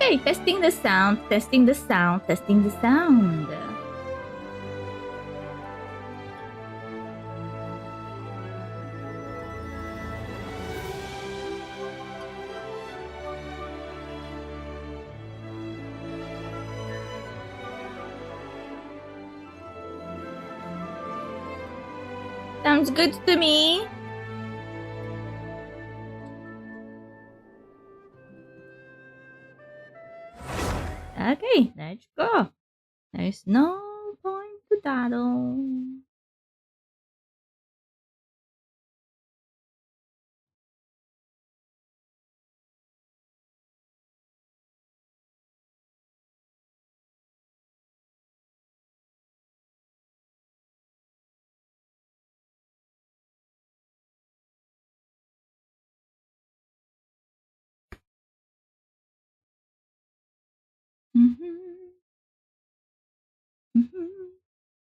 Okay, testing the sound, testing the sound, testing the sound. Sounds good to me. Okay, let's go. There's no point to dawdle.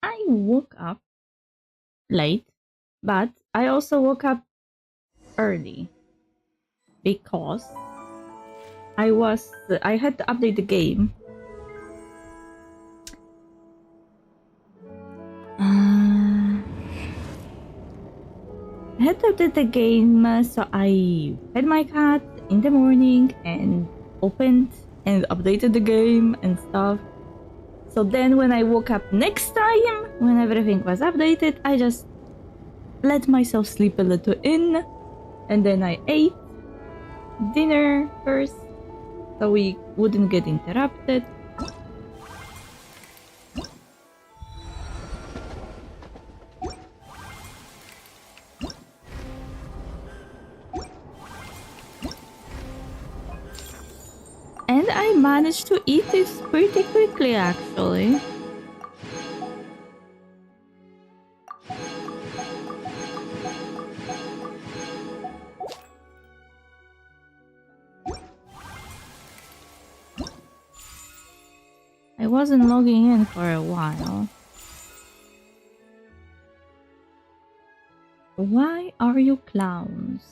I woke up late, but I also woke up early because I had to update the game. I had to update the game, so I fed my cat in the morning and opened and updated the game and stuff. So then when I woke up next time, when everything was updated, I just let myself sleep a little in, and then I ate dinner first so we wouldn't get interrupted. And I managed to eat this pretty quickly, actually. I wasn't logging in for a while. Why are you clowns?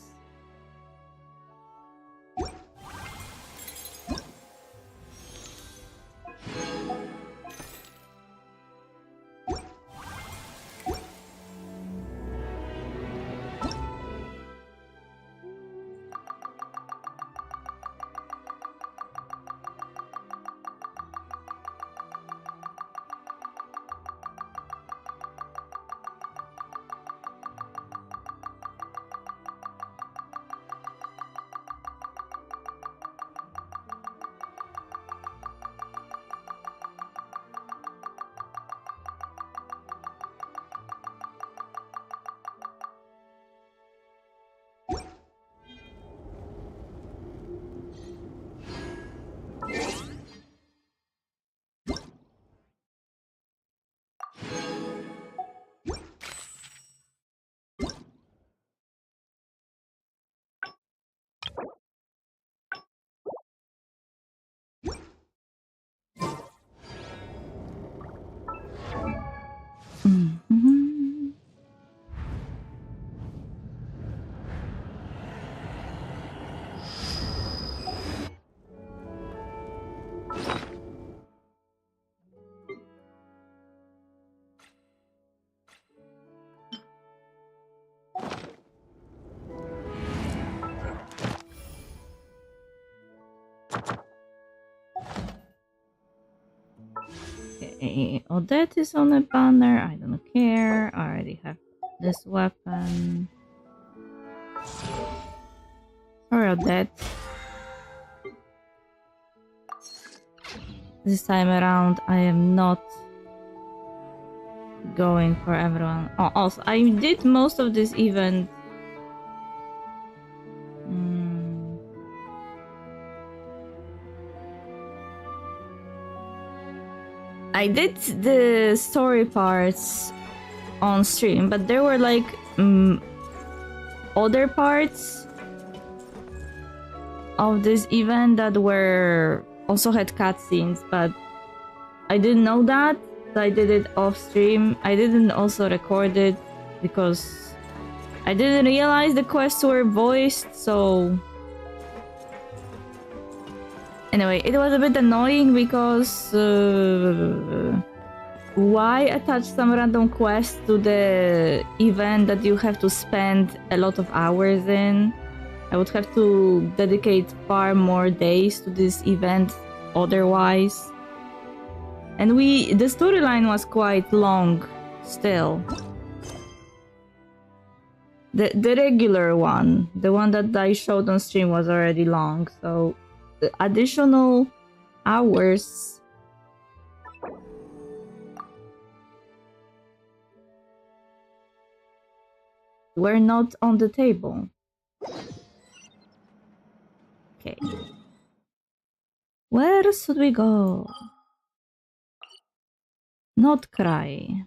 Okay, Odette is on a banner. I don't care. I already have this weapon. Or Odette. This time around, I am not going for everyone. Oh, also, I did most of this event. I did the story parts on stream, but there were like other parts of this event that were also had cutscenes, but I didn't know that, so I did it off stream. I didn't also record it because I didn't realize the quests were voiced, so... Anyway, it was a bit annoying because why attach some random quest to the event that you have to spend a lot of hours in? I would have to dedicate far more days to this event otherwise. And the storyline was quite long still. The regular one, the one that I showed on stream, was already long, so the additional hours were not on the table. Okay. Where should we go? Not cry.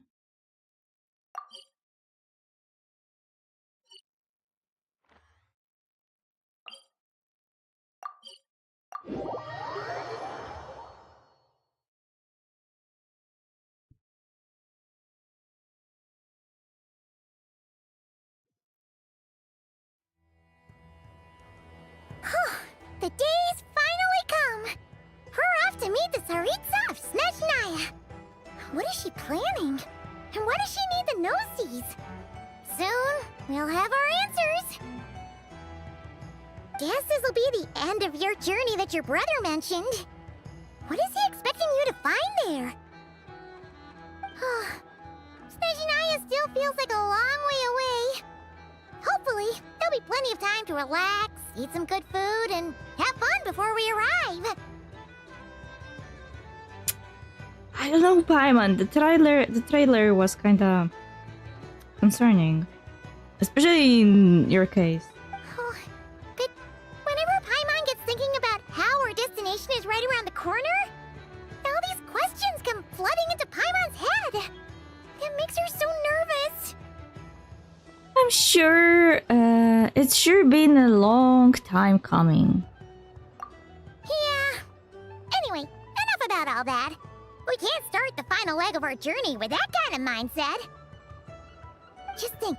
The day's finally come! We're off to meet the Tsaritsa of Snezhnaya! What is she planning? And why does she need the nosedies? Soon, we'll have our answers! Guess this'll be the end of your journey that your brother mentioned. What is he expecting you to find there? Snezhnaya still feels like a long way away. Hopefully, there'll be plenty of time to relax, eat some good food, and have fun before we arrive. I don't know, Paimon. The trailer was kinda concerning. Especially in your case. But whenever Paimon gets thinking about how our destination is right around the corner, all these questions come flooding into Paimon's head. It makes her so nervous. I'm sure it's sure been a long time coming. Yeah. Anyway, enough about all that. We can't start the final leg of our journey with that kind of mindset. Just think.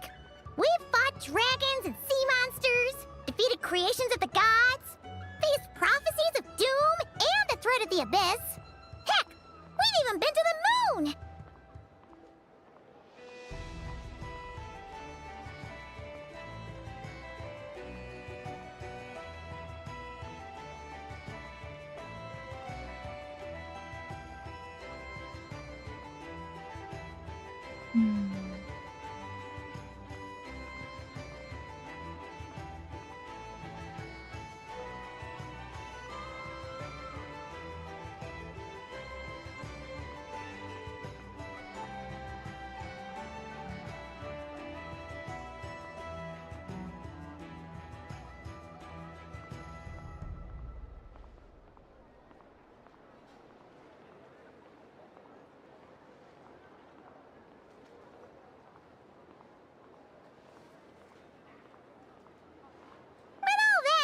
We've fought dragons and sea monsters, defeated creations of the gods, faced prophecies of doom and the threat of the abyss. Heck, we've even been to the moon!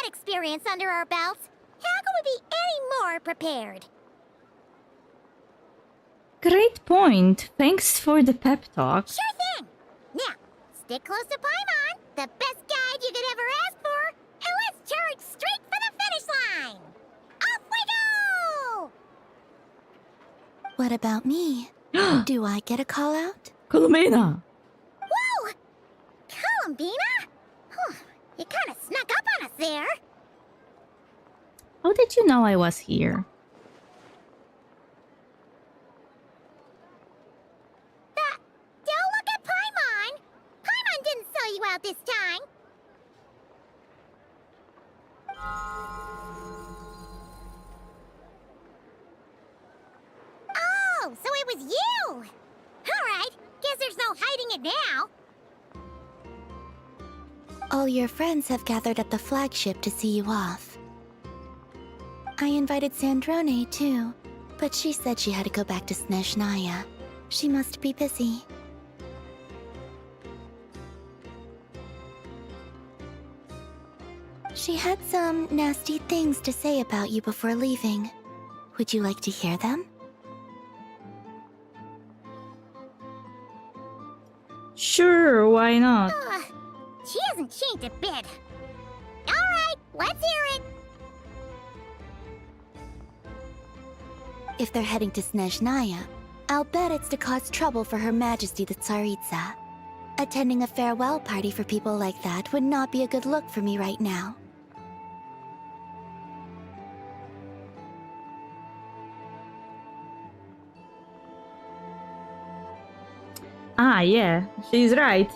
Experience under our belts, how can we be any more prepared? Great point. Thanks for the pep talk. Sure thing. Now, stick close to Paimon, the best guide you could ever ask for, and let's charge straight for the finish line. Off we go! What about me? Do I get a call out? Colomena! Whoa! Columbina? You kind of snuck up on us there. How did you know I was here? Don't look at Paimon! Paimon didn't sell you out this time. Oh, so it was you! Alright, guess there's no hiding it now. All your friends have gathered at the flagship to see you off. I invited Sandrone too, but she said she had to go back to Snezhnaya. She must be busy. She had some nasty things to say about you before leaving. Would you like to hear them? Sure, why not? She hasn't changed a bit. Alright, let's hear it. If they're heading to Snezhnaya, I'll bet it's to cause trouble for Her Majesty the Tsaritsa. Attending a farewell party for people like that would not be a good look for me right now. Ah, yeah, she's right.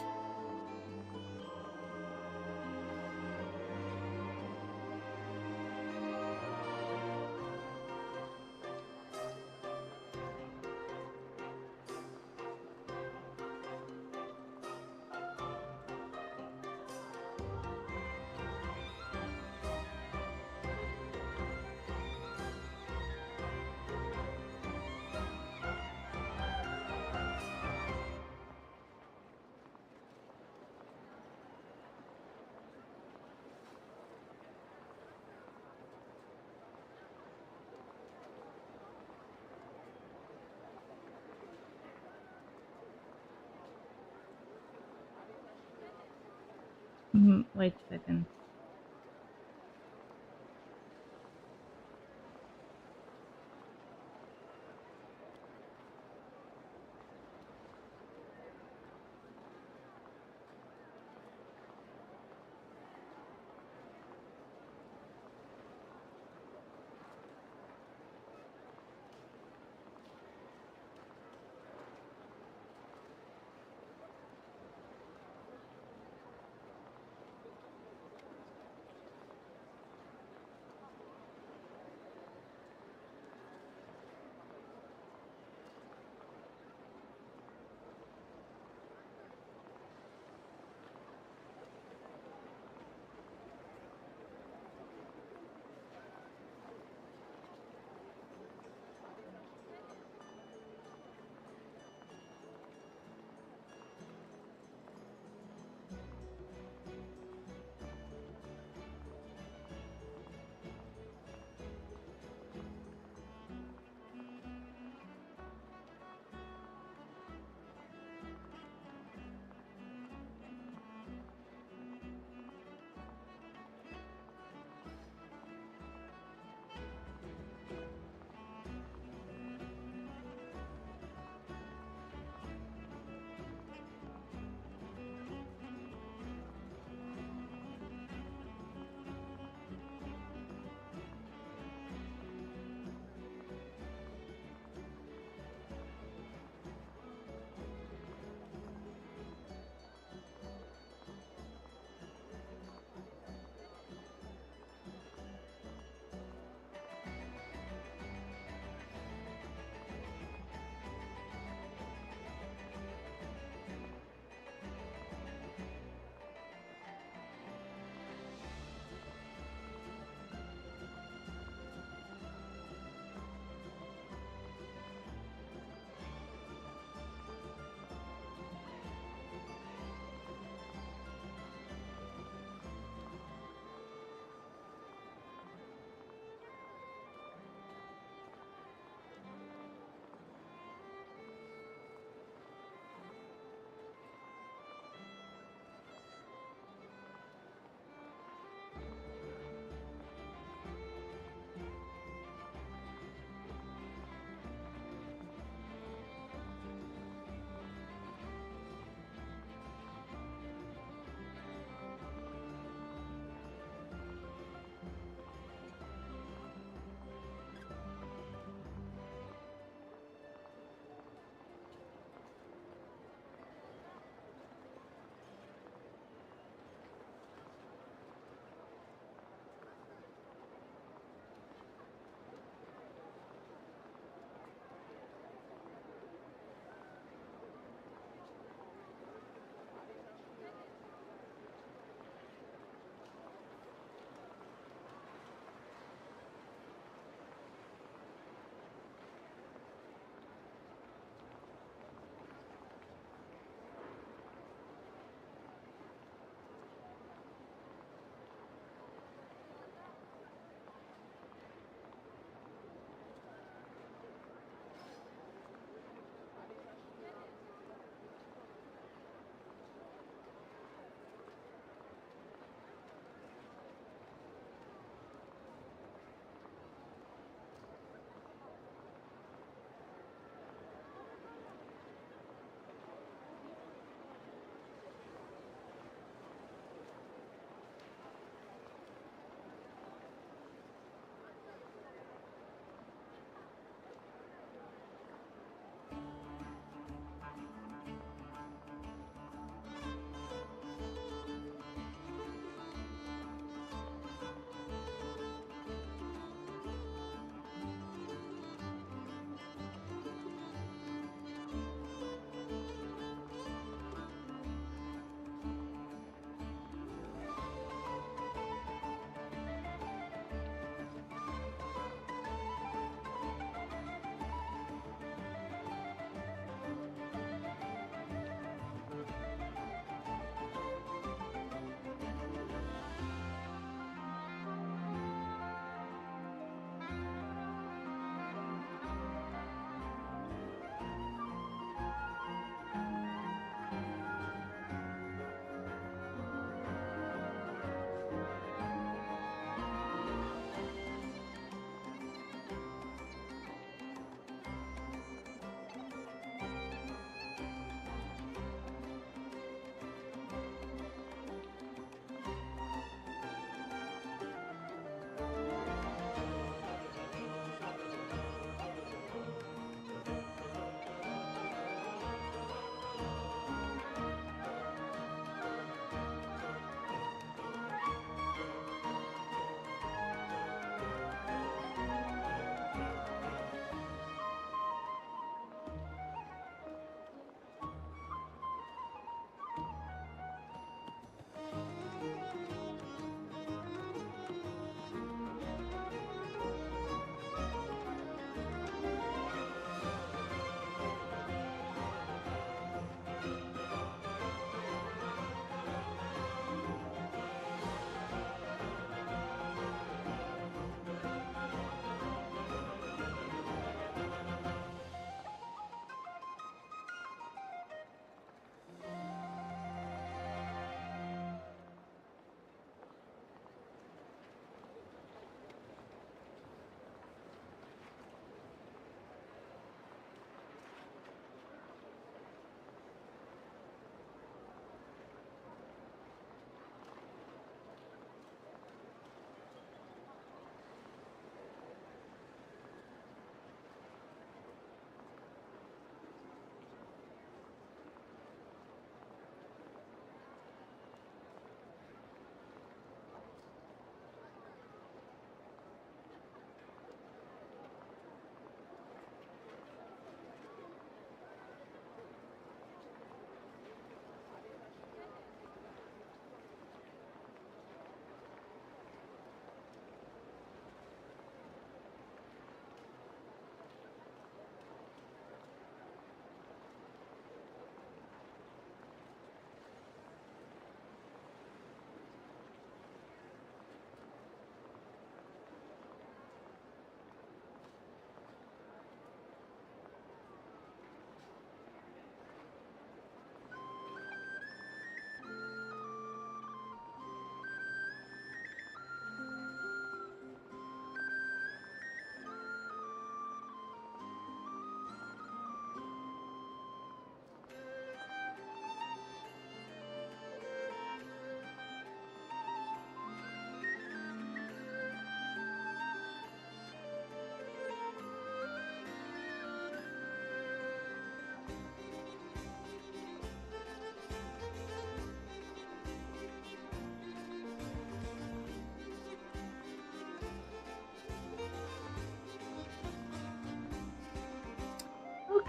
Wait a second.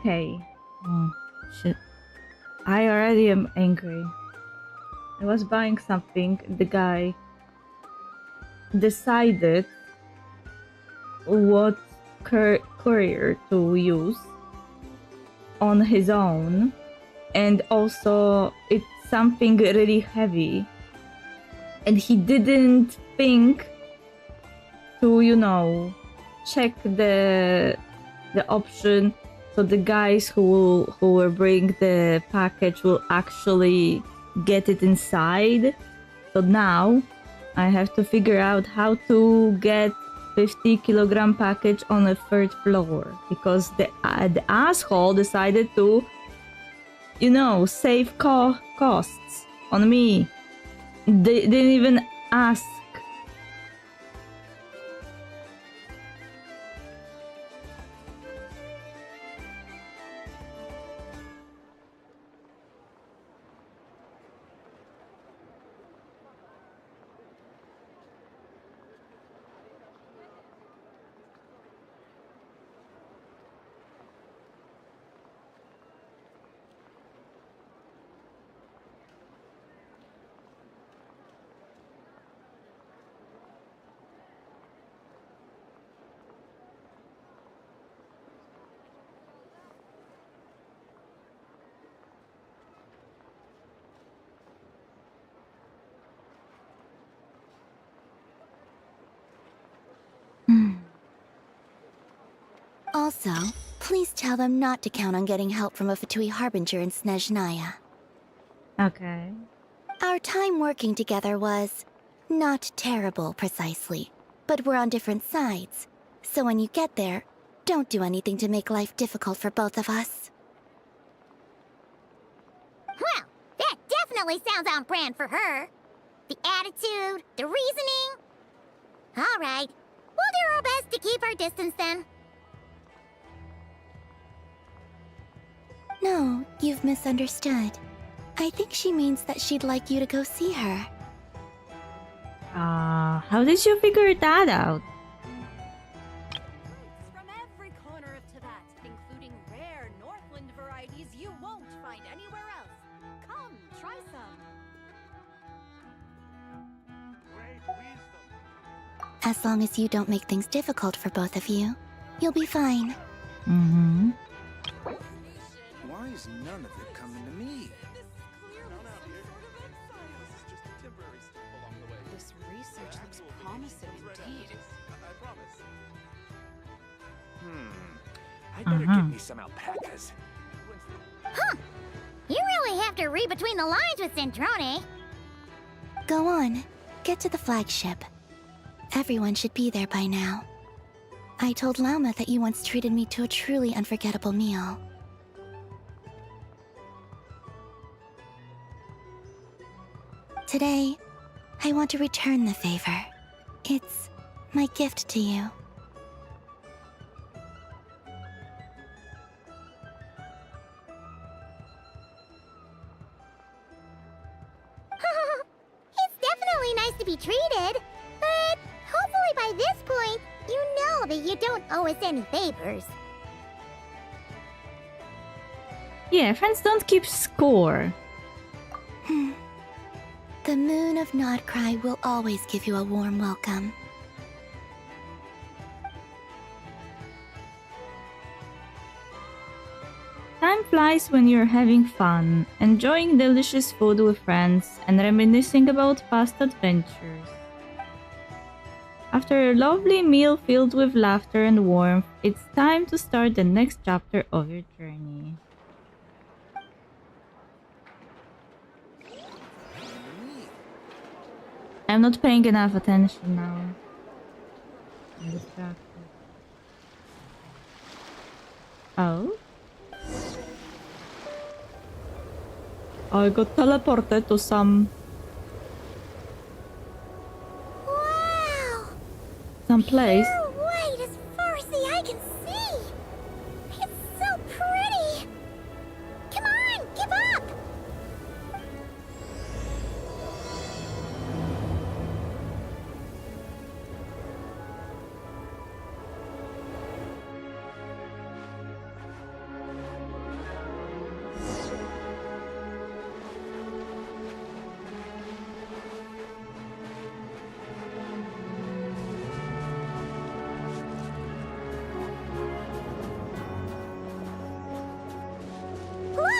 Okay. Oh, shit. I already am angry. I was buying something. The guy decided what courier to use on his own, and also it's something really heavy, and he didn't think to, you know, check the option, so the guys who will bring the package will actually get it inside. So now I have to figure out how to get 50-kilogram package on the third floor, because the asshole decided to, you know, save costs on me. They didn't even ask. Also, please tell them not to count on getting help from a Fatui Harbinger in Snezhnaya. Okay. Our time working together was not terrible, precisely, but we're on different sides. So when you get there, don't do anything to make life difficult for both of us. Well, that definitely sounds on brand for her. The attitude, the reasoning. All right, we'll do our best to keep our distance then. No, you've misunderstood. I think she means that she'd like you to go see her. How did you figure that out? From every corner of Tibet, including rare Northland varieties you won't find anywhere else. Come, try some. Great wisdom. As long as you don't make things difficult for both of you, you'll be fine. Mm-hmm. Why is none of it coming to me? This research looks promising indeed. I better get me some alpacas. You really have to read between the lines with Centrone. Go on, get to the flagship. Everyone should be there by now. I told Lauma that you once treated me to a truly unforgettable meal. Today, I want to return the favor. It's my gift to you. It's definitely nice to be treated, but hopefully by this point, you know that you don't owe us any favors. Yeah, friends don't keep score. The moon of Nodcry will always give you a warm welcome. Time flies when you're having fun, enjoying delicious food with friends, and reminiscing about past adventures. After a lovely meal filled with laughter and warmth, it's time to start the next chapter of your journey. I'm not paying enough attention now. I'm distracted. Oh? I got teleported to some place. You're white as far as the eye can see. It's so pretty. Come on, give up.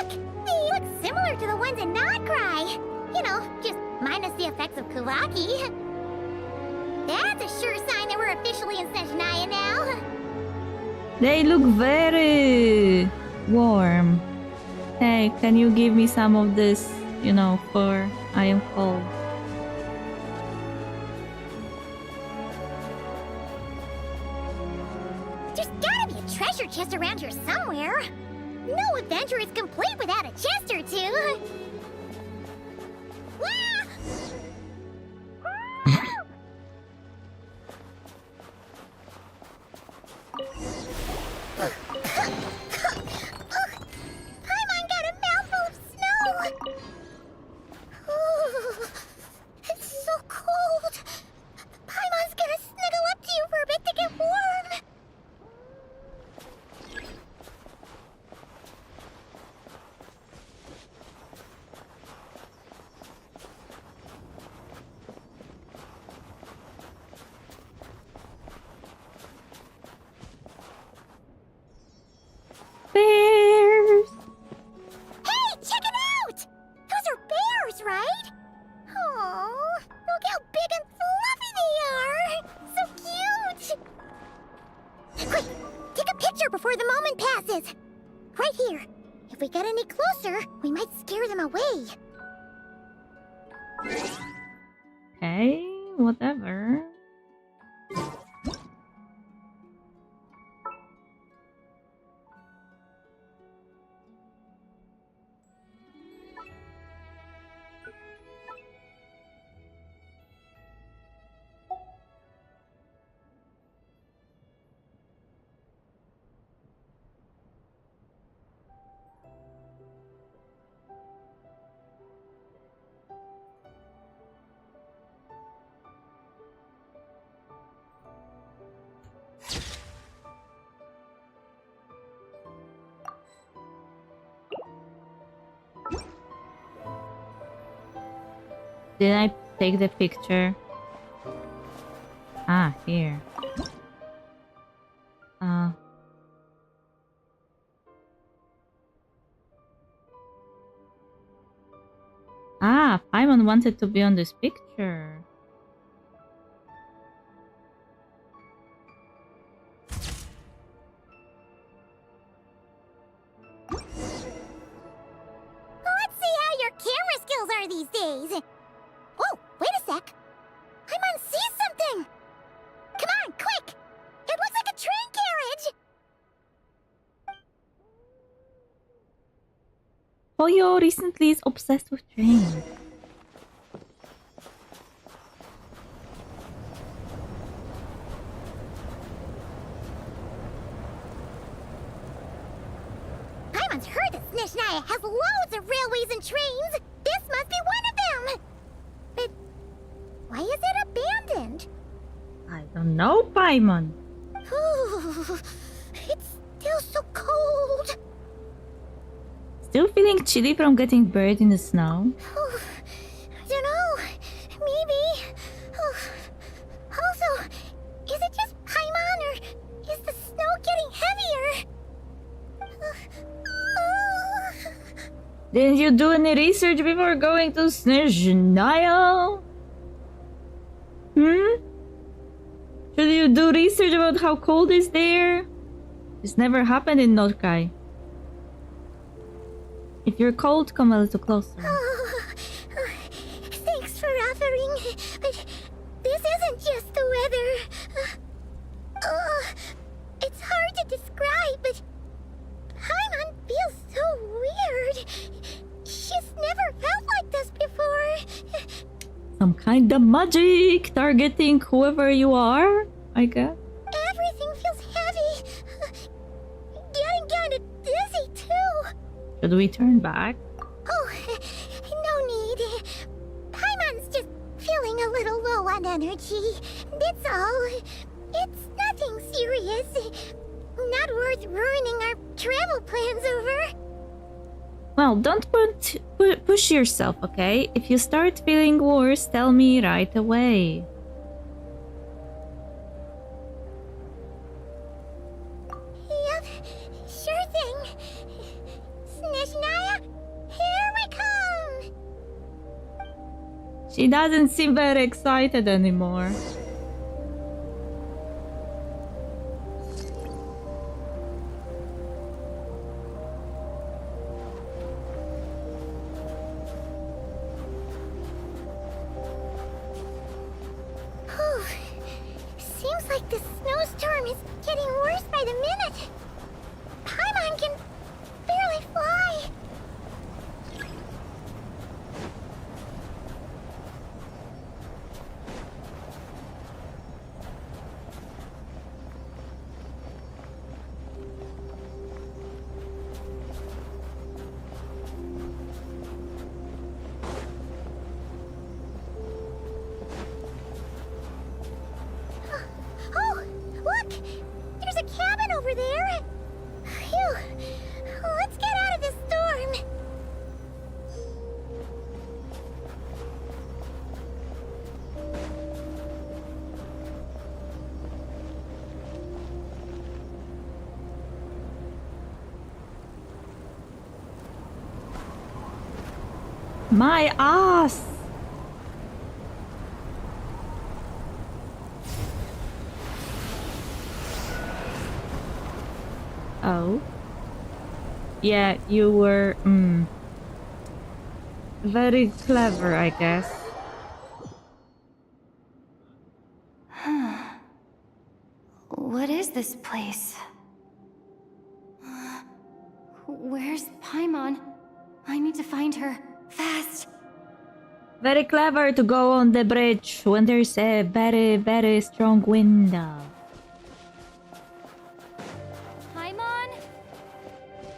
look! They look similar to the ones in Notcry. You know, just minus the effects of Kuvaki. That's a sure sign that we're officially in Snezhnaya now. They look very warm. Hey, can you give me some of this, you know, fur? I am cold. There's gotta be a treasure chest around here somewhere. No adventure is complete without a chest or two. Wah! Paimon got a mouthful of snow. Ooh, it's so cold. Paimon's gonna snuggle up to you for a bit to get warm. Bears! Hey, check it out! Those are bears, right? Oh, look how big and fluffy they are! So cute! Quick, take a picture before the moment passes. Right here. If we get any closer, we might scare them away. Okay, whatever. Did I take the picture? Ah, here. Paimon wanted to be on this picture. Let's see how your camera skills are these days. Oh, wait a sec. Paimon sees something. Come on, quick! It looks like a train carriage. Poyo recently is obsessed with trains. Paimon's heard that Snezhnaya has loads of railways and trains. This must be one of them. But why is it abandoned? I don't know, Paimon. Ooh, it's still so cold. Still feeling chilly from getting buried in the snow? Ooh, I don't know. Maybe. Ooh. Also, is it just Paimon or is the snow getting heavier? Didn't you do any research before going to Snezhnaya? Should you do research about how cold is there? This never happened in Notcry. If you're cold, come a little closer. Thanks for offering, but this isn't just the weather. It's hard to describe, but Paimon feels so weird. She's never felt like this before. Some kind of magic targeting whoever you are, I guess. Everything feels heavy. Getting kinda dizzy, too. Should we turn back? Oh, no need. Paimon's just feeling a little low on energy. That's all. It's nothing serious. Not worth ruining our travel plans over. Well, don't push yourself, okay? If you start feeling worse, tell me right away. Yep, sure thing. Snezhnaya, She doesn't seem very excited anymore. Whew. Seems like this snowstorm is getting worse by the minute. Paimon can barely fly. Oh, look! There's a cabin over there. Phew. Let's get out of this storm. My ass! Oh. Yeah, you were, very clever, I guess. What is this place? Where's Paimon? I need to find her. Fast! Very clever to go on the bridge when there's a very, very strong wind. Paimon?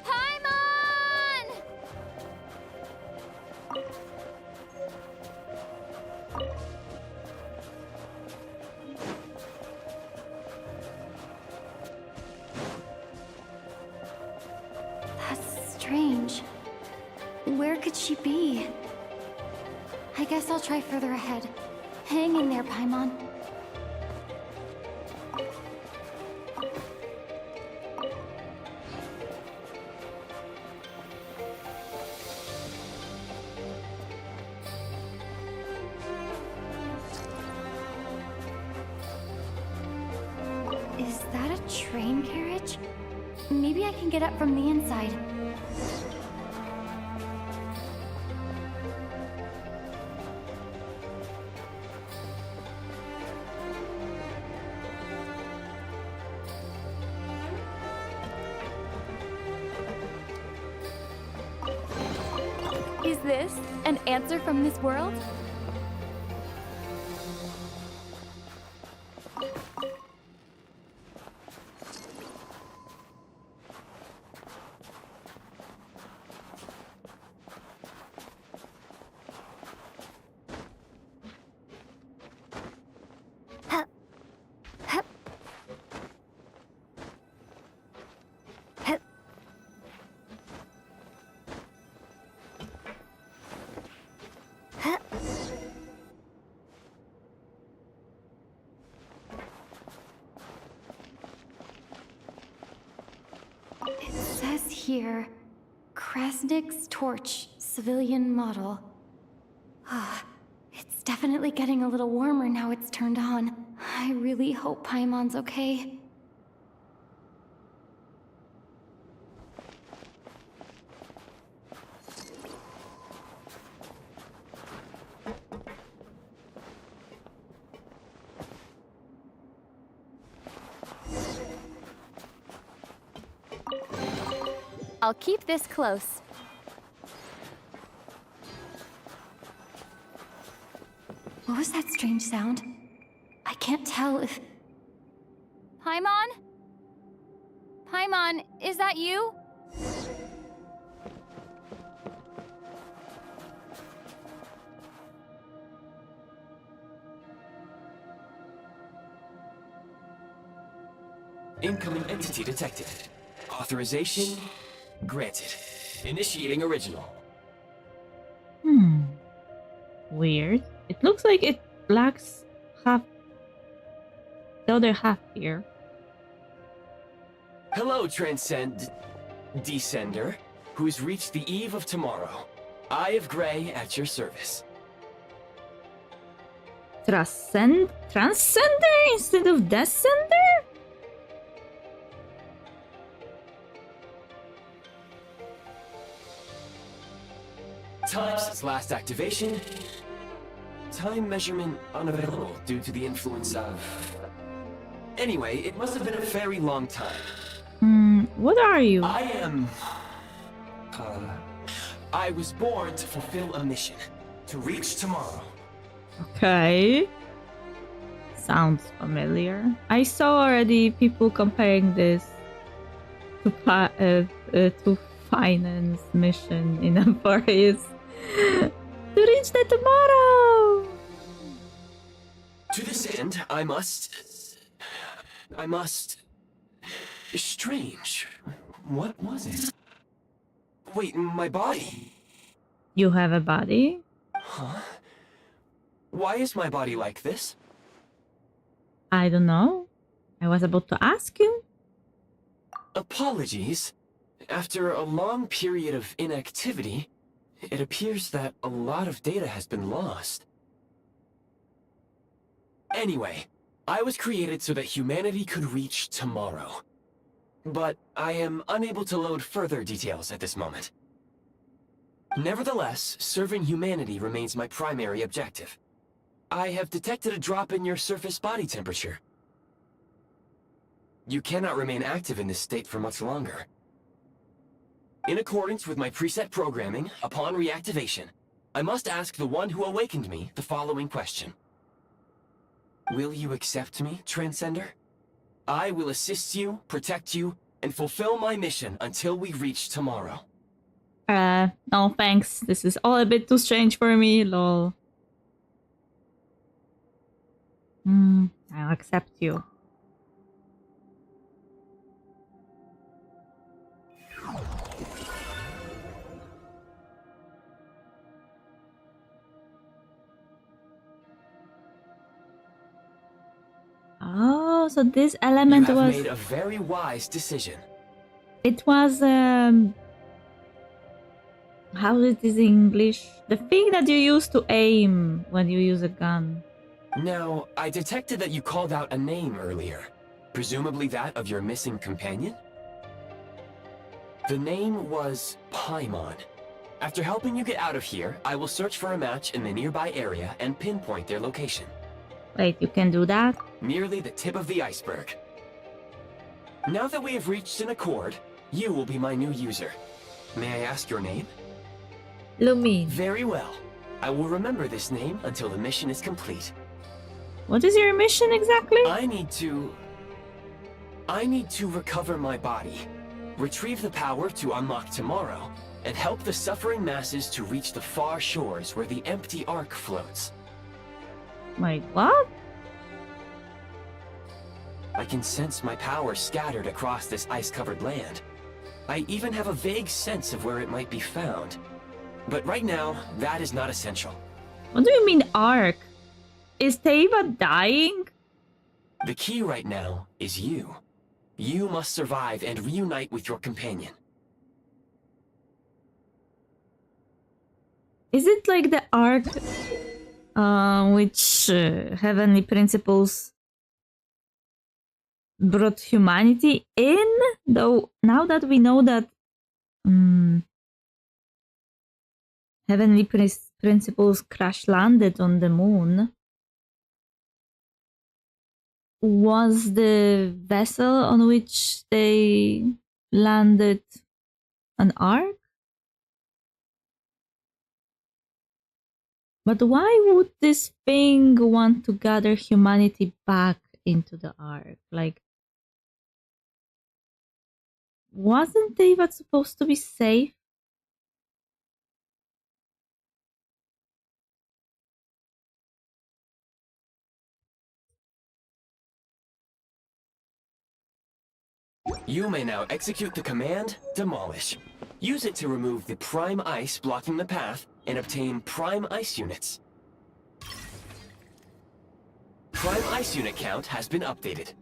Paimon! That's strange. Where could she be? I guess I'll try further ahead. Hang in there, Paimon. Is that a train carriage? Maybe I can get up from the inside. Is this an answer from this world? It says here, Krasnik's torch, civilian model. Ah, it's definitely getting a little warmer now it's turned on. I really hope Paimon's okay. I'll keep this close. What was that strange sound? I can't tell if... Paimon? Paimon, is that you? Incoming entity detected. Authorization granted. Initiating original. Weird. It looks like it lacks half the other half here. Hello, Descender, who's reached the eve of tomorrow. Eye of Grey at your service. Transcender instead of Descender? Time since last activation. Time measurement unavailable due to the influence of... Anyway, it must have been a very long time. What are you? I am... I was born to fulfill a mission. To reach tomorrow. Okay. Sounds familiar. I saw already people comparing this to finance mission in a forest. To reach the tomorrow! To this end, I must... Strange. What was it? Wait, my body? You have a body? Huh? Why is my body like this? I don't know. I was about to ask you. Apologies. After a long period of inactivity, it appears that a lot of data has been lost. Anyway, I was created so that humanity could reach tomorrow. But I am unable to load further details at this moment. Nevertheless, serving humanity remains my primary objective. I have detected a drop in your surface body temperature. You cannot remain active in this state for much longer. In accordance with my preset programming, upon reactivation, I must ask the one who awakened me the following question. Will you accept me, Transcender? I will assist you, protect you, and fulfill my mission until we reach tomorrow. No thanks. This is all a bit too strange for me, lol. I'll accept you. Oh, so this element You have was... made a very wise decision. It was, how is this in English? The thing that you use to aim when you use a gun. Now, I detected that you called out a name earlier. Presumably that of your missing companion? The name was Paimon. After helping you get out of here, I will search for a match in the nearby area and pinpoint their location. Wait, you can do that? Merely the tip of the iceberg. Now that we have reached an accord, you will be my new user. May I ask your name? Lumine. Very well. I will remember this name until the mission is complete. What is your mission exactly? I need to recover my body, retrieve the power to unlock tomorrow, and help the suffering masses to reach the far shores where the empty Ark floats. Wait, what? I can sense my power scattered across this ice-covered land. I even have a vague sense of where it might be found. But right now, that is not essential. What do you mean Ark? Is Teva dying? The key right now is you. You must survive and reunite with your companion. Is it like the Ark which heavenly principles brought humanity in? Though now that we know that heavenly principles crash landed on the moon, was the vessel on which they landed an Ark? But why would this thing want to gather humanity back into the Ark? Like, wasn't David supposed to be safe? You may now execute the command, Demolish. Use it to remove the prime ice blocking the path and obtain prime ice units. Prime ice unit count has been updated.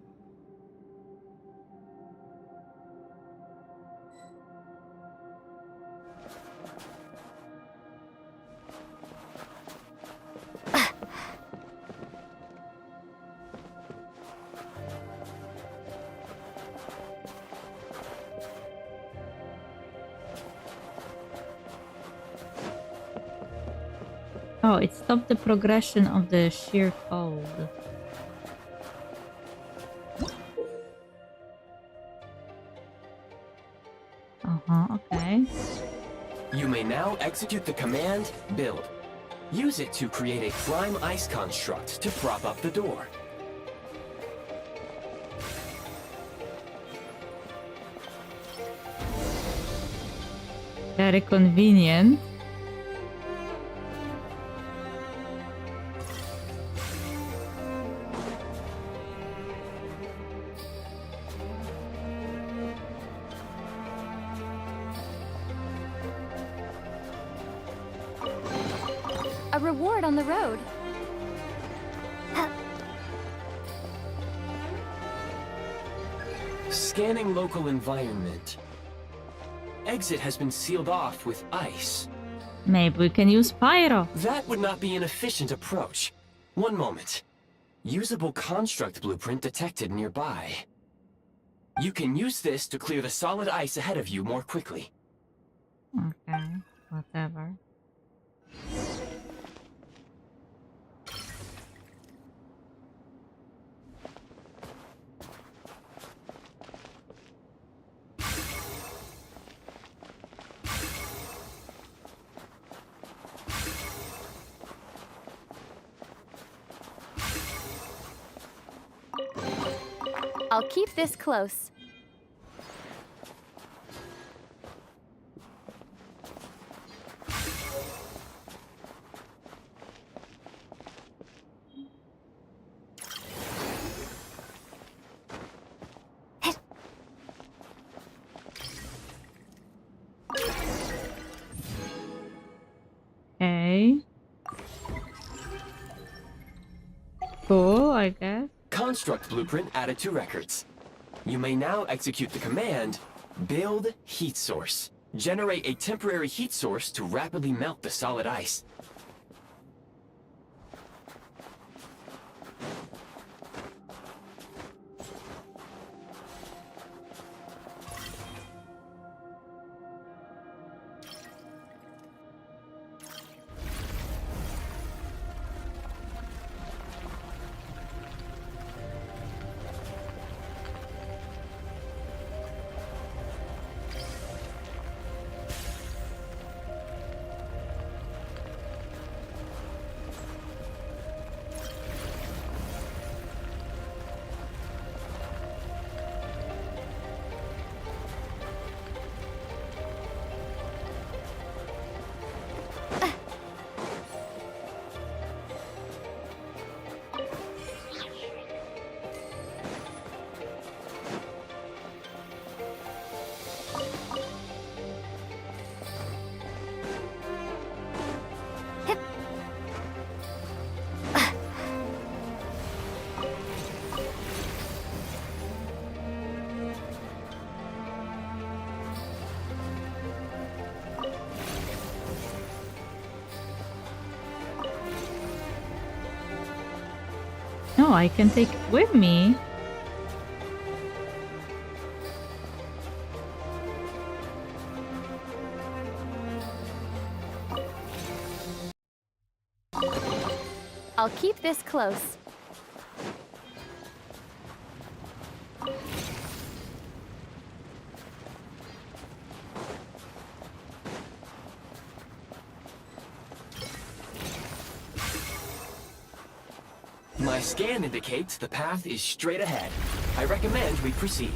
Oh, it stopped the progression of the sheer cold. Okay. You may now execute the command build. Use it to create a prime ice construct to prop up the door. Very convenient. A reward on the road. Scanning local environment. Exit has been sealed off with ice. Maybe we can use pyro. That would not be an efficient approach. One moment. Usable construct blueprint detected nearby. You can use this to clear the solid ice ahead of you more quickly. Okay, whatever. I'll keep this close. Okay. Cool, I guess. Construct blueprint added to records. You may now execute the command build heat source. Generate a temporary heat source to rapidly melt the solid ice. No, I can take it with me. I'll keep this close. My scan indicates the path is straight ahead. I recommend we proceed.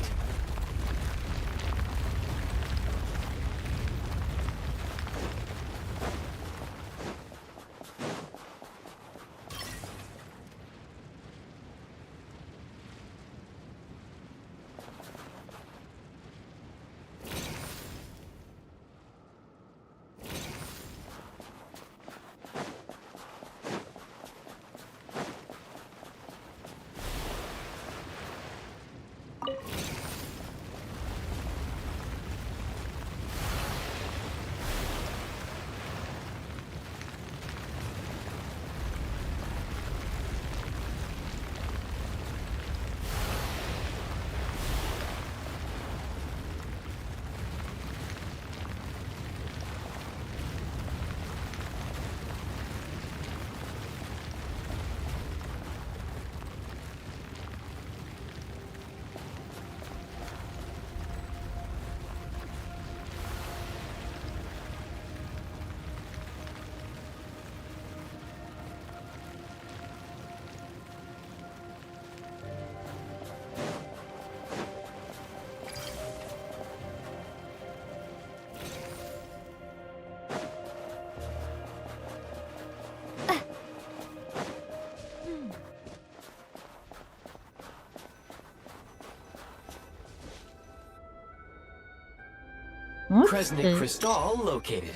What's Kresnik this? Crystal located.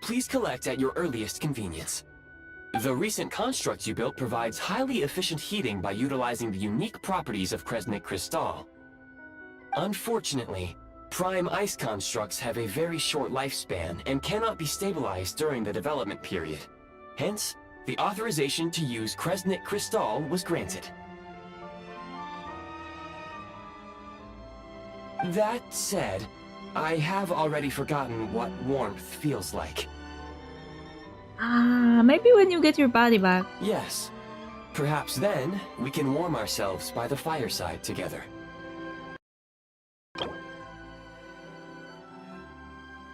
Please collect at your earliest convenience. The recent construct you built provides highly efficient heating by utilizing the unique properties of Kresnik Crystal. Unfortunately, prime ice constructs have a very short lifespan and cannot be stabilized during the development period. Hence, the authorization to use Kresnik Crystal was granted. That said, I have already forgotten what warmth feels like. Maybe when you get your body back. Yes. Perhaps then, we can warm ourselves by the fireside together.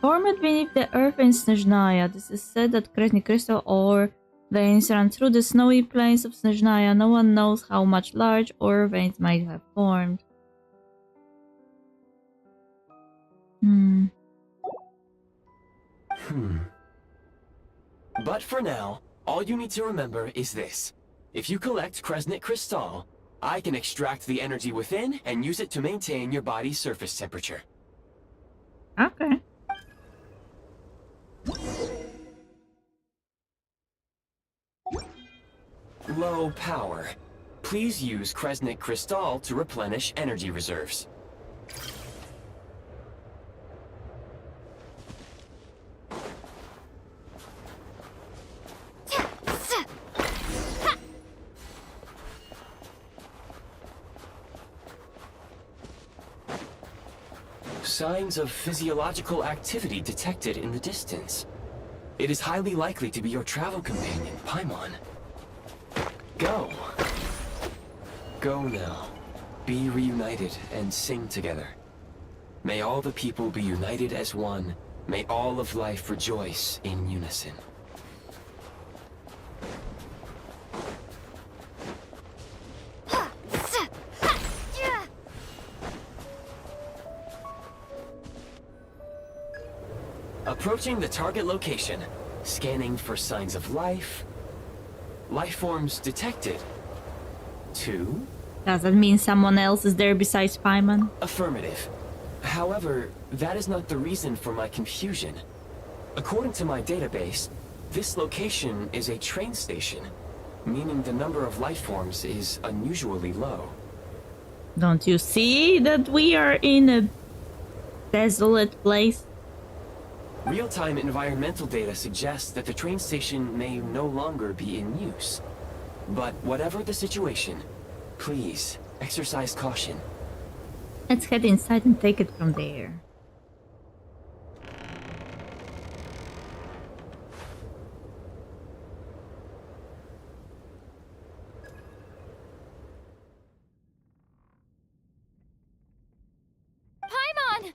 Formed beneath the earth in Snezhnaya, this is said that Kresnik Crystal ore veins run through the snowy plains of Snezhnaya. No one knows how much large ore veins might have formed. But for now, all you need to remember is this. If you collect Kresnik Crystal, I can extract the energy within and use it to maintain your body's surface temperature. Okay. Low power. Please use Kresnik Crystal to replenish energy reserves. Signs of physiological activity detected in the distance. It is highly likely to be your travel companion, Paimon. Go. Go now. Be reunited and sing together. May all the people be united as one. May all of life rejoice in unison. Approaching the target location. Scanning for signs of life. Life forms detected. 2. Does that mean someone else is there besides Paimon? Affirmative. However, that is not the reason for my confusion. According to my database, this location is a train station, meaning the number of life forms is unusually low. Don't you see that we are in a desolate place? Real-time environmental data suggests that the train station may no longer be in use. But whatever the situation, please exercise caution. Let's head inside and take it from there. Paimon!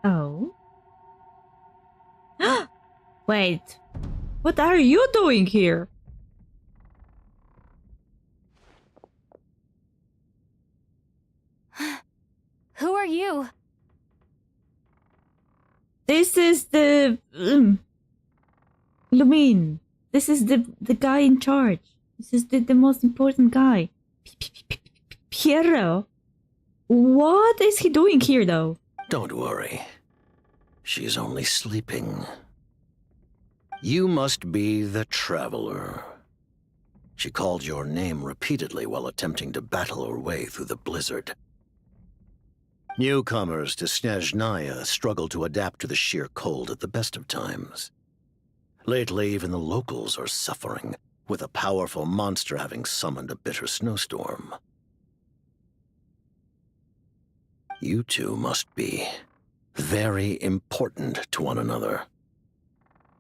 Oh. Wait. What are you doing here? Who are you? This is the Lumine. This is the guy in charge. This is the most important guy. Piero. What is he doing here though? Don't worry. She's only sleeping. You must be the Traveler. She called your name repeatedly while attempting to battle her way through the blizzard. Newcomers to Snezhnaya struggle to adapt to the sheer cold at the best of times. Lately, even the locals are suffering, with a powerful monster having summoned a bitter snowstorm. You two must be very important to one another.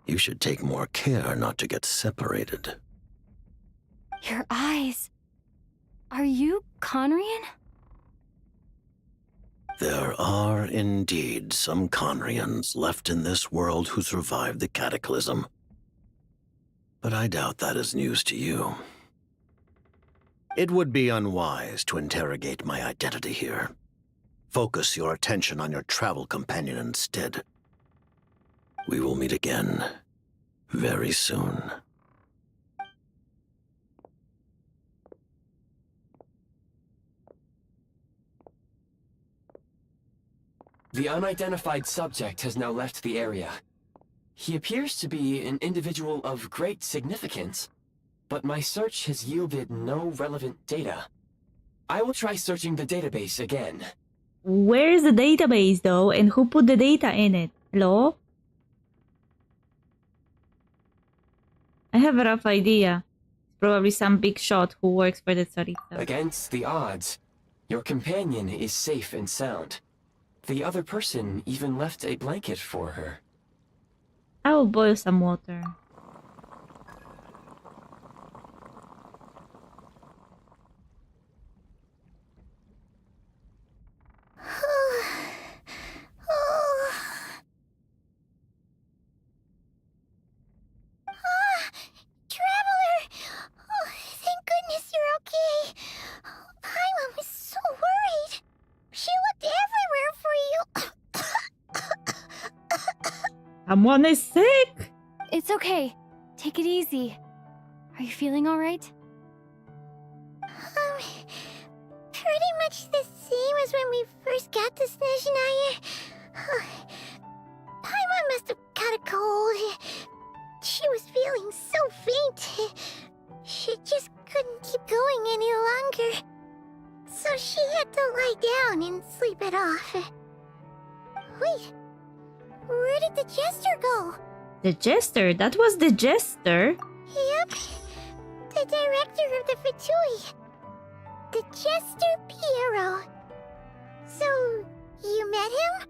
You should take more care not to get separated. Your eyes. Are you Conrian? There are indeed some Conrians left in this world who survived the cataclysm. But I doubt that is news to you. It would be unwise to interrogate my identity here. Focus your attention on your travel companion instead. We will meet again very soon. The unidentified subject has now left the area. He appears to be an individual of great significance, but my search has yielded no relevant data. I will try searching the database again. Where is the database though, and who put the data in it? Hello? I have a rough idea. It's probably some big shot who works for the Tsaritsa. Against the odds, your companion is safe and sound. The other person even left a blanket for her. I will boil some water. Traveler! Oh, thank goodness you're okay. Paimon was so worried. She looked everywhere for you. Someone is sick! It's okay. Take it easy. Are you feeling alright? Pretty much the same as when we first got to Snezhnaya. Paimon must have got a cold. She was feeling so faint. She just couldn't keep going any longer. So she had to lie down and sleep it off. Wait, where did the jester go? The jester? That was the jester? Yep, the director of the Vtuber. The jester Piero. So, you met him?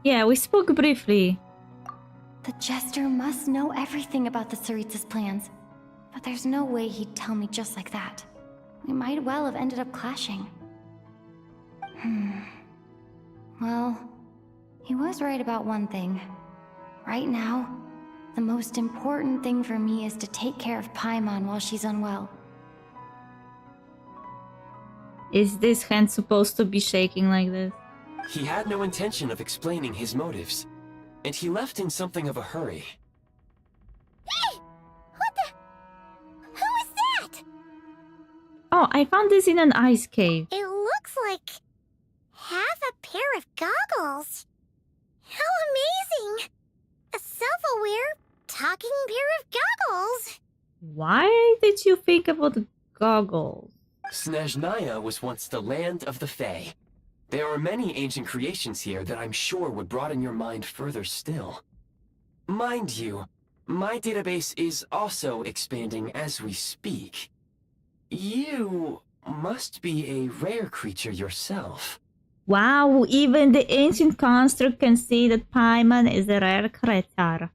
Yeah, we spoke briefly. The jester must know everything about the Tsaritsa's plans. But there's no way he'd tell me just like that. We might well have ended up clashing. Well, he was right about one thing. Right now, the most important thing for me is to take care of Paimon while she's unwell. Is this hand supposed to be shaking like this? He had no intention of explaining his motives, and he left in something of a hurry. Hey! What the? Who is that? Oh, I found this in an ice cave. It looks like half a pair of goggles. How amazing! A self-aware, talking pair of goggles. Why did you think about goggles? Snezhnaya was once the land of the Fae. There are many ancient creations here that I'm sure would broaden your mind further still. Mind you, my database is also expanding as we speak. You must be a rare creature yourself. Wow, even the ancient construct can see that Paimon is a rare creature.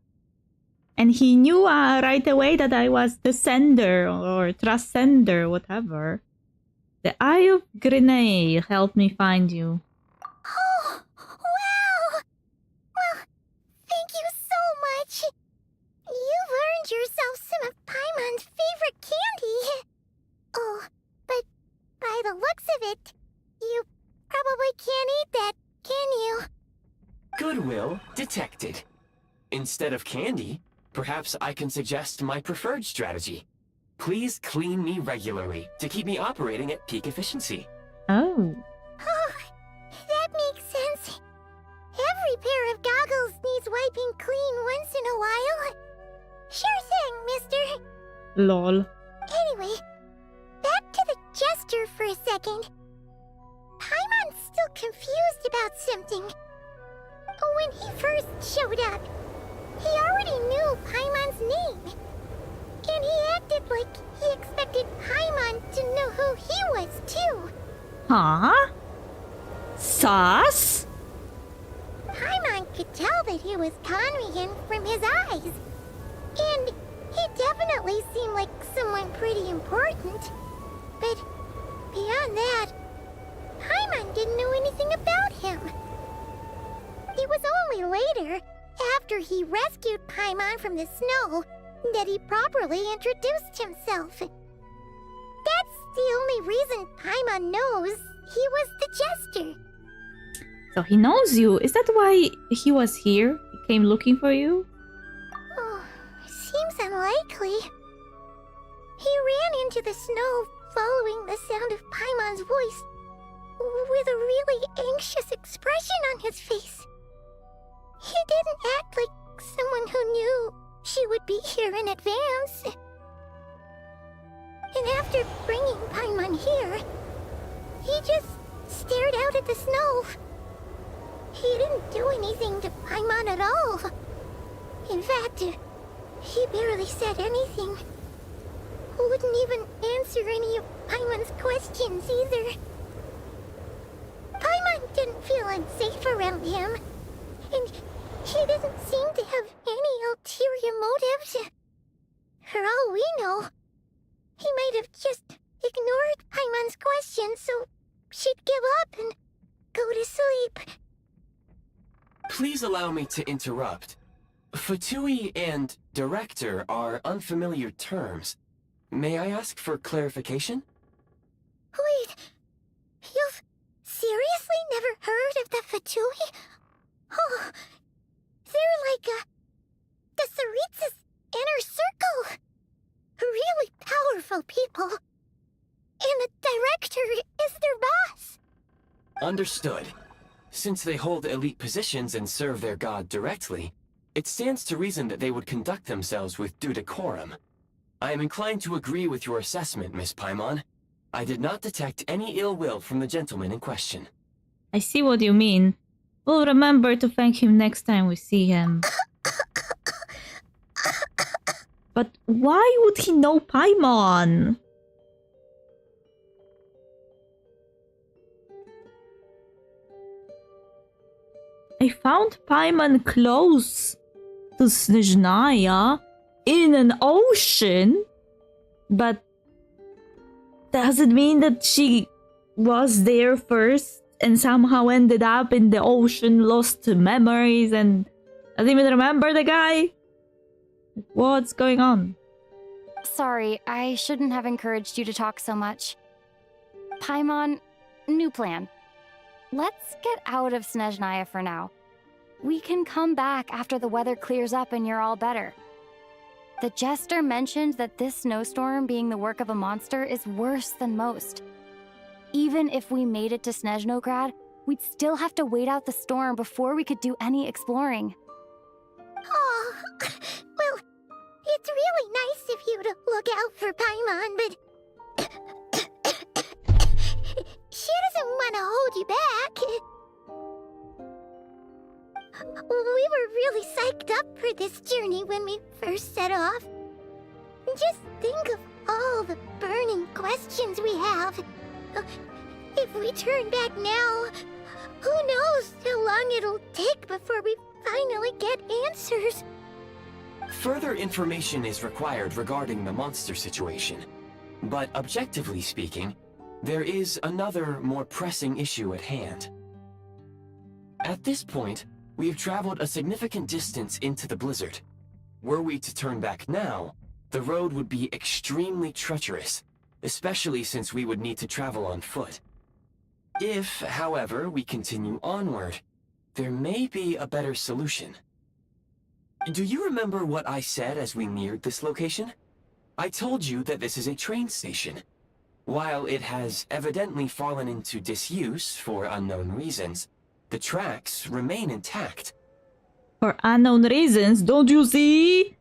And he knew right away that I was the sender or transcender, whatever. The Eye of Grenade helped me find you. Oh, wow! Well, thank you so much. You've earned yourself some of Paimon's favorite candy. Oh, but by the looks of it, you probably can't eat that, can you? Goodwill detected. Instead of candy, perhaps I can suggest my preferred strategy. Please clean me regularly to keep me operating at peak efficiency. Oh. Oh, that makes sense. Every pair of goggles needs wiping clean once in a while. Sure thing, mister. Lol. Anyway, back to the jester for a second. Paimon's still confused about something. When he first showed up, he already knew Paimon's name. And he acted like he expected Paimon to know who he was, too. Huh? Sus? Paimon could tell that he was Conrian from his eyes. And he definitely seemed like someone pretty important. But beyond that, Paimon didn't know anything about him. It was only later, after he rescued Paimon from the snow, that he properly introduced himself. the only reason Paimon knows he was the jester. So he knows you. Is that why he was here? He came looking for you? Oh, seems unlikely. He ran into the snow following the sound of Paimon's voice with a really anxious expression on his face. He didn't act like someone who knew she would be here in advance. And after bringing Paimon here, he just stared out at the snow. He didn't do anything to Paimon at all. In fact, he barely said anything. Wouldn't even answer any of Paimon's questions either. Paimon didn't feel unsafe around him, and he didn't seem to have any ulterior motives. For all we know, he might have just ignored Paimon's questions so she'd give up and go to sleep. Please allow me to interrupt. Fatui and director are unfamiliar terms. May I ask for clarification? Wait, you've seriously never heard of the Fatui? Oh, they're like the Tsaritsa's inner circle. Really powerful people. And the director is their boss. Understood. Since they hold elite positions and serve their god directly, it stands to reason that they would conduct themselves with due decorum. I am inclined to agree with your assessment, Miss Paimon. I did not detect any ill will from the gentleman in question. I see what you mean. We'll remember to thank him next time we see him. But why would he know Paimon? I found Paimon close to Snezhnaya in an ocean, but does it mean that she was there first and somehow ended up in the ocean, lost to memories, and doesn't even remember the guy? What's going on? Sorry, I shouldn't have encouraged you to talk so much. Paimon, new plan. Let's get out of Snezhnaya for now. We can come back after the weather clears up and you're all better. The jester mentioned that this snowstorm being the work of a monster is worse than most. Even if we made it to Snezhnograd, we'd still have to wait out the storm before we could do any exploring. Oh, well, it's really nice of you to look out for Paimon, but she doesn't want to hold you back. We were really psyched up for this journey when we first set off. Just think of all the burning questions we have. If we turn back now, who knows how long it'll take before we finally get answers. Further information is required regarding the monster situation. But objectively speaking, there is another, more pressing issue at hand. At this point, we have traveled a significant distance into the blizzard. Were we to turn back now, the road would be extremely treacherous, especially since we would need to travel on foot. If, however, we continue onward, there may be a better solution. Do you remember what I said as we neared this location? I told you that this is a train station. While it has evidently fallen into disuse for unknown reasons, the tracks remain intact. For unknown reasons, don't you see?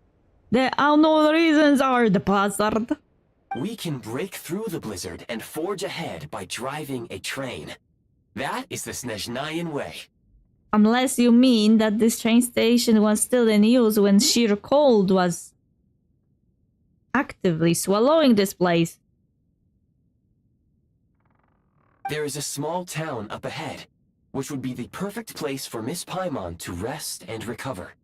The unknown reasons are the blizzard. We can break through the blizzard and forge ahead by driving a train. That is the Snezhnayan way. Unless you mean that this train station was still in use when sheer cold was actively swallowing this place. There is a small town up ahead, which would be the perfect place for Miss Paimon to rest and recover.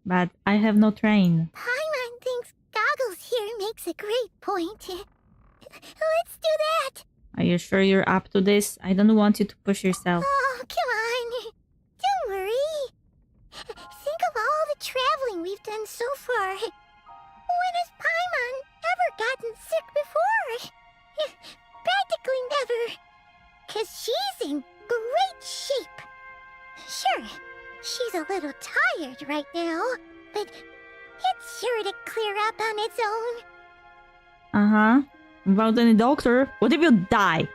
But I have no train. Paimon thinks Goggles here makes a great point. Let's do that. Are you sure you're up to this? I don't want you to push yourself. Oh, come on. Don't worry. Think of all the traveling we've done so far. When has Paimon ever gotten sick before? confused right now, but it's sure to clear up on its own. Uh-huh. Without any doctor, what if you die?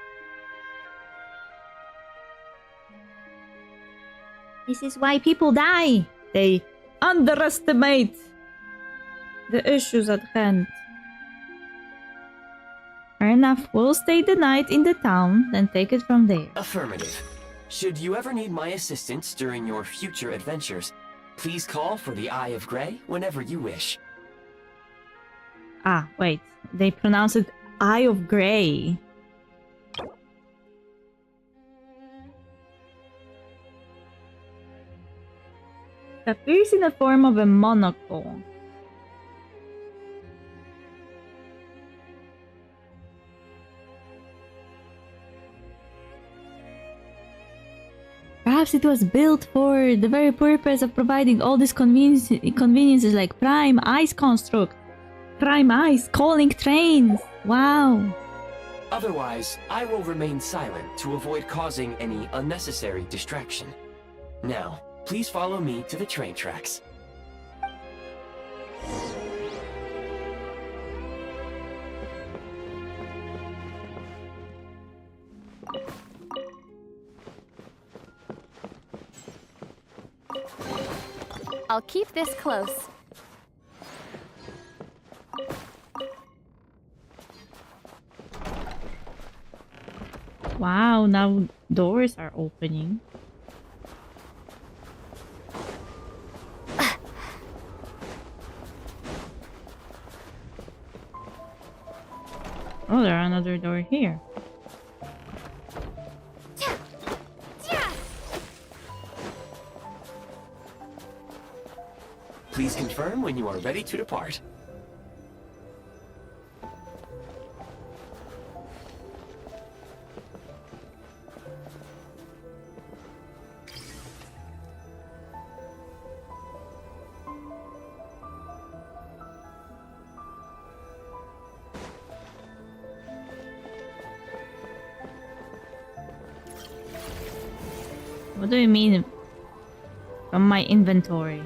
This is why people die. They underestimate the issues at hand. Fair enough. We'll stay the night in the town, then take it from there. Affirmative. Should you ever need my assistance during your future adventures, please call for the Eye of Grey whenever you wish. Ah, wait. They pronounce it Eye of Grey. It appears in the form of a monocle. Perhaps it was built for the very purpose of providing all these conveniences like prime ice construct, prime ice, calling trains. Wow. Otherwise, I will remain silent to avoid causing any unnecessary distraction. Now, please follow me to the train tracks. I'll keep this close. Wow, now doors are opening. Oh, there's another door here. Please confirm when you are ready to depart. What do you mean from my inventory?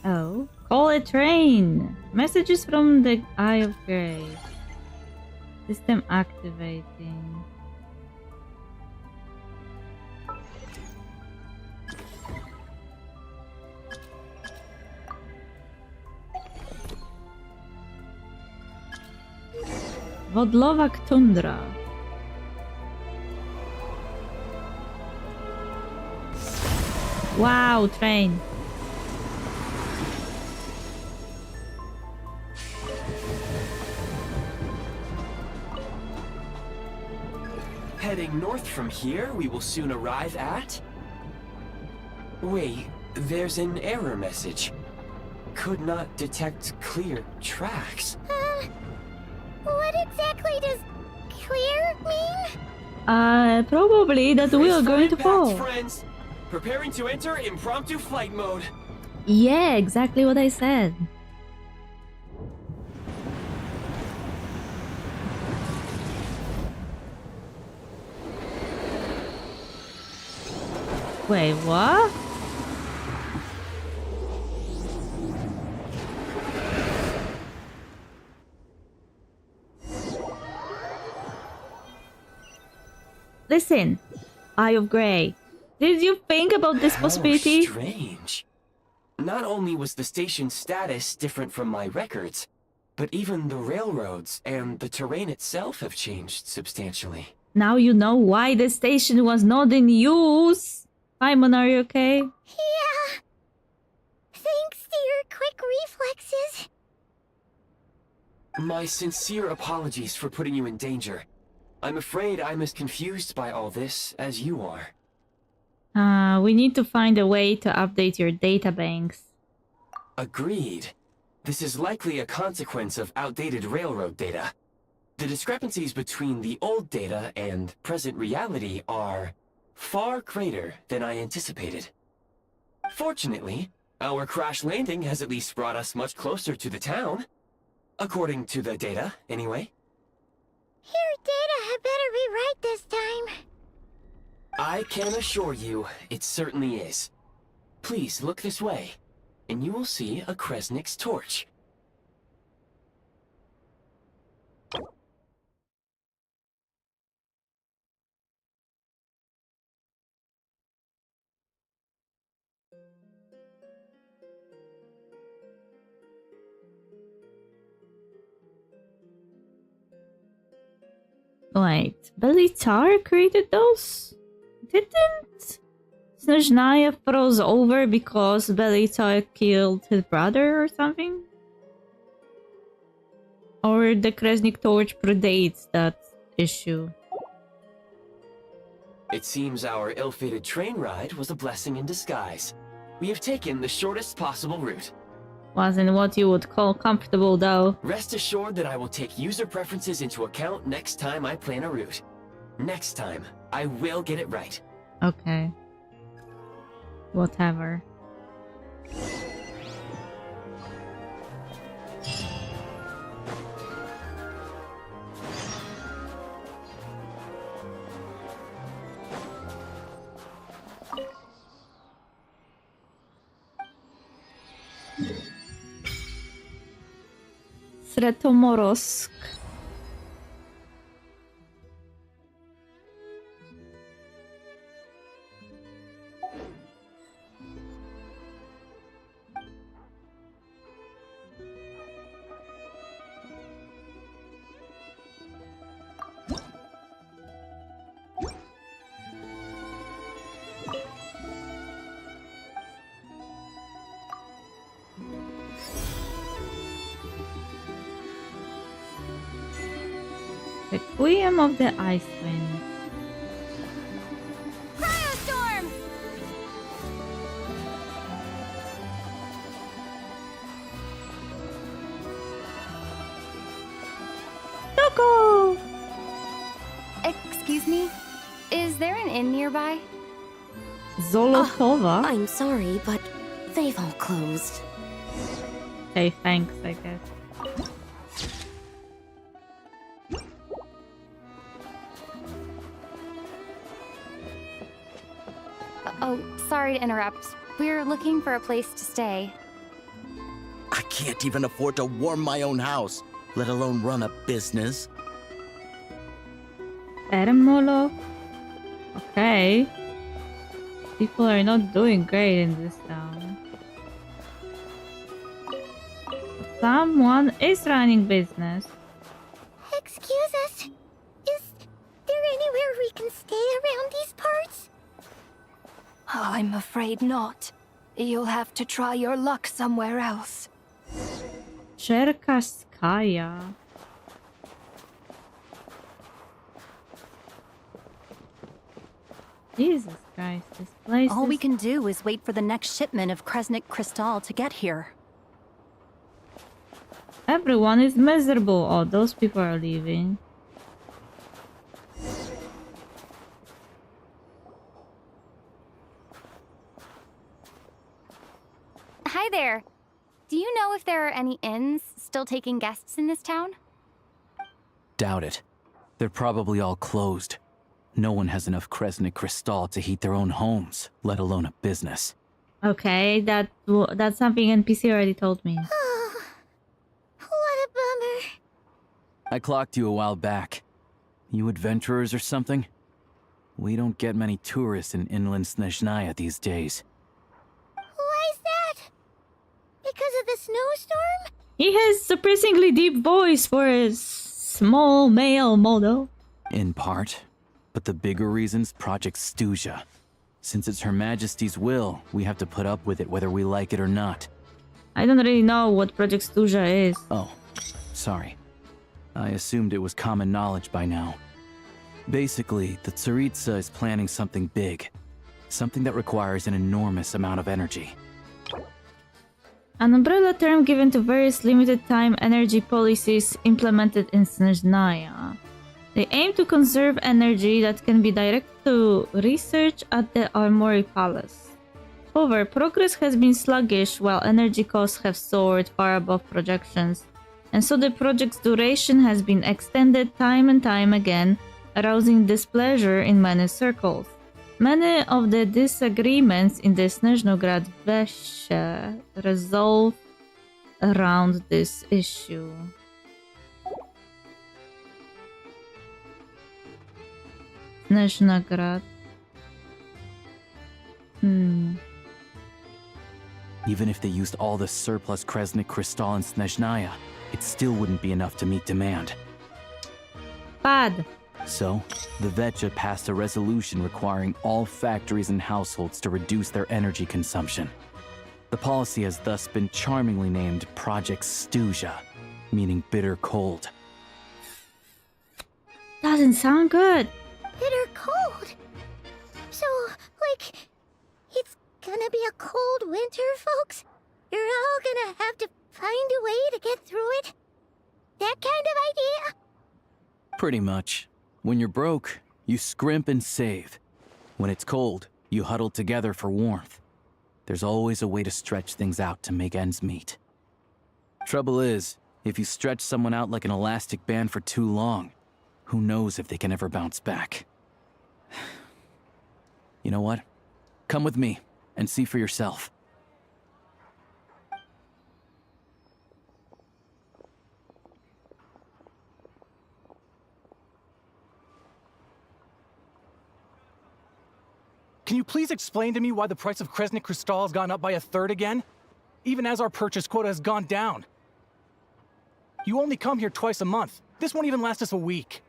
Oh, call a train. Messages from the Eye of Grey. System activating. Wodlowak Tundra. Wow, train. Heading north from here, we will soon arrive at... Wait, there's an error message. Could not detect clear tracks. What exactly does clear mean? Probably that we are going to Impact, fall. friends. Preparing to enter impromptu flight mode. Yeah, exactly what I said. Wait, what? Listen, Eye of Grey. Did you think about this possibility? How strange. Not only was the station's status different from my records, but even the railroads and the terrain itself have changed substantially. Now you know why the station was not in use. Paimon, are you okay? Yeah. Thanks to your quick reflexes. My sincere apologies for putting you in danger. I'm afraid I'm as confused by all this as you are. We need to find a way to update your databanks. Agreed. This is likely a consequence of outdated railroad data. The discrepancies between the old data and present reality are far greater than I anticipated. Fortunately, our crash landing has at least brought us much closer to the town. According to the data, anyway. Your data had better be right this time. I can assure you, it certainly is. Please look this way, and you will see a Kresnik's torch. Wait, Belitar created those? Didn't Snezhnaya froze over because Belitar killed his brother or something? Or the Kresnik torch predates that issue? It seems our ill-fated train ride was a blessing in disguise. We have taken the shortest possible route. Wasn't what you would call comfortable though. Rest assured that I will take user preferences into account next time I plan a route. Next time, I will get it right. Okay. Whatever. Sretomorsk. Requiem of the Ice Wind. Cryostorm! Toko! Excuse me? Is there an inn nearby? Zolotova? I'm sorry, but they've all closed. Okay, thanks, I guess. Oh, sorry to interrupt. We're looking for a place to stay. I can't even afford to warm my own house, let alone run a business. Ermolo? Okay. People are not doing great in this town. Someone is running business. Excuse us. Is there anywhere we can stay around these parts? I'm afraid not. You'll have to try your luck somewhere else. Cherkaskaya. Jesus Christ, this place All is... we can do is wait for the next shipment of Kresnik Crystal to get here. Everyone is miserable. Oh, those people are leaving. Hi there. Do you know if there are any inns still taking guests in this town? Doubt it. They're probably all closed. No one has enough Kresnik Crystal to heat their own homes, let alone a business. Okay, that's something NPC already told me. Oh, what a bummer. I clocked you a while back. You adventurers or something? We don't get many tourists in inland Snezhnaya these days. Why is that? Because of the snowstorm? He has surprisingly deep voice for a small male model. In part. But the bigger reason's Project Stuja. Since it's Her Majesty's will, we have to put up with it whether we like it or not. I don't really know what Project Stuja is. Oh, sorry. I assumed it was common knowledge by now. Basically, the Tsaritsa is planning something big. Something that requires an enormous amount of energy. An umbrella term given to various limited-time energy policies implemented in Snezhnaya. They aim to conserve energy that can be directed to research at the Armory Palace. However, progress has been sluggish while energy costs have soared far above projections, and so the project's duration has been extended time and time again, arousing displeasure in many circles. Many of the disagreements in the Snezhnograd Veshe resolve around this issue. Snezhnograd. Even if they used all the surplus Kresnik Crystal in Snezhnaya, it still wouldn't be enough to meet demand. Bad. So, the Vetja passed a resolution requiring all factories and households to reduce their energy consumption. The policy has thus been charmingly named Project Stuja, meaning bitter cold. Doesn't sound good. Bitter cold. So, like, it's gonna be a cold winter, folks? You're all gonna have to find a way to get through it? That kind of idea? Pretty much. When you're broke, you scrimp and save. When it's cold, you huddle together for warmth. There's always a way to stretch things out to make ends meet. Trouble is, if you stretch someone out like an elastic band for too long, who knows if they can ever bounce back. You know what? Come with me and see for yourself. Can you please explain to me why the price of Kresnik Crystal has gone up by 1/3 again? Even as our purchase quota has gone down. You only come here twice a month. This won't even last us a week.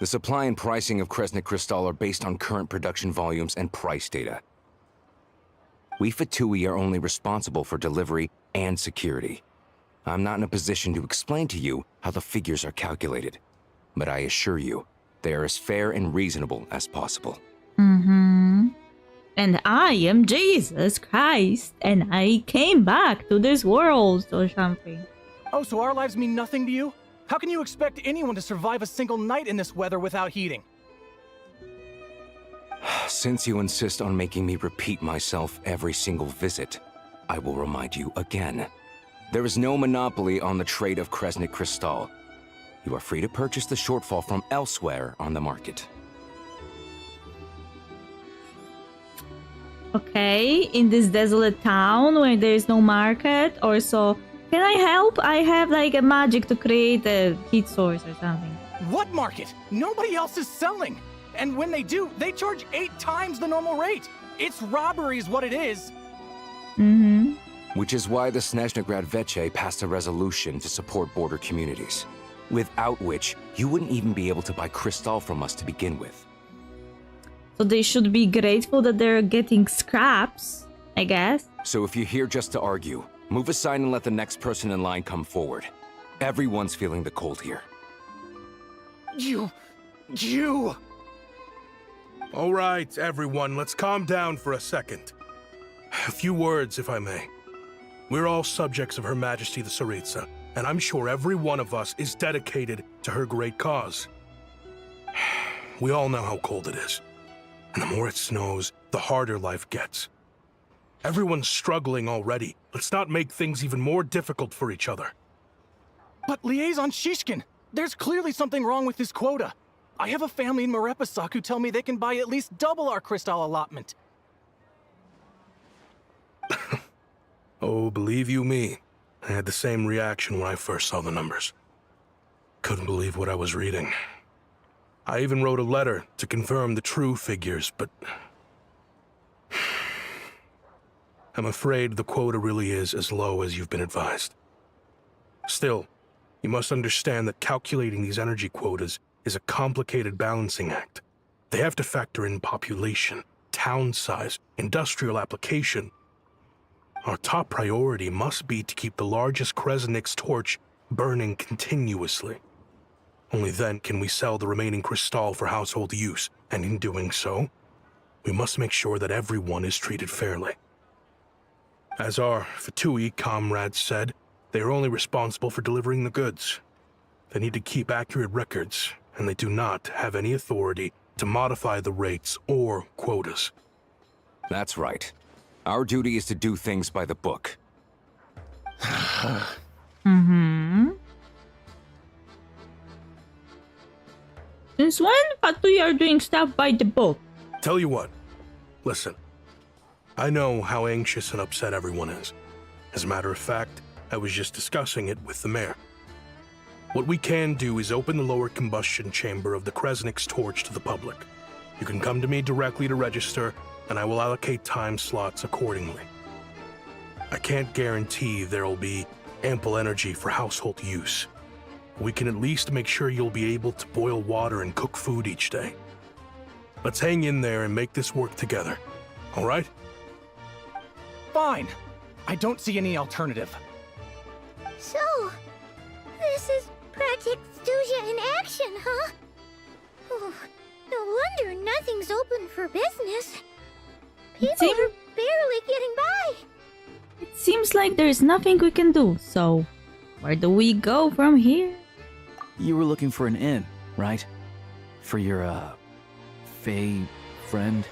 The supply and pricing of Kresnik Crystal are based on current production volumes and price data. We Fatui are only responsible for delivery and security. I'm not in a position to explain to you how the figures are calculated, but I assure you, they are as fair and reasonable as possible. And I am Jesus Christ, and I came back to this world or something. Oh, so our lives mean nothing to you? How can you expect anyone to survive a single night in this weather without heating? Since you insist on making me repeat myself every single visit, I will remind you again. There is no monopoly on the trade of Kresnik Crystal. You are free to purchase the shortfall from elsewhere on the market. Okay, in this desolate town where there is no market or so. Can I help? I have like a magic to create a heat source or something. What market? Nobody else is selling. And when they do, they charge 8 times the normal rate. It's robbery is what it is. Which is why the Snezhnograd Veche passed a resolution to support border communities, without which you wouldn't even be able to buy crystal from us to begin with. So they should be grateful that they're getting scraps, I guess. So if you're here just to argue, move aside and let the next person in line come forward. Everyone's feeling the cold here. You! All right, everyone, let's calm down for a second. A few words, if I may. We're all subjects of Her Majesty the Tsaritsa, and I'm sure every one of us is dedicated to her great cause. We all know how cold it is, and the more it snows, the harder life gets. Everyone's struggling already. Let's not make things even more difficult for each other. But Liaison Shishkin, there's clearly something wrong with this quota. I have a family in Marepasak who tell me they can buy at least double our crystal allotment. Oh, believe you me, I had the same reaction when I first saw the numbers. Couldn't believe what I was reading. I even wrote a letter to confirm the true figures, but I'm afraid the quota really is as low as you've been advised. Still, you must understand that calculating these energy quotas is a complicated balancing act. They have to factor in population, town size, industrial application. Our top priority must be to keep the largest Kresnik's torch burning continuously. Only then can we sell the remaining crystal for household use, and in doing so, we must make sure that everyone is treated fairly. As our Fatui comrades said, they are only responsible for delivering the goods. They need to keep accurate records, and they do not have any authority to modify the rates or quotas. That's right. Our duty is to do things by the book. Mm-hmm. Since when Fatui are doing stuff by the book? Tell you what, listen. I know how anxious and upset everyone is. As a matter of fact, I was just discussing it with the mayor. What we can do is open the lower combustion chamber of the Kresnik's torch to the public. You can come to me directly to register, and I will allocate time slots accordingly. I can't guarantee there'll be ample energy for household use. We can at least make sure you'll be able to boil water and cook food each day. Let's hang in there and make this work together, all right? Fine. I don't see any alternative. So, this is Project Studia in action, huh? Oh, no wonder nothing's open for business. People are barely getting by. It seems like there's nothing we can do, so where do we go from here? You were looking for an inn, right? For your, Fae friend?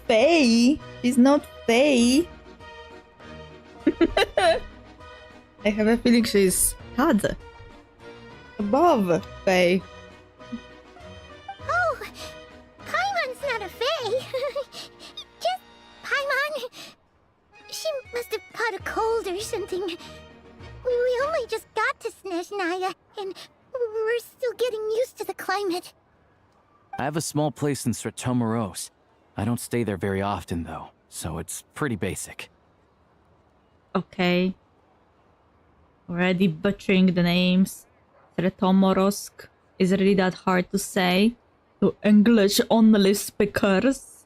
Faye? She's not Faye. I have a feeling she's God. Above Faye. Oh, Paimon's not a fae. Just Paimon. She must have caught a cold or something. We only just got to Snezhnaya, and we're still getting used to the climate. I have a small place in Stratomoros. I don't stay there very often, though, so it's pretty basic. Okay. Already butchering the names. Sretomorsk is really that hard to say to English only speakers.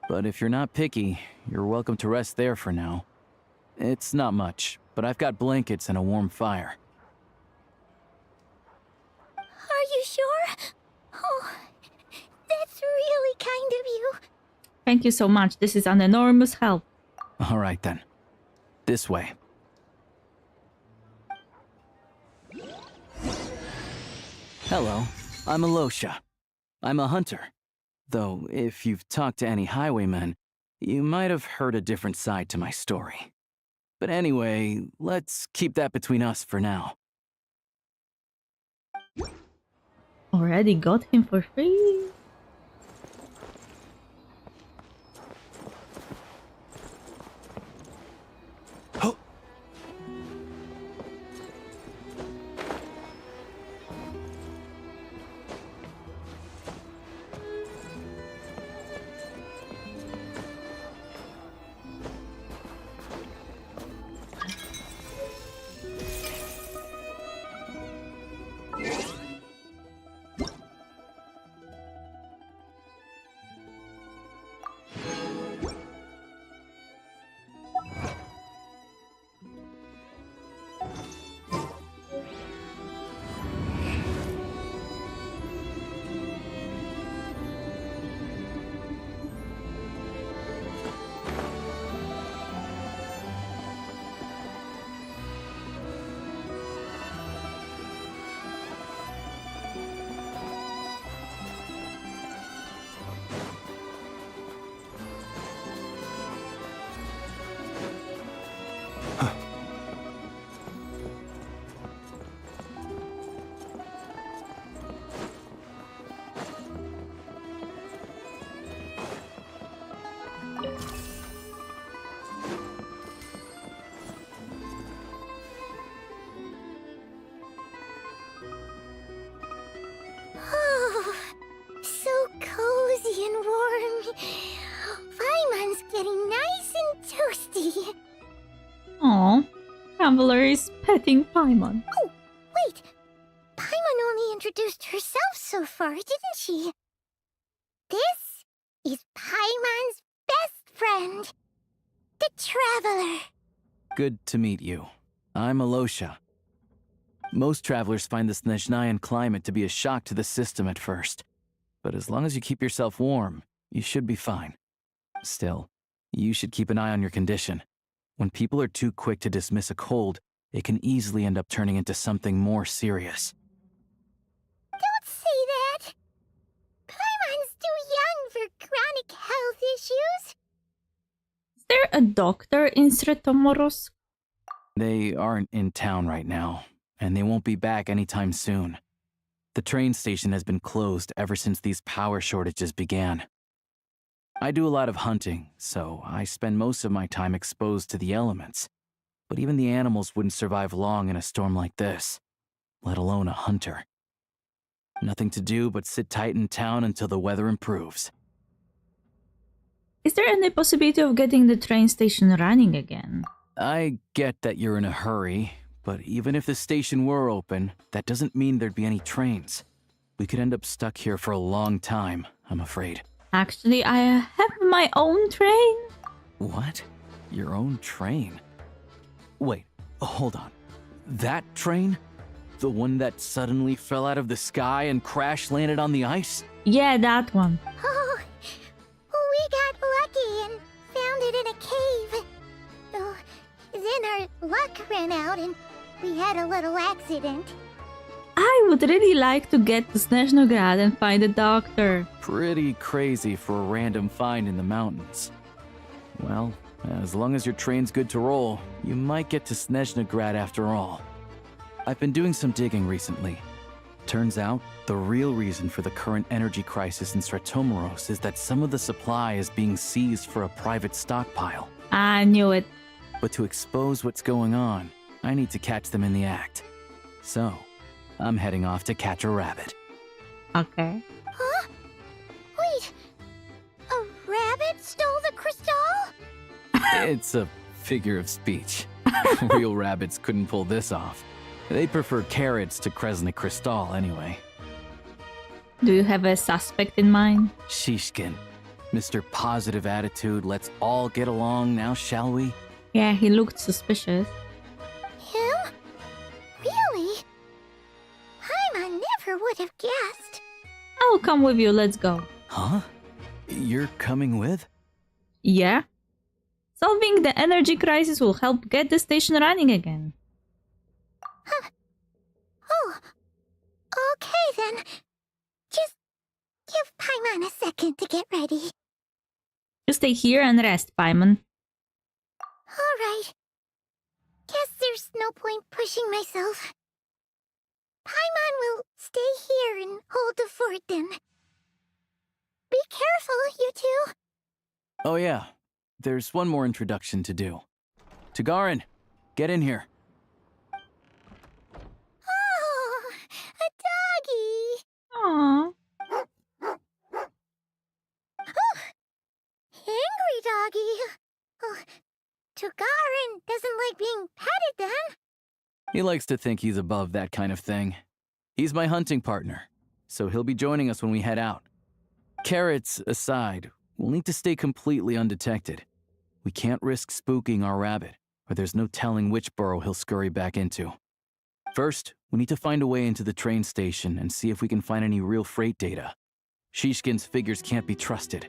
But if you're not picky, you're welcome to rest there for now. It's not much, but I've got blankets and a warm fire. Are you sure? Oh, that's really kind of you. Thank you so much. This is an enormous help. All right, then. This way. Hello, I'm Alosha. I'm a hunter. Though, if you've talked to any highwaymen, you might have heard a different side to my story. But anyway, let's keep that between us for now. Already got him for free. Oh, so cozy and warm. Paimon's getting nice and toasty. Aw, Traveler is petting Paimon. Oh, wait. Paimon only introduced herself so far, didn't she? This is Paimon's best friend, the Traveler. Good to meet you. I'm Alosha. Most travelers find the Snezhnayan climate to be a shock to the system at first. But as long as you keep yourself warm, you should be fine. Still, you should keep an eye on your condition. When people are too quick to dismiss a cold, it can easily end up turning into something more serious. Don't say that! Paimon's too young for chronic health issues. Is there a doctor in Sretomoros? They aren't in town right now, and they won't be back anytime soon. The train station has been closed ever since these power shortages began. I do a lot of hunting, so I spend most of my time exposed to the elements. But even the animals wouldn't survive long in a storm like this, let alone a hunter. Nothing to do but sit tight in town until the weather improves. Is there any possibility of getting the train station running again? I get that you're in a hurry, but even if the station were open, that doesn't mean there'd be any trains. We could end up stuck here for a long time, I'm afraid. Actually, I have my own train. What? Your own train? Wait, hold on. That train? The one that suddenly fell out of the sky and crash landed on the ice? Yeah, that one. Oh, we got lucky and found it in a cave. Oh, then our luck ran out and we had a little accident. I would really like to get to Snezhnograd and find a doctor. Pretty crazy for a random find in the mountains. Well, as long as your train's good to roll, you might get to Snezhnograd after all. I've been doing some digging recently. Turns out, the real reason for the current energy crisis in Sretomoros is that some of the supply is being seized for a private stockpile. I knew it. But to expose what's going on, I need to catch them in the act. So, I'm heading off to catch a rabbit. Okay. Huh? Wait, a rabbit stole the crystal? It's a figure of speech. Real rabbits couldn't pull this off. They prefer carrots to Kresnik Crystal anyway. Do you have a suspect in mind? Shishkin. Mr. Positive Attitude, let's all get along now, shall we? Yeah, he looked suspicious. Him? Really? Paimon never would have guessed. I'll come with you, let's go. Huh? You're coming with? Yeah. Solving the energy crisis will help get the station running again. Huh. Oh, okay then. Just give Paimon a second to get ready. You stay here and rest, Paimon. Alright. Guess there's no point pushing myself. Paimon will stay here and hold the fort then. Be careful, you two. Oh yeah, there's one more introduction to do. Tagarin, get in here. Oh, a doggy. Aww. Oh, angry doggy. Oh, Tagarin doesn't like being petted then. He likes to think he's above that kind of thing. He's my hunting partner, so he'll be joining us when we head out. Carrots aside, we'll need to stay completely undetected. We can't risk spooking our rabbit, or there's no telling which burrow he'll scurry back into. First, we need to find a way into the train station and see if we can find any real freight data. Shishkin's figures can't be trusted.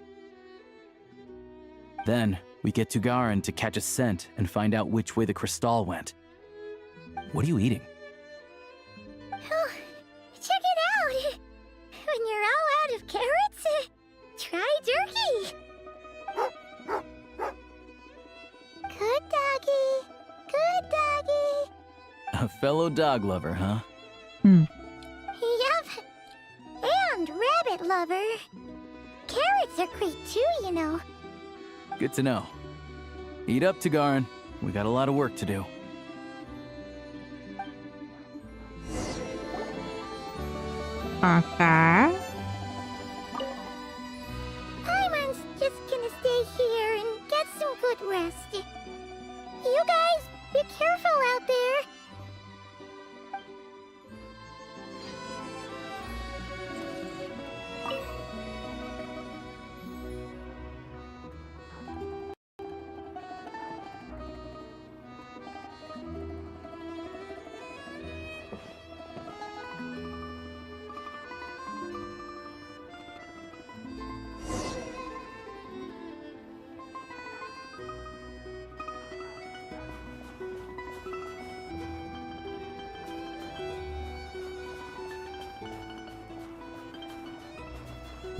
Then, we get Tugarin to catch a scent and find out which way the crystal went. What are you eating? Oh, check it out. When you're all out of carrots, try jerky. Good doggy. Good doggy. A fellow dog lover, huh? Yep. And rabbit lover. Carrots are great too, you know. Good to know. Eat up, Tugarin. We got a lot of work to do. Okay. Paimon's just gonna stay here and get some good rest. You guys, be careful out there.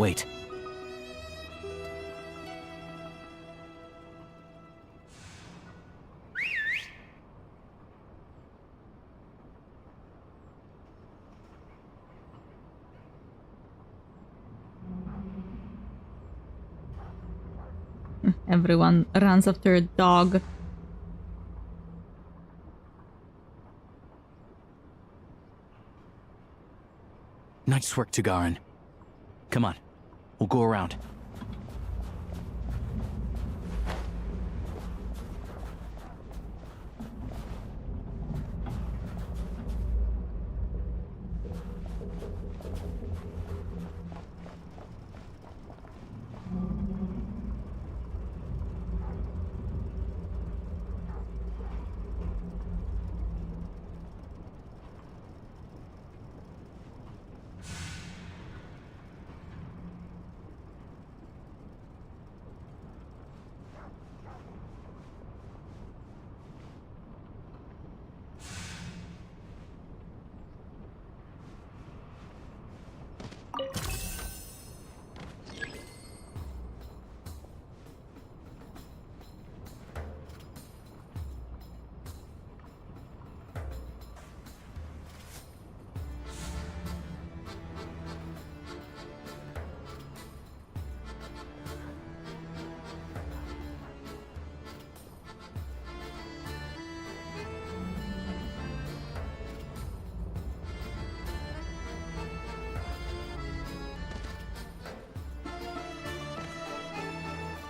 Wait. Everyone runs after a dog. Nice work, Tagarin. Come on, we'll go around.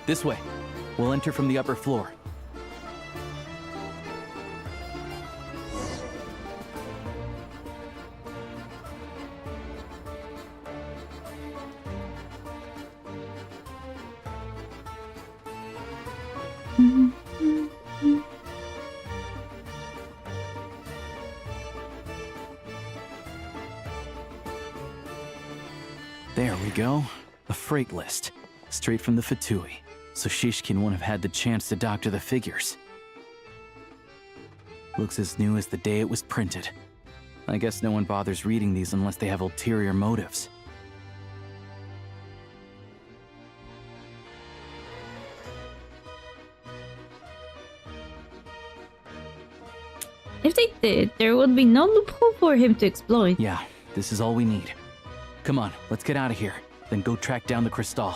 This way. We'll enter from the upper floor. There we go. A freight list. Straight from the Fatui. So Shishkin won't have had the chance to doctor the figures. Looks as new as the day it was printed. I guess no one bothers reading these unless they have ulterior motives. If they did, there would be no loophole for him to exploit. Yeah, this is all we need. Come on, let's get out of here. Then go track down the crystal.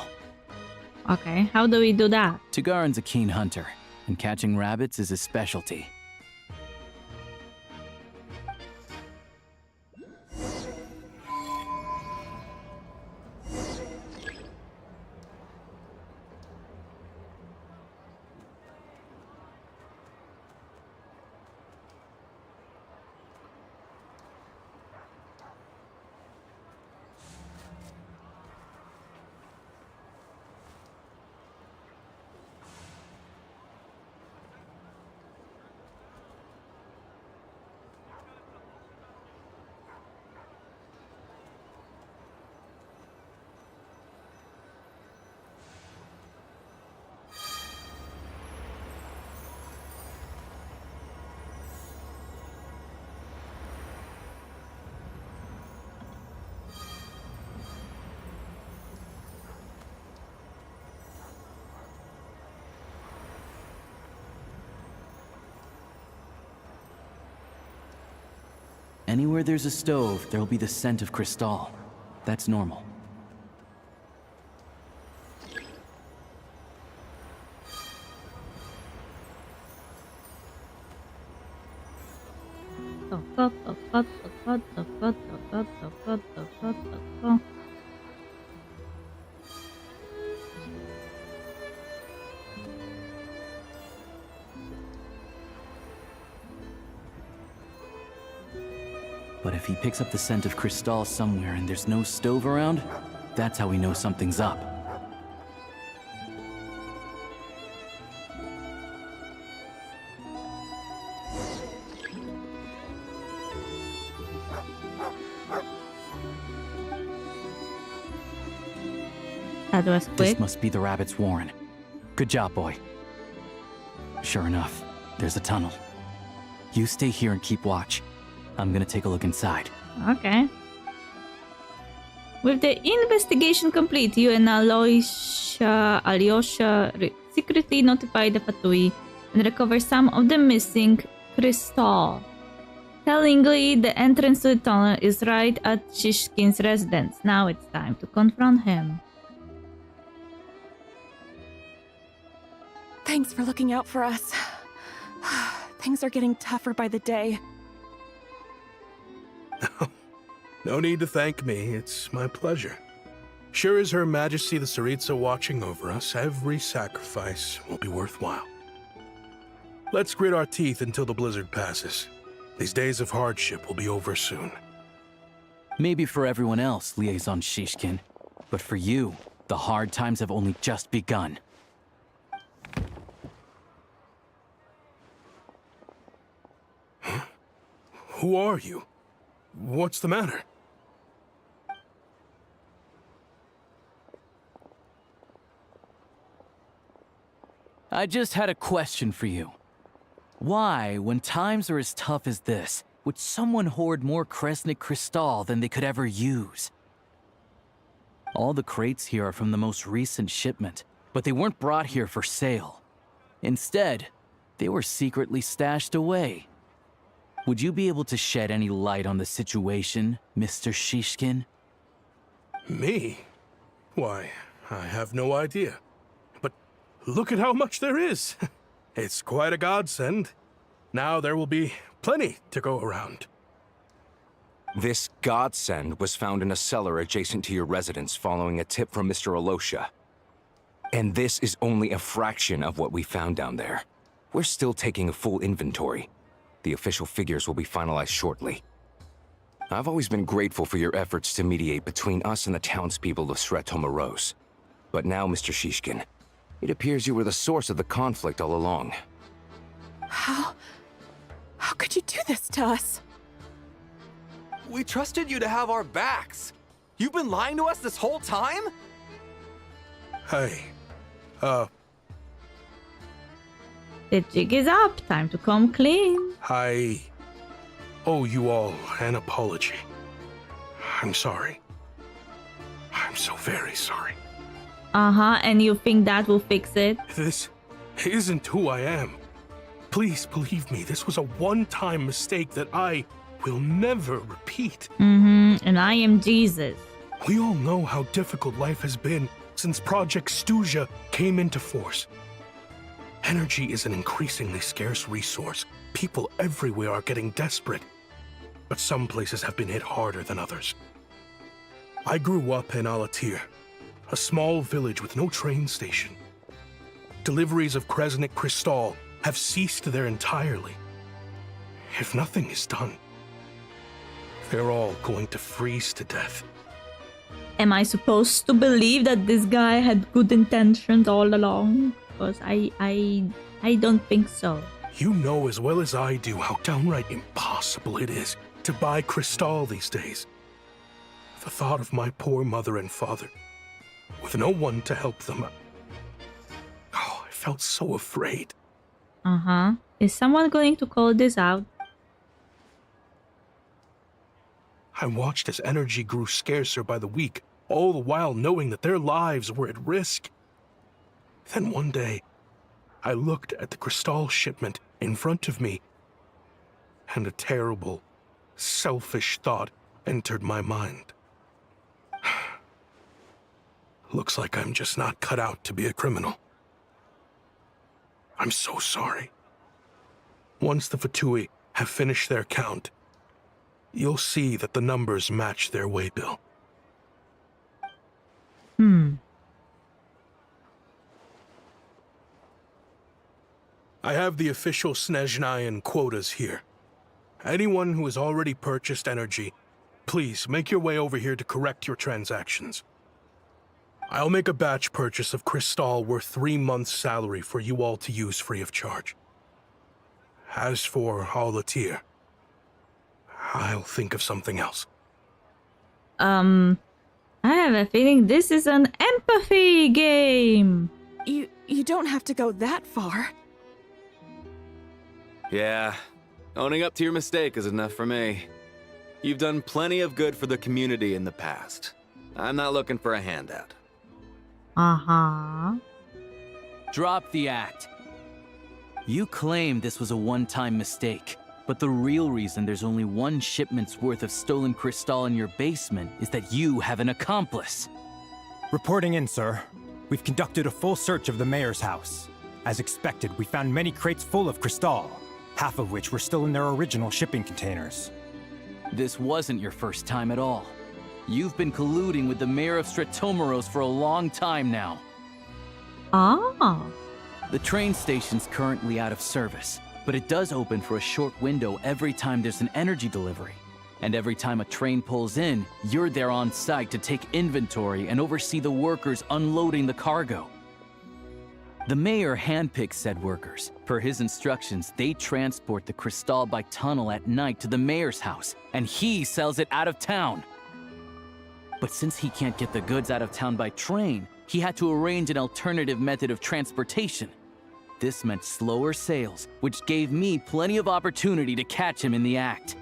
Okay, how do we do that? Tagarin's a keen hunter, and catching rabbits is his specialty. Anywhere there's a stove, there'll be the scent of crystal. That's normal. But if he picks up the scent of crystal somewhere and there's no stove around, that's how we know something's up. That was quick. This must be the rabbit's warren. Good job, boy. Sure enough, there's a tunnel. You stay here and keep watch. I'm gonna take a look inside. Okay. With the investigation complete, you and Alyosha secretly notify the Fatui and recover some of the missing crystal. Tellingly, the entrance to the tunnel is right at Shishkin's residence. Now it's time to confront him. Thanks for looking out for us. Things are getting tougher by the day. No need to thank me. It's my pleasure. Sure as Her Majesty the Tsaritsa watching over us, every sacrifice will be worthwhile. Let's grit our teeth until the blizzard passes. These days of hardship will be over soon. Maybe for everyone else, Liaison Shishkin, but for you, the hard times have only just begun. Huh? Who are you? What's the matter? I just had a question for you. Why, when times are as tough as this, would someone hoard more Kresnik Crystal than they could ever use? All the crates here are from the most recent shipment, but they weren't brought here for sale. Instead, they were secretly stashed away. Would you be able to shed any light on the situation, Mr. Shishkin? Me? Why, I have no idea. But look at how much there is. It's quite a godsend. Now there will be plenty to go around. This godsend was found in a cellar adjacent to your residence following a tip from Mr. Alosha. And this is only a fraction of what we found down there. We're still taking a full inventory. The official figures will be finalized shortly. I've always been grateful for your efforts to mediate between us and the townspeople of Sretomaros. But now, Mr. Shishkin, it appears you were the source of the conflict all along. How could you do this to us? We trusted you to have our backs. You've been lying to us this whole time? Hey, The jig is up. Time to come clean. I owe you all an apology. I'm sorry. I'm so very sorry. And you think that will fix it? This isn't who I am. Please believe me, this was a one-time mistake that I will never repeat. And I am Jesus. We all know how difficult life has been since Project Stuja came into force. Energy is an increasingly scarce resource. People everywhere are getting desperate. But some places have been hit harder than others. I grew up in Alatir, a small village with no train station. Deliveries of Kresnik Crystal have ceased there entirely. If nothing is done, they're all going to freeze to death. Am I supposed to believe that this guy had good intentions all along? Because I don't think so. You know as well as I do how downright impossible it is to buy Crystal these days. The thought of my poor mother and father, with no one to help them. Oh, I felt so afraid. Is someone going to call this out? I watched as energy grew scarcer by the week, all the while knowing that their lives were at risk. Then one day, I looked at the Crystal shipment in front of me, and a terrible, selfish thought entered my mind. Looks like I'm just not cut out to be a criminal. I'm so sorry. Once the Fatui have finished their count, you'll see that the numbers match their waybill. I have the official Snezhnayan quotas here. Anyone who has already purchased energy, please make your way over here to correct your transactions. I'll make a batch purchase of Crystal worth 3 months' salary for you all to use free of charge. As for Alatir, I'll think of something else. I have a feeling this is an empathy game. You don't have to go that far. Yeah, owning up to your mistake is enough for me. You've done plenty of good for the community in the past. I'm not looking for a handout. Uh-huh. Drop the act. You claim this was a one-time mistake, but the real reason there's only one shipment's worth of stolen crystal in your basement is that you have an accomplice. Reporting in, sir. We've conducted a full search of the mayor's house. As expected, we found many crates full of crystal, half of which were still in their original shipping containers. This wasn't your first time at all. You've been colluding with the mayor of Stratomeros for a long time now. Ah. The train station's currently out of service, but it does open for a short window every time there's an energy delivery. And every time a train pulls in, you're there on site to take inventory and oversee the workers unloading the cargo. The mayor handpicks said workers. Per his instructions, they transport the crystal by tunnel at night to the mayor's house, and he sells it out of town. But since he can't get the goods out of town by train, he had to arrange an alternative method of transportation. This meant slower sales, which gave me plenty of opportunity to catch him in the act.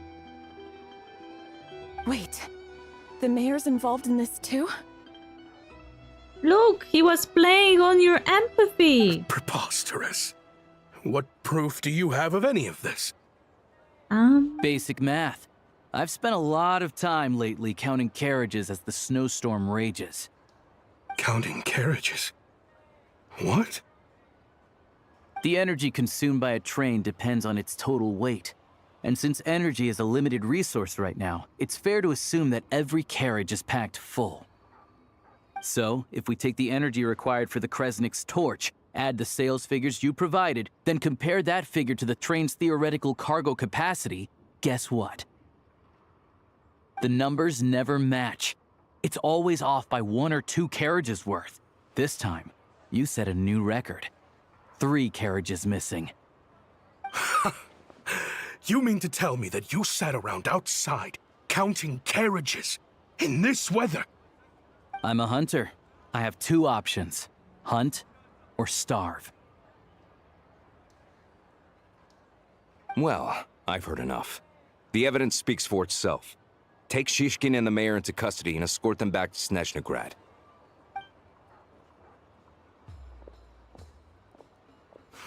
Wait, the mayor's involved in this too? Look, he was playing on your empathy. Preposterous. What proof do you have of any of this? Basic math. I've spent a lot of time lately counting carriages as the snowstorm rages. Counting carriages? What? The energy consumed by a train depends on its total weight. And since energy is a limited resource right now, it's fair to assume that every carriage is packed full. So, if we take the energy required for the Kresnik's torch, add the sales figures you provided, then compare that figure to the train's theoretical cargo capacity, guess what? The numbers never match. It's always off by 1 or 2 carriages worth. This time, you set a new record. 3 carriages missing. You mean to tell me that you sat around outside, counting carriages, in this weather? I'm a hunter. I have 2 options. Hunt or starve. Well, I've heard enough. The evidence speaks for itself. Take Shishkin and the mayor into custody and escort them back to Snezhnograd.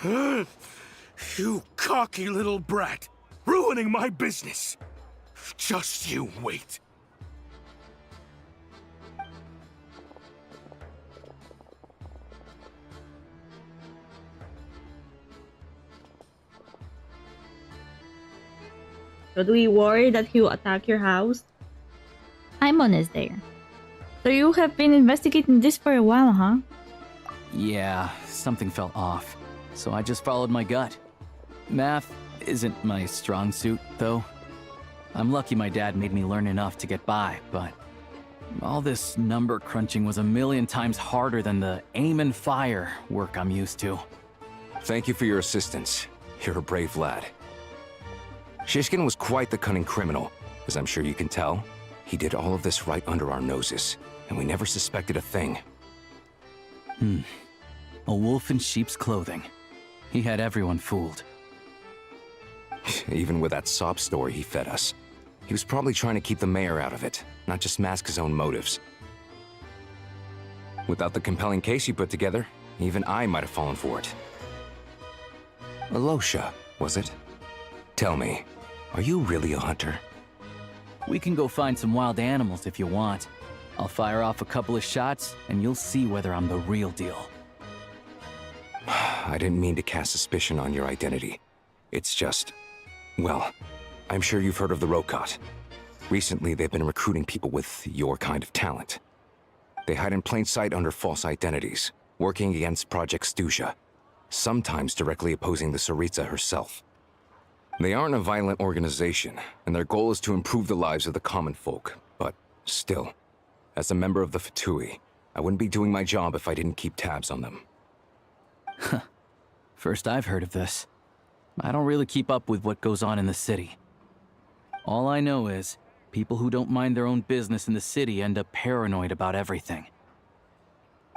You cocky little brat! Ruining my business! Just you wait. Should we worry that he'll attack your house? Paimon is there. So you have been investigating this for a while, huh? Yeah, something felt off. So I just followed my gut. Math isn't my strong suit, though. I'm lucky my dad made me learn enough to get by, but all this number crunching was a million times harder than the aim and fire work I'm used to. Thank you for your assistance. You're a brave lad. Shishkin was quite the cunning criminal. As I'm sure you can tell, he did all of this right under our noses, and we never suspected a thing. A wolf in sheep's clothing. He had everyone fooled. Even with that sob story he fed us, he was probably trying to keep the mayor out of it, not just mask his own motives. Without the compelling case he put together, even I might have fallen for it. Alosha, was it? Tell me, are you really a hunter? We can go find some wild animals if you want. I'll fire off a couple of shots, and you'll see whether I'm the real deal. I didn't mean to cast suspicion on your identity. It's just... well, I'm sure you've heard of the Rokot. Recently, they've been recruiting people with your kind of talent. They hide in plain sight under false identities, working against Project Stusha, sometimes directly opposing the Tsaritsa herself. They aren't a violent organization, and their goal is to improve the lives of the common folk, but still, as a member of the Fatui, I wouldn't be doing my job if I didn't keep tabs on them. First I've heard of this. I don't really keep up with what goes on in the city. All I know is, people who don't mind their own business in the city end up paranoid about everything.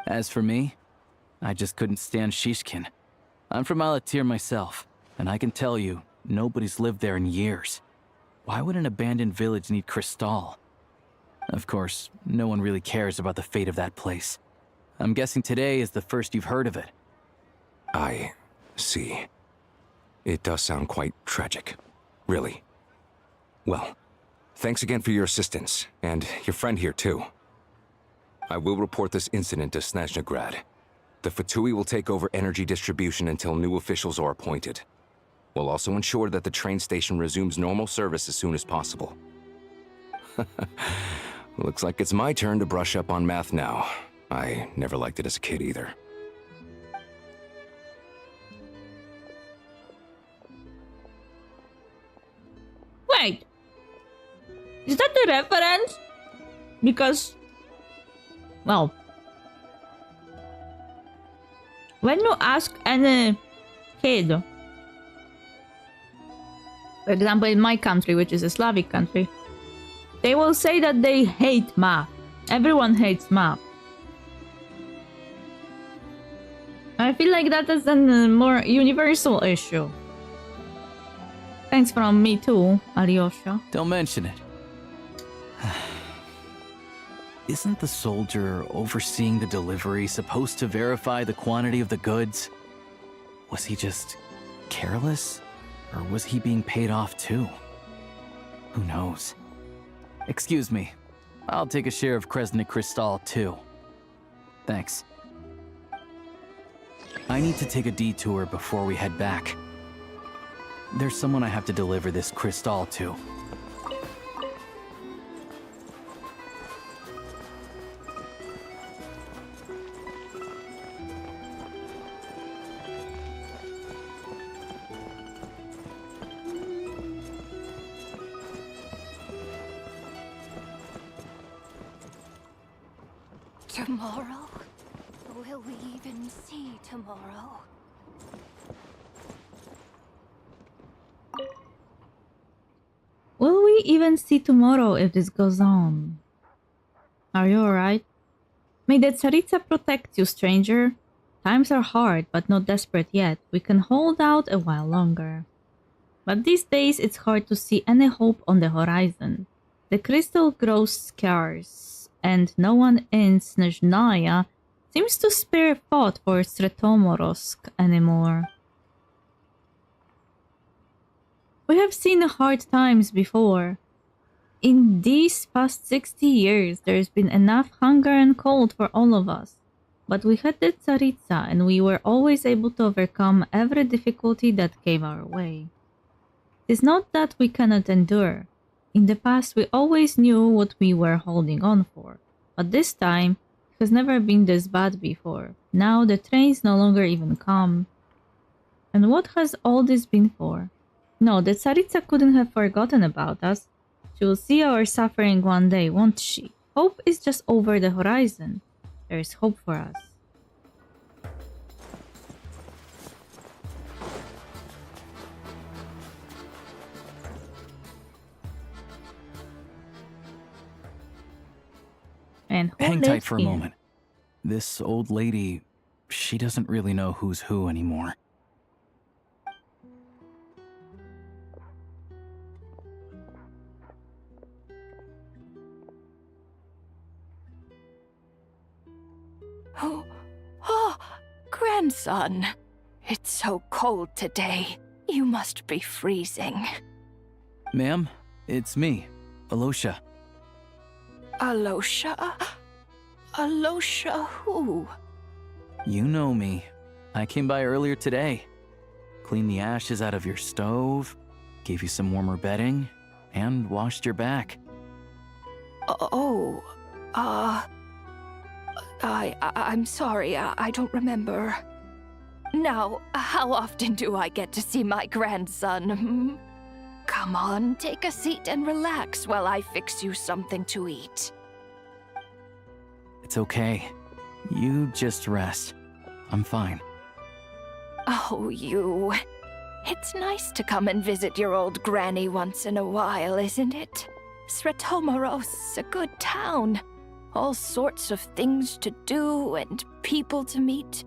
As for me, I just couldn't stand Shishkin. I'm from Alatir myself, and I can tell you, nobody's lived there in years. Why would an abandoned village need crystal? Of course, no one really cares about the fate of that place. I'm guessing today is the first you've heard of it. I see. It does sound quite tragic. Really. Well, thanks again for your assistance, and your friend here too. I will report this incident to Snezhnegrad. The Fatui will take over energy distribution until new officials are appointed. We'll also ensure that the train station resumes normal service as soon as possible. Looks like it's my turn to brush up on math now. I never liked it as a kid either. Wait! Is that the reference? Because... well... when you ask any kid... for example, in my country, which is a Slavic country, they will say that they hate math. Everyone hates math. I feel like that is a more universal issue. Thanks from me too, Alyosha. Don't mention it. Isn't the soldier overseeing the delivery supposed to verify the quantity of the goods? Was he just careless? Or was he being paid off too? Who knows? Excuse me. I'll take a share of Kresnik Kristall too. Thanks. I need to take a detour before we head back. There's someone I have to deliver this Kristall to. Tomorrow? Will we even see tomorrow? Will we even see tomorrow if this goes on? Are you alright? May the Tsaritsa protect you, stranger. Times are hard, but not desperate yet. We can hold out a while longer. But these days it's hard to see any hope on the horizon. The crystal grows scarce, and no one in Snezhnaya seems to spare thought for Sretomorsk anymore. We have seen hard times before. In these past 60 years, there's been enough hunger and cold for all of us. But we had the Tsaritsa, and we were always able to overcome every difficulty that came our way. It's not that we cannot endure. In the past, we always knew what we were holding on for. But this time, it has never been this bad before. Now the trains no longer even come. And what has all this been for? No, the Tsaritsa couldn't have forgotten about us. She will see our suffering one day, won't she? Hope is just over the horizon. There is hope for us. And hang tight for a moment. This old lady, she doesn't really know who's who anymore. Oh, grandson. It's so cold today. You must be freezing. Ma'am, it's me, Alosha. Alosha? Alosha who? You know me. I came by earlier today. Cleaned the ashes out of your stove, gave you some warmer bedding, and washed your back. I'm sorry, I don't remember. Now, how often do I get to see my grandson? Come on, take a seat and relax while I fix you something to eat. It's okay. You just rest. I'm fine. Oh, you. It's nice to come and visit your old granny once in a while, isn't it? Sretomorsk's a good town. All sorts of things to do and people to meet.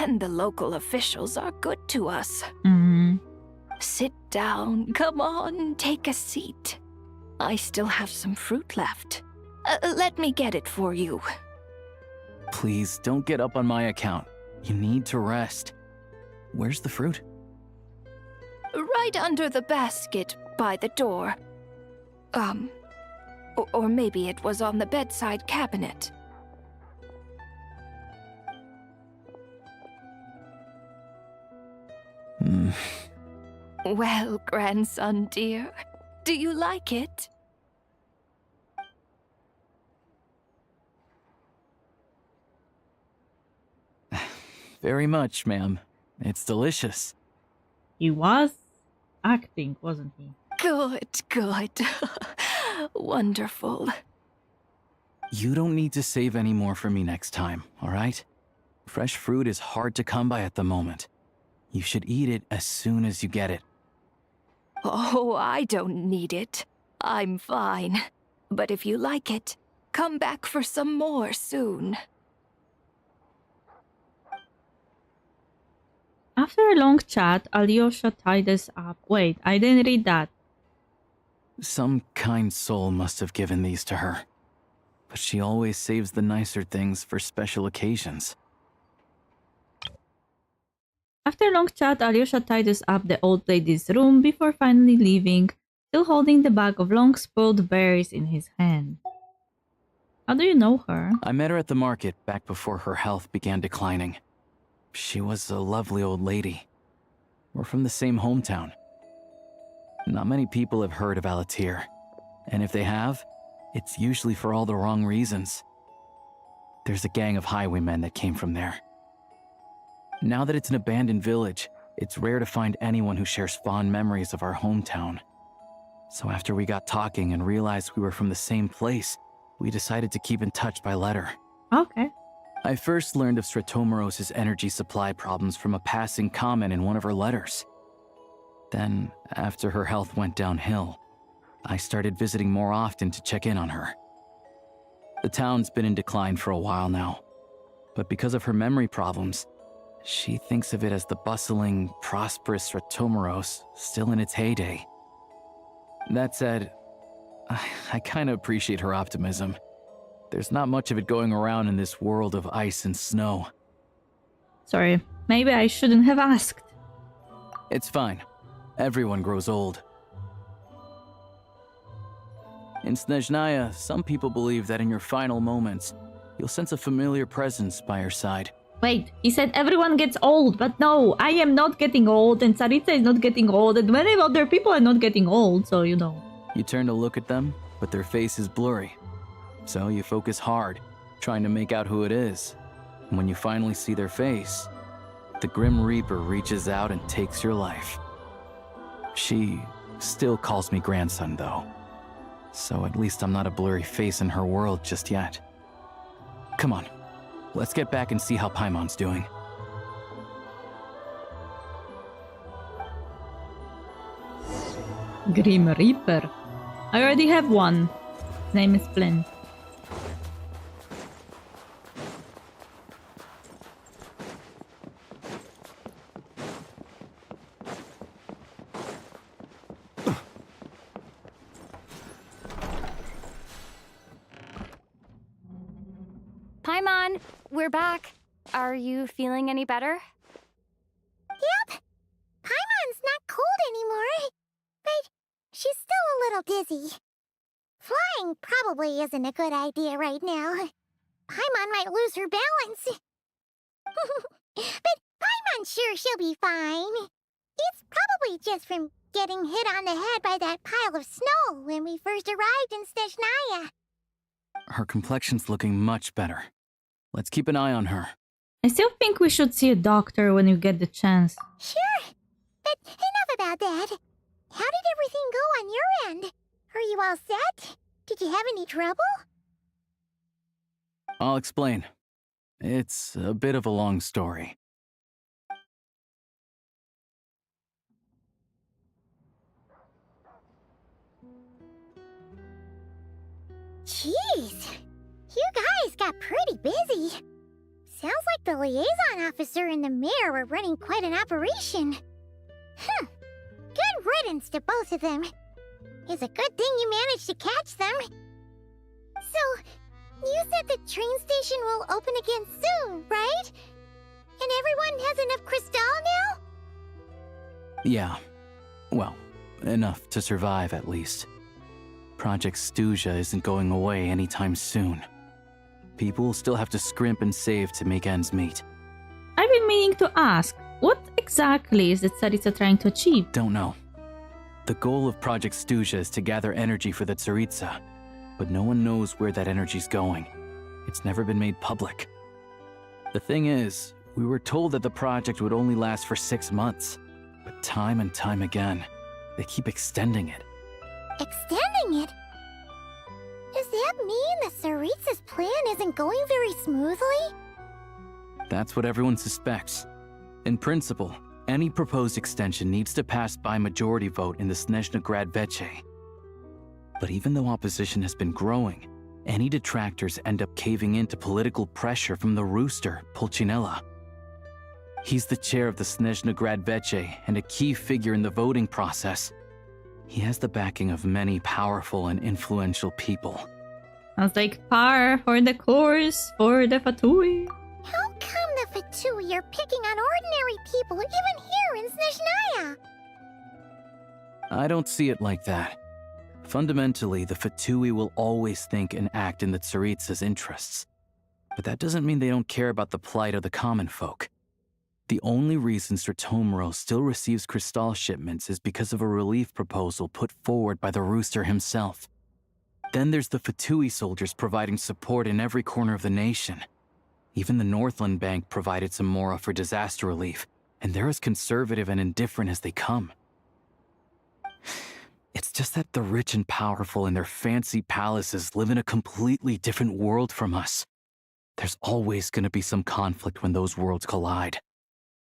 And the local officials are good to us. Sit down. Come on, take a seat. I still have some fruit left. Let me get it for you. Please, don't get up on my account. You need to rest. Where's the fruit? Right under the basket by the door. Or maybe it was on the bedside cabinet. Well, grandson dear, do you like it? Very much, ma'am. It's delicious. He was acting, wasn't he? Good, good. Wonderful. You don't need to save any more for me next time, all right? Fresh fruit is hard to come by at the moment. You should eat it as soon as you get it. Oh, I don't need it. I'm fine. But if you like it, come back for some more soon. After a long chat, Alyosha tied us up. Wait, I didn't read that. Some kind soul must have given these to her. But she always saves the nicer things for special occasions. After a long chat, Alyosha tied us up the old lady's room before finally leaving, still holding the bag of long spoiled berries in his hand. How do you know her? I met her at the market back before her health began declining. She was a lovely old lady. We're from the same hometown. Not many people have heard of Alatir, and if they have, it's usually for all the wrong reasons. There's a gang of highwaymen that came from there. Now that it's an abandoned village, it's rare to find anyone who shares fond memories of our hometown. So after we got talking and realized we were from the same place, we decided to keep in touch by letter. Okay. I first learned of Stratomoros's energy supply problems from a passing comment in one of her letters. Then, after her health went downhill, I started visiting more often to check in on her. The town's been in decline for a while now, but because of her memory problems, she thinks of it as the bustling, prosperous Stratomoros still in its heyday. That said, I kinda appreciate her optimism. There's not much of it going around in this world of ice and snow. Sorry, maybe I shouldn't have asked. It's fine. Everyone grows old. In Snezhnaya, some people believe that in your final moments, you'll sense a familiar presence by your side. Wait, he said everyone gets old, but no, I am not getting old, and Saritsa is not getting old, and many other people are not getting old, so you know. You turn to look at them, but their face is blurry. So you focus hard, trying to make out who it is. And when you finally see their face, the Grim Reaper reaches out and takes your life. She still calls me grandson, though. So at least I'm not a blurry face in her world just yet. Come on, let's get back and see how Paimon's doing. Grim Reaper. I already have one. His name is Flint. Paimon, we're back. Are you feeling any better? Yep. Paimon's not cold anymore, but she's still a little dizzy. Flying probably isn't a good idea right now. Paimon might lose her balance. But Paimon's sure she'll be fine. It's probably just from getting hit on the head by that pile of snow when we first arrived in Snezhnaya. Her complexion's looking much better. Let's keep an eye on her. I still think we should see a doctor when you get the chance. Sure, but enough about that. How did everything go on your end? Are you all set? Did you have any trouble? I'll explain. It's a bit of a long story. Jeez, you guys got pretty busy. Sounds like the liaison officer and the mayor were running quite an operation. Good riddance to both of them. It's a good thing you managed to catch them. So, you said the train station will open again soon, right? And everyone has enough crystal now? Yeah. Well, enough to survive at least. Project Stuja isn't going away anytime soon. People will still have to scrimp and save to make ends meet. I've been meaning to ask, what exactly is the Tsaritsa trying to achieve? Don't know. The goal of Project Stuja is to gather energy for the Tsaritsa, but no one knows where that energy's going. It's never been made public. The thing is, we were told that the project would only last for 6 months, but time and time again, they keep extending it. Extending it? Does that mean the Tsaritsa's plan isn't going very smoothly? That's what everyone suspects. In principle, any proposed extension needs to pass by majority vote in the Snezhnegrad Veche. But even though opposition has been growing, any detractors end up caving in to political pressure from the rooster, Pulcinella. He's the chair of the Snezhnegrad Veche and a key figure in the voting process. He has the backing of many powerful and influential people. Sounds like par for the course for the Fatui. How come the Fatui are picking on ordinary people even here in Snezhnaya? I don't see it like that. Fundamentally, the Fatui will always think and act in the Tsaritsa's interests. But that doesn't mean they don't care about the plight of the common folk. The only reason Stratomiro still receives crystal shipments is because of a relief proposal put forward by the rooster himself. Then there's the Fatui soldiers providing support in every corner of the nation. Even the Northland Bank provided some mora for disaster relief, and they're as conservative and indifferent as they come. It's just that the rich and powerful in their fancy palaces live in a completely different world from us. There's always going to be some conflict when those worlds collide.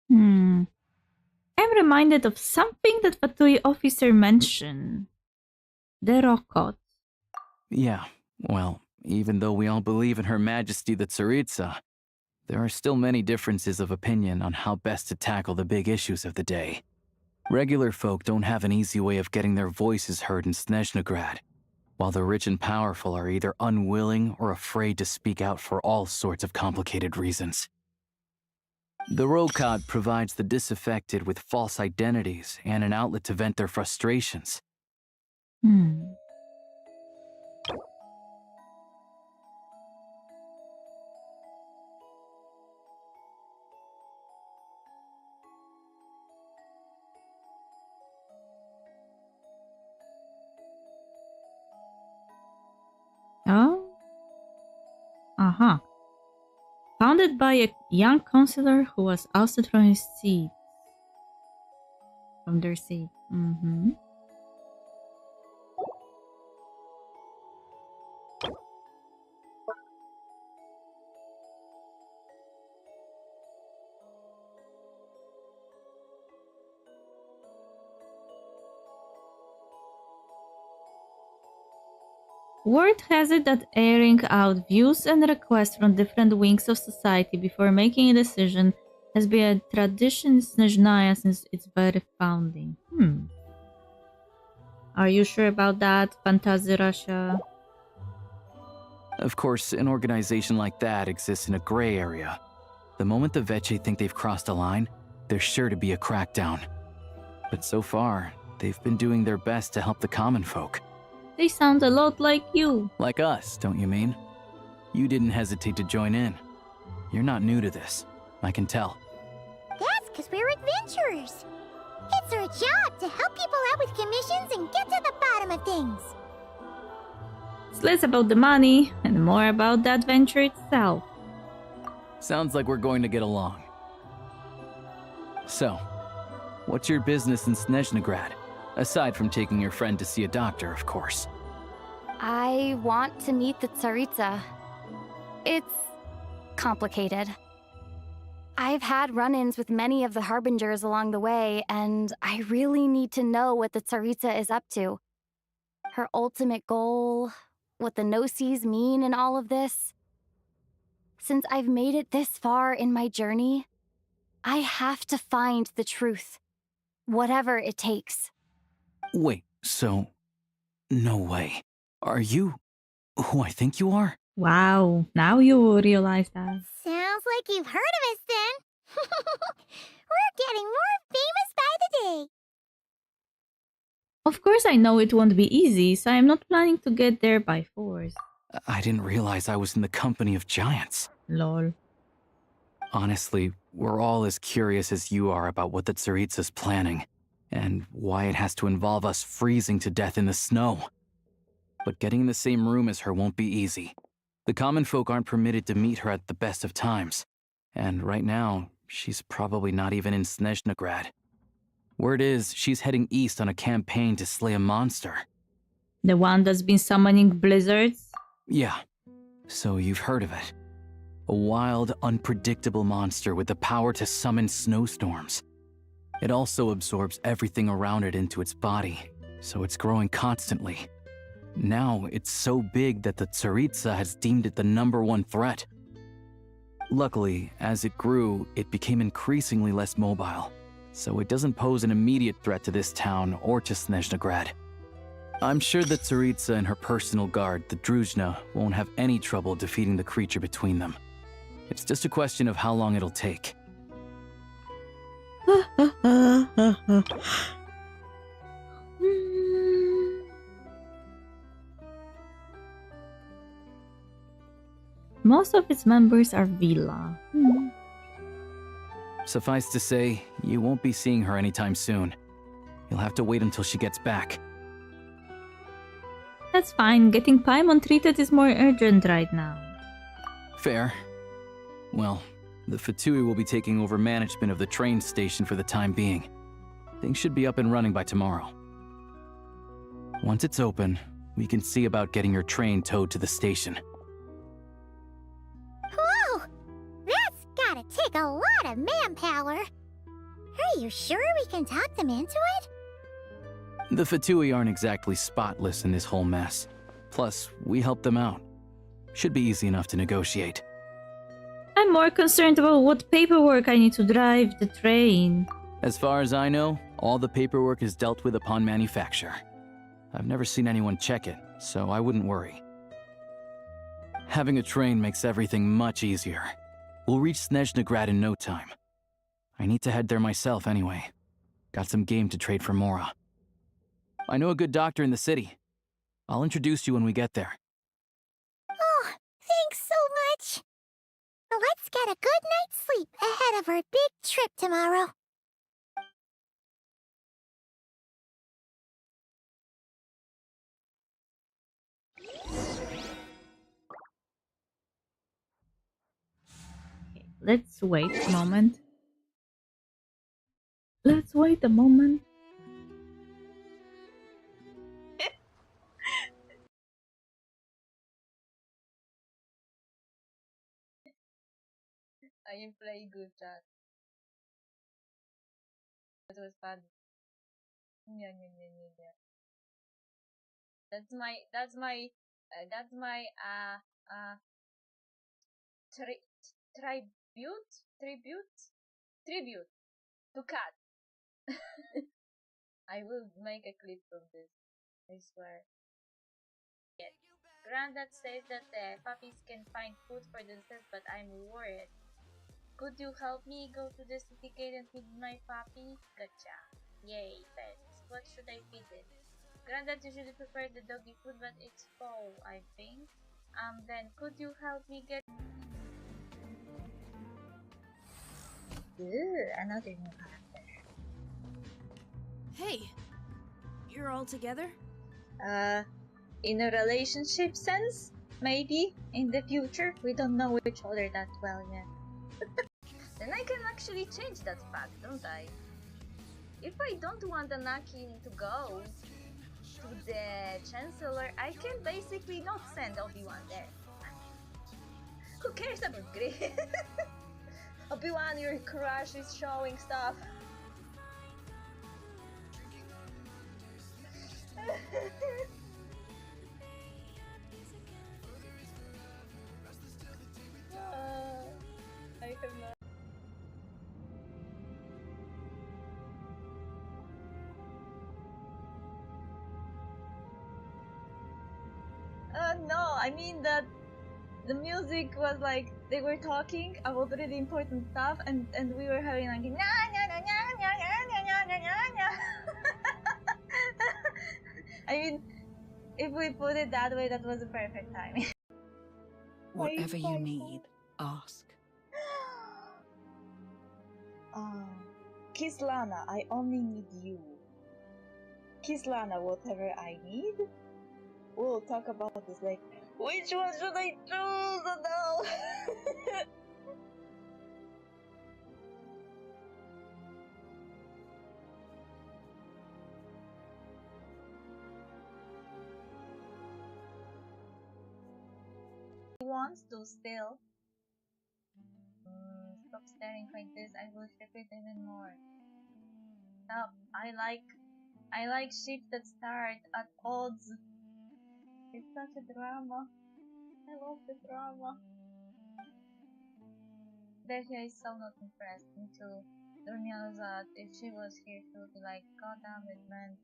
I'm reminded of something that Fatui officer mentioned. The Rokot. Yeah, well, even though we all believe in Her Majesty the Tsaritsa, there are still many differences of opinion on how best to tackle the big issues of the day. Regular folk don't have an easy way of getting their voices heard in Snezhnegrad, while the rich and powerful are either unwilling or afraid to speak out for all sorts of complicated reasons. The Rokot provides the disaffected with false identities and an outlet to vent their frustrations. Oh? Uh-huh. Founded by a young counselor who was ousted from his seat. From their seat. Word has it that airing out views and requests from different wings of society before making a decision has been a tradition in Snezhnaya since its very founding. Are you sure about that, Fantasy Russia? Of course, an organization like that exists in a gray area. The moment the Veche think they've crossed a line, there's sure to be a crackdown. But so far, they've been doing their best to help the common folk. They sound a lot like you. Like us, don't you mean? You didn't hesitate to join in. You're not new to this. I can tell. That's because we're adventurers. It's our job to help people out with commissions and get to the bottom of things. It's less about the money and more about the adventure itself. Sounds like we're going to get along. So, what's your business in Snezhnegrad? Aside from taking your friend to see a doctor, of course. I want to meet the Tsaritsa. It's complicated. I've had run-ins with many of the Harbingers along the way, and I really need to know what the Tsaritsa is up to. Her ultimate goal, what the Gnosis mean in all of this. Since I've made it this far in my journey, I have to find the truth, whatever it takes. Wait, so... No way. Are you... Who I think you are? Wow, now you will realize that. Sounds like you've heard of us then. We're getting more famous by the day. Of course I know it won't be easy, so I'm not planning to get there by force. I didn't realize I was in the company of giants. Lol. Honestly, we're all as curious as you are about what the Tsaritsa's planning, and why it has to involve us freezing to death in the snow. But getting in the same room as her won't be easy. The common folk aren't permitted to meet her at the best of times, and right now, she's probably not even in Snezhnegrad. Word is, she's heading east on a campaign to slay a monster. The one that's been summoning blizzards? Yeah, so you've heard of it. A wild, unpredictable monster with the power to summon snowstorms. It also absorbs everything around it into its body, so it's growing constantly. Now, it's so big that the Tsaritsa has deemed it the #1 threat. Luckily, as it grew, it became increasingly less mobile, so it doesn't pose an immediate threat to this town or to Snezhnegrad. I'm sure that Tsaritsa and her personal guard, the Druzhna, won't have any trouble defeating the creature between them. It's just a question of how long it'll take. Most of its members are Vila. Suffice to say, you won't be seeing her anytime soon. You'll have to wait until she gets back. That's fine, getting Paimon treated is more urgent right now. Fair. Well, the Fatui will be taking over management of the train station for the time being. Things should be up and running by tomorrow. Once it's open, we can see about getting your train towed to the station. Whoa! That's gotta take a lot of manpower. Are you sure we can talk them into it? The Fatui aren't exactly spotless in this whole mess. Plus, we helped them out. Should be easy enough to negotiate. I'm more concerned about what paperwork I need to drive the train. As far as I know, all the paperwork is dealt with upon manufacture. I've never seen anyone check it, so I wouldn't worry. Having a train makes everything much easier. We'll reach Snezhnegrad in no time. I need to head there myself anyway. Got some game to trade for Mora. I know a good doctor in the city. I'll introduce you when we get there. Oh, thanks so much. Let's get a good night's sleep ahead of our big trip tomorrow. Let's wait a moment. Let's wait a moment. I am playing good chat. That was fun. Yeah, yeah, yeah, yeah, yeah. That's my tribute to cat. I will make a clip from this. I swear. Yeah. Granddad says that puppies can find food for themselves, but I'm worried. Could you help me go to the city gate and feed my puppy? Gotcha. Yay, pets. What should I feed it? Granddad usually prepared the doggy food, but it's fall, I think. Then could you help me get... Ooh, another new character. Hey, you're all together? In a relationship sense? Maybe. In the future. We don't know each other that well yet. Then I can actually change that fact, don't I? If I don't want Anakin to go to the Chancellor, I can basically not send Obi-Wan there. Who cares about Grid? Obi-Wan, your crush is showing stuff. I have no... No, I mean that the music was like they were talking about really important stuff, and we were having like na na na na na na na na na na. I mean, if we put it that way, that was the perfect timing. Whatever you need, ask. Kiss Lana, I only need you. Kiss Lana, whatever I need. We'll talk about this later. Which one should I choose? Oh no! He wants to still. Stop staring like this. I will ship it even more. Stop. I like ships that start at odds. It's such a drama. I love the drama. Dehya is so not impressed until Dunya knows that if she was here, she would be like, God damn it, man.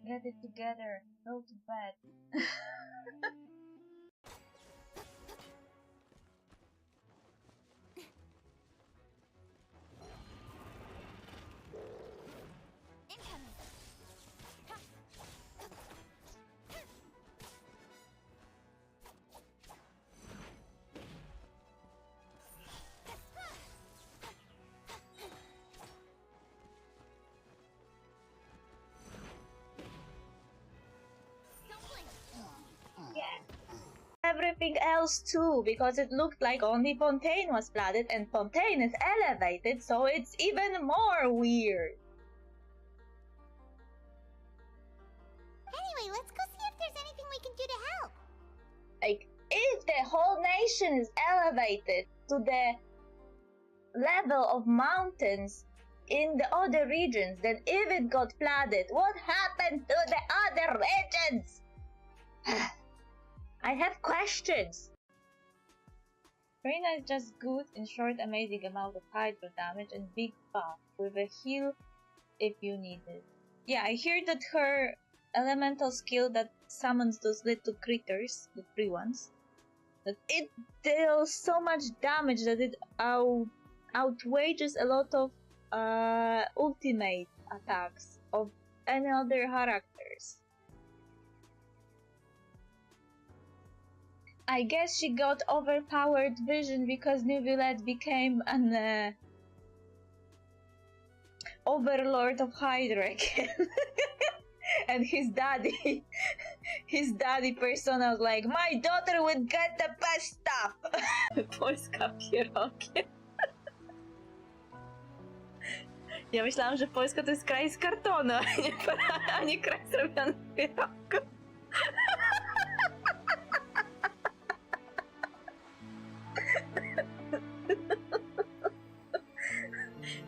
Get it together. Go to bed. Everything else too, because it looked like only Fontaine was flooded and Fontaine is elevated, so it's even more weird. Anyway, let's go see if there's anything we can do to help. Like, if the whole nation is elevated to the level of mountains in the other regions, then if it got flooded, what happened to the other regions? I have questions. Reina is just good, in short, amazing amount of hydro damage and big buff with a heal if you need it. Yeah, I hear that her elemental skill that summons those little critters, the free ones, that it deals so much damage that it outweighs a lot of ultimate attacks of any other characters. I guess she got overpowered vision because Neuvillette became an overlord of Hydra again. And his daddy persona was like, my daughter would get the best stuff. Polska pierogi. Ja myślałam, że Polska to jest kraj z kartonu, a nie kraj zrobiony z pierogów.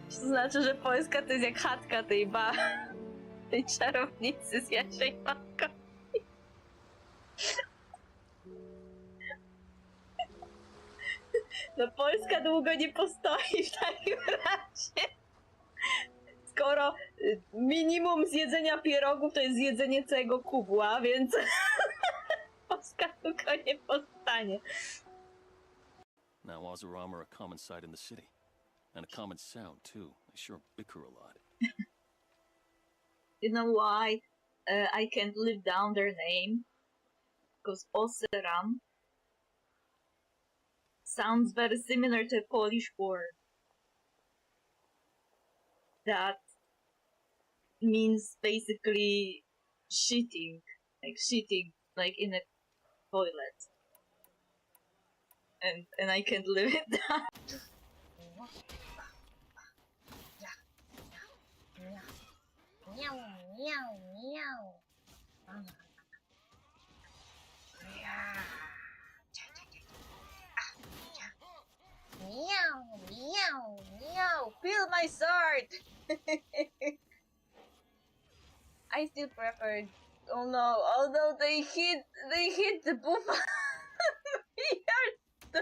To znaczy, że Polska to jest jak chatka tej czarownicy z Jasiej Matką. No Polska długo nie postoi w takim razie. Skoro minimum zjedzenia pierogów to jest zjedzenie całego kubła, więc Polska długo nie powstanie. Now Ozurama are a common sight in the city. And a common sound, too. They sure bicker a lot. You know why I can't live down their name? Because Oseram sounds very similar to a Polish word that means basically shitting like in a toilet, and I can't live it down. Meow, meow, meow. Meow, meow, meow. Feel my sword. I still preferred. Oh no! They hit the buff. We are so.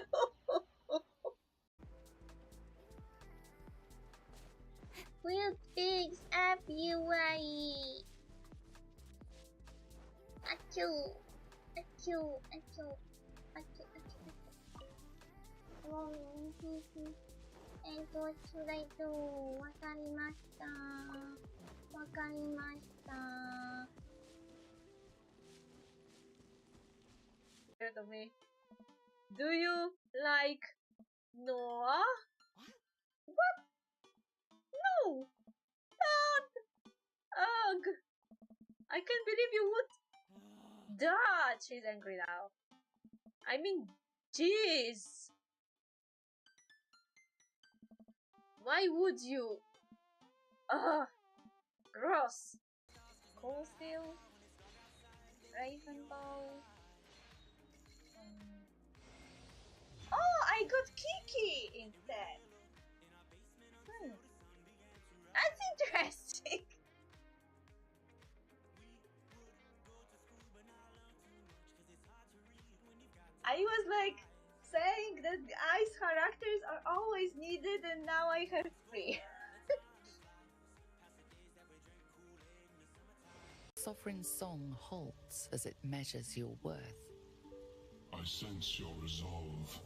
Wild pigs everywhere. Achoo. achoo, achoo, achoo, achoo. What should I do? わかりました。わかりました。Scared of me. Do you like Noah? What? No! Not! Ugh! I can't believe you would. Dad! She's angry now. I mean, jeez! Why would you? Ugh! Gross! Cold Steel? Ravenbow? Oh, I got Kiki instead! That's interesting! I was like saying that the ice characters are always needed and now I have 3. Sovereign song halts as it measures your worth. I sense your resolve.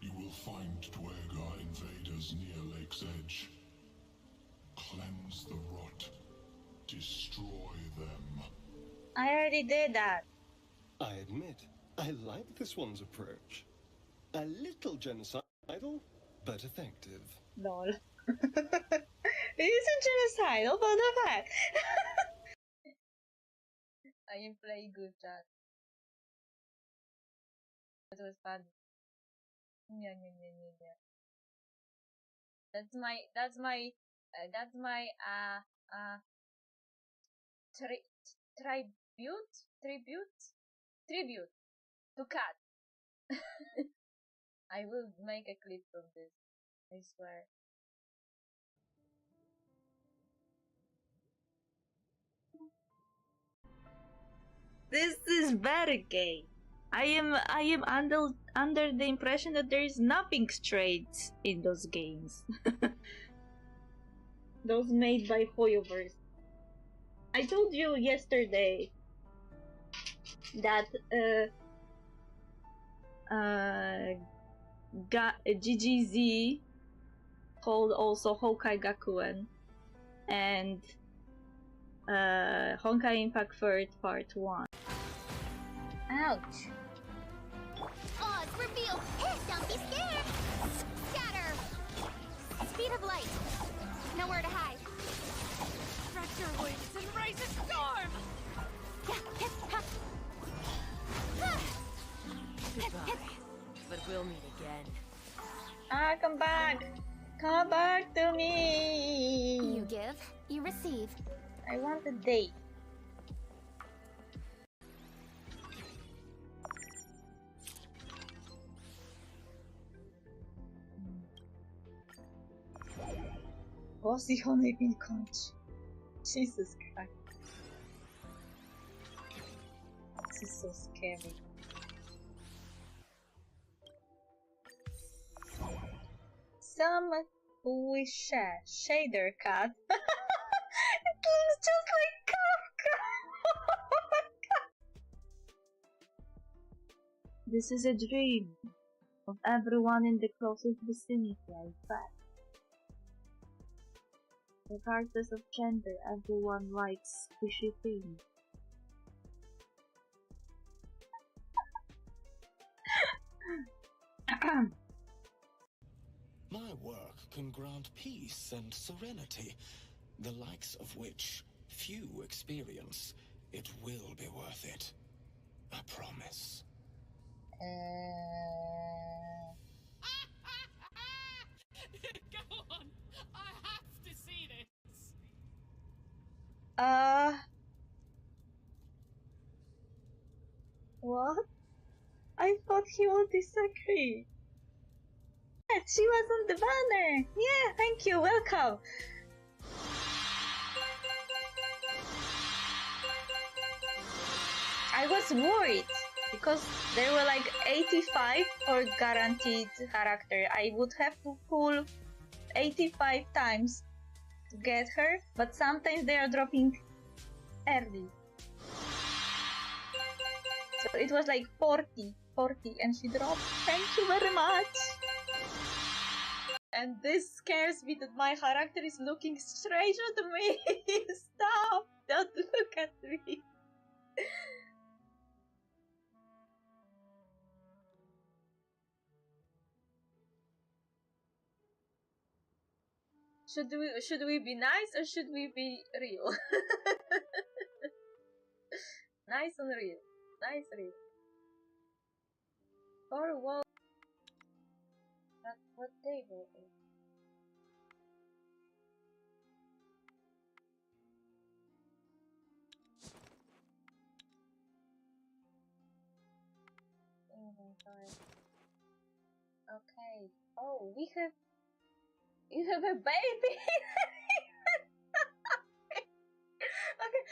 You will find Dwergar invaders near Lake's Edge. Cleanse the rot. Destroy them. I already did that. I admit, I like this one's approach. A little genocidal, but effective. Lol. It isn't genocidal, but the fact. I am playing good chat. That was fun. Yeah. That's my tribute to Cat. I will make a clip from this, I swear. This is very gay. I am under the impression that there is nothing straight in those games. Those made by Hoyoverse. I told you yesterday that GGZ, called also Honkai Gakuen, and Honkai Impact Third Part 1. Ouch! Oz, reveal! Don't be scared! Scatter! Speed of light! Nowhere to hide. Stretch your wings and raise a storm! Goodbye, but we'll meet again. Ah, come back! Come back to me! You give, you receive. I want a date. Bossy honey bean conch. Jesus Christ. This is so scary. Some wish shader cat. It looks just like Kafka. This is a dream of everyone in the closest vicinity, I bet. Regardless of gender, everyone likes squishy things. My work can grant peace and serenity, the likes of which few experience. It will be worth it. I promise. Go on! I have to see this! What? I thought he would disagree. She was on the banner! Yeah, thank you, welcome! I was worried because there were like 85 for guaranteed character. I would have to pull 85 times to get her, but sometimes they are dropping early. So It was like 40, and she dropped. Thank you very much. And this scares me that my character is looking straight at me. Stop! Don't look at me. Should we be nice or should we be real? Nice and real. Nice real. Or wall. What table is? Inventory. Okay. Oh, you have a baby. Okay.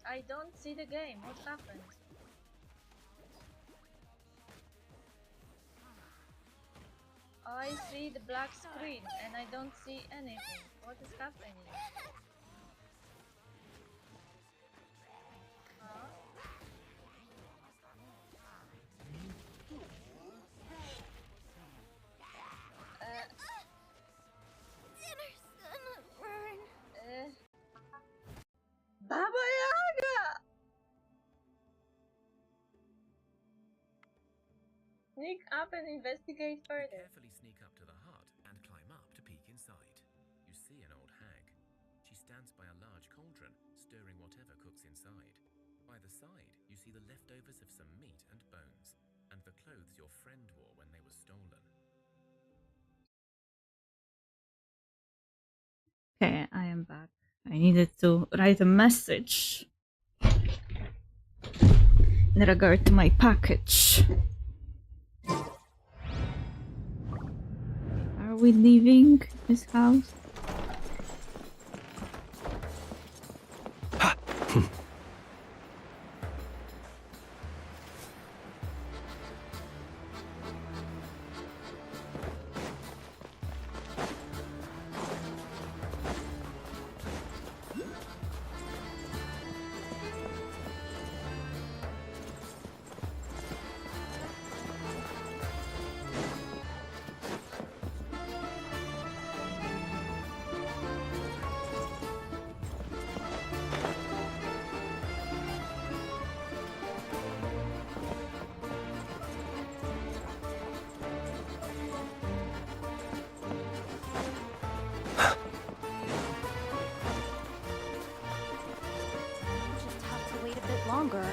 I don't see the game. What happened? I see the black screen and I don't see anything. What is happening? Huh? Dinner's gonna burn. Baba Yaga! Sneak up and investigate further. Carefully sneak up to the hut and climb up to peek inside. You see an old hag. She stands by a large cauldron, stirring whatever cooks inside. By the side, you see the leftovers of some meat and bones, and the clothes your friend wore when they were stolen. Okay, I am back. I needed to write a message in regard to my package. Are we leaving this house? Longer.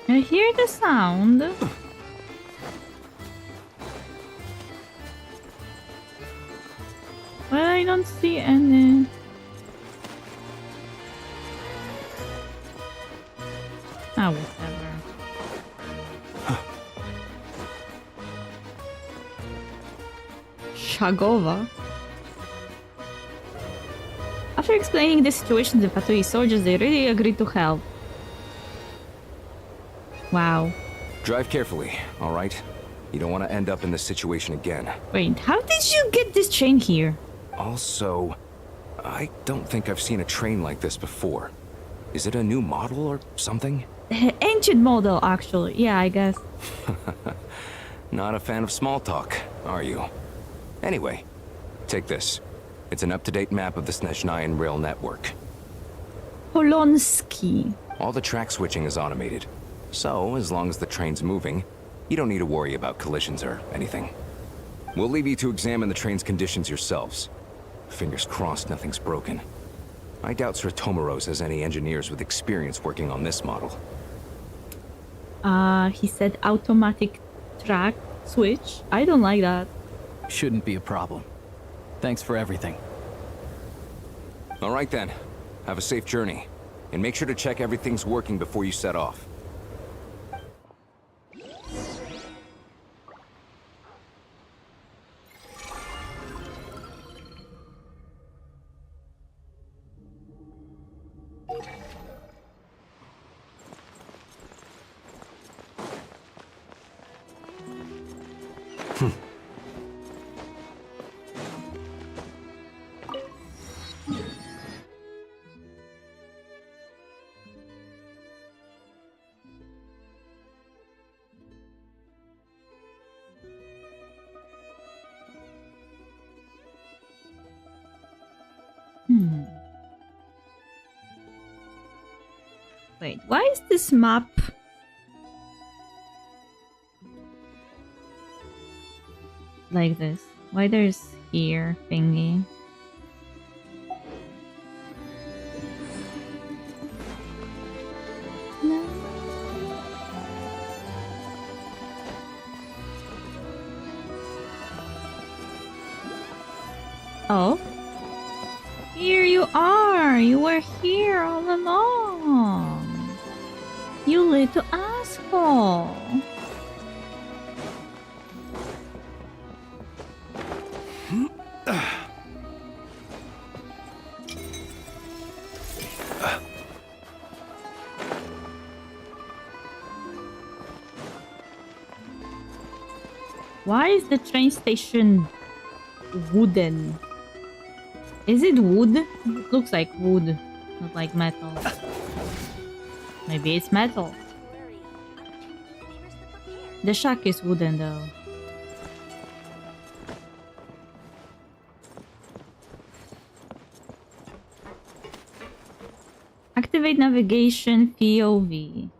I hear the sound. But I don't see any. Ah, whatever. Shagova. After explaining the situation to Fatui soldiers, they really agreed to help. Wow. Drive carefully, all right? You don't want to end up in this situation again. Wait, how did you get this train here? Also, I don't think I've seen a train like this before. Is it a new model or something? Ancient model, actually. Yeah, I guess. Not a fan of small talk, are you? Anyway, take this. It's an up-to-date map of the Snezhnayan rail network. Polonsky. All the track switching is automated. So, as long as the train's moving, you don't need to worry about collisions or anything. We'll leave you to examine the train's conditions yourselves. Fingers crossed nothing's broken. I doubt Sratomaros has any engineers with experience working on this model. He said automatic track switch. I don't like that. Shouldn't be a problem. Thanks for everything. All right then. Have a safe journey. And make sure to check everything's working before you set off. Wait, why is this map like this? Why there's here thingy? Oh. Here you are! You were here all along! You little asshole! Why is the train station wooden? Is it wood? It looks like wood, not like metal. Maybe it's metal. The shack is wooden though. Activate navigation POV.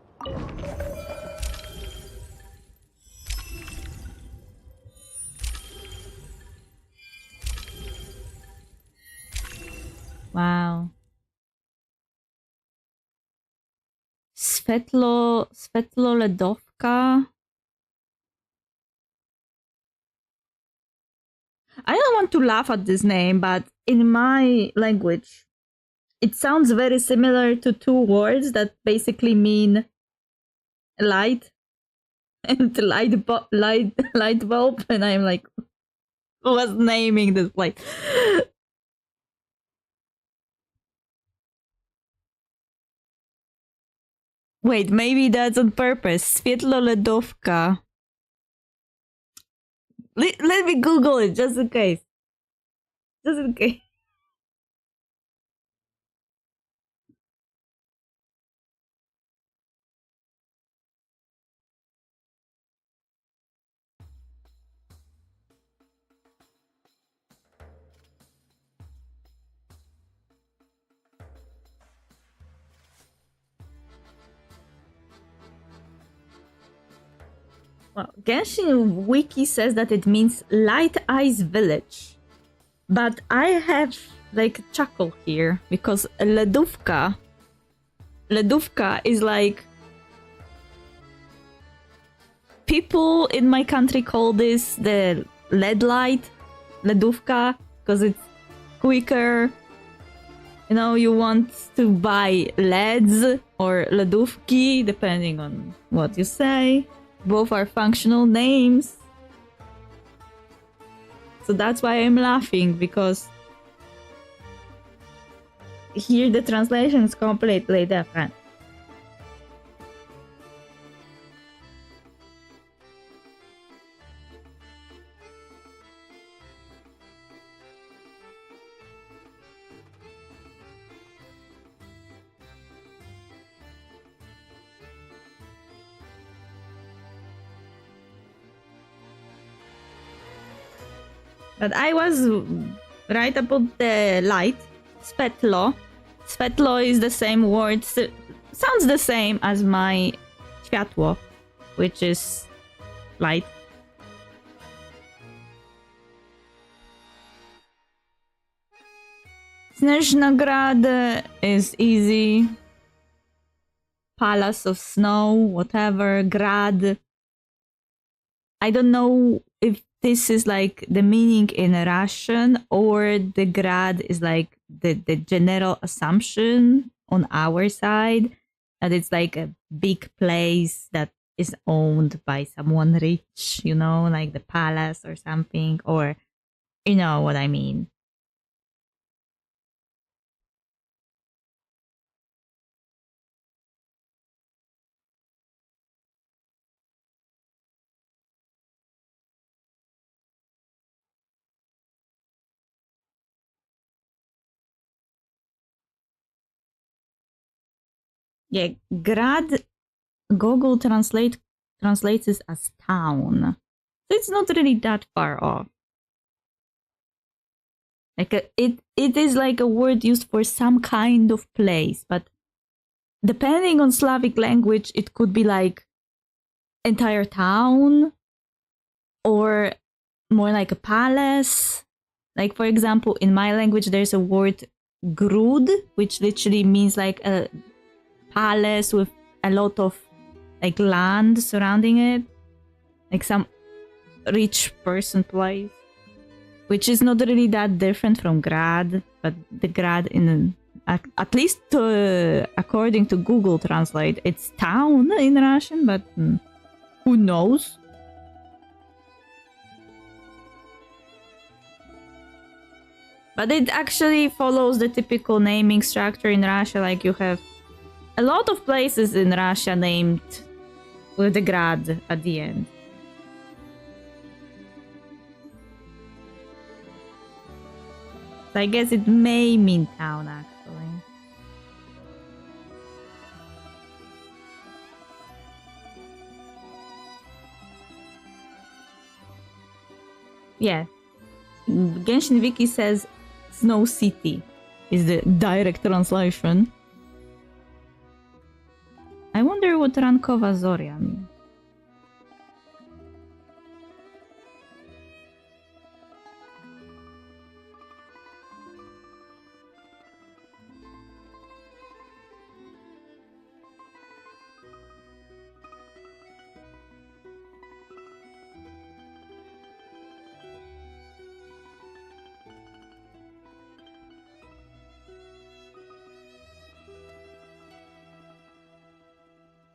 Wow. Svetlo Ledovka. I don't want to laugh at this name, but in my language, it sounds very similar to two words that basically mean light and light bulb, and I'm like, who was naming this place? Wait, maybe that's on purpose. Svetlo Ledovka. Let me Google it just in case. Just in case. Well, Genshin Wiki says that it means Light Eyes Village. But I have like a chuckle here because Ledovka is like, people in my country call this the LED light, Ledovka, because it's quicker. You know, you want to buy LEDs or Ledovki, depending on what you say. Both are functional names. So that's why I'm laughing, because here the translation is completely different. But I was right about the light. Svetlo. Svetlo is the same word. Sounds the same as my światło, which is light. Snezhnograd is easy. Palace of Snow, whatever. Grad. I don't know if this is like the meaning in Russian or the grad is like the general assumption on our side that it's like a big place that is owned by someone rich, you know, like the palace or something, or you know what I mean. Yeah, grad, Google translates it as town. So it's not really that far off. Like it is like a word used for some kind of place, but depending on Slavic language, it could be like entire town or more like a palace. Like for example, in my language, there's a word grud, which literally means like a palace with a lot of like land surrounding it, like some rich person place, which is not really that different from grad, but the grad at least according to Google Translate, it's town in Russian, but who knows? But it actually follows the typical naming structure in Russia. Like you have a lot of places in Russia named with the grad at the end. So I guess it may mean town, actually. Yeah. Genshin Wiki says Snow City is the direct translation. I wonder what Rankova Zoria means.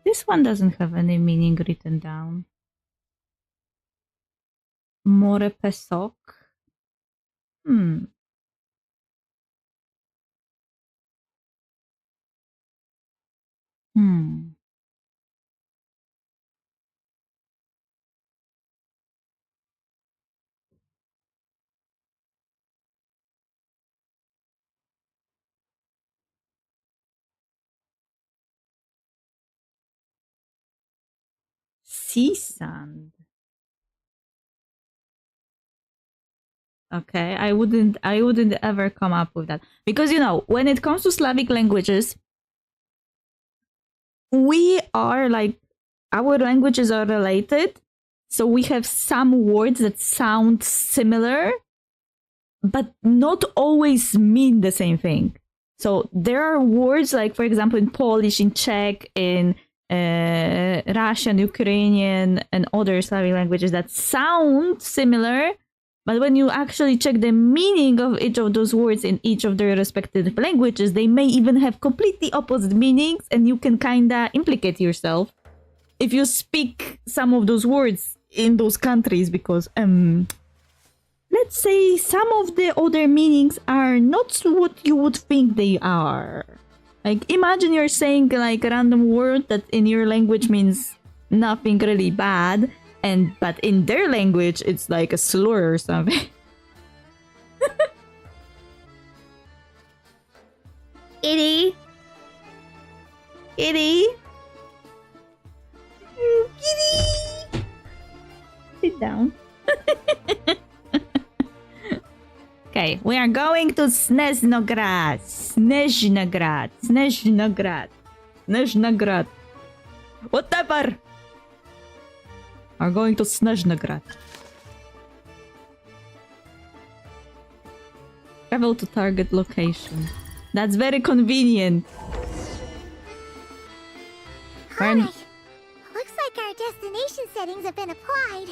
This one doesn't have any meaning written down. More Pesok. Hmm. Sea sand. Okay, I wouldn't ever come up with that. Because you know, when it comes to Slavic languages, we are like our languages are related. So we have some words that sound similar, but not always mean the same thing. So there are words like, for example, in Polish, in Czech, in Russian, Ukrainian, and other Slavic languages that sound similar, but when you actually check the meaning of each of those words in each of their respective languages, they may even have completely opposite meanings, and you can kinda implicate yourself if you speak some of those words in those countries, because let's say some of the other meanings are not what you would think they are. Like, imagine you're saying like a random word that in your language means nothing really bad, but in their language it's like a slur or something. Kitty. Kitty. Kitty. Sit down. Okay, we are going to Snezhnograd. Snezhnograd. Snezhnograd. Snezhnograd. Whatever. Are going to Snezhnograd. Travel to target location. That's very convenient. Alright. Looks like our destination settings have been applied.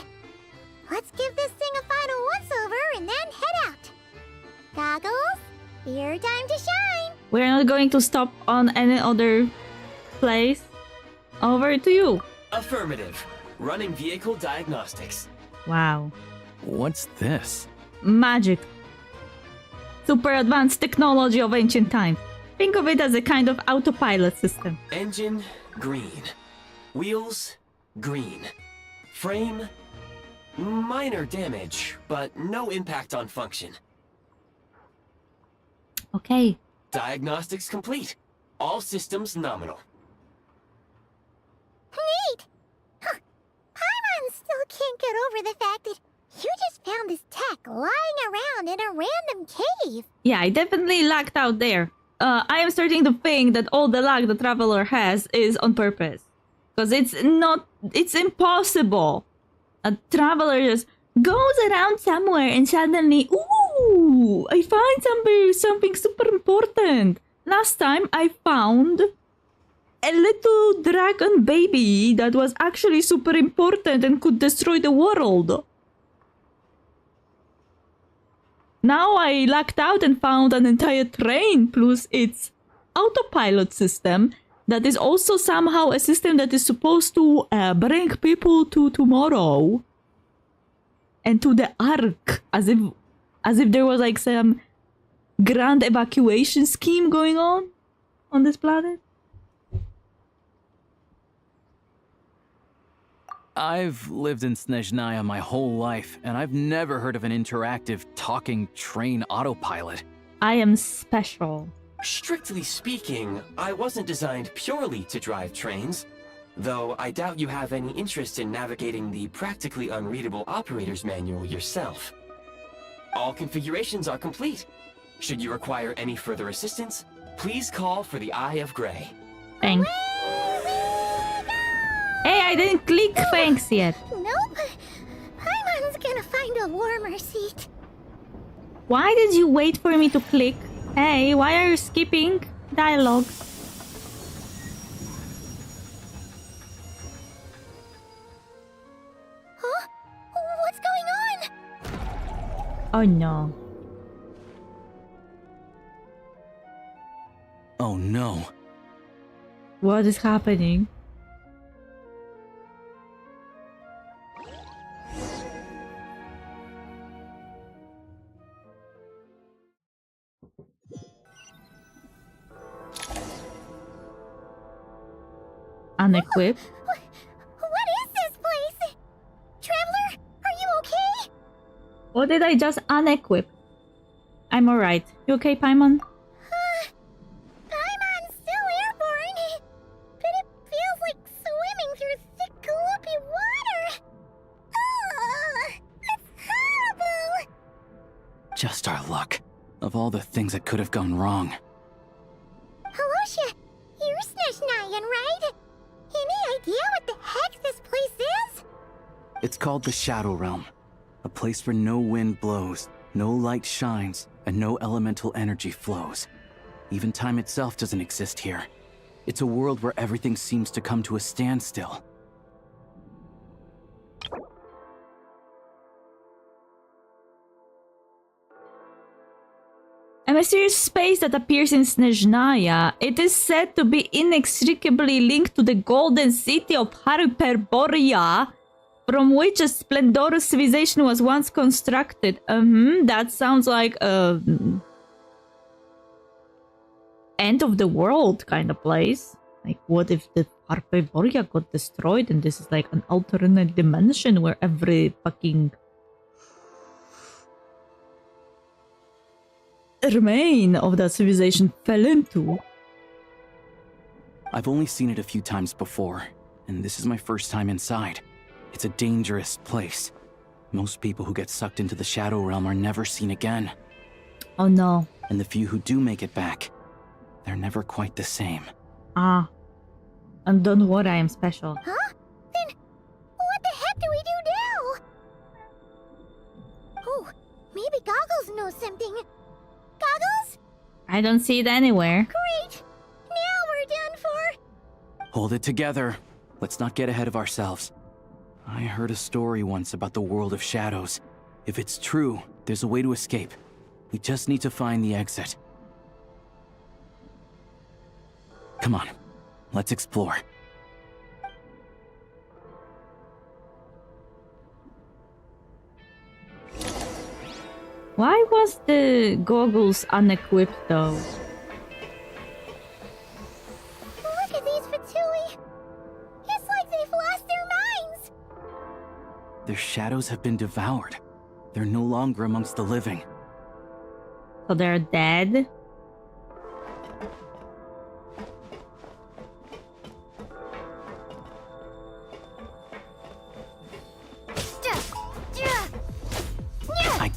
Let's give this thing a final once-over and then head out. Goggles, your time to shine. We're not going to stop on any other place. Over to you. Affirmative. Running vehicle diagnostics. Wow. What's this? Magic. Super advanced technology of ancient times. Think of it as a kind of autopilot system. Engine, green. Wheels, green. Frame, minor damage, but no impact on function. Okay. Diagnostics complete. All systems nominal. Neat! Huh. Paimon still can't get over the fact that You just found this tech lying around in a random cave. Yeah, I definitely lagged out there. I am starting to think that all the lag the traveler has is on purpose. Because it's impossible. A traveler just goes around somewhere and suddenly, ooh, I find something super important. Last time I found a little dragon baby that was actually super important and could destroy the world. Now I lucked out and found an entire train plus its autopilot system that is also somehow a system that is supposed to bring people to tomorrow and to the Ark, as if there was like some grand evacuation scheme going on this planet. I've lived in Snezhnaya my whole life, and I've never heard of an interactive talking train autopilot. I am special. Strictly speaking, I wasn't designed purely to drive trains, though I doubt you have any interest in navigating the practically unreadable operator's manual yourself. All configurations are complete. Should you require any further assistance, please call for the Eye of Grey. Thanks. Hey, I didn't click thanks yet. Nope. Paimon's gonna find a warmer seat. Why did you wait for me to click? Hey, why are you skipping dialogue? Huh? What's going on? Oh no. Oh no. What is happening? Unequipped. What is this place? Traveler, are you okay? Or did I just unequip? I'm alright. You okay, Paimon? Paimon's still airborne, but it feels like swimming through thick, gloopy water. Ugh, it's horrible. Just our luck. Of all the things that could have gone wrong. Halosha, you're Snezhnayan, right? Any idea what the heck this place is? It's called the Shadow Realm. A place where no wind blows, no light shines, and no elemental energy flows. Even time itself doesn't exist here. It's a world where everything seems to come to a standstill. A mysterious space that appears in Snezhnaya. It is said to be inextricably linked to the golden city of Hyperborea, from which a splendorous civilization was once constructed. That sounds like a end of the world kind of place. Like, what if the Hyperborea got destroyed and this is like an alternate dimension where every fucking remain of that civilization fell into? I've only seen it a few times before, and this is my first time inside. It's a dangerous place. Most people who get sucked into the Shadow Realm are never seen again. Oh no. And the few who do make it back, they're never quite the same. Ah. And don't worry, I am special. Huh? Then what the heck do we do now? Oh, maybe Goggles knows something. Goggles? I don't see it anywhere. Great! Now we're done for! Hold it together. Let's not get ahead of ourselves. I heard a story once about the world of shadows. If it's true, there's a way to escape. We just need to find the exit. Come on, let's explore. Why was the goggles unequipped though? Look at these Fatui! It's like they've lost their minds! Their shadows have been devoured. They're no longer amongst the living. So they're dead?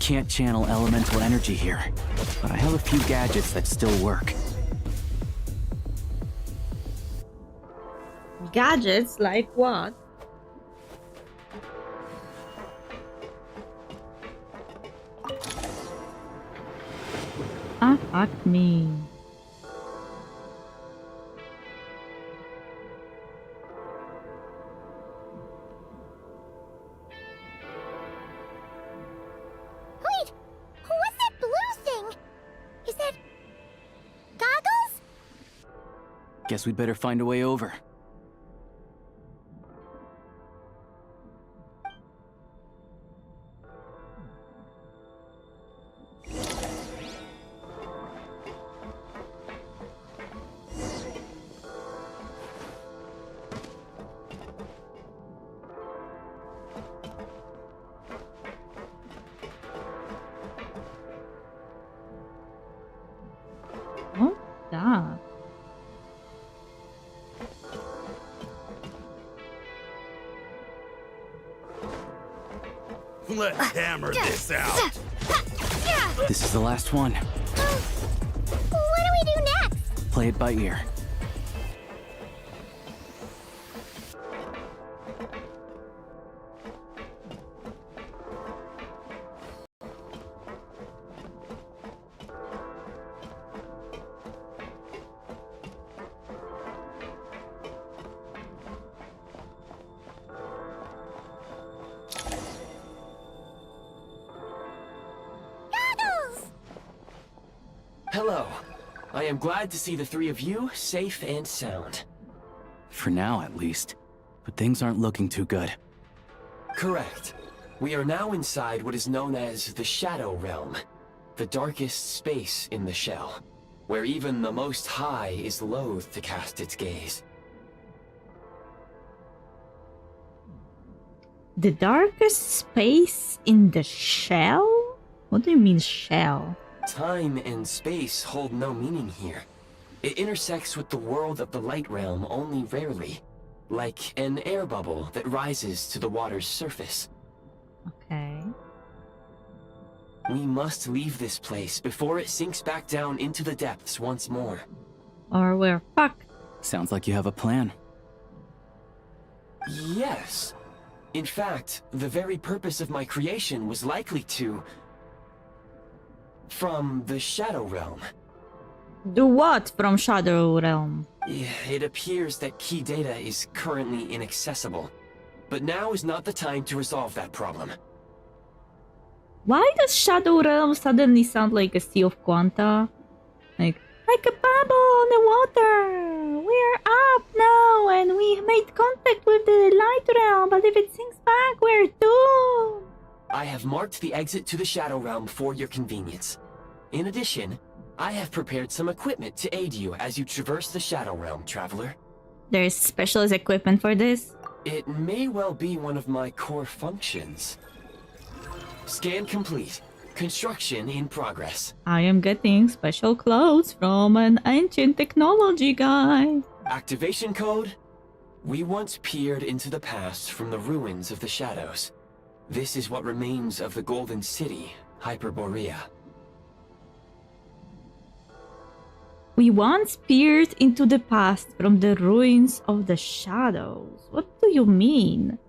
can't channel elemental energy here, but I have a few gadgets that still work. Gadgets like what? Ah, fuck me. Wait! What's that blue thing? Is that... goggles? Guess we'd better find a way over. Oh, that. Let's hammer this out. This is the last one. What do we do next? Play it by ear. Hello. I am glad to see the three of you safe and sound. For now, at least. But things aren't looking too good. Correct. We are now inside what is known as the Shadow Realm, the darkest space in the shell, where even the Most High is loath to cast its gaze. The darkest space in the shell? What do you mean shell? Time and space hold no meaning here. It intersects with the world of the Light Realm only rarely, like an air bubble that rises to the water's surface. Okay. We must leave this place before it sinks back down into the depths once more. Or we're fucked. Sounds like you have a plan. Yes. In fact, the very purpose of my creation was likely to... from the Shadow Realm. Do what from Shadow Realm? It appears that key data is currently inaccessible, but now is not the time to resolve that problem. Why does Shadow Realm suddenly sound like a sea of quanta? Like a bubble on the water! We're up now and we made contact with the Light Realm, but if it sinks back, we're doomed! I have marked the exit to the Shadow Realm for your convenience. In addition, I have prepared some equipment to aid you as you traverse the Shadow Realm, traveler. There's specialist equipment for this? It may well be one of my core functions. Scan complete. Construction in progress. I am getting special clothes from an ancient technology guy. Activation code? We once peered into the past from the ruins of the shadows. This is what remains of the Golden City, Hyperborea. We once peered into the past from the ruins of the shadows. What do you mean?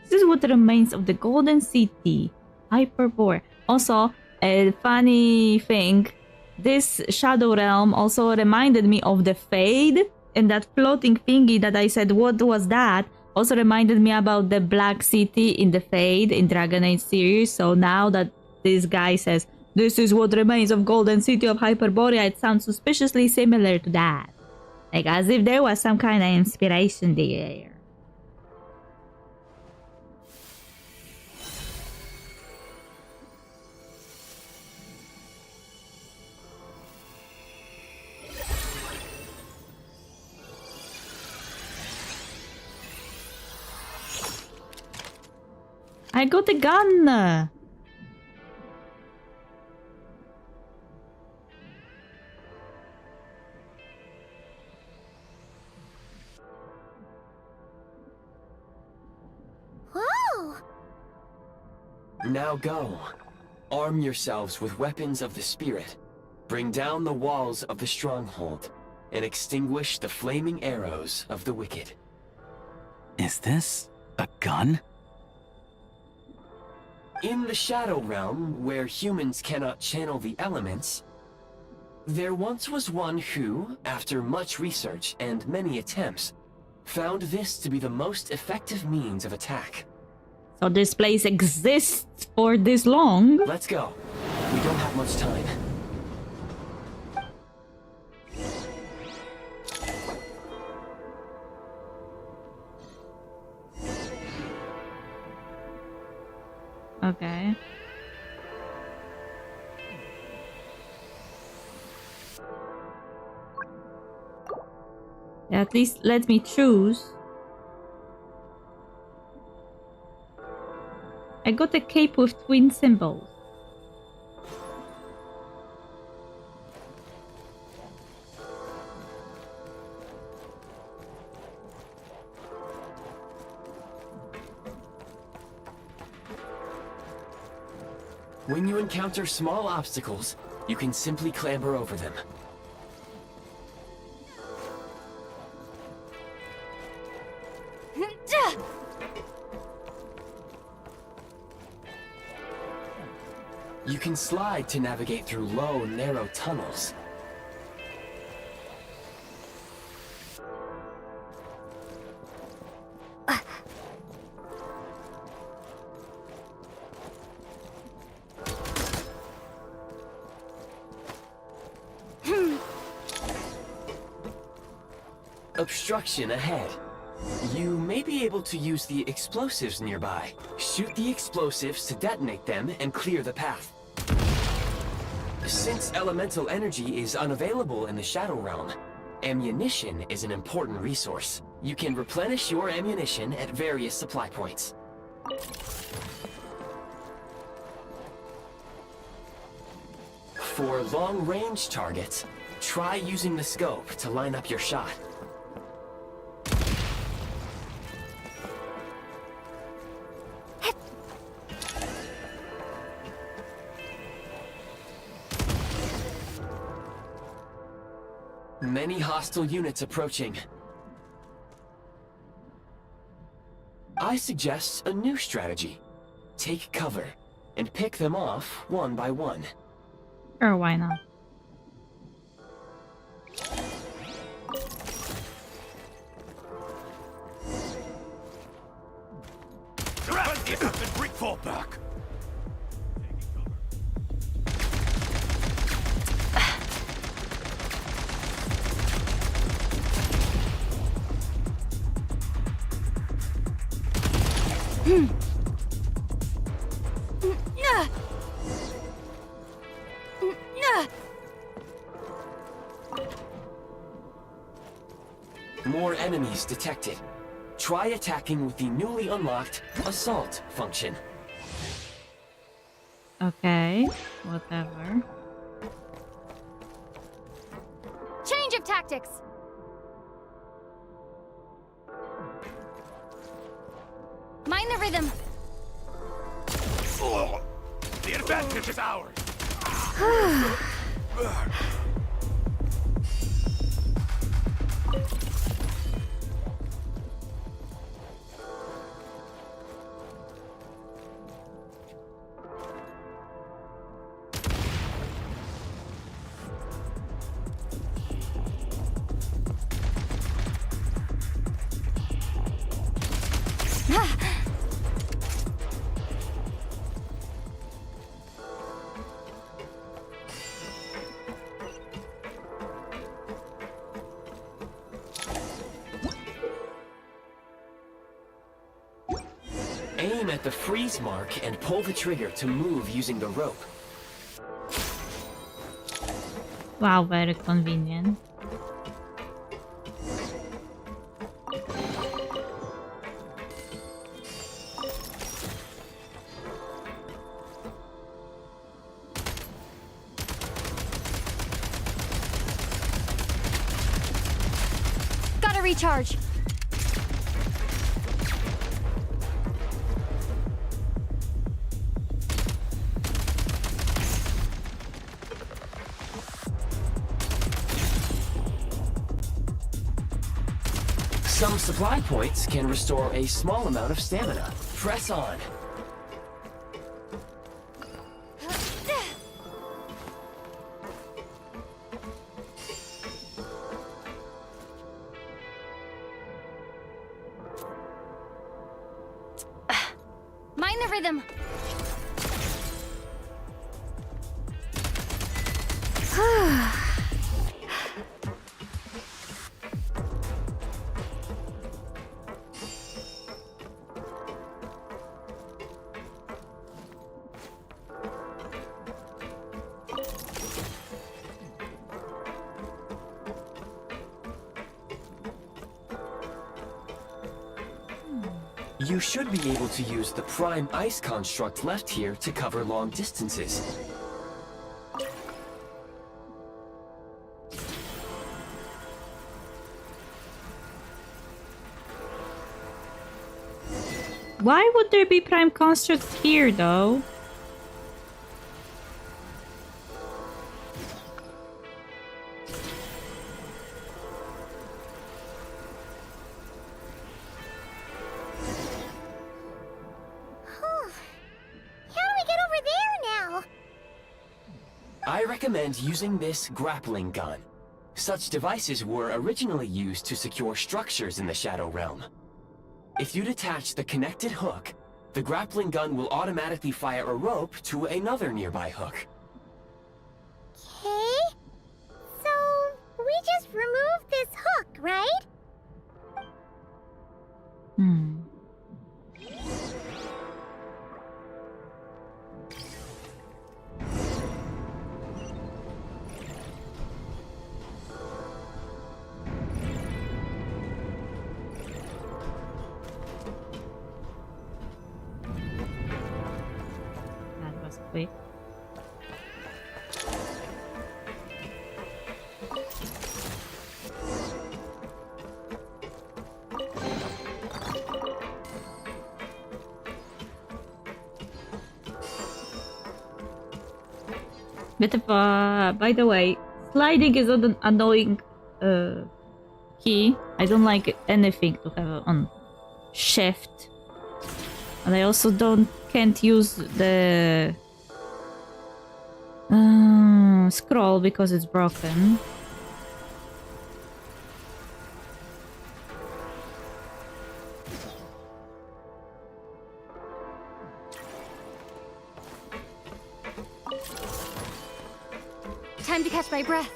This is what remains of the Golden City, Hyperborea. Also, a funny thing, this Shadow Realm also reminded me of the Fade, and that floating thingy that I said, what was that? Also reminded me about the Black City in the Fade in Dragon Age series. So now that this guy says, this is what remains of Golden City of Hyperborea, it sounds suspiciously similar to that. Like as if there was some kind of inspiration there. I got a gun! Whoa! Now go. Arm yourselves with weapons of the spirit. Bring down the walls of the stronghold, and extinguish the flaming arrows of the wicked. Is this a gun? In the Shadow Realm, where humans cannot channel the elements, there once was one who, after much research and many attempts, found this to be the most effective means of attack. So this place exists for this long? Let's go. We don't have much time. Okay. At least let me choose. I got a cape with twin symbols. When you encounter small obstacles, you can simply clamber over them. You can slide to navigate through low, narrow tunnels. Obstruction ahead. You may be able to use the explosives nearby. Shoot the explosives to detonate them and clear the path. Since elemental energy is unavailable in the Shadow Realm, ammunition is an important resource. You can replenish your ammunition at various supply points. For long-range targets, try using the scope to line up your shot. Many hostile units approaching. I suggest a new strategy. Take cover, and pick them off one by one. Sure, why not? And bring fall back. More enemies detected. Try attacking with the newly unlocked Assault function. Okay, whatever. Change of tactics! Mind the rhythm. The advantage is ours. Aim at the freeze mark and pull the trigger to move using the rope. Wow, very convenient. Gotta recharge. Some supply points can restore a small amount of stamina. Press on. Mind the rhythm. You should be able to use the prime ice construct left here to cover long distances. Why would there be prime constructs here, though? I recommend using this grappling gun. Such devices were originally used to secure structures in the Shadow Realm. If you detach the connected hook, the grappling gun will automatically fire a rope to another nearby hook. Okay. So, we just removed this hook, right? That was quick. Bit of by the way, sliding is an annoying key. I don't like anything to have on shift, and I also can't use the scroll because it's broken. Time to catch my breath.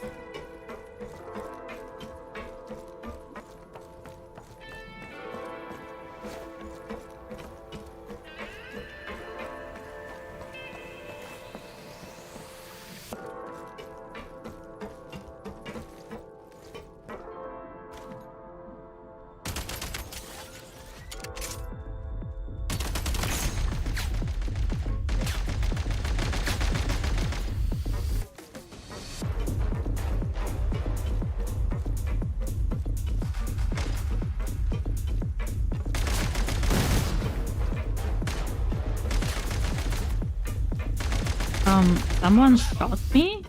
Someone shot me?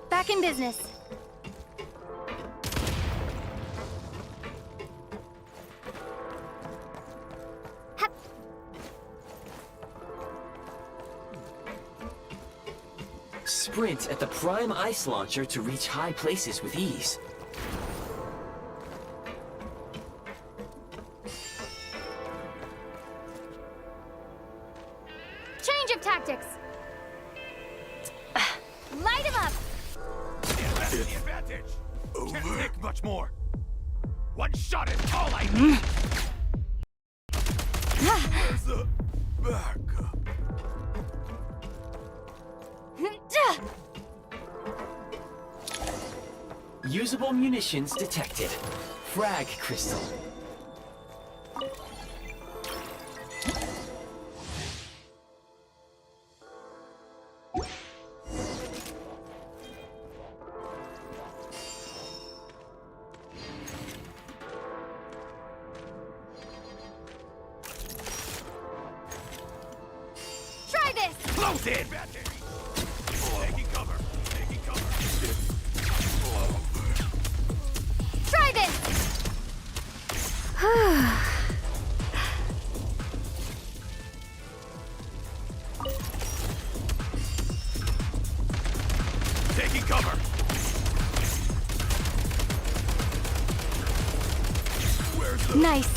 Back in business. Sprint at the prime ice launcher to reach high places with ease. Change of tactics. Light him up. The advantage. Can't take much more. One shot is all I need. Where's the backup? Usable munitions detected. Frag crystal. this! Close in! Taking cover! Taking cover! Try this! Taking cover! Where's the... Nice.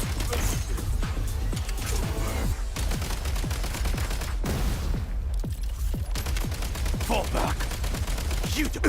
Fall back! You do...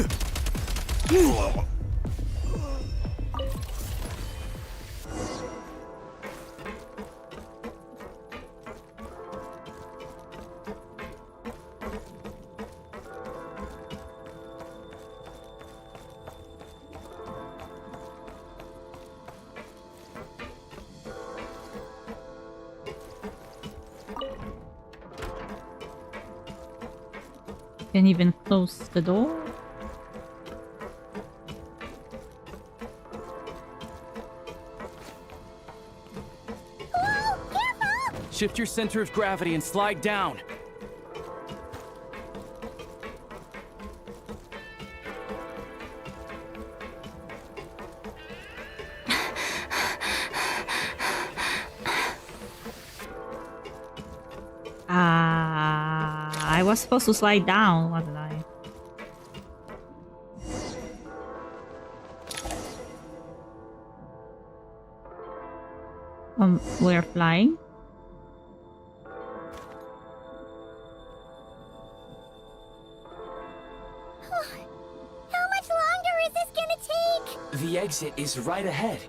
Can't even close the door. Shift your center of gravity and slide down. I was supposed to slide down, wasn't I? We're flying. How much longer is this gonna take? The exit is right ahead.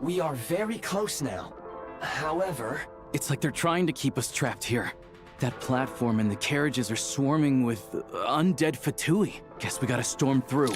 We are very close now. However... It's like they're trying to keep us trapped here. That platform and the carriages are swarming with undead Fatui. Guess we gotta storm through.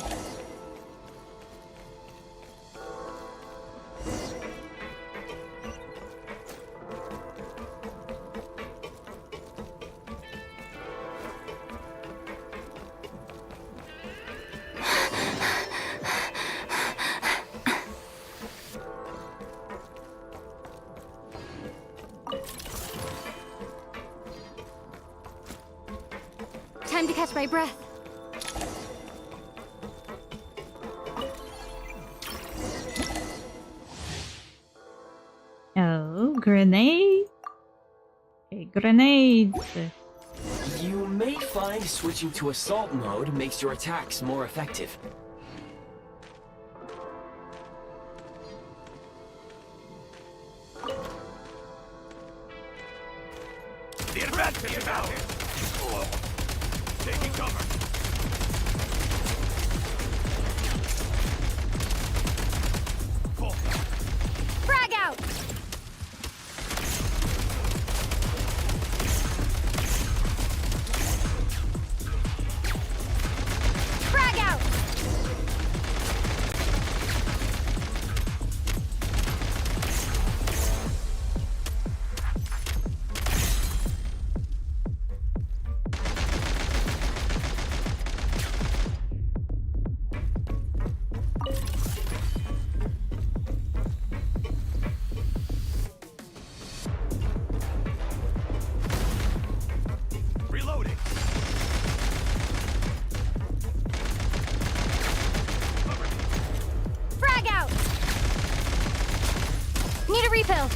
Time to catch my breath. Oh, grenade. Okay, grenades. You may find switching to assault mode makes your attacks more effective. The advantage is out! Taking cover! Frag out! Frag out! Reloading! Frag out! Need a refill.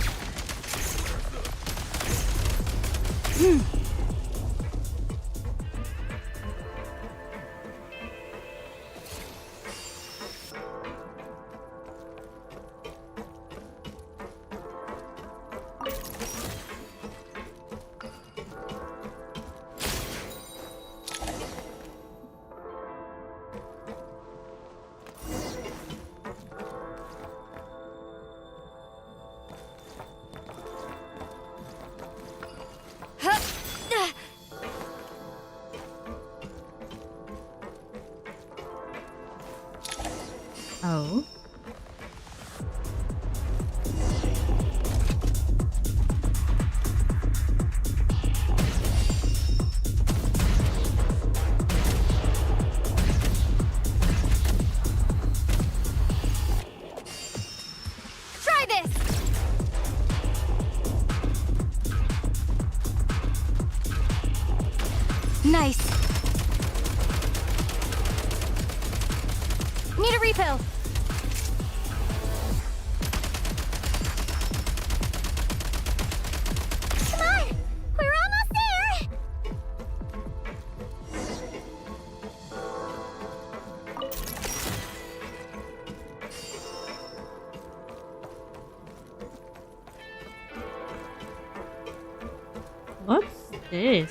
Oh. Try this! Nice. Need a refill. Come on! We're almost there! What's this?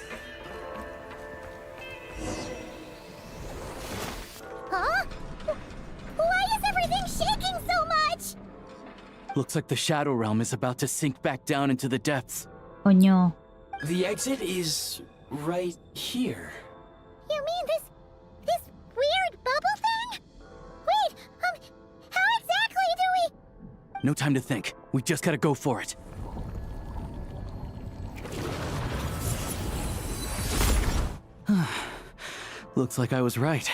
Huh? Why is everything shaking so much? Looks like the Shadow Realm is about to sink back down into the depths. Oh no. The exit is right here. You mean this weird bubble thing? Wait, how exactly do we... No time to think. We just gotta go for it. Looks like I was right.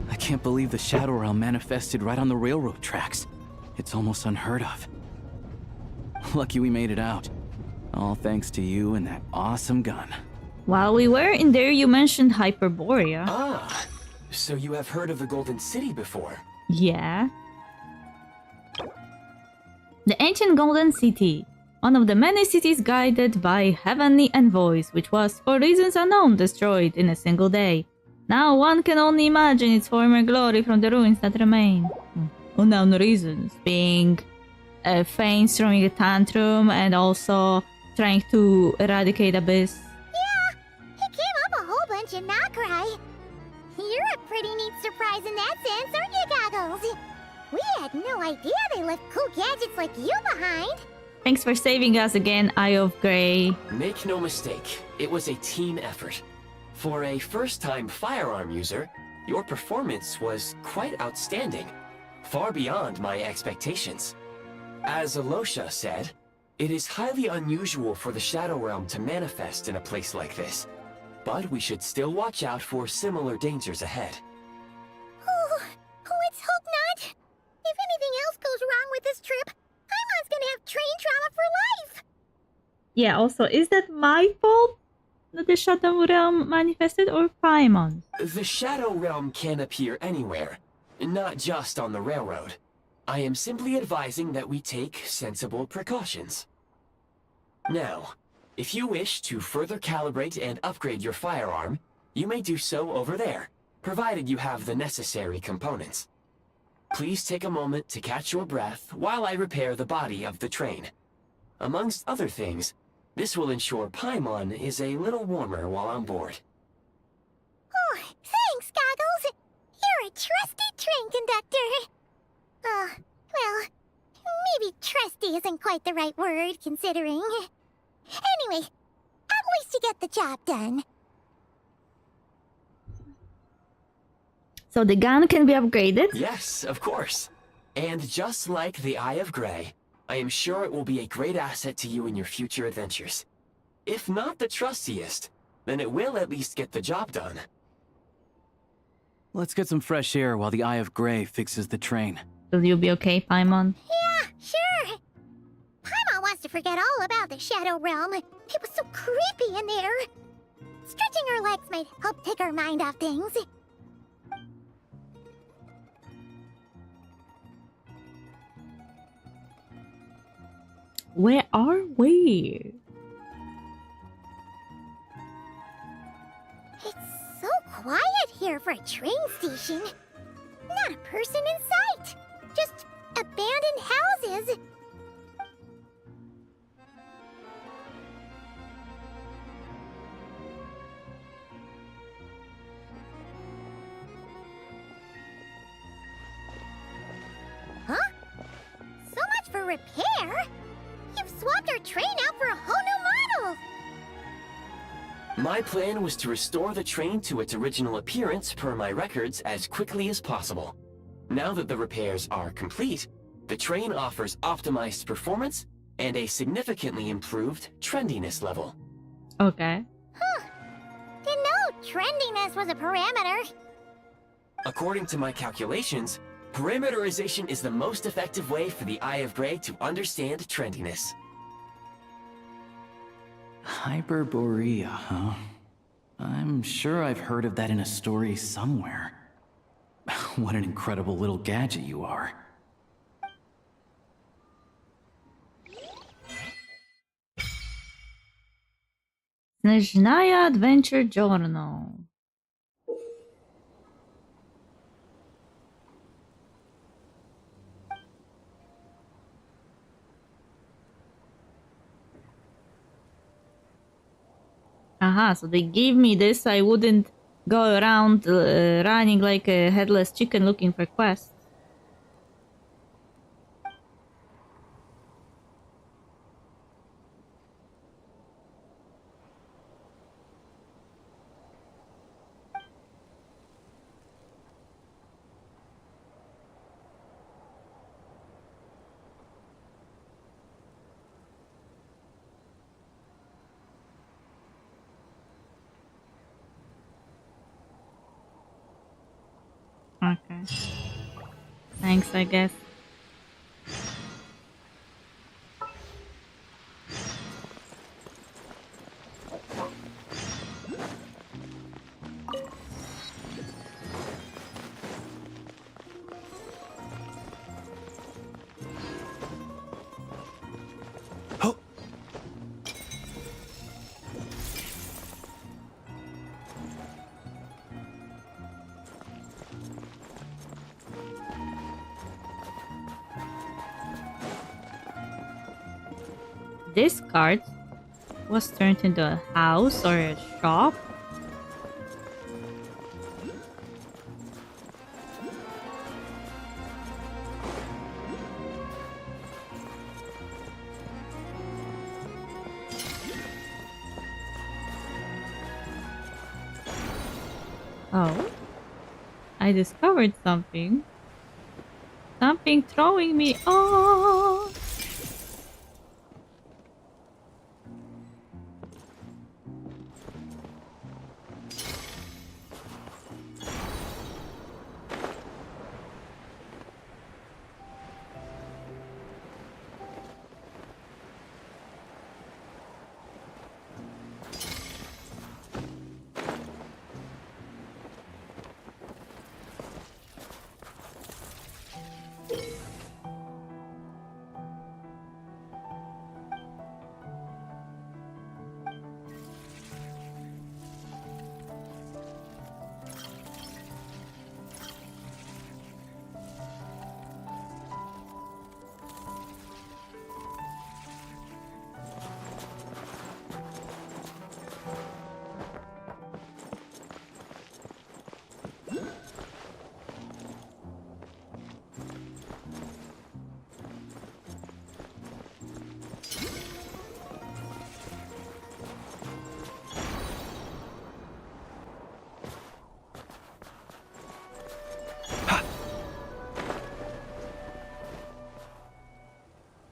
I can't believe the Shadow Realm manifested right on the railroad tracks. It's almost unheard of. Lucky we made it out. All thanks to you and that awesome gun. While we were in there, you mentioned Hyperborea. Ah, so you have heard of the Golden City before? Yeah. The ancient Golden City. One of the many cities guided by heavenly envoys, which was, for reasons unknown, destroyed in a single day. Now one can only imagine its former glory from the ruins that remain. Unknown reasons, being Fane throwing a tantrum and also trying to eradicate Abyss. Yeah, he came up a whole bunch and not cry. You're a pretty neat surprise in that sense, aren't you, Goggles? We had no idea they left cool gadgets like you behind. Thanks for saving us again, Eye of Grey. Make no mistake, it was a team effort. For a first-time firearm user, your performance was quite outstanding, far beyond my expectations. As Alosha said, it is highly unusual for the Shadow Realm to manifest in a place like this, but we should still watch out for similar dangers ahead. Oh, let's hope not. If anything else goes wrong with this trip, Paimon's gonna have train trauma for life. Yeah, also, is that my fault that the Shadow Realm manifested, or Paimon's? The Shadow Realm can appear anywhere, not just on the railroad. I am simply advising that we take sensible precautions. Now, if you wish to further calibrate and upgrade your firearm, you may do so over there, provided you have the necessary components. Please take a moment to catch your breath while I repair the body of the train. Amongst other things, this will ensure Paimon is a little warmer while on board. Oh, thanks, Goggles. You're a trusty train conductor. Well, maybe trusty isn't quite the right word, considering. Anyway, at least you get the job done. So the gun can be upgraded? Yes, of course. And just like the Eye of Grey, I am sure it will be a great asset to you in your future adventures. If not the trustiest, then it will at least get the job done. Let's get some fresh air while the Eye of Grey fixes the train. Will you be okay, Paimon? Yeah, sure. Paimon wants to forget all about the Shadow Realm. It was so creepy in there. Stretching our legs might help take our mind off things. Where are we? It's so quiet here for a train station. Not a person in sight. Just abandoned houses. Huh? So much for repair. You've swapped our train out for a whole new model. My plan was to restore the train to its original appearance per my records as quickly as possible. Now that the repairs are complete, the train offers optimized performance and a significantly improved trendiness level. Okay. Huh. Didn't know trendiness was a parameter. According to my calculations, parameterization is the most effective way for the Eye of Grey to understand trendiness. Hyperborea, huh? I'm sure I've heard of that in a story somewhere. What an incredible little gadget you are. Snezhnaya Adventure Journal. Aha, so they gave me this, I wouldn't go around running like a headless chicken looking for quests. Okay. Thanks, I guess. This cart was turned into a house or a shop. Oh, I discovered something. Something throwing me off.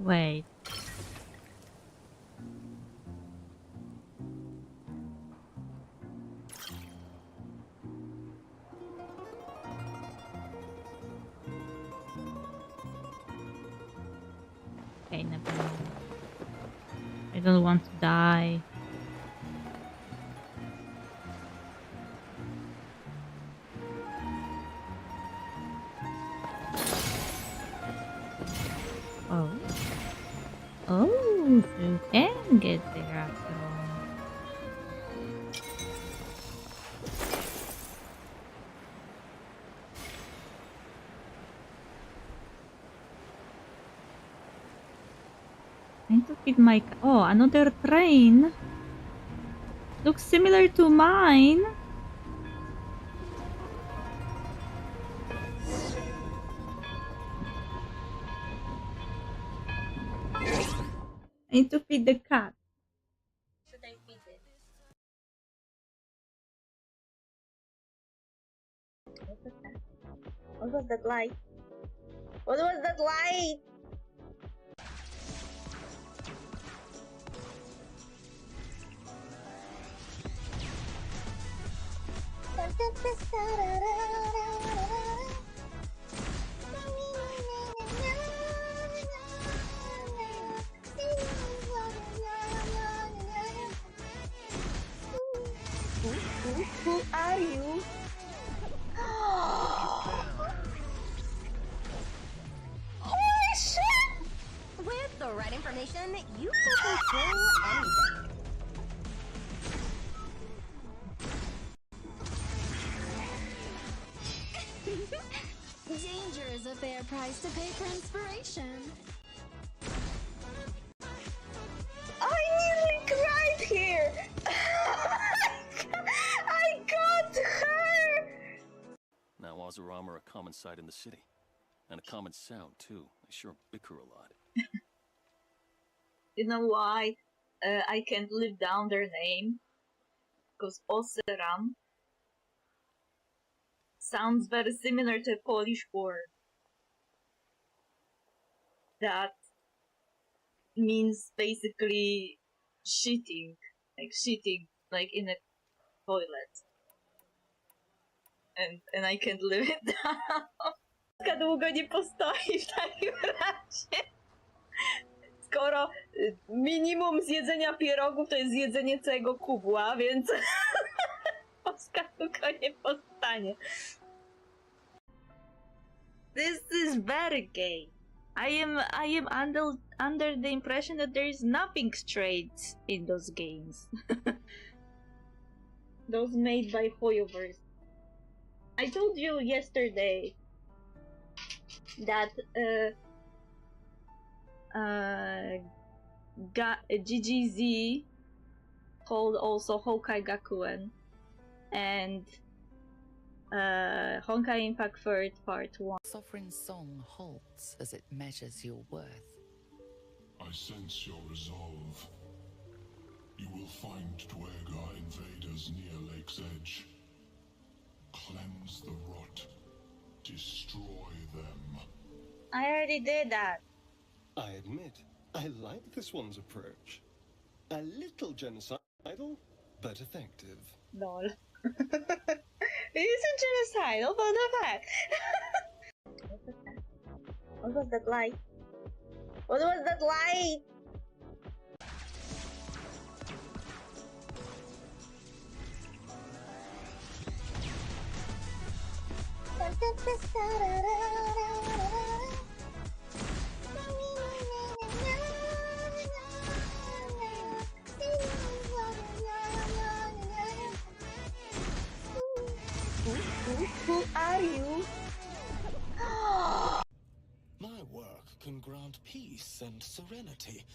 Wait. Okay, never mind. I don't want to die. Oh. Oh, so you can get there after all. I need to feed my... Oh, another train. Looks similar to mine. I need to feed the cat. Should I feed it? What was that? What was that light? What was that light? Who are you? Holy shit! With the right information, you can control anything. Danger is a fair price to pay for inspiration. I nearly cried here! I got her! Now, Ozarama are a common sight in the city. And a common sound, too. They sure bicker a lot. You know why I can't live down their name? Because Oseram sounds very similar to a Polish word that means basically shitting, like in a toilet. And I can't live it down. Taka długo nie postoi w takim razie. Skoro minimum zjedzenia pierogów to jest zjedzenie całego kubła, więc Polska długo nie postanie. This is very gay. I am under the impression that there is nothing straight in those games. Those made by Hoyoverse. I told you yesterday that GGZ called also Honkai Gakuen and Honkai Impact Third Part 1. Sovereign song halts as it measures your worth. I sense your resolve. You will find Dwerga invaders near Lake's Edge. Cleanse the rot. Destroy them. I already did that. I admit, I like this one's approach. A little genocidal, but effective. Lol. It isn't genocidal, but the fact. What was that light? What was that light? Who are you? My work can grant peace and serenity,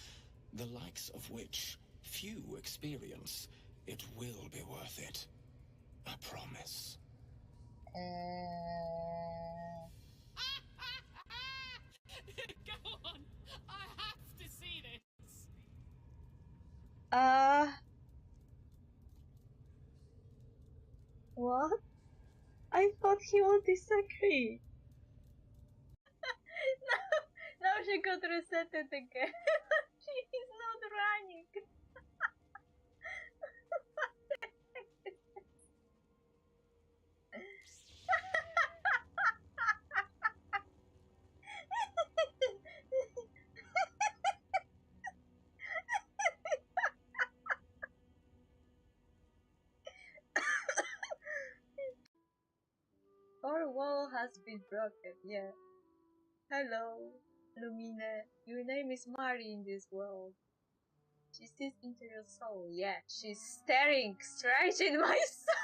the likes of which few experience. It will be worth it. I promise. Go on! I have to see this! What? I thought he would disagree. now she got resetted again. She is not running. Our wall has been broken, yeah. Hello, Lumine. Your name is Mari in this world. She sees into your soul, yeah. She's staring straight in my soul.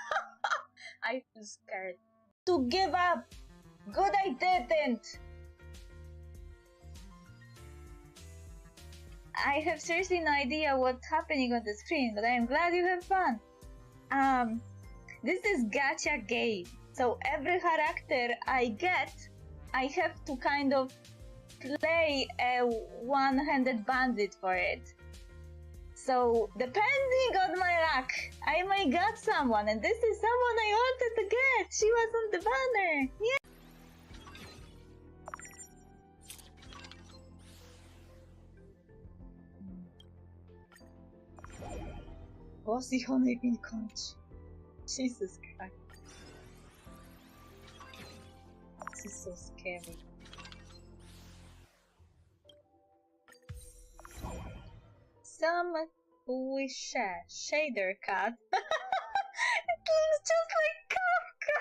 I feel scared. To give up! Good, I didn't! I have seriously no idea what's happening on the screen, but I am glad you have fun. This is gacha game. So every character I get, I have to kind of play a one-handed bandit for it. So depending on my luck, I may get someone, and this is someone I wanted to get. She was on the banner. Yeah. Bossy honey bean conch. Jesus Christ. This is so scary. Some wish shader cat. It looks just like Kafka.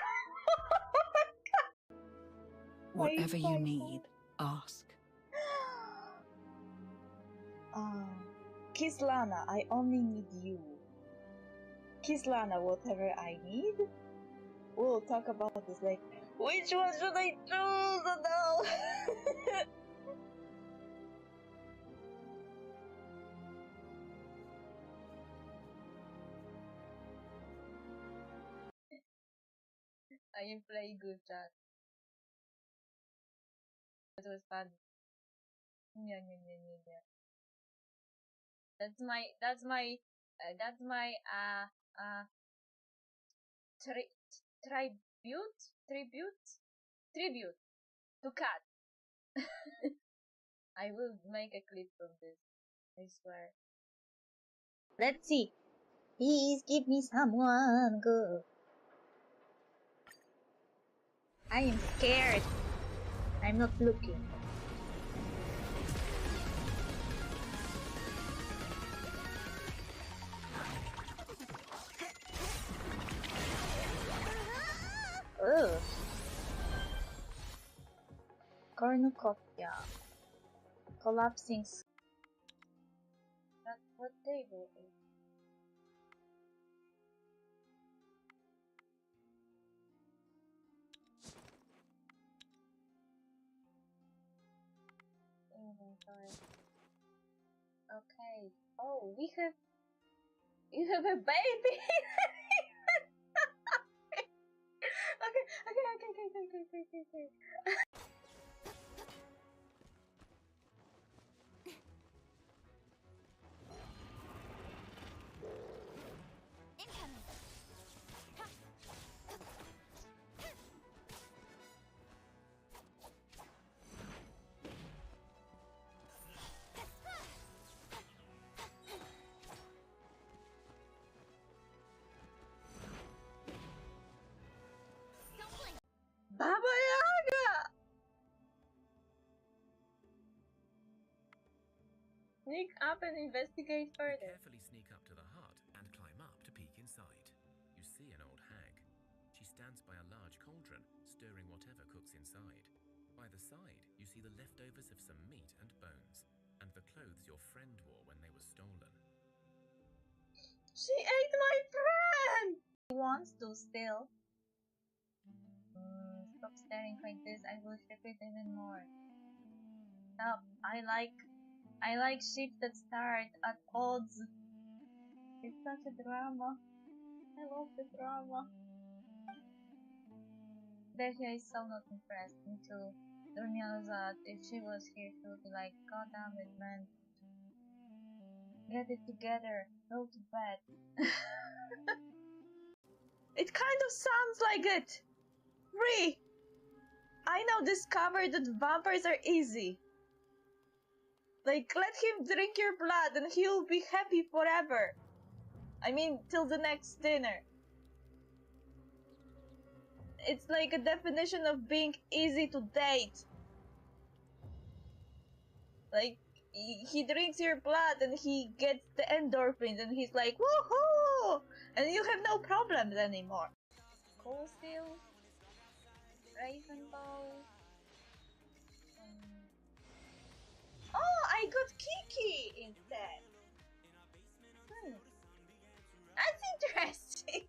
Whatever you need, ask. Kiss Lana, I only need you. Kiss Lana, whatever I need. We'll talk about this like, which one should I choose? Oh, no. I am playing good chat. That was fun. Yeah. That's my tribute to cat. I will make a clip from this. I swear. Let's see. Please give me someone good. I am scared. I'm not looking. Ugh. Cornucopia. Collapsing. That's what table is. Inventory. Okay. Oh, you have a baby. Okay. Baba Yaga! Sneak up and investigate further. Carefully sneak up to the hut and climb up to peek inside. You see an old hag. She stands by a large cauldron, stirring whatever cooks inside. By the side, you see the leftovers of some meat and bones, and the clothes your friend wore when they were stolen. She ate my friend! He wants to still. Stop staring like this, I will ship it even more. Stop. I like ships that start at odds. It's such a drama. I love the drama. Dehya is so not impressed. Me too. Dunya knows that if she was here, she would be like, God damn it, man. Get it together. Go to bed. It kind of sounds like it. Free. I now discovered that vampires are easy. Like, let him drink your blood and he'll be happy forever. I mean, till the next dinner. It's like a definition of being easy to date. Like, he drinks your blood and he gets the endorphins and he's like, woohoo! And you have no problems anymore. Cool Steel, Ravenbow. Oh, I got Kiki instead. That's interesting.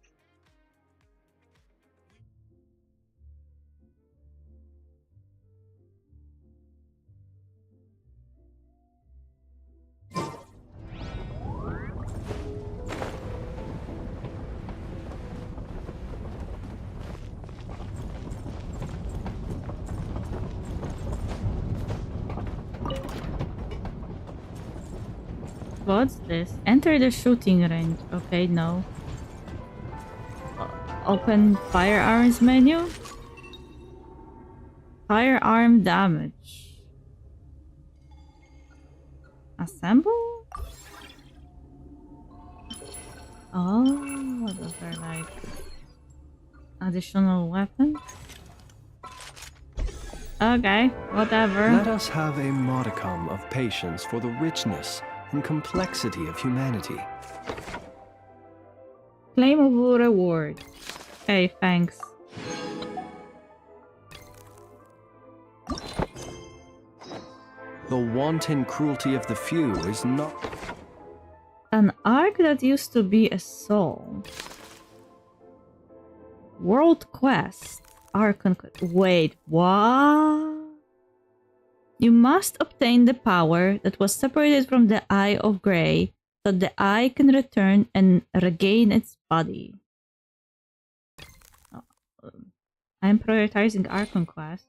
What's this? Enter the shooting range. Okay, no. Open firearms menu. Firearm damage. Assemble? Oh, those are like additional weapons. Okay, whatever. Let us have a modicum of patience for the richness and complexity of humanity. Claimable reward. Okay, thanks. The wanton cruelty of the few is not... An arc that used to be a soul. World quest. Archon quest. Wait, what? You must obtain the power that was separated from the Eye of Grey, so the eye can return and regain its body. I'm prioritizing Archon quest.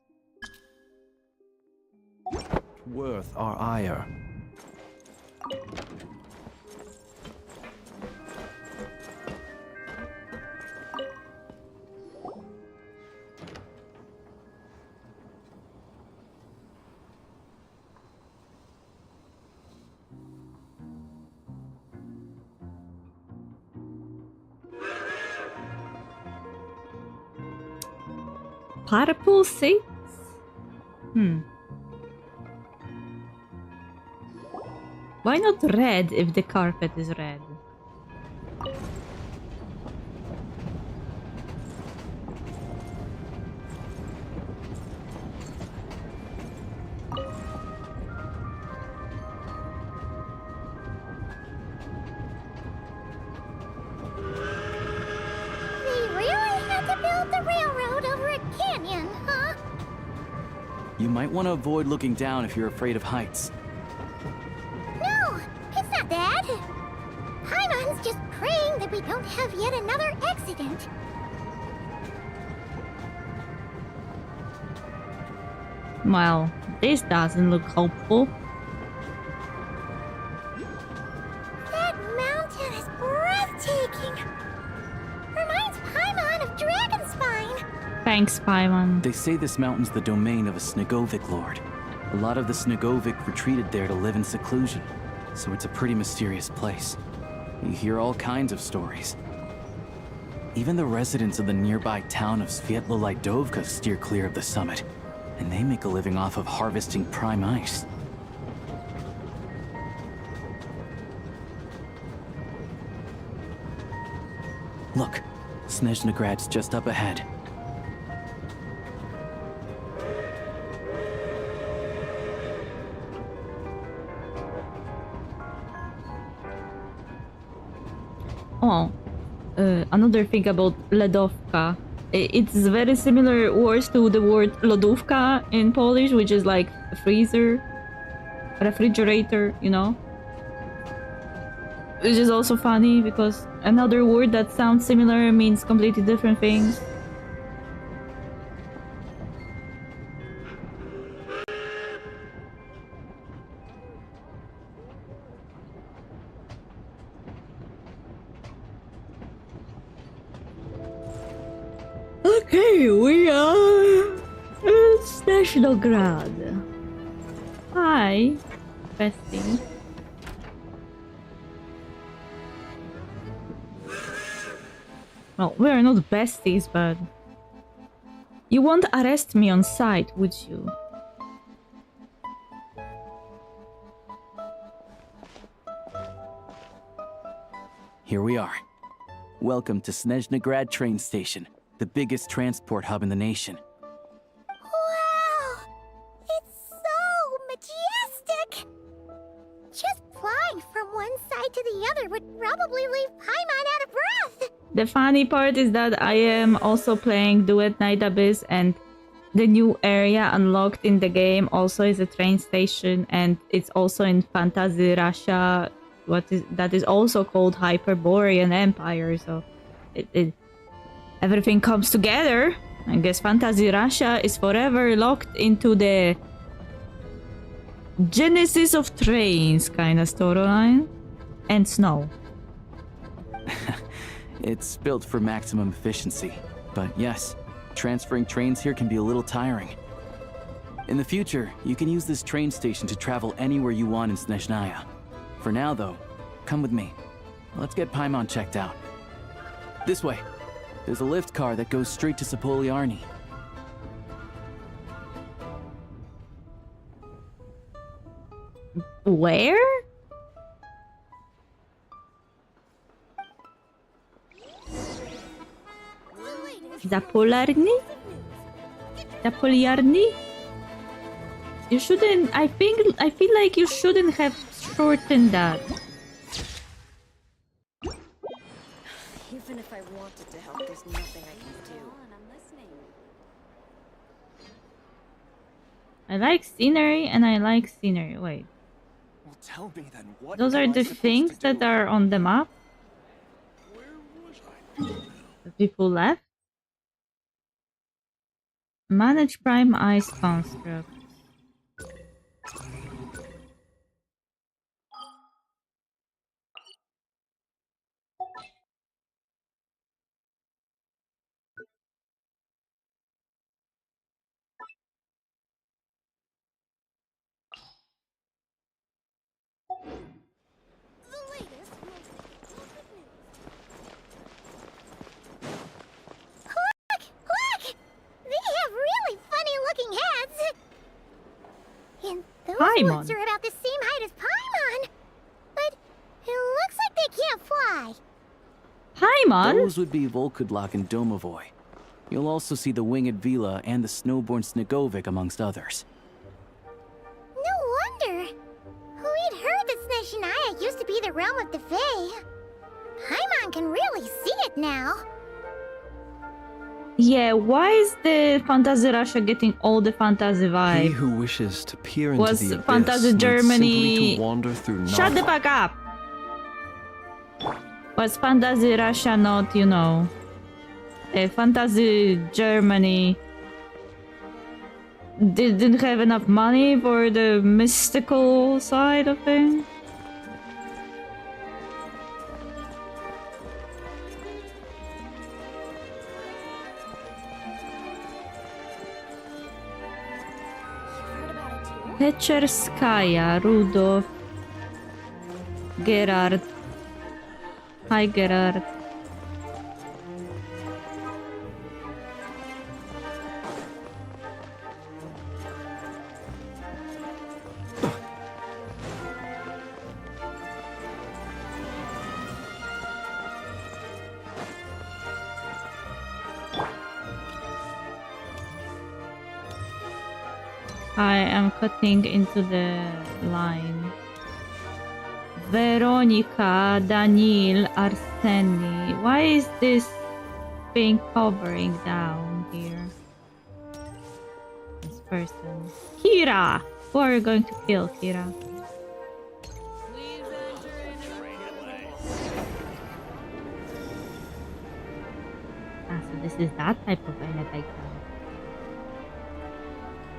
worth our ire. Purple seats? Why not red if the carpet is red? They really had to build the railroad over a canyon, huh? You might want to avoid looking down if you're afraid of heights. No, it's not that. Paimon's just praying that we don't have yet another accident. Well, this doesn't look hopeful. That mountain is breathtaking. Reminds Paimon of Dragonspine. Thanks, Paimon. They say this mountain's the domain of a Snegovic lord. A lot of the Snegovic retreated there to live in seclusion, so it's a pretty mysterious place. You hear all kinds of stories. Even the residents of the nearby town of Svietlolaidovka steer clear of the summit, and they make a living off of harvesting prime ice. Look, Snezhnograd's just up ahead. Oh, another thing about Ledówka. It's very similar words to the word lodówka in Polish, which is like freezer, refrigerator, you know? Which is also funny because another word that sounds similar means completely different things. Okay, we are in Snezhnograd. Hi, bestie. Well, we are not besties, but you won't arrest me on sight, would you? Here we are. Welcome to Snezhnograd train station, the biggest transport hub in the nation. Wow! It's so majestic! Just flying from one side to the other would probably leave Paimon out of breath! The funny part is that I am also playing Duet Night Abyss, and the new area unlocked in the game also is a train station, and it's also in Fantasy Russia, that is also called Hyperborean Empire, so everything comes together. I guess Fantasy Russia is forever locked into the Genesis of Trains kind of storyline. And snow. It's built for maximum efficiency, but yes, transferring trains here can be a little tiring. In the future, you can use this train station to travel anywhere you want in Snezhnaya. For now, though, come with me. Let's get Paimon checked out. This way. There's a lift car that goes straight to Sapoliarny. Where? Zapolarny? Zapoliarny? You shouldn't. I feel like you shouldn't have shortened that. Even if I wanted to help, there's nothing I can do. I like scenery and I like scenery. Wait. Well, tell me then, what Those are am I the supposed things to that do? are on the map? The people left? Manage prime ice construct. Look! They have really funny-looking heads! And those Paimon. ones are about the same height as Paimon! But it looks like they can't fly! Paimon? Those would be Volkudlak and Domovoy. You'll also see the winged Vila and the snowborn Snegovic amongst others. No wonder! We'd heard that Snezhnaya used to be the realm of the Fae. Paimon can really see it now. Yeah, why is the Fantasy Russia getting all the fantasy He vibe? who wishes to peer into Was the abyss Fantasy needs Germany... simply to wander through Shut the Narva. fuck up! Was Fantasy Russia not, you know... Fantasy Germany... didn't have enough money for the mystical side of things? Peczerskaya, Rudolf, Gerard. Hi, Gerard. I am cutting into the line. Veronica, Daniel, Arseni. Why is this thing covering down here? This person. Kira! Who are you going to kill, Kira? Ah, so this is that type of elevator.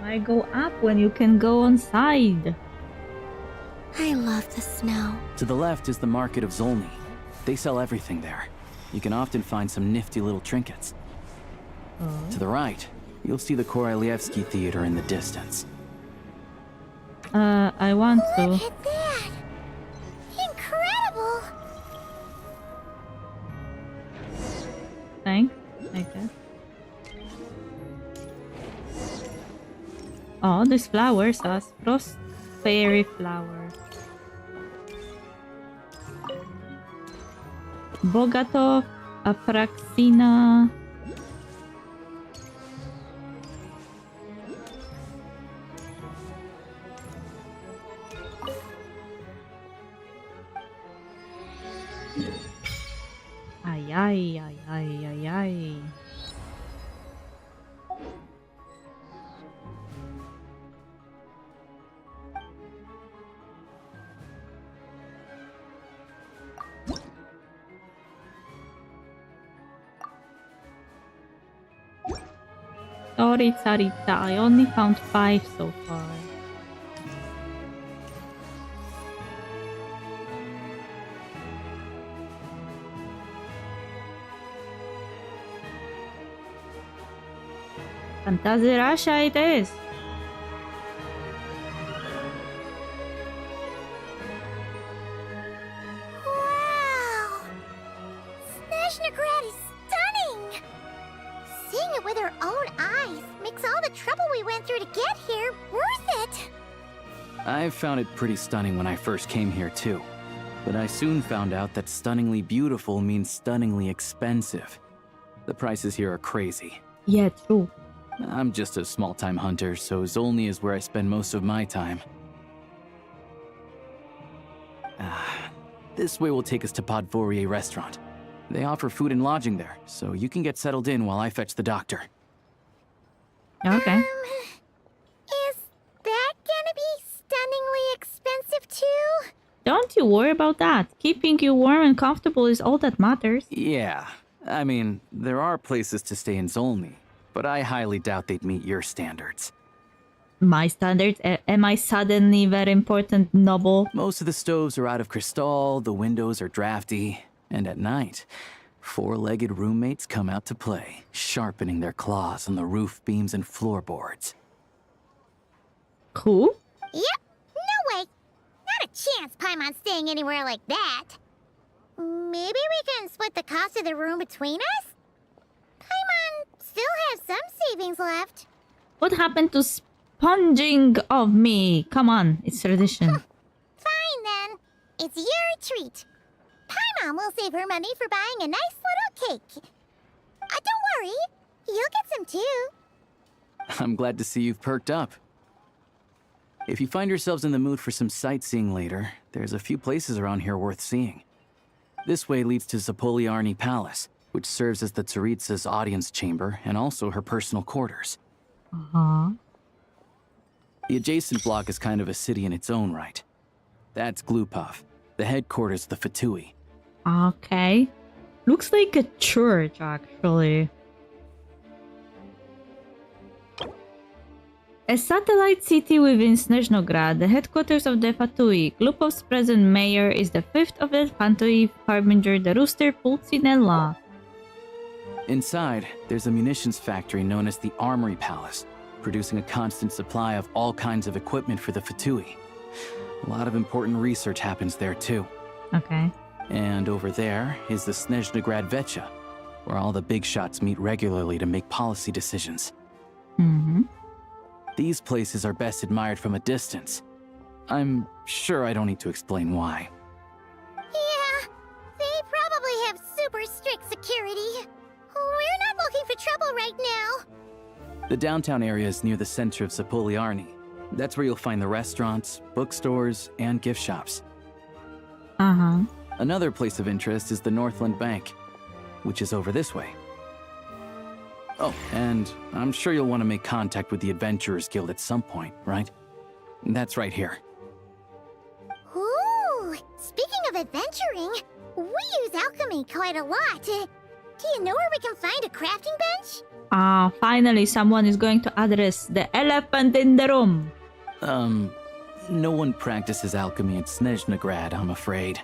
Why go up when you can go on side? I love the snow. To the left is the market of Zolny. They sell everything there. You can often find some nifty little trinkets. To the right, you'll see the Korolyevsky Theater in the distance. I want to. Look at that! Incredible! Thanks, I guess. Oh, these flowers are frost fairy flower. Bogatov, Apraxina. Ay, ay, ay, ay, ay, ay. Sorry, Sarita, I only found 5 so far. Fantasy Russia it is. Wow! Snezhnegrad is stunning! Seeing it with our own eyes makes all the trouble we went through to get here worth it! I found it pretty stunning when I first came here too. But I soon found out that stunningly beautiful means stunningly expensive. The prices here are crazy. Yeah, true. I'm just a small-time hunter, so Zolny is where I spend most of my time. This way will take us to Podvorier restaurant. They offer food and lodging there, so you can get settled in while I fetch the doctor. Okay. Is that gonna be stunningly expensive too? Don't you worry about that. Keeping you warm and comfortable is all that matters. Yeah, I mean, there are places to stay in Zolny, but I highly doubt they'd meet your standards. My standards? Am I suddenly very important, noble? Most of the stoves are out of crystal, the windows are drafty, and at night, four-legged roommates come out to play, sharpening their claws on the roof beams and floorboards. Cool? Yep, no way. Not a chance Paimon's staying anywhere like that. Maybe we can split the cost of the room between us? Paimon still has some savings left. What happened to sponging of me? Come on, it's tradition. Fine then. It's your treat. Paimon will save her money for buying a nice little cake. Don't worry, you'll get some too. I'm glad to see you've perked up. If you find yourselves in the mood for some sightseeing later, there's a few places around here worth seeing. This way leads to Zapoliarny Palace, which serves as the Tsaritsa's audience chamber and also her personal quarters. Uh-huh. The adjacent block is kind of a city in its own right. That's Glupov, the headquarters of the Fatui. Okay. Looks like a church, actually. A satellite city within Snezhnograd, the headquarters of the Fatui. Glupov's present mayor is the fifth of the Fatui harbinger, the rooster Pulcinella. Inside, there's a munitions factory known as the Armory Palace, producing a constant supply of all kinds of equipment for the Fatui. A lot of important research happens there too. Okay. And over there is the Snezhnograd Vecha, where all the big shots meet regularly to make policy decisions. Mm-hmm. These places are best admired from a distance. I'm sure I don't need to explain why. Yeah, they probably have super strict security. We're not looking for trouble right now. The downtown area is near the center of Zapoliarny. That's where you'll find the restaurants, bookstores, and gift shops. Uh-huh. Another place of interest is the Northland Bank, which is over this way. Oh, and I'm sure you'll want to make contact with the Adventurers Guild at some point, right? That's right here. Ooh, speaking of adventuring, we use alchemy quite a lot. Do you know where we can find a crafting bench? Finally someone is going to address the elephant in the room. No one practices alchemy in Snezhnograd, I'm afraid.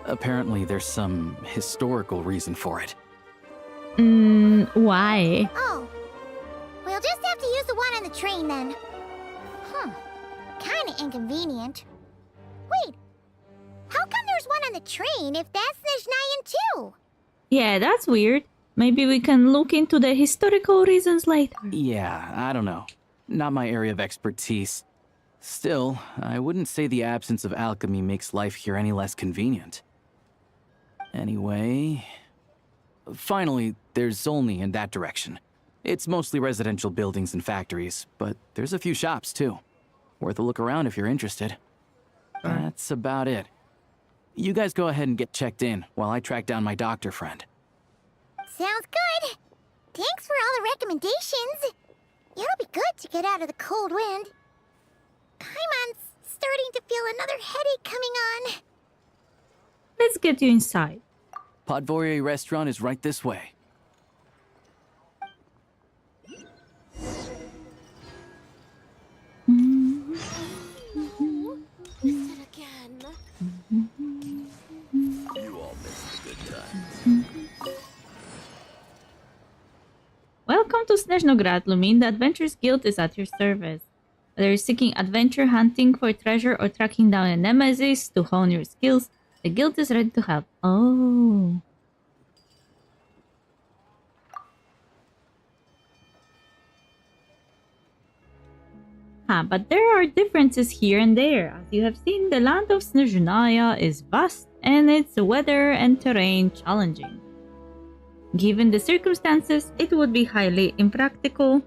Apparently there's some historical reason for it. Why? Oh, we'll just have to use the one on the train then. Kinda inconvenient. Wait, how come there's one on the train if that's Snezhnayan too? Yeah, that's weird. Maybe we can look into the historical reasons later. Yeah, I don't know. Not my area of expertise. Still, I wouldn't say the absence of alchemy makes life here any less convenient. Anyway... Finally, there's Zolny in that direction. It's mostly residential buildings and factories, but there's a few shops too. Worth a look around if you're interested. That's about it. You guys go ahead and get checked in while I track down my doctor friend. Sounds good. Thanks for all the recommendations. It'll be good to get out of the cold wind. Paimon's starting to feel another headache coming on. Let's get you inside. Podvorier restaurant is right this way. Missed it again. You all missed the good times. Welcome to Snezhnograd, Lumin. The Adventurers Guild is at your service. Whether you're seeking adventure, hunting for treasure, or tracking down a nemesis to hone your skills, the guild is ready to help. Oh. But there are differences here and there. As you have seen, the land of Snezhnaya is vast and its weather and terrain challenging. Given the circumstances, it would be highly impractical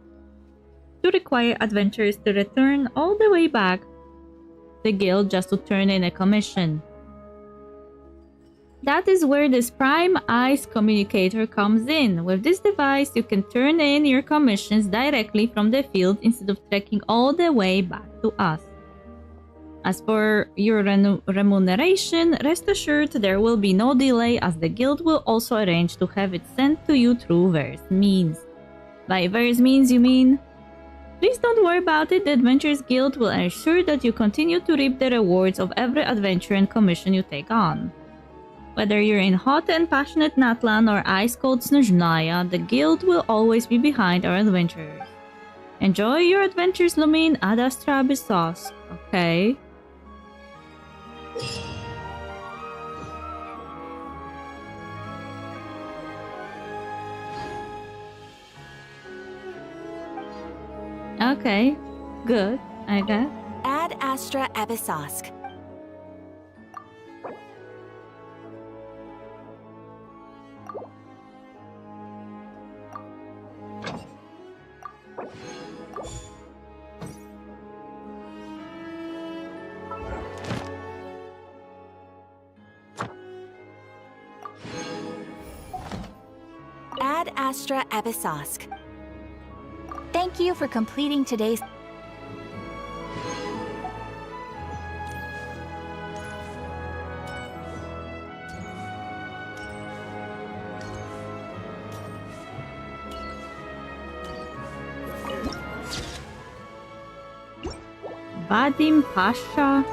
to require adventurers to return all the way back to the guild just to turn in a commission. That is where this Prime Eyes communicator comes in. With this device, you can turn in your commissions directly from the field instead of trekking all the way back to us. As for your remuneration, rest assured there will be no delay, as the guild will also arrange to have it sent to you through various means. By various means, you mean? Please don't worry about it, the Adventurers Guild will ensure that you continue to reap the rewards of every adventure and commission you take on. Whether you're in hot and passionate Natlan or ice-cold Snezhnaya, the guild will always be behind our adventurers. Enjoy your adventures, Lumine ad Astra Abyssos, okay? Okay, good, I guess. Ad Astra Abyssos. Ad Astra Abyssos. Thank you for completing today's... Vadim Pasha.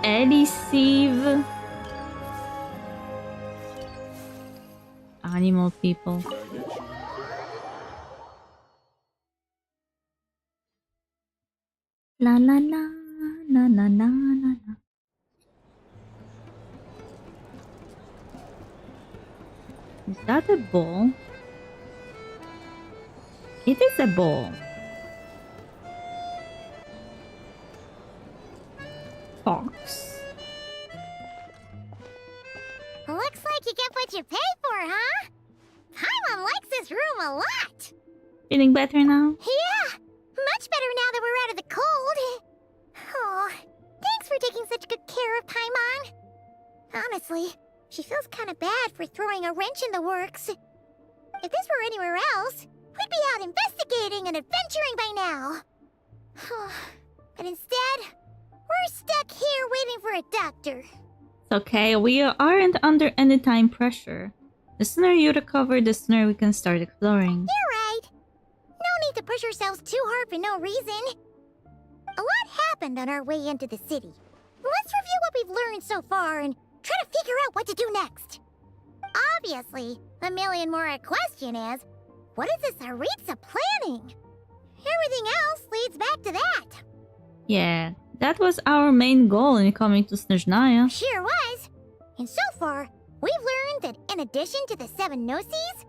Elusive. Animal people. La la la la la la la la. Is that a ball? It is a ball. Fox. Looks like you get what you pay for, huh? Paimon likes this room a lot. Feeling better now? Yeah, much better now that we're out of the cold. Oh, thanks for taking such good care of Paimon. Honestly, she feels kind of bad for throwing a wrench in the works. If this were anywhere else, we'd be out investigating and adventuring by now. But instead, we're stuck here waiting for a doctor. It's okay, we aren't under any time pressure. The sooner you recover, the sooner we can start exploring. You're right. No need to push ourselves too hard for no reason. A lot happened on our way into the city. Let's review what we've learned so far and try to figure out what to do next. Obviously, the million more question is, what is this Aritza planning? Everything else leads back to that. Yeah, that was our main goal in coming to Snezhnaya. Sure was. And so far, we've learned that in addition to the 7 Gnosis,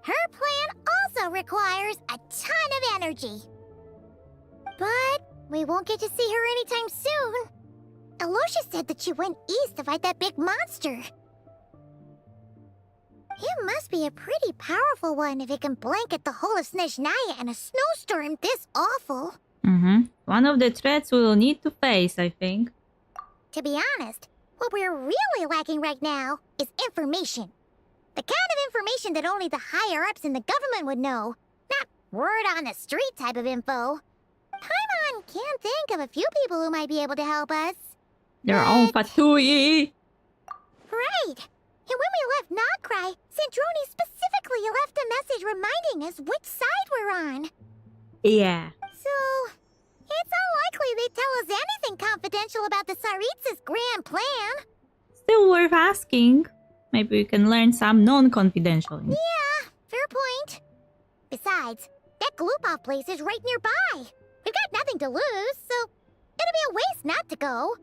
her plan also requires a ton of energy. But we won't get to see her anytime soon. Aloysia said that she went east to fight that big monster. It must be a pretty powerful one if it can blanket the whole of Snezhnaya in a snowstorm this awful. One of the threats we'll need to face, I think. To be honest, what we're really lacking right now is information. The kind of information that only the higher-ups in the government would know. Not word-on-the-street type of info. Paimon can't think of a few people who might be able to help us. Their own Fatui! Right! And when we left Nocry, Sandroni specifically left a message reminding us which side we're on. Yeah. So, it's unlikely they'd tell us anything confidential about the Tsaritsa's grand plan. Still worth asking. Maybe we can learn some non-confidential. Yeah, fair point. Besides, that Glupov place is right nearby. We've got nothing to lose, so it'll be a waste not to go.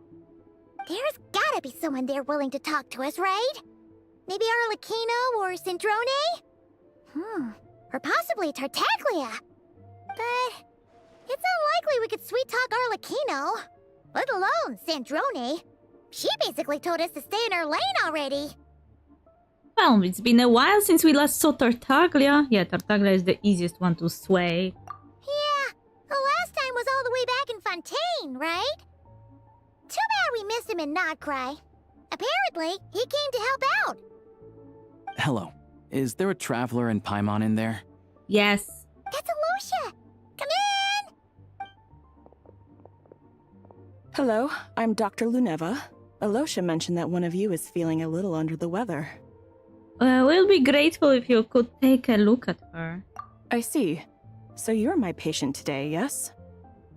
There's gotta gotta be someone there willing to talk to us, right? Maybe Arlecchino or Cendrone? Or possibly Tartaglia. But it's unlikely we could sweet-talk Arlecchino, let alone Cendrone. She basically told us to stay in her lane already. Well, it's been a while since we last saw Tartaglia. Yeah, Tartaglia is the easiest one to sway. Yeah, the last time was all the way back in Fontaine, right? Too bad we missed him in Notcry. Apparently, he came to help out. Hello. Is there a traveler in Paimon in there? Yes. That's Alosha! Come in! Hello, I'm Dr. Luneva. Alosha mentioned that one of you is feeling a little under the weather. We'll be grateful if you could take a look at her. I see. So you're my patient today, yes?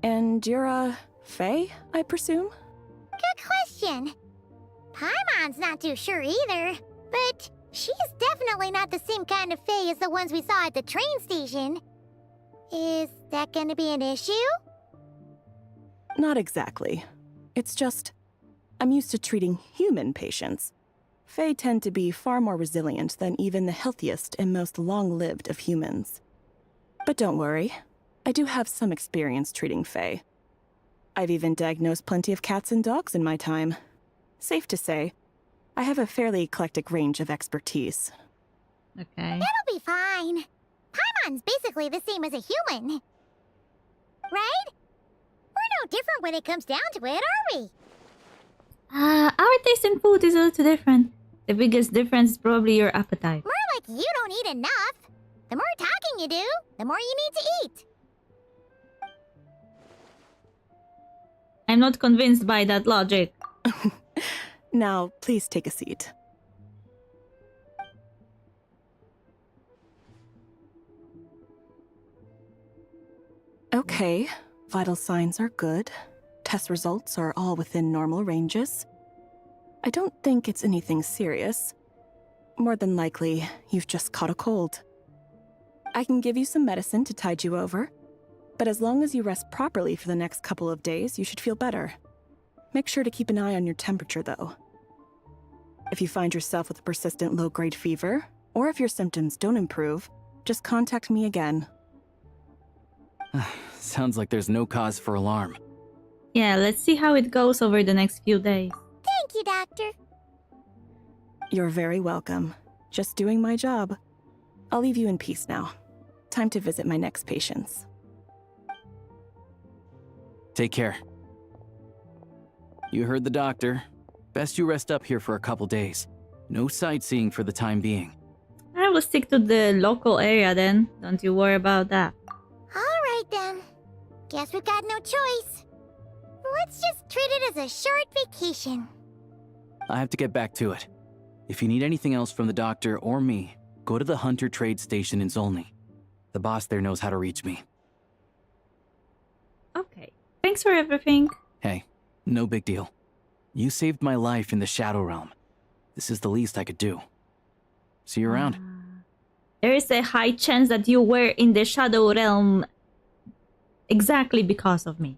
And you're Fae, I presume? Good question. Paimon's not too sure either, but she's definitely not the same kind of Fae as the ones we saw at the train station. Is that gonna be an issue? Not exactly. It's just, I'm used to treating human patients. Fae tend to be far more resilient than even the healthiest and most long-lived of humans. But don't worry, I do have some experience treating Fae. I've even diagnosed plenty of cats and dogs in my time. Safe to say, I have a fairly eclectic range of expertise. Okay. That'll be fine. Paimon's basically the same as a human. Right? We're no different when it comes down to it, are we? Our taste in food is a little different. The biggest difference is probably your appetite. More like you don't eat enough. The more talking you do, the more you need to eat. I'm not convinced by that logic. Now, please take a seat. Okay, vital signs are good. Test results are all within normal ranges. I don't think it's anything serious. More than likely, you've just caught a cold. I can give you some medicine to tide you over, but as long as you rest properly for the next couple of days, you should feel better. Make sure to keep an eye on your temperature, though. If you find yourself with a persistent low-grade fever, or if your symptoms don't improve, just contact me again. Sounds like there's no cause for alarm. Yeah, let's see how it goes over the next few days. Thank you, Doctor. You're very welcome. Just doing my job. I'll leave you in peace now. Time to visit my next patients. Take care. You heard the doctor. Best you rest up here for a couple days. No sightseeing for the time being. I will stick to the local area then. Don't you worry about that. Alright then. Guess we've got no choice. Let's just treat it as a short vacation. I have to get back to it. If you need anything else from the doctor or me, go to the Hunter Trade Station in Zolny. The boss there knows how to reach me. Okay. Thanks for everything. Hey, no big deal. You saved my life in the Shadow Realm. This is the least I could do. See you around. There is a high chance that you were in the Shadow Realm exactly because of me.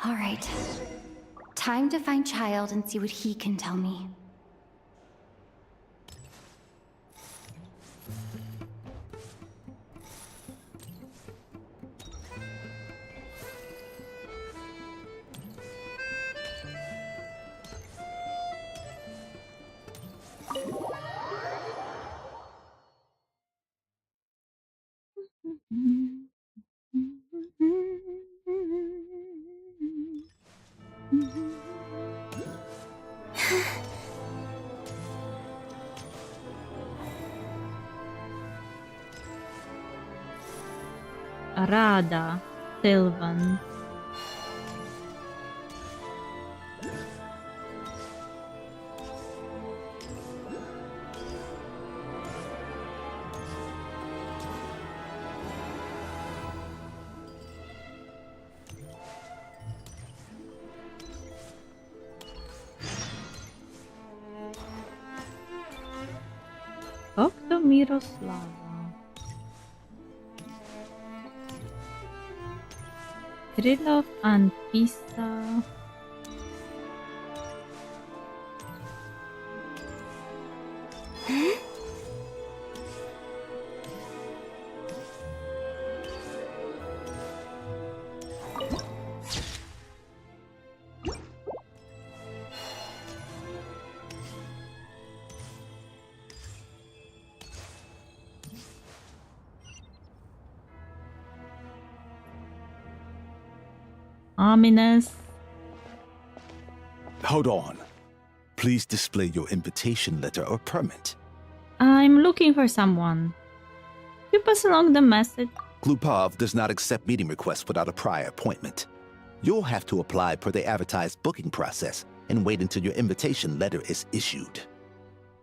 All right. Time to find Child and see what he can tell me. Arada, Sylvan. Talk to Miroslava. Trilov and Pisa. Ominous. Hold on. Please display your invitation letter or permit. I'm looking for someone. You pass along the message. Glupov does not accept meeting requests without a prior appointment. You'll have to apply per the advertised booking process and wait until your invitation letter is issued.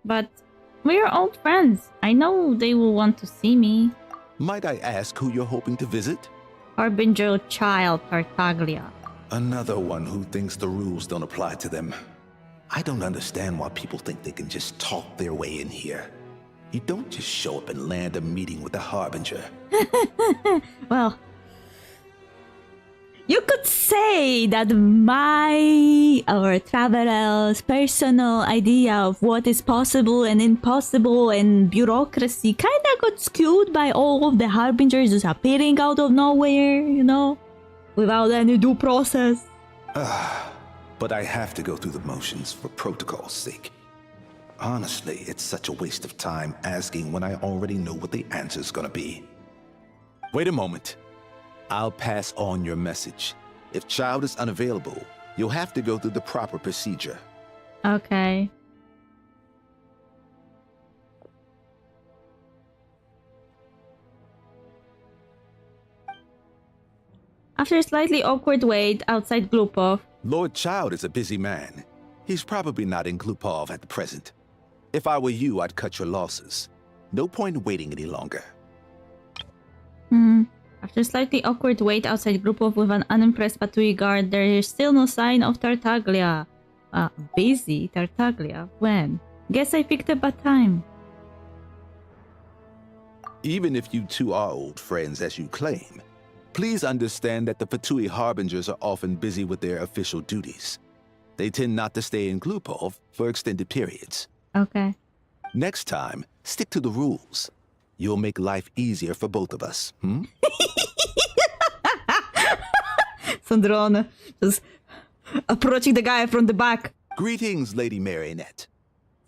But we're old friends. I know they will want to see me. Might I ask who you're hoping to visit? Harbinger Child Tartaglia. Another one who thinks the rules don't apply to them. I don't understand why people think they can just talk their way in here. You don't just show up and land a meeting with the Harbinger. Well, you could say that our traveler's personal idea of what is possible and impossible and bureaucracy kinda got skewed by all of the Harbingers just appearing out of nowhere, you know? Without any due process. But I have to go through the motions for protocol's sake. Honestly, it's such a waste of time asking when I already know what the answer's gonna be. Wait a moment. I'll pass on your message. If Child is unavailable, you'll have to go through the proper procedure. Okay. After a slightly awkward wait outside Glupov. Lord Child is a busy man. He's probably not in Glupov at the present. If I were you, I'd cut your losses. No point in waiting any longer. After a slightly awkward wait outside Glupov with an unimpressed Patui guard, there is still no sign of Tartaglia. Busy Tartaglia? When? Guess I picked a bad time. Even if you two are old friends as you claim, please understand that the Fatui Harbingers are often busy with their official duties. They tend not to stay in Glupov for extended periods. Okay. Next time, stick to the rules. You'll make life easier for both of us, Sandrone just approaching the guy from the back. Greetings, Lady Marionette.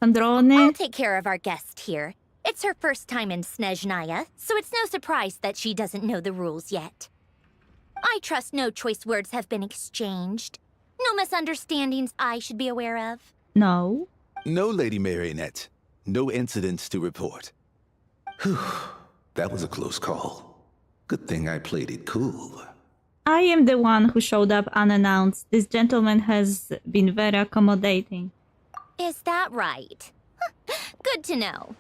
Sandrone? I'll take care of our guest here. It's her first time in Snezhnaya, so it's no surprise that she doesn't know the rules yet. I trust no choice words have been exchanged. No misunderstandings I should be aware of. No. No, Lady Marionette. No incidents to report. Whew. That was a close call. Good thing I played it cool. I am the one who showed up unannounced. This gentleman has been very accommodating. Is that right? Good to know.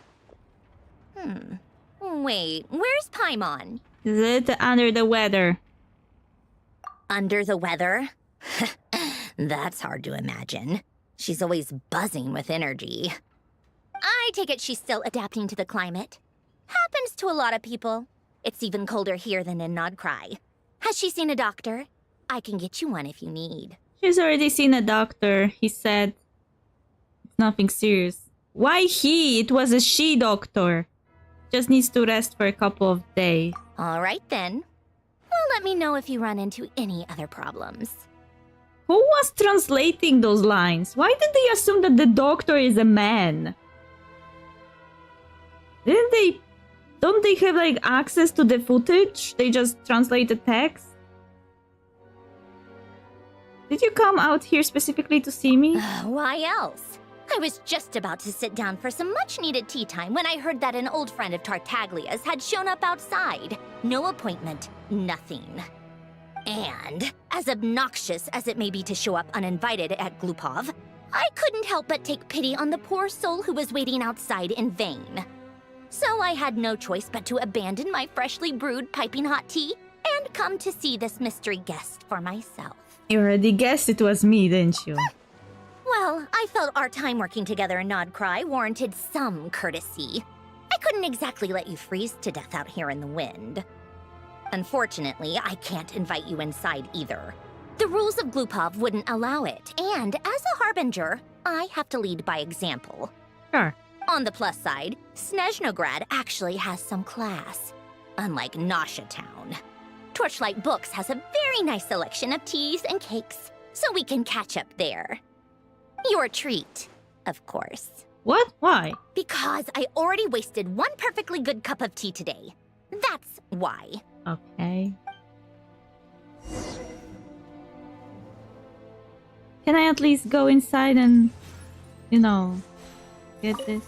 Wait, where's Paimon? Is it under the weather? Under the weather? That's hard to imagine. She's always buzzing with energy. I take it she's still adapting to the climate. Happens to a lot of people. It's even colder here than in Nodcry. Has she seen a doctor? I can get you one if you need. She's already seen a doctor. He said it's nothing serious. Why he? It was a she doctor. Just needs to rest for a couple of days. All right then. Well, let me know if you run into any other problems. Who was translating those lines? Why did they assume that the doctor is a man? Don't they have like access to the footage? They just translate the text? Did you come out here specifically to see me? Why else? I was just about to sit down for some much-needed tea time when I heard that an old friend of Tartaglia's had shown up outside. No appointment, nothing. And, as obnoxious as it may be to show up uninvited at Glupov, I couldn't help but take pity on the poor soul who was waiting outside in vain. So I had no choice but to abandon my freshly brewed piping hot tea and come to see this mystery guest for myself. You already guessed it was me, didn't you? Well, I felt our time working together in Nodcry warranted some courtesy. I couldn't exactly let you freeze to death out here in the wind. Unfortunately, I can't invite you inside either. The rules of Glupov wouldn't allow it, and as a harbinger, I have to lead by example. Sure. On the plus side, Snezhnograd actually has some class, unlike Nasha Town. Torchlight Books has a very nice selection of teas and cakes, so we can catch up there. Your treat, of course. What? Why? Because I already wasted one perfectly good cup of tea today. That's why. Okay. Can I at least go inside and, you know, get this?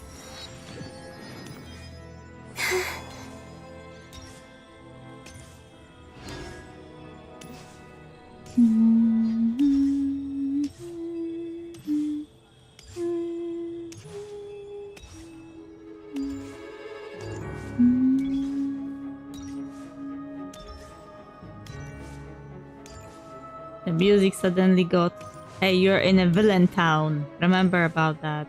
The music suddenly got, hey, you're in a villain town. Remember about that.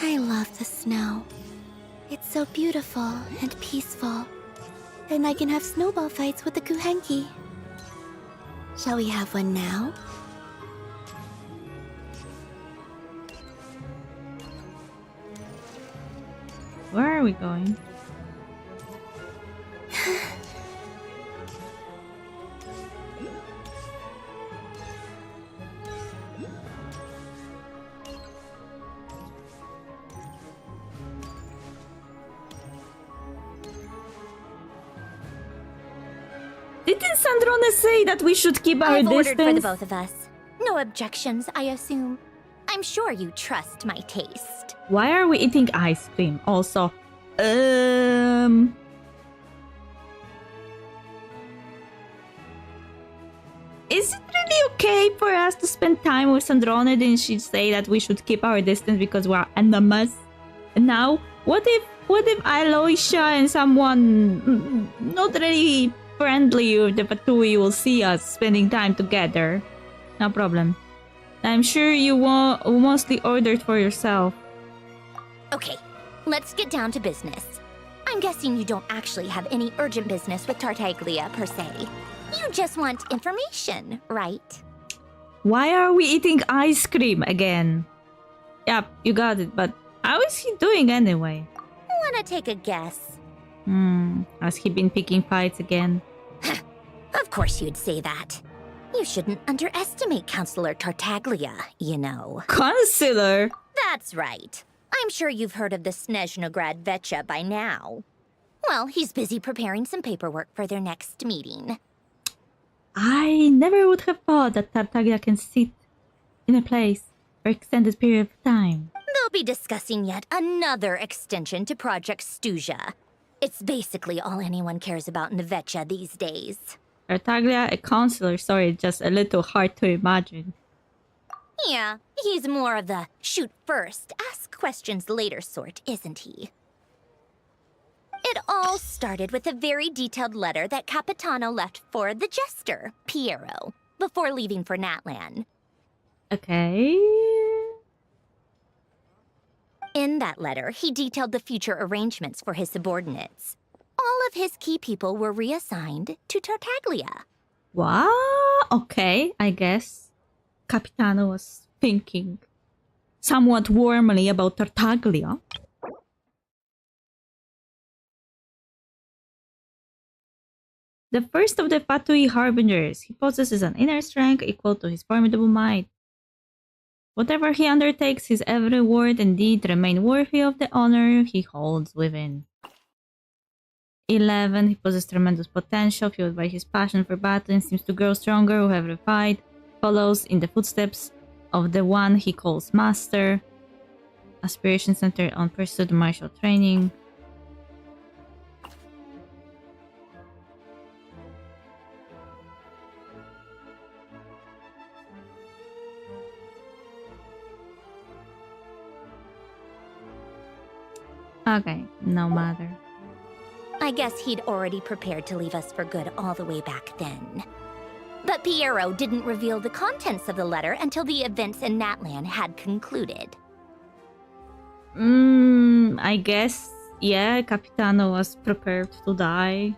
I love the snow. It's so beautiful and peaceful. And I can have snowball fights with the Kuhenki. Shall we have one now? Where are we going? Didn't Sandrone say that we should keep our I've distance? ordered for the both of us. No objections, I assume. I'm sure you trust my taste. Why are we eating ice cream? Also, is it really okay for us to spend time with Sandrone? Didn't she say that we should keep our distance because we're enemies? And now, what if Aloysia and someone not really friendly with the Fatui will see us spending time together? No problem. I'm sure you mostly ordered for yourself. Okay, let's get down to business. I'm guessing you don't actually have any urgent business with Tartaglia per se. You just want information, right? Why are we eating ice cream again? Yep, you got it, but how is he doing anyway? Wanna take a guess? Has he been picking fights again? Of course you'd say that. You shouldn't underestimate Counselor Tartaglia, you know. Counselor? That's right. I'm sure you've heard of the Snezhnograd Vetcha by now. Well, he's busy preparing some paperwork for their next meeting. I never would have thought that Tartaglia can sit in a place for extended period of time. They'll be discussing yet another extension to Project Stuja. It's basically all anyone cares about in the Vetcha these days. Tartaglia, a counselor, sorry, just a little hard to imagine. Yeah, he's more of the shoot first, ask questions later sort, isn't he? It all started with a very detailed letter that Capitano left for the jester, Piero, before leaving for Natlan. Okay. In that letter, he detailed the future arrangements for his subordinates. All of his key people were reassigned to Tartaglia. Wow, okay, I guess Capitano was thinking somewhat warmly about Tartaglia. The first of the Fatui Harbingers, he possesses an inner strength equal to his formidable might. Whatever he undertakes, his every word and deed remain worthy of the honor he holds within. 11. He possesses tremendous potential, fueled by his passion for battle, and seems to grow stronger with every fight. Follows in the footsteps of the one he calls Master. Aspiration centered on pursuit of martial training. Okay, no matter. I guess he'd already prepared to leave us for good all the way back then. But Piero didn't reveal the contents of the letter until the events in Natlan had concluded. I guess yeah, Capitano was prepared to die.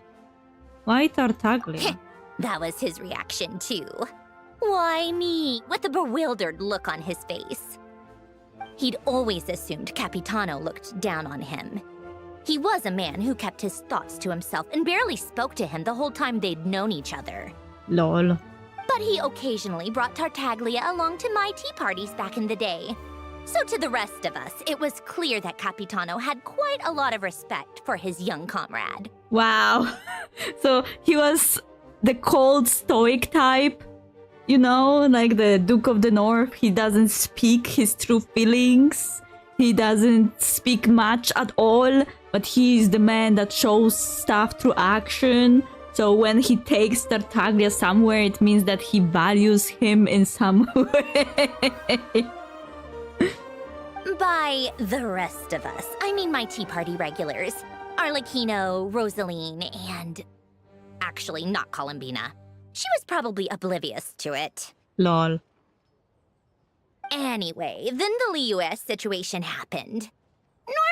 Why Tartaglia? That was his reaction, too. Why me? With a bewildered look on his face. He'd always assumed Capitano looked down on him. He was a man who kept his thoughts to himself and barely spoke to him the whole time they'd known each other. Lol. But he occasionally brought Tartaglia along to my tea parties back in the day. So to the rest of us, it was clear that Capitano had quite a lot of respect for his young comrade. Wow. So he was the cold, stoic type. You know, like the Duke of the North. He doesn't speak his true feelings. He doesn't speak much at all. But he's the man that shows stuff through action. So when he takes Tartaglia somewhere, it means that he values him in some way. By the rest of us, I mean my tea party regulars. Arlecchino, Rosaline, and... actually, not Columbina. She was probably oblivious to it. Lol. Anyway, then the Liu-S situation happened.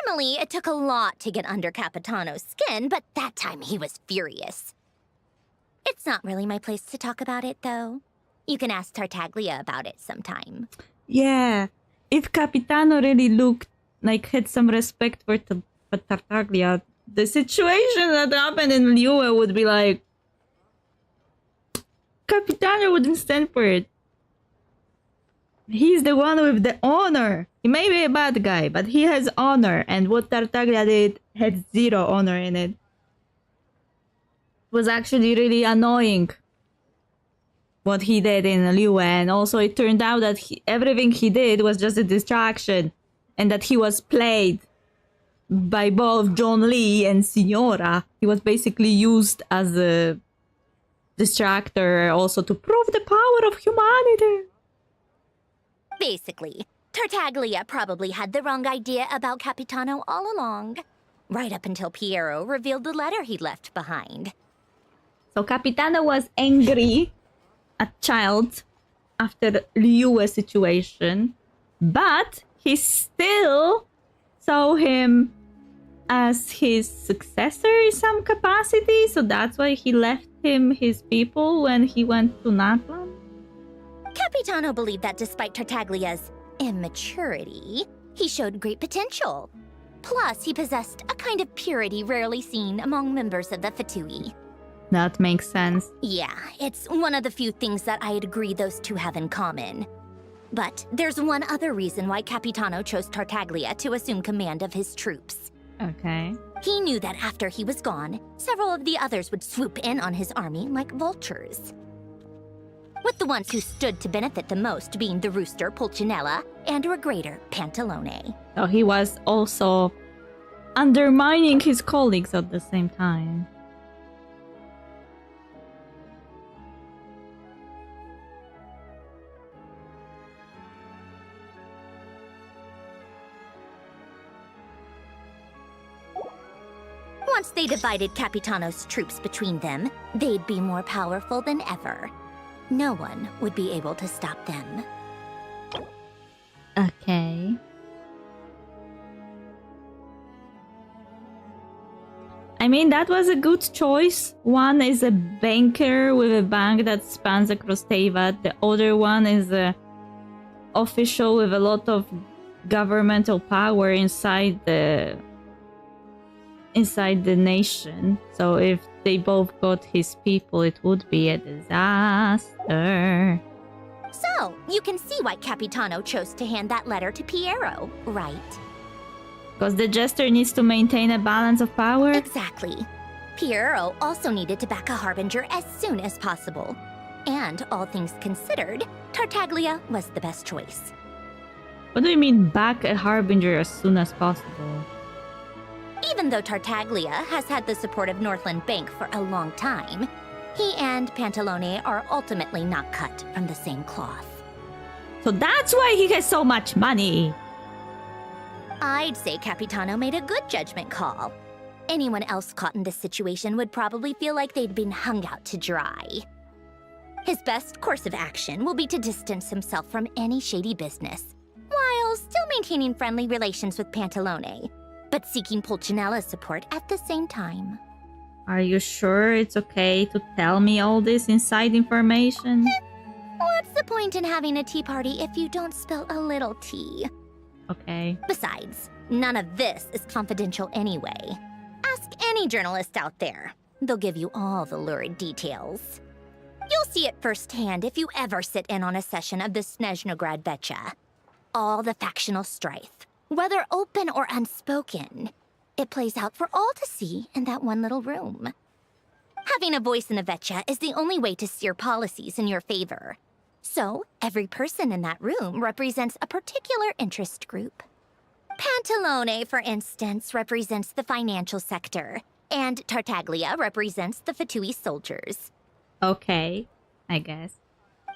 Normally, it took a lot to get under Capitano's skin, but that time he was furious. It's not really my place to talk about it, though. You can ask Tartaglia about it sometime. Yeah. If Capitano really looked like had some respect for Tartaglia, the situation that happened in Liu would be like... Capitano wouldn't stand for it. He's the one with the honor. He may be a bad guy, but he has honor. And what Tartaglia did had zero honor in it. It was actually really annoying what he did in Liu. And also it turned out that everything he did was just a distraction. And that he was played by both John Lee and Signora. He was basically used as a distractor also to prove the power of humanity. Basically, Tartaglia probably had the wrong idea about Capitano all along. Right up until Piero revealed the letter he'd left behind. So Capitano was angry at Child after Liu's situation, but he still saw him as his successor in some capacity, so that's why he left him his people when he went to Natlan? Capitano believed that despite Tartaglia's immaturity, he showed great potential. Plus, he possessed a kind of purity rarely seen among members of the Fatui. That makes sense. Yeah, it's one of the few things that I'd agree those two have in common. But there's one other reason why Capitano chose Tartaglia to assume command of his troops. Okay. He knew that after he was gone, several of the others would swoop in on his army like vultures. With the ones who stood to benefit the most being the rooster Pulcinella and Regrator Pantalone. So he was also undermining his colleagues at the same time. Once they divided Capitano's troops between them, they'd be more powerful than ever. No one would be able to stop them. Okay. I mean, that was a good choice. One is a banker with a bank that spans across Teyvat. The other one is a official with a lot of governmental power inside the nation. So if they both got his people, it would be a disaster. So, you can see why Capitano chose to hand that letter to Piero, right? Because the jester needs to maintain a balance of power? Exactly. Piero also needed to back a harbinger as soon as possible. And all things considered, Tartaglia was the best choice. What do you mean back a harbinger as soon as possible? Even though Tartaglia has had the support of Northland Bank for a long time, he and Pantalone are ultimately not cut from the same cloth. So that's why he has so much money! I'd say Capitano made a good judgment call. Anyone else caught in this situation would probably feel like they'd been hung out to dry. His best course of action will be to distance himself from any shady business, while still maintaining friendly relations with Pantalone. but seeking Pulcinella's support at the same time. Are you sure it's okay to tell me all this inside information? What's the point in having a tea party if you don't spill a little tea? Okay. Besides, none of this is confidential anyway. Ask any journalist out there. They'll give you all the lurid details. You'll see it firsthand if you ever sit in on a session of the Snezhnograd Vecha. All the factional strife, whether open or unspoken, it plays out for all to see in that one little room. Having a voice in the Vecha is the only way to steer policies in your favor. So, every person in that room represents a particular interest group. Pantalone, for instance, represents the financial sector, and Tartaglia represents the Fatui soldiers. Okay, I guess.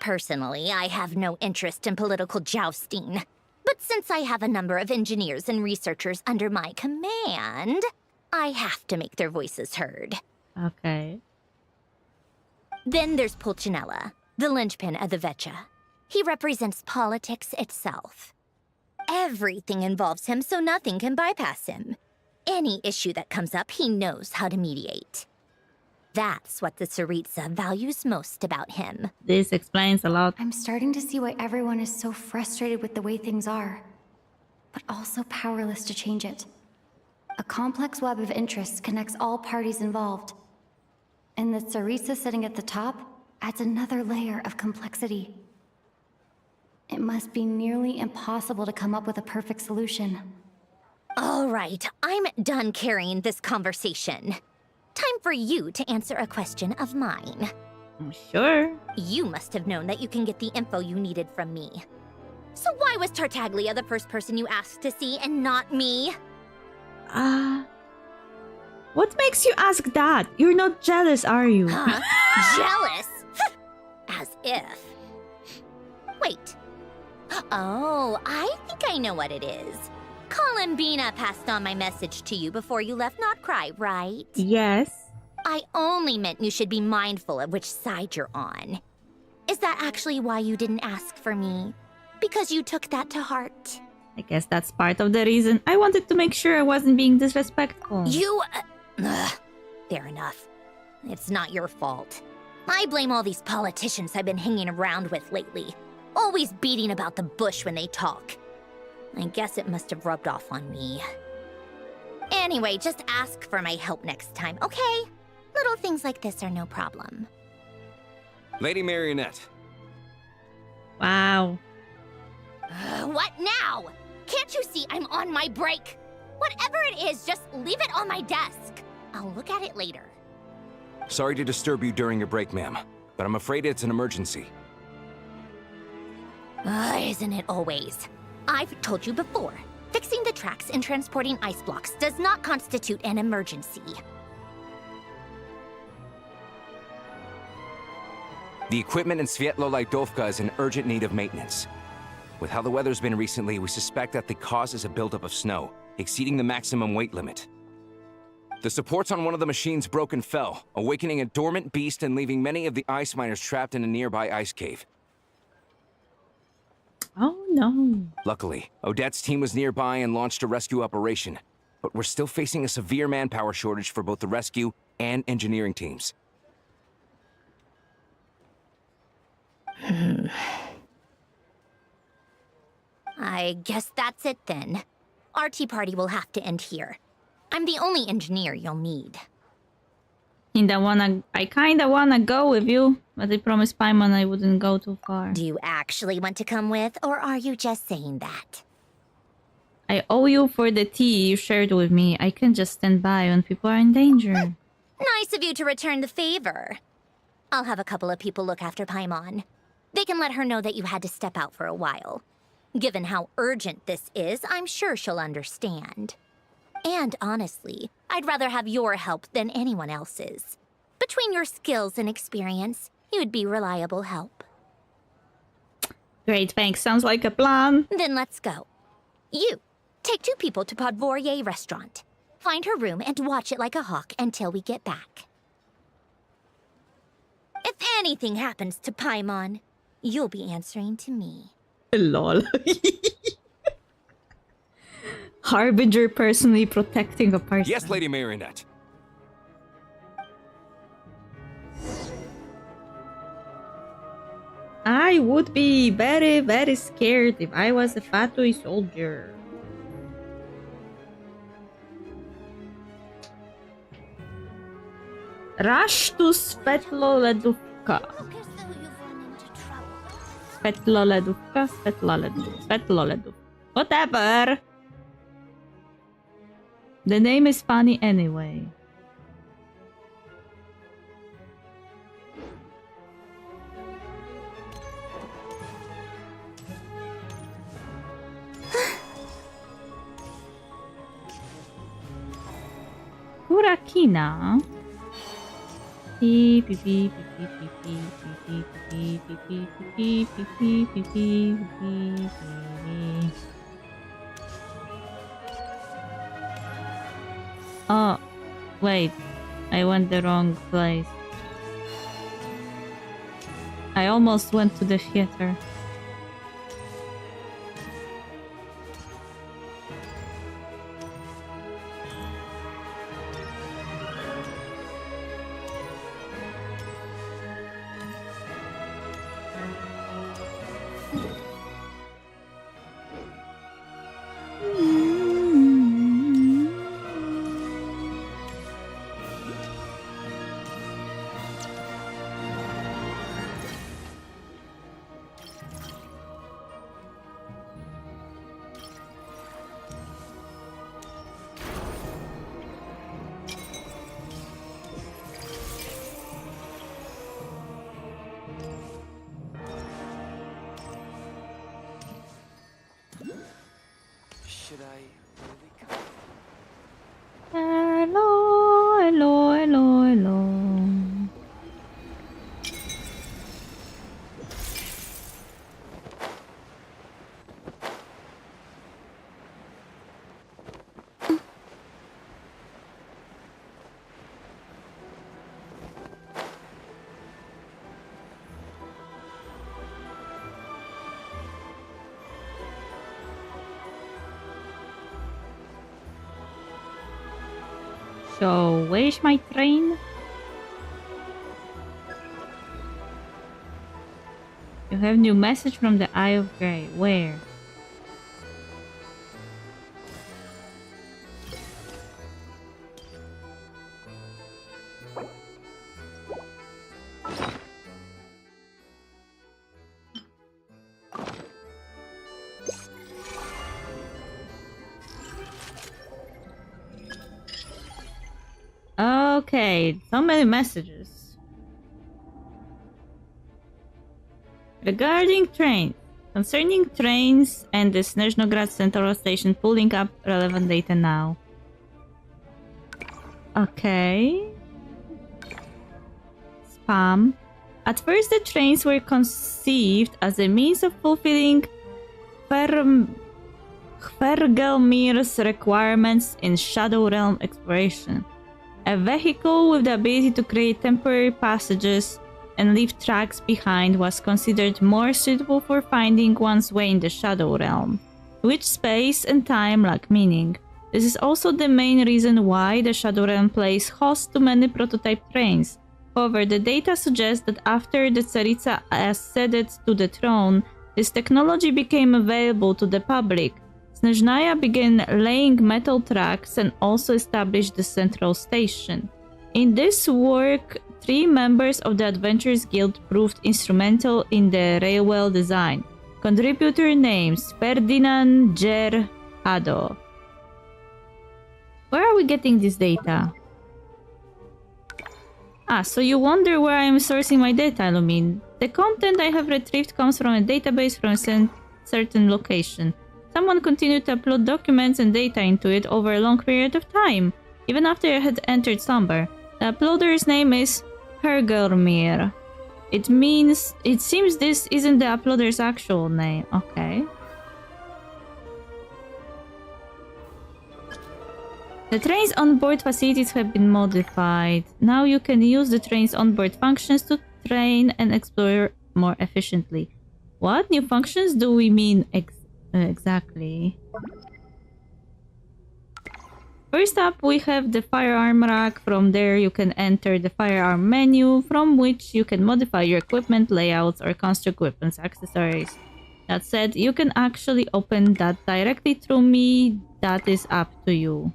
Personally, I have no interest in political jousting. But since I have a number of engineers and researchers under my command, I have to make their voices heard. Okay. Then there's Pulcinella, the linchpin of the Vecha. He represents politics itself. Everything involves him, so nothing can bypass him. Any issue that comes up, he knows how to mediate. That's what the Tsaritsa values most about him. This explains a lot. I'm starting to see why everyone is so frustrated with the way things are, but also powerless to change it. A complex web of interests connects all parties involved. And the Tsaritsa sitting at the top adds another layer of complexity. It must be nearly impossible to come up with a perfect solution. All right, I'm done carrying this conversation. Time for you to answer a question of mine. Sure. You must have known that you can get the info you needed from me. So why was Tartaglia the first person you asked to see and not me? What makes you ask that? You're not jealous, are you? Huh? Jealous? As if. Wait. Oh, I think I know what it is. Columbina passed on my message to you before you left Not Cry, right? Yes. I only meant you should be mindful of which side you're on. Is that actually why you didn't ask for me? Because you took that to heart? I guess that's part of the reason. I wanted to make sure I wasn't being disrespectful. You... fair enough. It's not your fault. I blame all these politicians I've been hanging around with lately. Always beating about the bush when they talk. I guess it must have rubbed off on me. Anyway, just ask for my help next time, okay? Little things like this are no problem. Lady Marionette. Wow. What now? Can't you see I'm on my break? Whatever it is, just leave it on my desk. I'll look at it later. Sorry to disturb you during your break, ma'am, but I'm afraid it's an emergency. Isn't it always? I've told you before, fixing the tracks and transporting ice blocks does not constitute an emergency. The equipment in Svietlolaidovka is in urgent need of maintenance. With how the weather's been recently, we suspect that the cause is a buildup of snow, exceeding the maximum weight limit. The supports on one of the machines broke and fell, awakening a dormant beast and leaving many of the ice miners trapped in a nearby ice cave. Oh no. Luckily, Odette's team was nearby and launched a rescue operation, but we're still facing a severe manpower shortage for both the rescue and engineering teams. I guess that's it then. Our tea party will have to end here. I'm the only engineer you'll need. I kinda wanna go with you, but I promised Paimon I wouldn't go too far. Do you actually want to come with, or are you just saying that? I owe you for the tea you shared with me. I can't just stand by when people are in danger. Nice of you to return the favor. I'll have a couple of people look after Paimon. They can let her know that you had to step out for a while. Given how urgent this is, I'm sure she'll understand. And honestly, I'd rather have your help than anyone else's. Between your skills and experience, you'd be reliable help. Great, thanks. Sounds like a plan. Then let's go. You, take 2 people to Podvorye restaurant. Find her room and watch it like a hawk until we get back. If anything happens to Paimon, you'll be answering to me. Lol. Harbinger personally protecting a person. Yes, Lady Marionette. I would be very, very scared if I was a Fatui soldier. Rush to Svetloleduvka. Svetloleduvka. Whatever. The name is funny anyway. Kurakina. Oh, wait. I went the wrong place. I almost went to the theater. Should I really come? Hello, hello, hello, hello. So, where's my train? You have new message from the Eye of Grey. Where? Okay, so many messages. Regarding trains. Concerning trains and the Snezhnograd Central Station, pulling up relevant data now. Okay. Spam. At first, the trains were conceived as a means of fulfilling Hvergelmir's requirements in Shadow Realm exploration. A vehicle with the ability to create temporary passages and leave tracks behind was considered more suitable for finding one's way in the Shadow Realm, which space and time lack meaning. This is also the main reason why the Shadow Realm plays host to many prototype trains. However, the data suggests that after the Tsaritsa acceded to the throne, this technology became available to the public. Snezhnaya began laying metal tracks and also established the central station. In this work, 3 members of the Adventurers Guild proved instrumental in the railway design. Contributor names Ferdinand Gerhado. Where are we getting this data? Ah, so you wonder where I am sourcing my data, Lumin. The content I have retrieved comes from a database from a certain location. Someone continued to upload documents and data into it over a long period of time, even after I had entered slumber. The uploader's name is Hergelmir. It seems this isn't the uploader's actual name. Okay. The train's onboard facilities have been modified. Now you can use the train's onboard functions to train and explore more efficiently. What new functions do we mean exactly? First up, we have the firearm rack. From there, you can enter the firearm menu, from which you can modify your equipment layouts or construct weapons accessories. That said, you can actually open that directly through me. That is up to you.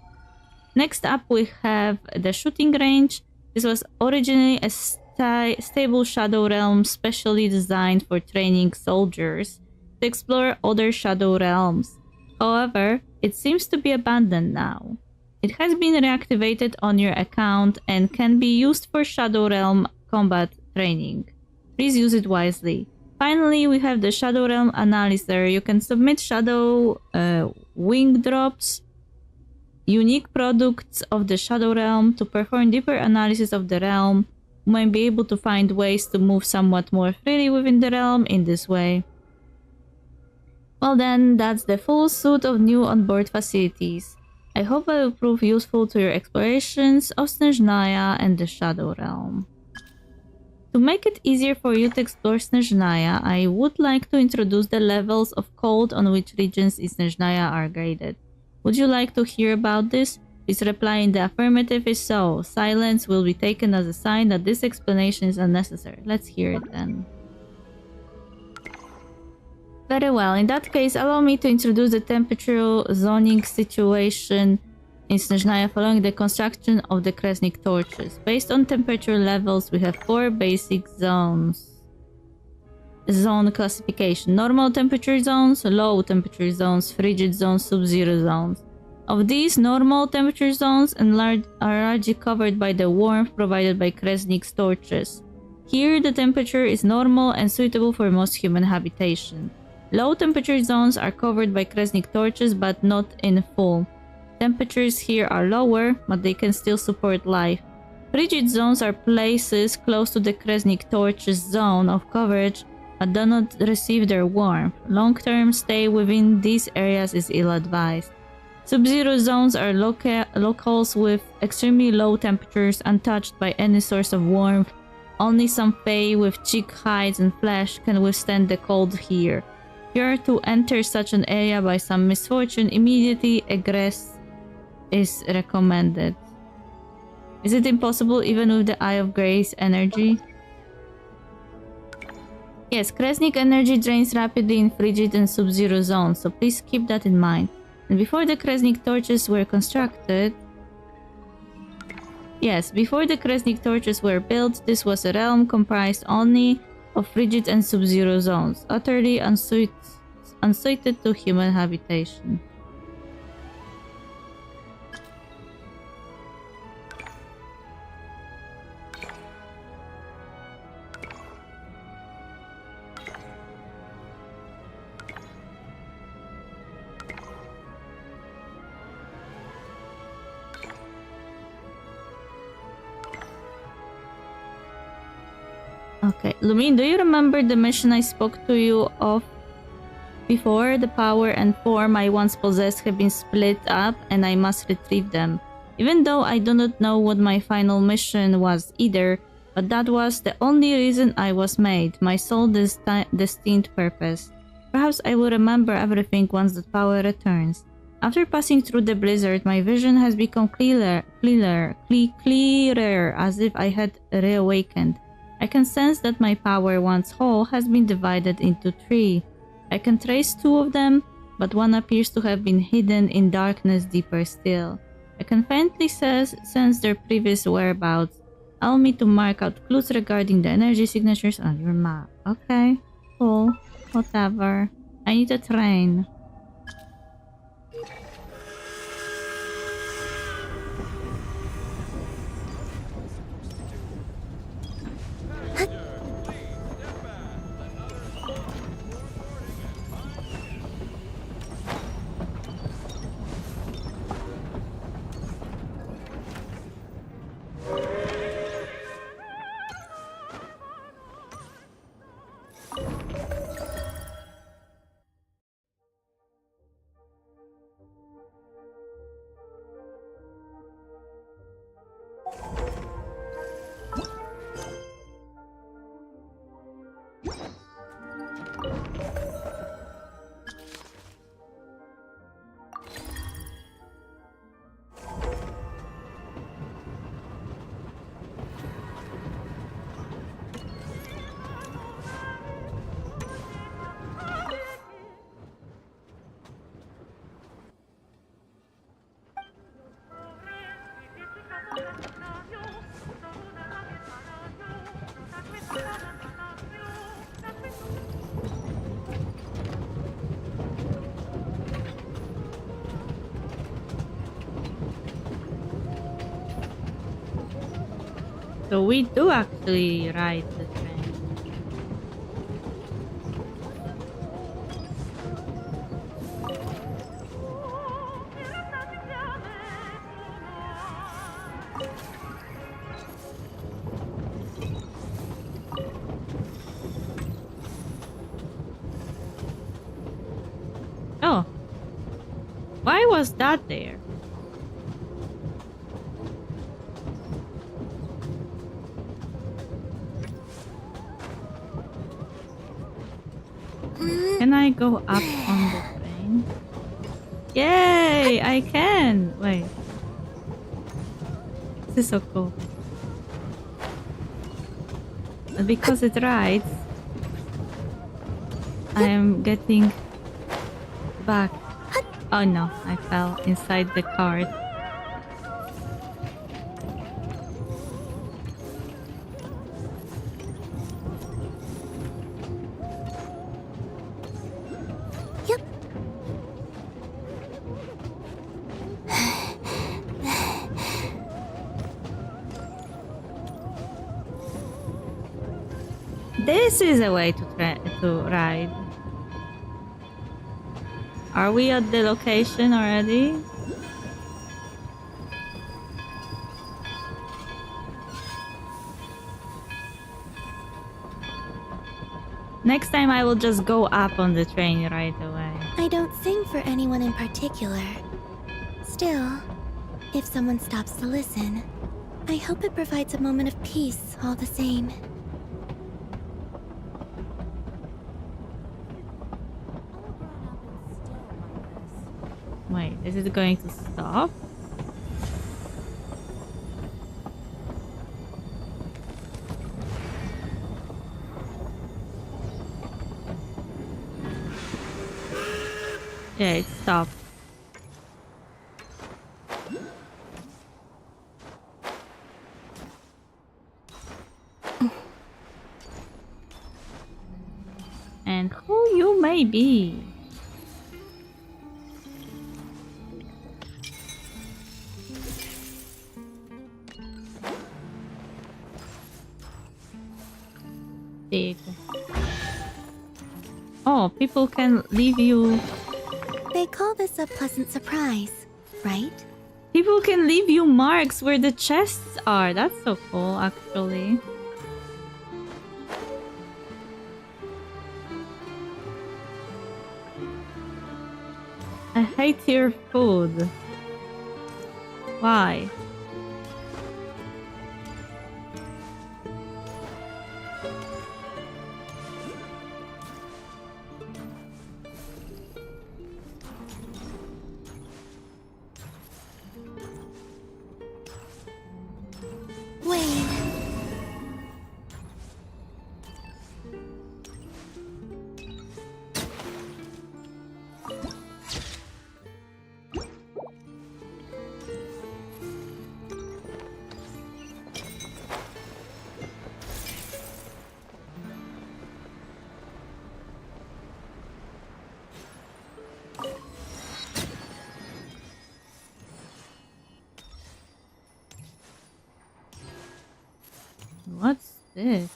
Next up, we have the shooting range. This was originally a stable Shadow Realm specially designed for training soldiers to explore other Shadow Realms. However, it seems to be abandoned now. It has been reactivated on your account and can be used for Shadow Realm combat training. Please use it wisely. Finally, we have the Shadow Realm Analyzer. You can submit Shadow wing drops, unique products of the Shadow Realm to perform deeper analysis of the realm. You might be able to find ways to move somewhat more freely within the realm in this way. Well then, that's the full suite of new onboard facilities. I hope I will prove useful to your explorations of Snezhnaya and the Shadow Realm. To make it easier for you to explore Snezhnaya, I would like to introduce the levels of cold on which regions in Snezhnaya are graded. Would you like to hear about this? Please reply in the affirmative if so. Silence will be taken as a sign that this explanation is unnecessary. Let's hear it then. Very well, in that case, allow me to introduce the temperature zoning situation in Snezhnaya following the construction of the Kresnik torches. Based on temperature levels, we have 4 basic zones. Zone classification: normal temperature zones, low temperature zones, frigid zones, sub-zero zones. Of these, normal temperature zones are largely covered by the warmth provided by Kresnik's torches. Here, the temperature is normal and suitable for most human habitation. Low temperature zones are covered by Kresnik torches, but not in full. Temperatures here are lower, but they can still support life. Frigid zones are places close to the Kresnik torches zone of coverage, but do not receive their warmth. Long-term stay within these areas is ill-advised. Sub-zero zones are locales with extremely low temperatures untouched by any source of warmth. Only some Fae with cheek hides and flesh can withstand the cold here. If you are to enter such an area by some misfortune, immediately egress is recommended. Is it impossible even with the Eye of Grace energy? Yes, Kresnik energy drains rapidly in frigid and sub-zero zones, so please keep that in mind. And before the Kresnik torches were constructed... Yes, before the Kresnik torches were built, this was a realm comprised only of frigid and sub-zero zones, utterly unsuited to human habitation. Okay, Lumine, do you remember the mission I spoke to you of before? The power and form I once possessed have been split up and I must retrieve them. Even though I do not know what my final mission was either, but that was the only reason I was made, my sole destined purpose. Perhaps I will remember everything once that power returns. After passing through the blizzard, my vision has become clearer, as if I had reawakened. I can sense that my power, once whole, has been divided into 3. I can trace 2 of them, but one appears to have been hidden in darkness deeper still. I can faintly sense their previous whereabouts. Allow me to mark out clues regarding the energy signatures on your map. Okay, cool, whatever. I need to train. So we do actually ride the train. Oh. Why was that there? Can I go up on the train? Yay! I can! Wait. This is so cool. But because it rides, I am getting back. Oh no, I fell inside the cart. This is a way to ride. Are we at the location already? Next time I will just go up on the train right away. I don't sing for anyone in particular. Still, if someone stops to listen, I hope it provides a moment of peace all the same. Wait, is it going to stop? Yeah, it stopped. And who you may be? Big. Oh, people can leave you. They call this a pleasant surprise, right? People can leave you marks where the chests are. That's so cool, actually. I hate your food. Why? Wait. What's this?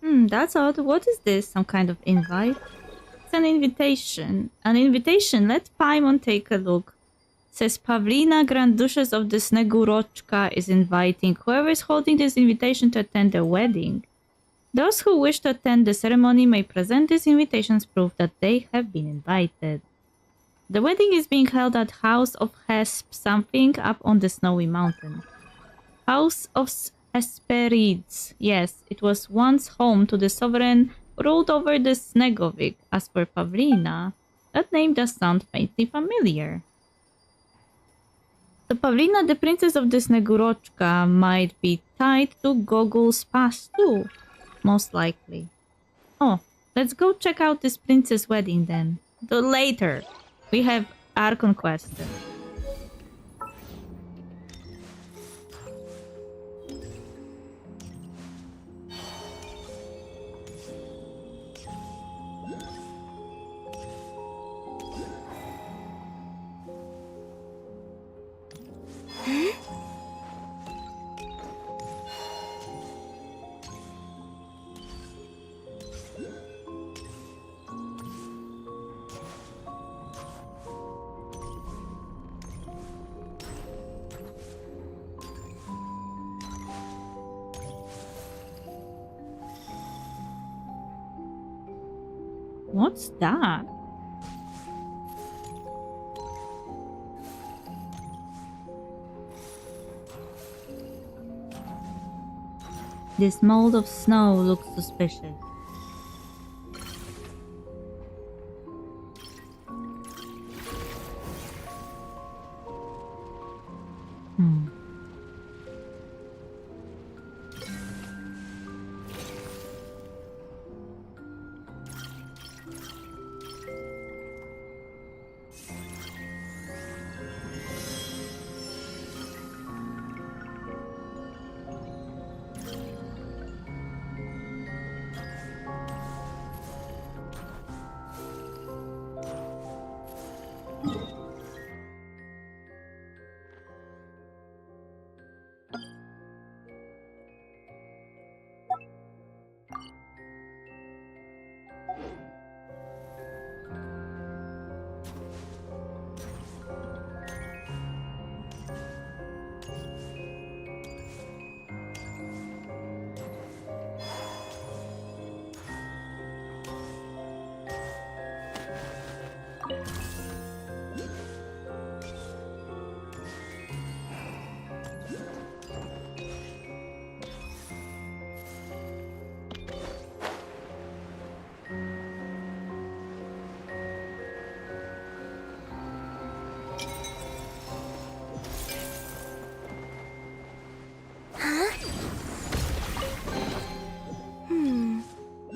That's odd. What is this? Some kind of invite? It's an invitation. An invitation. Let Paimon take a look. Says Pavlina, Grand Duchess of the Snegurochka, is inviting whoever is holding this invitation to attend the wedding. Those who wish to attend the ceremony may present these invitations proof that they have been invited. The wedding is being held at House of Hesp something up on the snowy mountain. House of Hesperides. Yes, it was once home to the sovereign who ruled over the Snegovik. As for Pavlina, that name does sound faintly familiar. So Pavlina, the princess of the Snegurochka, might be tied to Gogol's past too. Most likely. Oh, let's go check out this princess wedding then. Later. We have Archon quest. What's that? This mold of snow looks suspicious.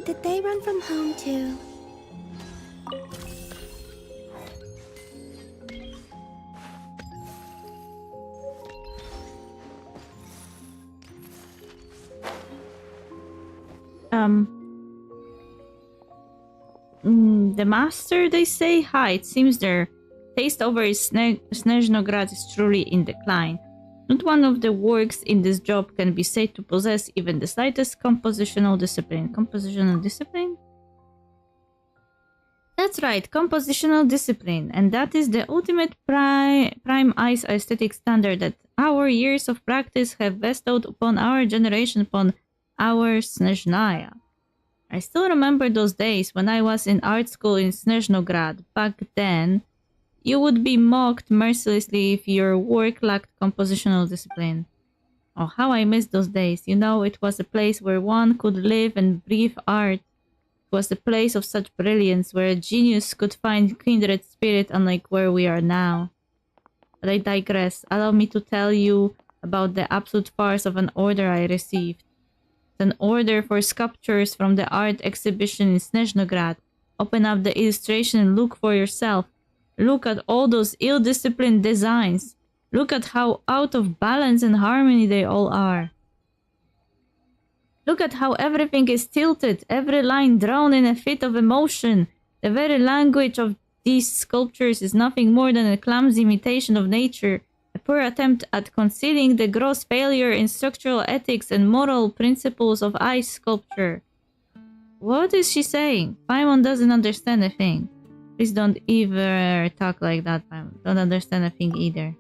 Did they run from home too? The master, they say? Hi, it seems their taste over Snezhnograd is truly in decline. Not one of the works in this job can be said to possess even the slightest compositional discipline. Compositional discipline? That's right, compositional discipline. And that is the ultimate prime ice aesthetic standard that our years of practice have bestowed upon our generation, upon our Snezhnaya. I still remember those days when I was in art school in Snezhnograd. Back then, you would be mocked mercilessly if your work lacked compositional discipline. Oh, how I miss those days. You know, it was a place where one could live and breathe art. It was a place of such brilliance where a genius could find kindred spirit unlike where we are now. But I digress. Allow me to tell you about the absolute farce of an order I received. An order for sculptures from the art exhibition in Snezhnograd. Open up the illustration and look for yourself. Look at all those ill-disciplined designs. Look at how out of balance and harmony they all are. Look at how everything is tilted, every line drawn in a fit of emotion. The very language of these sculptures is nothing more than a clumsy imitation of nature. A poor attempt at concealing the gross failure in structural ethics and moral principles of ice sculpture. What is she saying? Paimon doesn't understand a thing. Please don't ever talk like that, Paimon. Don't understand a thing either.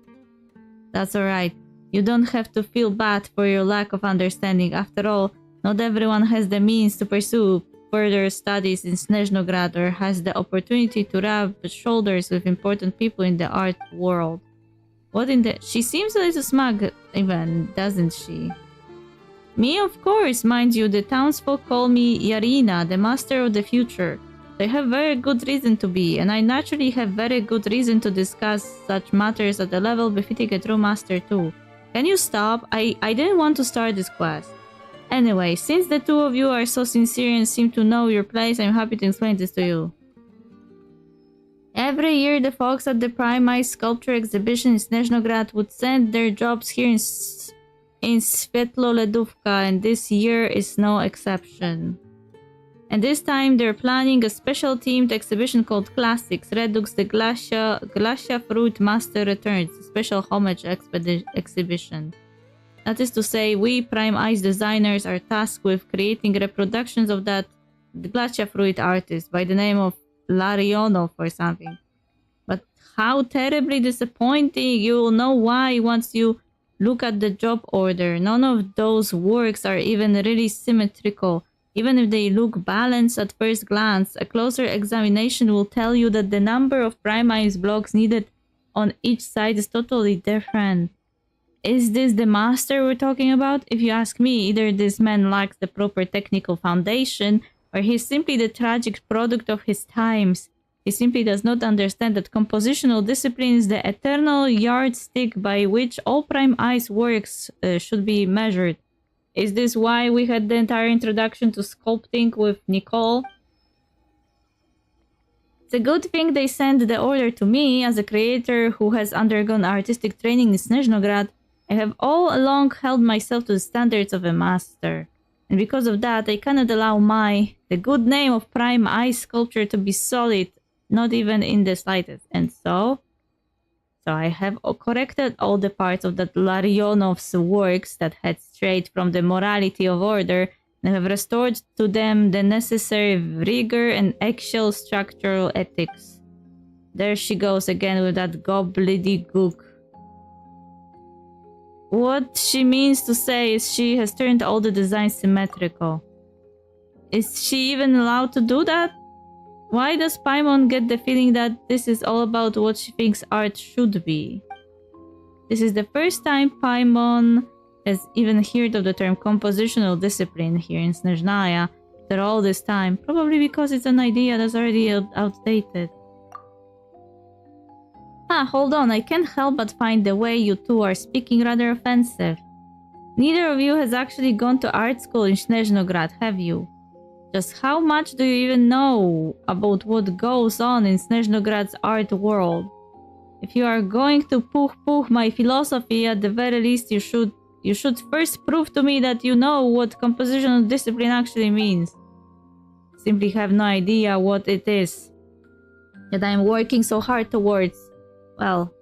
That's alright. You don't have to feel bad for your lack of understanding. After all, not everyone has the means to pursue further studies in Snezhnograd or has the opportunity to rub shoulders with important people in the art world. What in the... She seems a little smug, even, doesn't she? Me, of course, mind you, the townsfolk call me Yarina, the master of the future. They have very good reason to be, and I naturally have very good reason to discuss such matters at the level befitting a true master too. Can you stop? I didn't want to start this quest. Anyway, since the two of you are so sincere and seem to know your place, I'm happy to explain this to you. Every year, the folks at the Prime Ice Sculpture exhibition in Snezhnograd would send their jobs here in Svetloleduvka, and this year is no exception. And this time, they're planning a special themed exhibition called Classics, Redux the Glacia Fruit Master Returns, a special homage exhibition. That is to say, we Prime Ice designers are tasked with creating reproductions of that Glacia Fruit artist by the name of Larionov or something. But how terribly disappointing! You will know why once you look at the job order. None of those works are even really symmetrical. Even if they look balanced at first glance, a closer examination will tell you that the number of prime ice blocks needed on each side is totally different. Is this the master we're talking about? If you ask me, either this man lacks the proper technical foundation, or he's simply the tragic product of his times. He simply does not understand that compositional discipline is the eternal yardstick by which all prime ice works should be measured. Is this why we had the entire introduction to sculpting with Nicole? It's a good thing they sent the order to me. As a creator who has undergone artistic training in Snezhnograd, I have all along held myself to the standards of a master. And because of that, I cannot allow the good name of prime ice sculpture to be sullied, not even in the slightest. And so I have corrected all the parts of that Larionov's works that had strayed from the morality of order, and have restored to them the necessary rigor and eggshell structural ethics. There she goes again with that gobbledygook. What she means to say is she has turned all the designs symmetrical. Is she even allowed to do that? Why does Paimon get the feeling that this is all about what she thinks art should be? This is the first time Paimon has even heard of the term compositional discipline here in Snezhnaya after all this time, probably because it's an idea that's already outdated. Hold on, I can't help but find the way you two are speaking rather offensive. Neither of you has actually gone to art school in Snezhnograd, have you? Just how much do you even know about what goes on in Snezhnograd's art world? If you are going to pooh my philosophy, at the very least you should first prove to me that you know what compositional discipline actually means. Simply have no idea what it is. Yet I am working so hard towards. Well,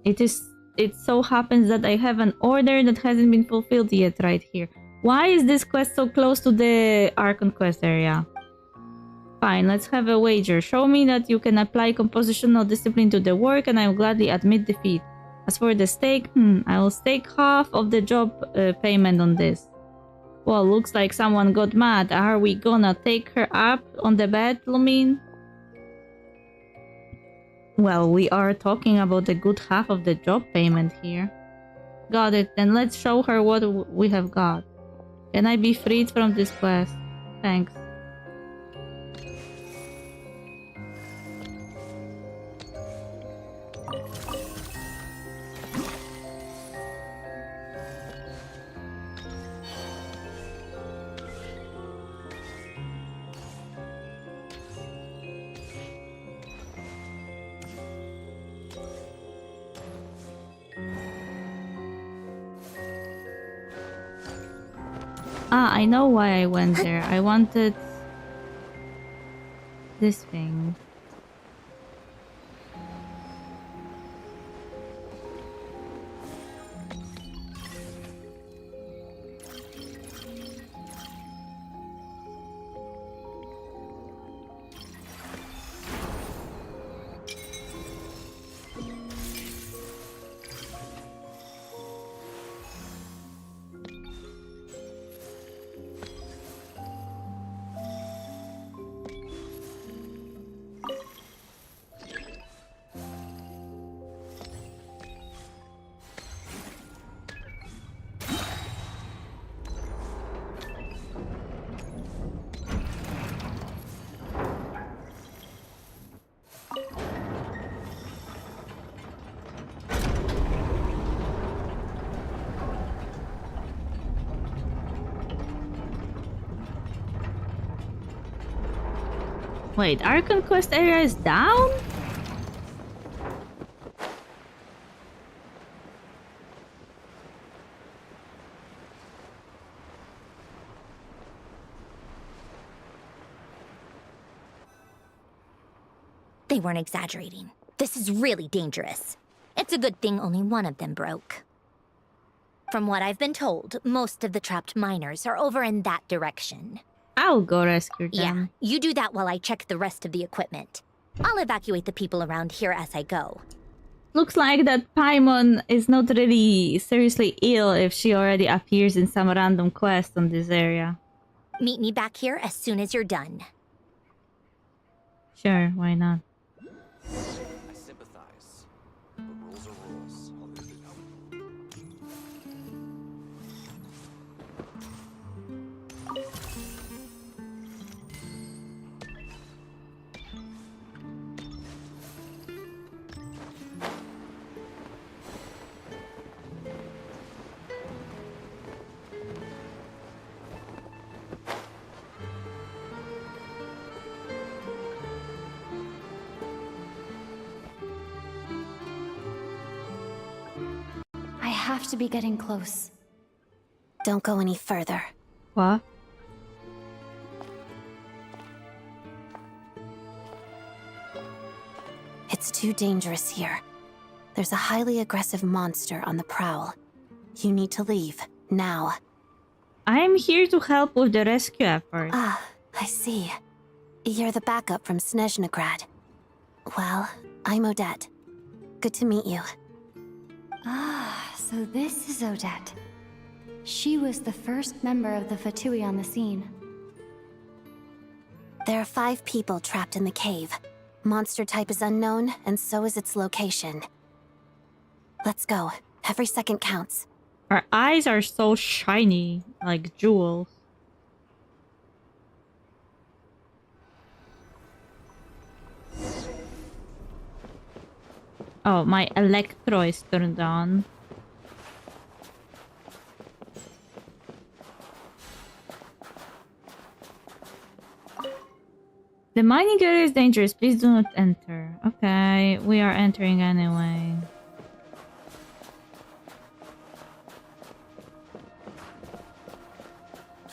it so happens that I have an order that hasn't been fulfilled yet right here. Why is this quest so close to the Archon quest area? Fine, let's have a wager. Show me that you can apply compositional discipline to the work and I will gladly admit defeat. As for the stake, I will stake half of the job payment on this. Well, looks like someone got mad. Are we gonna take her up on the bet, Lumine? Well, we are talking about the good half of the job payment here. Got it, then let's show her what we have got. Can I be freed from this quest? Thanks. I know why I went there. I wanted this thing. Wait, Archon quest area is down? They weren't exaggerating. This is really dangerous. It's a good thing only one of them broke. From what I've been told, most of the trapped miners are over in that direction. I'll go rescue them. Yeah, you do that while I check the rest of the equipment. I'll evacuate the people around here as I go. Looks like that Paimon is not really seriously ill if she already appears in some random quest on this area. Meet me back here as soon as you're done. Sure, why not? I sympathize, but rules are rules. I have to be getting close. Don't go any further. What? It's too dangerous here. There's a highly aggressive monster on the prowl. You need to leave, now. I'm here to help with the rescue effort. Ah, I see. You're the backup from Snezhnegrad. Well, I'm Odette. Good to meet you. Ah, so this is Odette. She was the first member of the Fatui on the scene. There are 5 people trapped in the cave. Monster type is unknown, and so is its location. Let's go. Every second counts. Her eyes are so shiny, like jewels. Oh, my electro is turned on. The mining area is dangerous. Please do not enter. Okay, we are entering anyway.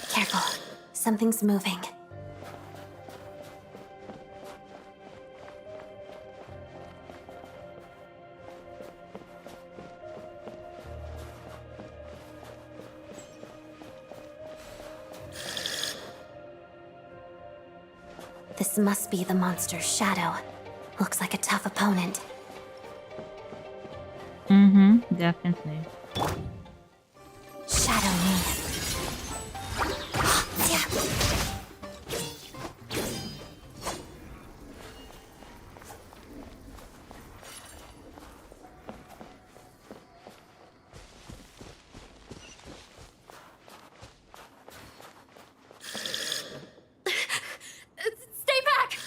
Careful. Something's moving. This must be the monster's shadow. Looks like a tough opponent. Mm-hmm, definitely. Shadow me. Stay back!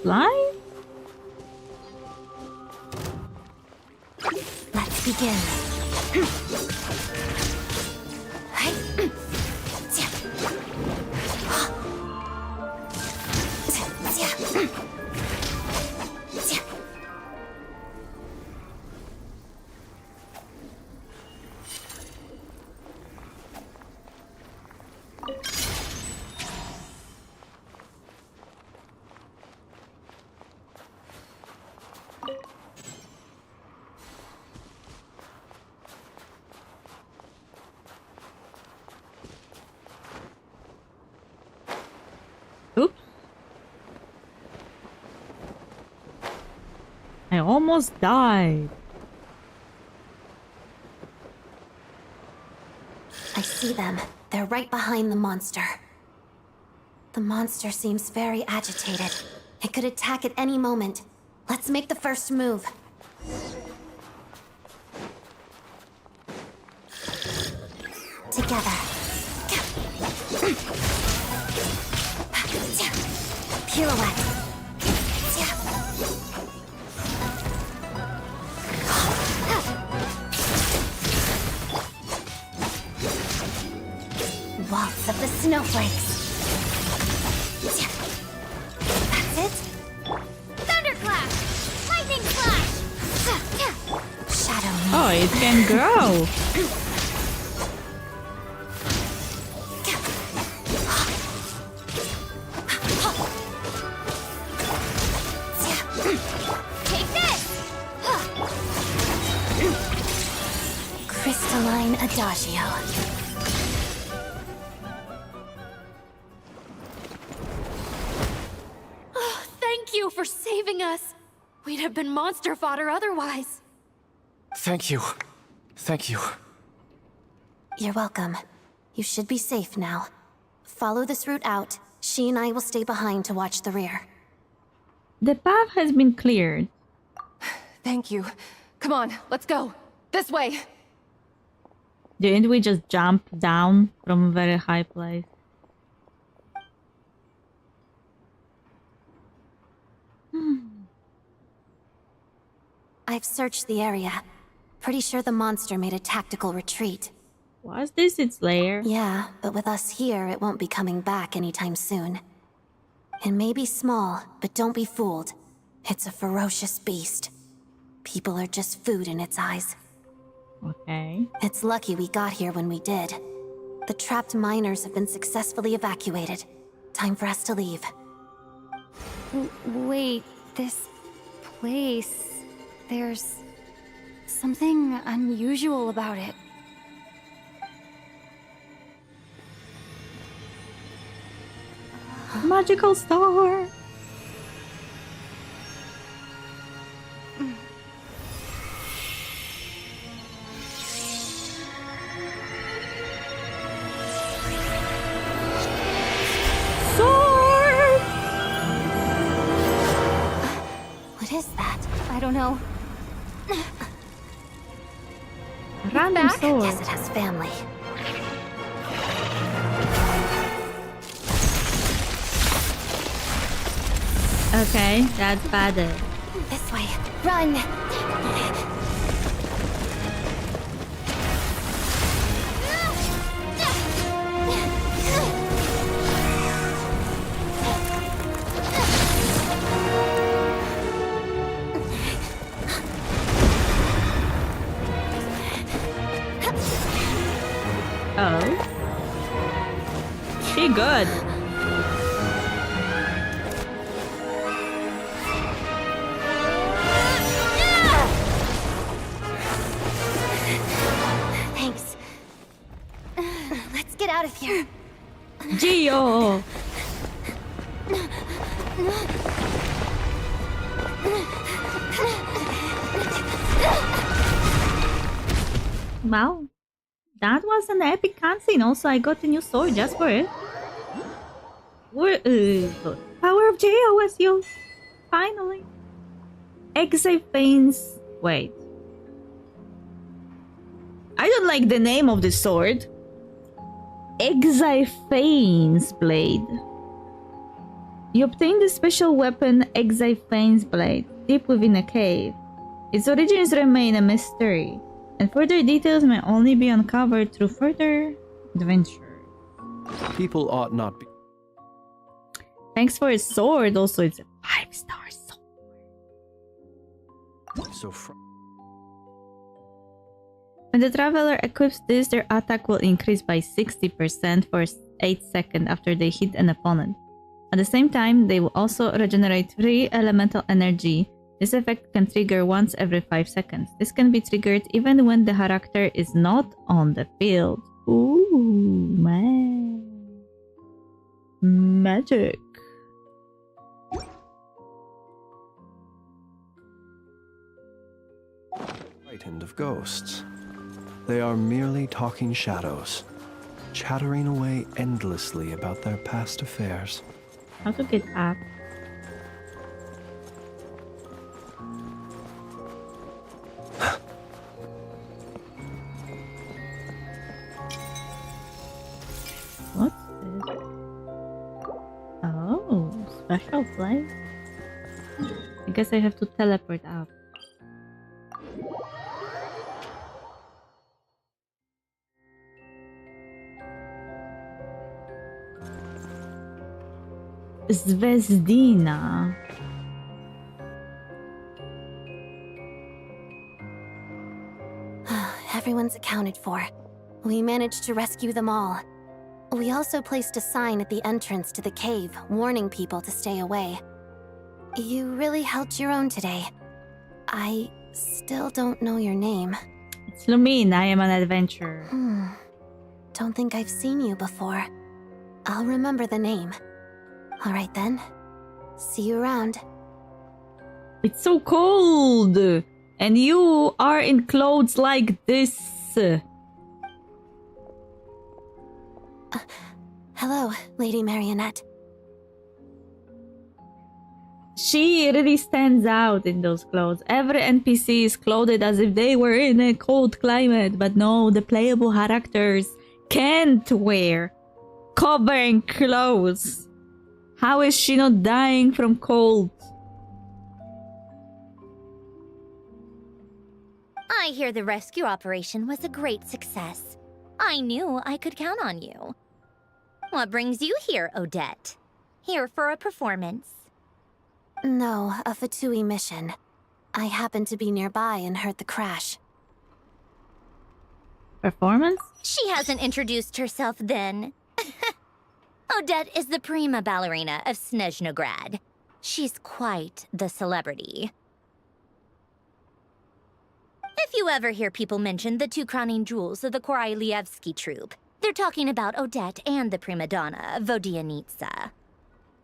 Fly? Let's begin. Oops. I almost died. I see them. They're right behind the monster. The monster seems very agitated. It could attack at any moment. Let's make the first move. Together. Pirouette. Waltz of the snowflakes. That's it. Thunderclap! Lightning flash! Shadow me. Oh, it can grow. Take this! Crystalline Adagio. us. We'd have been monster fodder otherwise. Thank you. Thank you. You're welcome. You should be safe now. Follow this route out. She and I will stay behind to watch the rear. The path has been cleared. Thank you. Come on, let's go. This way. Didn't we just jump down from a very high place? I've searched the area. Pretty sure the monster made a tactical retreat. Was this its lair? Yeah, but with us here, it won't be coming back anytime soon. It may be small, but don't be fooled. It's a ferocious beast. People are just food in its eyes. Okay. It's lucky we got here when we did. The trapped miners have been successfully evacuated. Time for us to leave. Wait, this place... There's something unusual about it. Magical star! Sword! What is that? I don't know. Random sword. Guess it has family. Okay, that's bad. This way. Run! Oh. She good. Thanks. Let's get out of here. Gio! Wow. That was an epic cutscene. Also, I got a new sword just for it. Power of Geo was used. Finally. Exiphane's... Wait. I don't like the name of the sword. Exiphane's blade. You obtained the special weapon Exiphane's blade deep within a cave. Its origins remain a mystery, and further details may only be uncovered through further adventure. People ought not be. Thanks for his sword. Also, it's a 5-star sword. So when the traveler equips this, their attack will increase by 60% for 8 seconds after they hit an opponent. At the same time, they will also regenerate 3 elemental energy. This effect can trigger once every 5 seconds. This can be triggered even when the character is not on the field. Ooh, man. Magic. Frightened of ghosts. They are merely talking shadows, chattering away endlessly about their past affairs. How to get up? What's this? Oh, special place? I guess I have to teleport up. Zvezdina. Everyone's accounted for. We managed to rescue them all. We also placed a sign at the entrance to the cave, warning people to stay away. You really held your own today. I still don't know your name. It's Lumine. I am an adventurer. Don't think I've seen you before. I'll remember the name. All right then. See you around. It's so cold! And you are in clothes like this. Hello, Lady Marionette. She really stands out in those clothes. Every NPC is clothed as if they were in a cold climate, but no, the playable characters can't wear covering clothes. How is she not dying from cold? I hear the rescue operation was a great success. I knew I could count on you. What brings you here, Odette? Here for a performance? No, a Fatui mission. I happened to be nearby and heard the crash. Performance? She hasn't introduced herself then. Odette is the prima ballerina of Snezhnograd. She's quite the celebrity. If you ever hear people mention the two crowning jewels of the Korailievsky troupe, they're talking about Odette and the prima donna, Vodianitsa.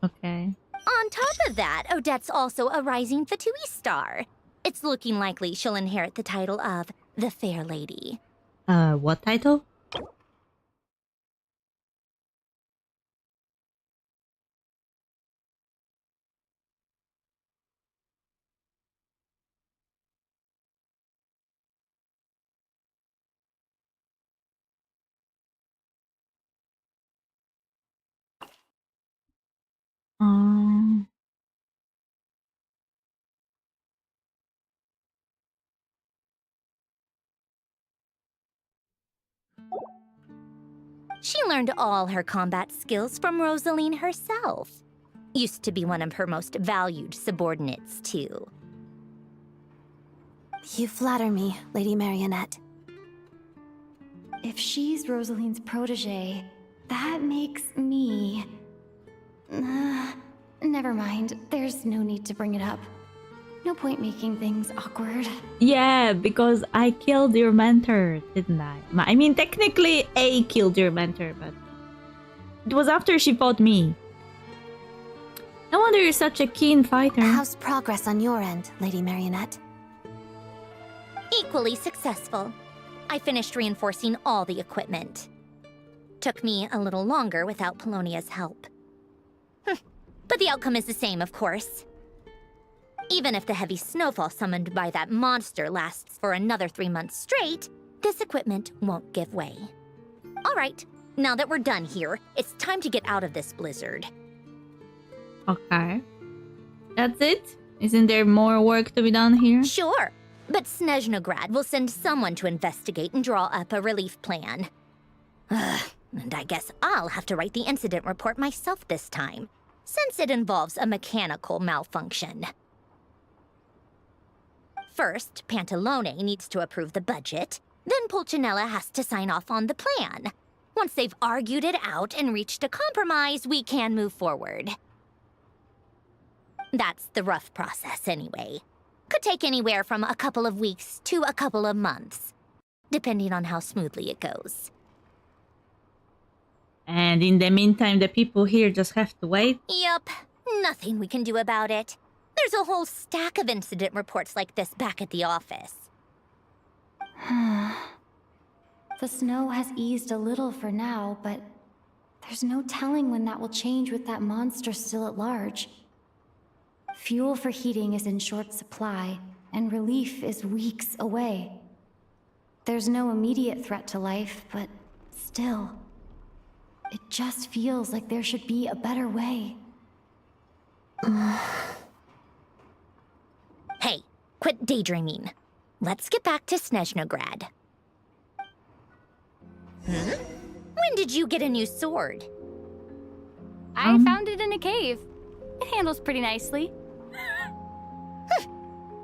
Okay. On top of that, Odette's also a rising Fatui star. It's looking likely she'll inherit the title of the Fair Lady. What title? She learned all her combat skills from Rosaline herself. Used to be one of her most valued subordinates, too. You flatter me, Lady Marionette. If she's Rosaline's protege, that makes me... never mind. There's no need to bring it up. No point making things awkward. Yeah, because I killed your mentor, didn't I? I mean, technically, A killed your mentor, but it was after she fought me. No wonder you're such a keen fighter. How's progress on your end, Lady Marionette? Equally successful. I finished reinforcing all the equipment. Took me a little longer without Polonia's help. But the outcome is the same, of course. Even if the heavy snowfall summoned by that monster lasts for another 3 months straight, this equipment won't give way. All right, now that we're done here, it's time to get out of this blizzard. Okay. That's it? Isn't there more work to be done here? Sure, but Snezhnograd will send someone to investigate and draw up a relief plan. And I guess I'll have to write the incident report myself this time, since it involves a mechanical malfunction. First, Pantalone needs to approve the budget, then Pulcinella has to sign off on the plan. Once they've argued it out and reached a compromise, we can move forward. That's the rough process anyway. Could take anywhere from a couple of weeks to a couple of months, depending on how smoothly it goes. And in the meantime, the people here just have to wait? Yup, nothing we can do about it. There's a whole stack of incident reports like this back at the office. The snow has eased a little for now, but there's no telling when that will change with that monster still at large. Fuel for heating is in short supply, and relief is weeks away. There's no immediate threat to life, but still, it just feels like there should be a better way. Hey, quit daydreaming. Let's get back to Snezhnograd. When did you get a new sword? I found it in a cave. It handles pretty nicely.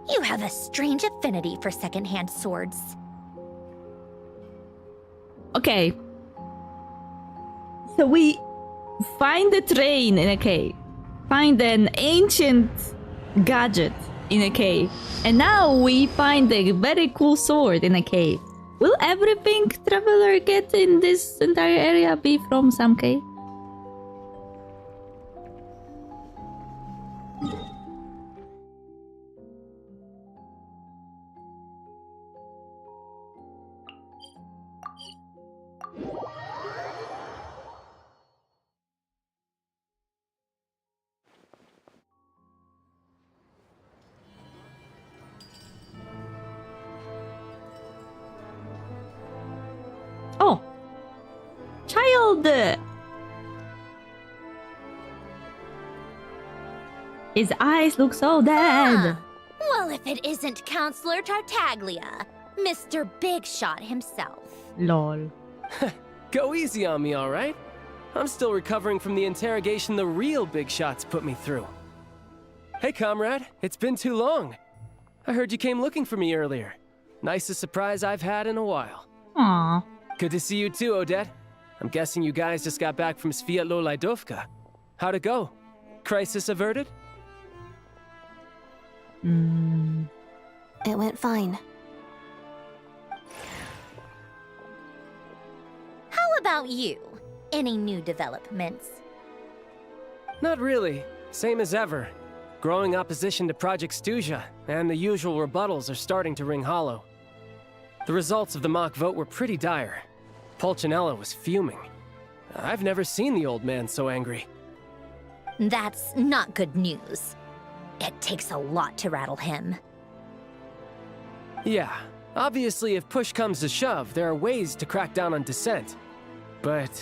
You have a strange affinity for secondhand swords. Okay. So we find the train in a cave. Find an ancient gadget in a cave. And now we find a very cool sword in a cave. Will every pink traveler get in this entire area be from some cave? His eyes look so dead. Well, if it isn't Counselor Tartaglia, Mr. Big Shot himself. Lol. Go easy on me, all right? I'm still recovering from the interrogation the real Big Shots put me through. Hey, comrade, it's been too long. I heard you came looking for me earlier. Nicest surprise I've had in a while. Aww. Good to see you too, Odette. I'm guessing you guys just got back from Sviatlo-Lajdovka. How'd it go? Crisis averted? It went fine. How about you? Any new developments? Not really. Same as ever. Growing opposition to Project Stuja, and the usual rebuttals are starting to ring hollow. The results of the mock vote were pretty dire. Pulcinella was fuming. I've never seen the old man so angry. That's not good news. It takes a lot to rattle him. Yeah, obviously if push comes to shove, there are ways to crack down on dissent. But...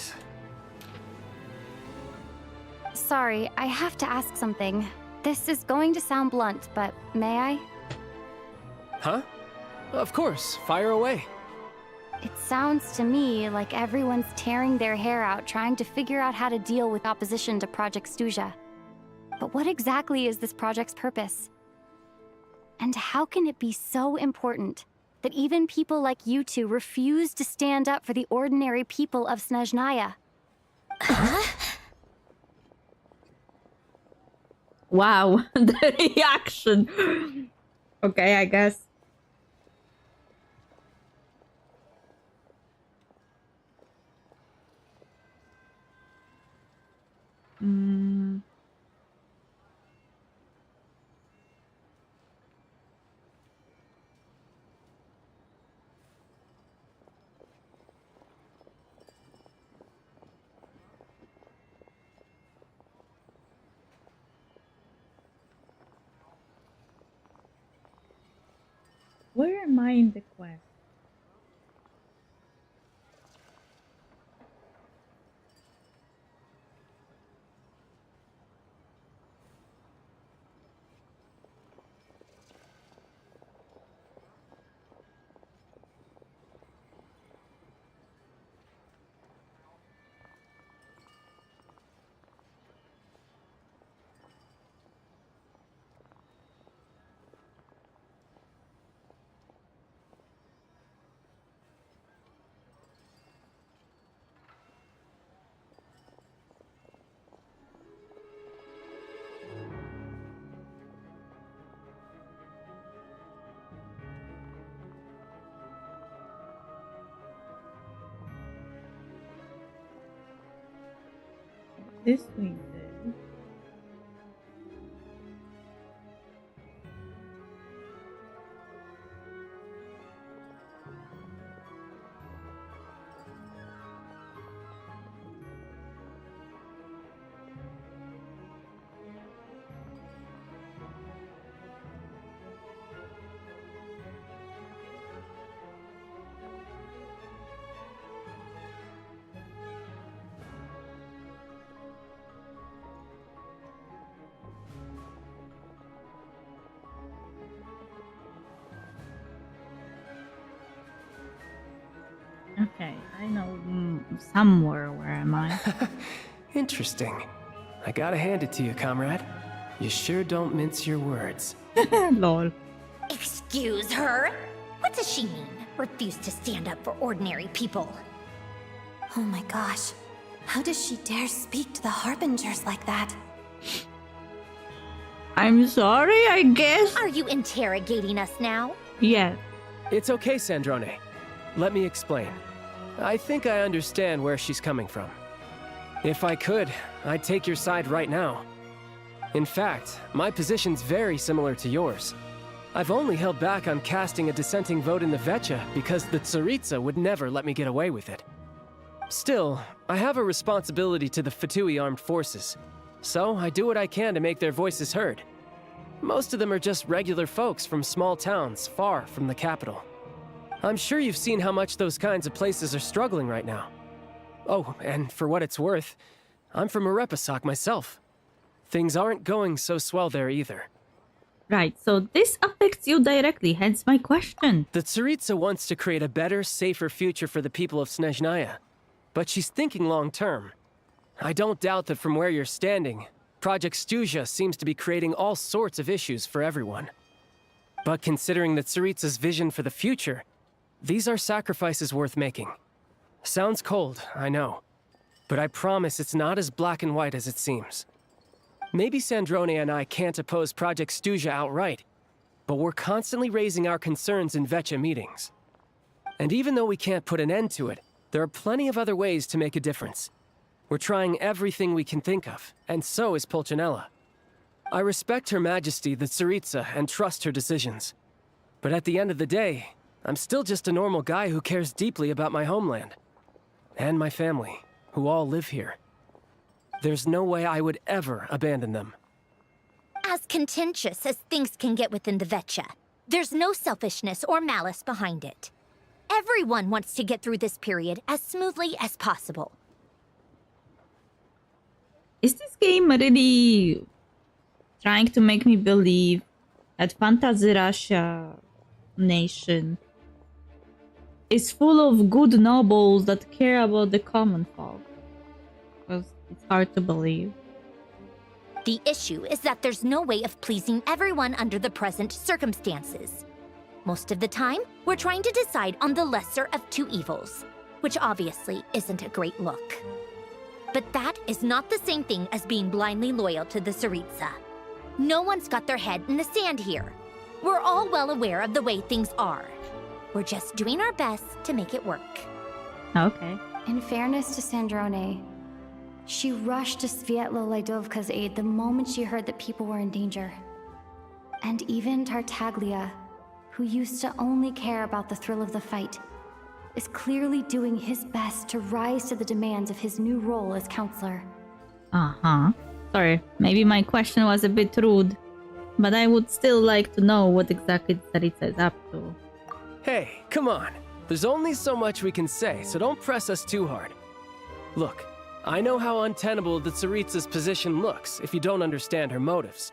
Sorry, I have to ask something. This is going to sound blunt, but may I? Huh? Of course, fire away. It sounds to me like everyone's tearing their hair out trying to figure out how to deal with opposition to Project Stuja. But what exactly is this project's purpose? And how can it be so important that even people like you two refuse to stand up for the ordinary people of Snezhnaya? Wow, the reaction. Okay, I guess. Where am I in the quest? This we did. Okay, I know somewhere. Where am I? Interesting. I gotta hand it to you, comrade. You sure don't mince your words. Lol. Excuse her? What does she mean? Refuse to stand up for ordinary people. Oh my gosh. How does she dare speak to the Harbingers like that? I'm sorry, I guess. Are you interrogating us now? Yeah. It's okay, Sandrone. Let me explain. I think I understand where she's coming from. If I could, I'd take your side right now. In fact, my position's very similar to yours. I've only held back on casting a dissenting vote in the Vecha because the Tsaritsa would never let me get away with it. Still, I have a responsibility to the Fatui armed forces, so I do what I can to make their voices heard. Most of them are just regular folks from small towns far from the capital. I'm sure you've seen how much those kinds of places are struggling right now. Oh, and for what it's worth, I'm from Erepasak myself. Things aren't going so swell there either. Right, so this affects you directly, hence my question. The Tsaritsa wants to create a better, safer future for the people of Snezhnaya, but she's thinking long-term. I don't doubt that from where you're standing, Project Stuzha seems to be creating all sorts of issues for everyone. But considering the Tsaritsa's vision for the future, these are sacrifices worth making. Sounds cold, I know, but I promise it's not as black and white as it seems. Maybe Sandrone and I can't oppose Project Stuzha outright, but we're constantly raising our concerns in Vetcha meetings. And even though we can't put an end to it, there are plenty of other ways to make a difference. We're trying everything we can think of, and so is Pulcinella. I respect Her Majesty, the Tsaritsa, and trust her decisions. But at the end of the day, I'm still just a normal guy who cares deeply about my homeland. And my family, who all live here. There's no way I would ever abandon them. As contentious as things can get within the Vetcha, there's no selfishness or malice behind it. Everyone wants to get through this period as smoothly as possible. Is this game really trying to make me believe that Fantasy Russia nation is full of good nobles that care about the common folk? Because it's hard to believe. The issue is that there's no way of pleasing everyone under the present circumstances. Most of the time, we're trying to decide on the lesser of two evils, which obviously isn't a great look. But that is not the same thing as being blindly loyal to the Tsaritsa. No one's got their head in the sand here. We're all well aware of the way things are. We're just doing our best to make it work. Okay. In fairness to Sandrone, she rushed to Svietlo Laidovka's aid the moment she heard that people were in danger. And even Tartaglia, who used to only care about the thrill of the fight, is clearly doing his best to rise to the demands of his new role as counselor. Uh-huh. Sorry, maybe my question was a bit rude, but I would still like to know what exactly Tsaritsa is up to. Hey, come on. There's only so much we can say, so don't press us too hard. Look, I know how untenable the Tsaritsa's position looks if you don't understand her motives.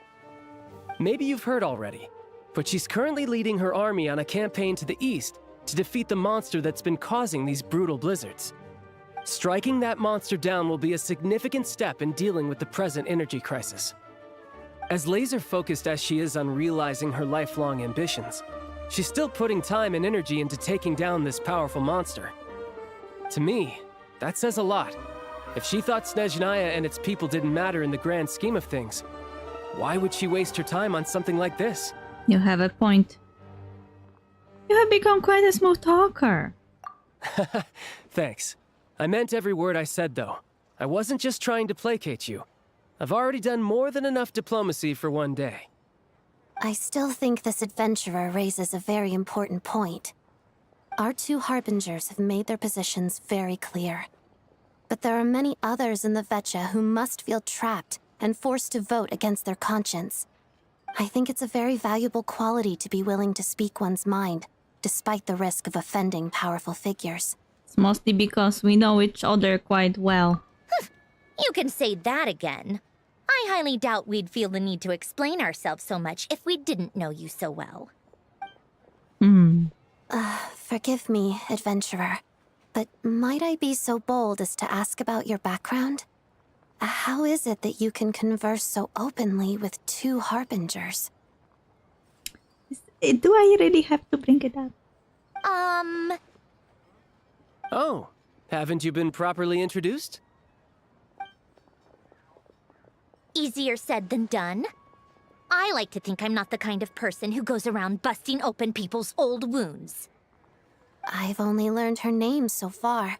Maybe you've heard already, but she's currently leading her army on a campaign to the east to defeat the monster that's been causing these brutal blizzards. Striking that monster down will be a significant step in dealing with the present energy crisis. As laser-focused as she is on realizing her lifelong ambitions, she's still putting time and energy into taking down this powerful monster. To me, that says a lot. If she thought Snezhnaya and its people didn't matter in the grand scheme of things, why would she waste her time on something like this? You have a point. You have become quite a smooth talker. Thanks. I meant every word I said, though. I wasn't just trying to placate you. I've already done more than enough diplomacy for one day. I still think this adventurer raises a very important point. Our two harbingers have made their positions very clear. But there are many others in the Vetcha who must feel trapped and forced to vote against their conscience. I think it's a very valuable quality to be willing to speak one's mind, despite the risk of offending powerful figures. It's mostly because we know each other quite well. You can say that again. I highly doubt we'd feel the need to explain ourselves so much if we didn't know you so well. Forgive me, adventurer, but might I be so bold as to ask about your background? How is it that you can converse so openly with two harbingers? Do I really have to bring it up? Oh, haven't you been properly introduced? Easier said than done. I like to think I'm not the kind of person who goes around busting open people's old wounds. I've only learned her name so far,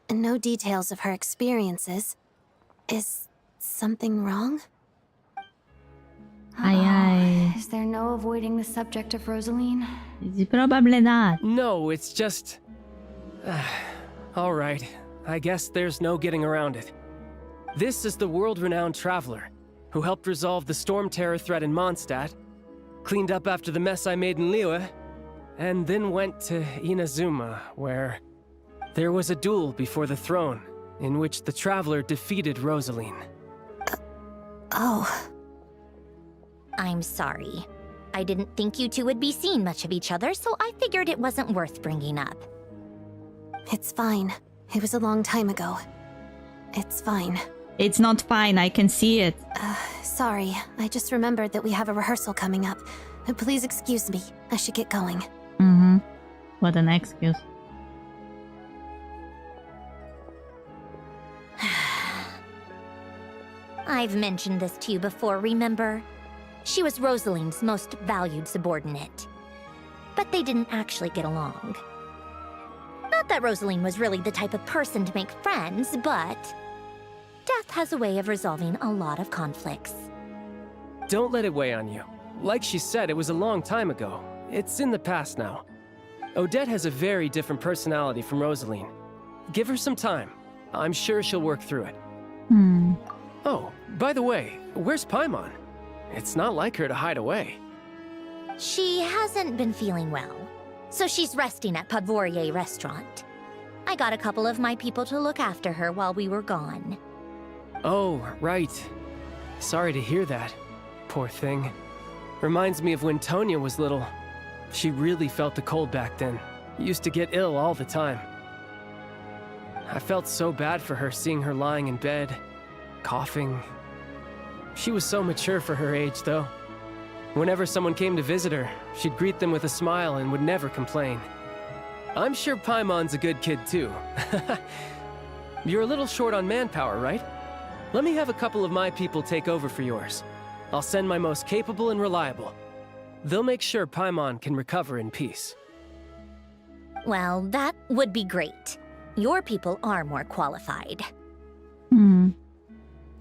and no details of her experiences. Is something wrong? Is there no avoiding the subject of Rosaline? Probably not. No, it's just... all right, I guess there's no getting around it. This is the world-renowned traveler, who helped resolve the storm terror threat in Mondstadt, cleaned up after the mess I made in Liyue, and then went to Inazuma, where there was a duel before the throne, in which the Traveler defeated Rosaline. Oh. I'm sorry. I didn't think you two would be seeing much of each other, so I figured it wasn't worth bringing up. It's fine. It was a long time ago. It's fine. It's not fine, I can see it. Sorry, I just remembered that we have a rehearsal coming up. Please excuse me. I should get going. Mm-hmm. What an excuse. I've mentioned this to you before, remember? She was Rosaline's most valued subordinate. But they didn't actually get along. Not that Rosaline was really the type of person to make friends, but death has a way of resolving a lot of conflicts. Don't let it weigh on you. Like she said, it was a long time ago. It's in the past now. Odette has a very different personality from Rosaline. Give her some time. I'm sure she'll work through it. Oh, by the way, where's Paimon? It's not like her to hide away. She hasn't been feeling well, so she's resting at Podvorier restaurant. I got a couple of my people to look after her while we were gone. Oh, right. Sorry to hear that. Poor thing. Reminds me of when Tonya was little. She really felt the cold back then. Used to get ill all the time. I felt so bad for her seeing her lying in bed, coughing. She was so mature for her age, though. Whenever someone came to visit her, she'd greet them with a smile and would never complain. I'm sure Paimon's a good kid, too. You're a little short on manpower, right? Let me have a couple of my people take over for yours. I'll send my most capable and reliable. They'll make sure Paimon can recover in peace. Well, that would be great. Your people are more qualified.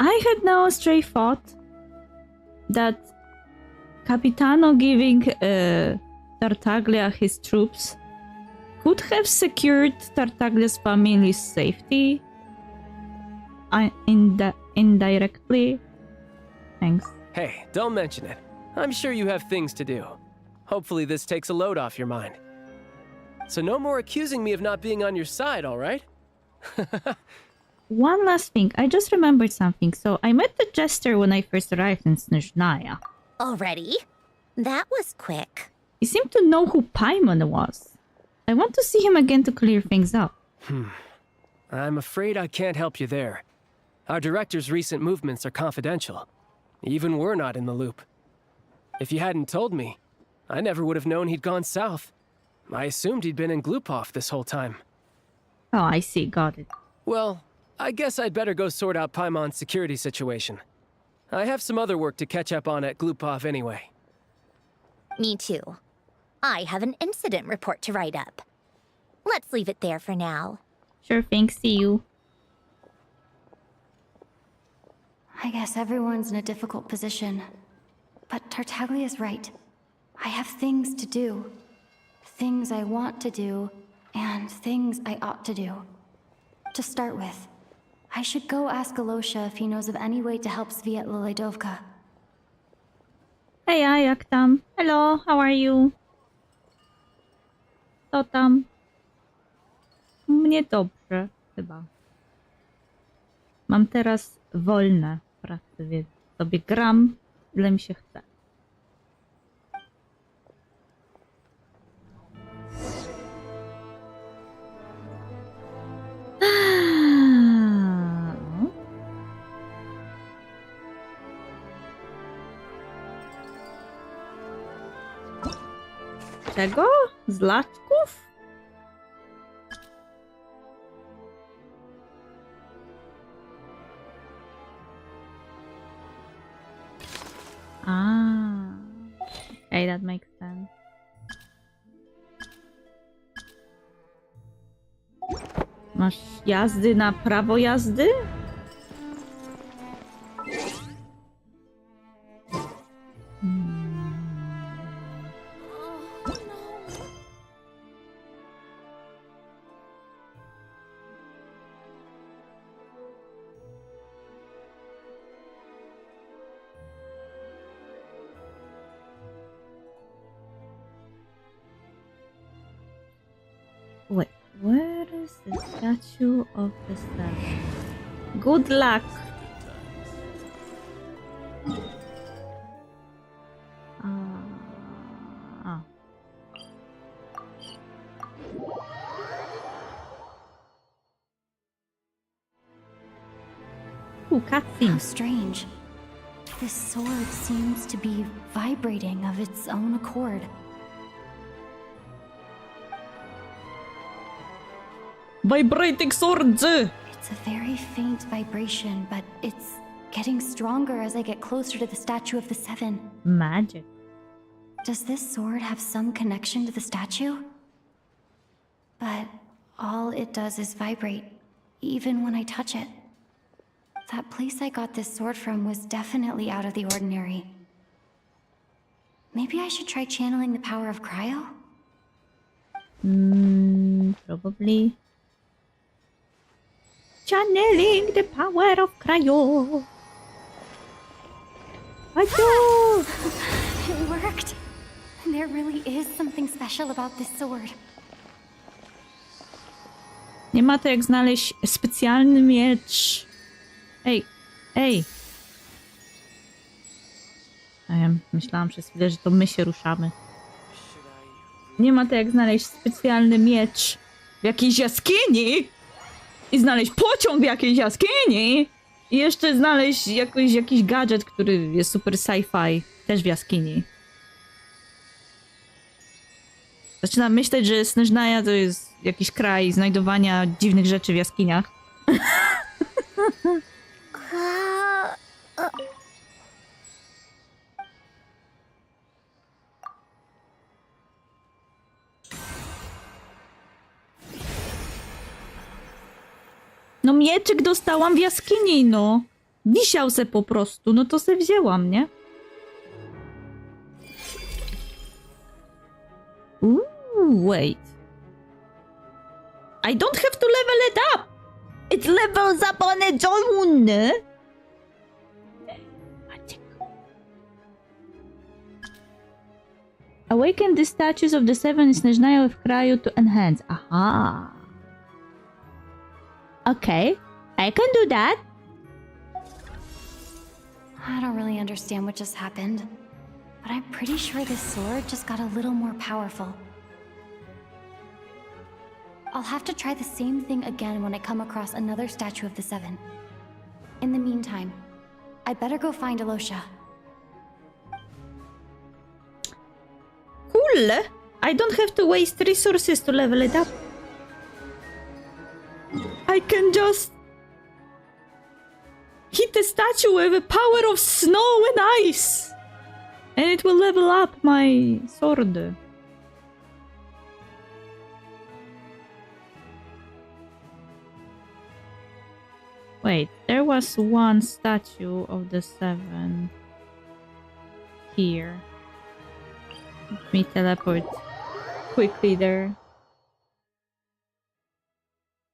I had no stray thought that Capitano giving Tartaglia his troops could have secured Tartaglia's family's safety indirectly. Thanks. Hey, don't mention it. I'm sure you have things to do. Hopefully this takes a load off your mind. So no more accusing me of not being on your side, all right? One last thing, I just remembered something. So I met the jester when I first arrived in Snezhnaya. Already? That was quick. He seemed to know who Paimon was. I want to see him again to clear things up. I'm afraid I can't help you there. Our director's recent movements are confidential. Even we're not in the loop. If you hadn't told me, I never would have known he'd gone south. I assumed he'd been in Glupov this whole time. Oh, I see. Got it. Well, I guess I'd better go sort out Paimon's security situation. I have some other work to catch up on at Glupov anyway. Me too. I have an incident report to write up. Let's leave it there for now. Sure thing. See you. I guess everyone's in a difficult position. But Tartaglia's right. I have things to do. Things I want to do, and things I ought to do. To start with, I should go ask Alosha if he knows of any way to help Svietla Ledovka. Hej, jak tam? Hello, how are you? Co tam? Mnie dobrze, chyba. Mam teraz wolne prace, więc sobie gram, ile mi się chce. Czego? Z laczków? Okay, that makes sense. Masz jazdy na prawo jazdy? Wait, Where is the statue of the seven? Good luck! Ah. Ooh, cutscene. How strange. This sword seems to be vibrating of its own accord. Vibrating swords! It's a very faint vibration, but it's getting stronger as I get closer to the statue of the seven. Magic. Does this sword have some connection to the statue? But all it does is vibrate, even when I touch it. That place I got this sword from was definitely out of the ordinary. Maybe I should try channeling the power of cryo? Probably. Channeling the power of cryo. It worked! There really is something special about this sword. Nie ma to jak znaleźć specjalny miecz. Ej, ej. A ja myślałam przez chwilę, że to my się ruszamy. Nie ma to jak znaleźć specjalny miecz w jakiejś jaskini i znaleźć pociąg w jakiejś jaskini i jeszcze znaleźć jakiś gadżet, który jest super sci-fi, też w jaskini. Zaczynam myśleć, że Snezhnaya to jest jakiś kraj znajdowania dziwnych rzeczy w jaskiniach. No mieczyk dostałam w jaskini, no. Wisiał se po prostu, no to se wzięłam, nie? Wait. I don't have to level it up! It levels up on its own! Magic. Awaken the statues of the seven Snezhnaya with cryo to enhance. Aha. Okay, I can do that. I don't really understand what just happened, but I'm pretty sure this sword just got a little more powerful. I'll have to try the same thing again when I come across another statue of the seven. In the meantime, I better go find Alosha. Cool! I don't have to waste resources to level it up. I can just hit the statue with the power of snow and ice! And it will level up my sword. Wait, there was one statue of the seven here. Let me teleport quickly there.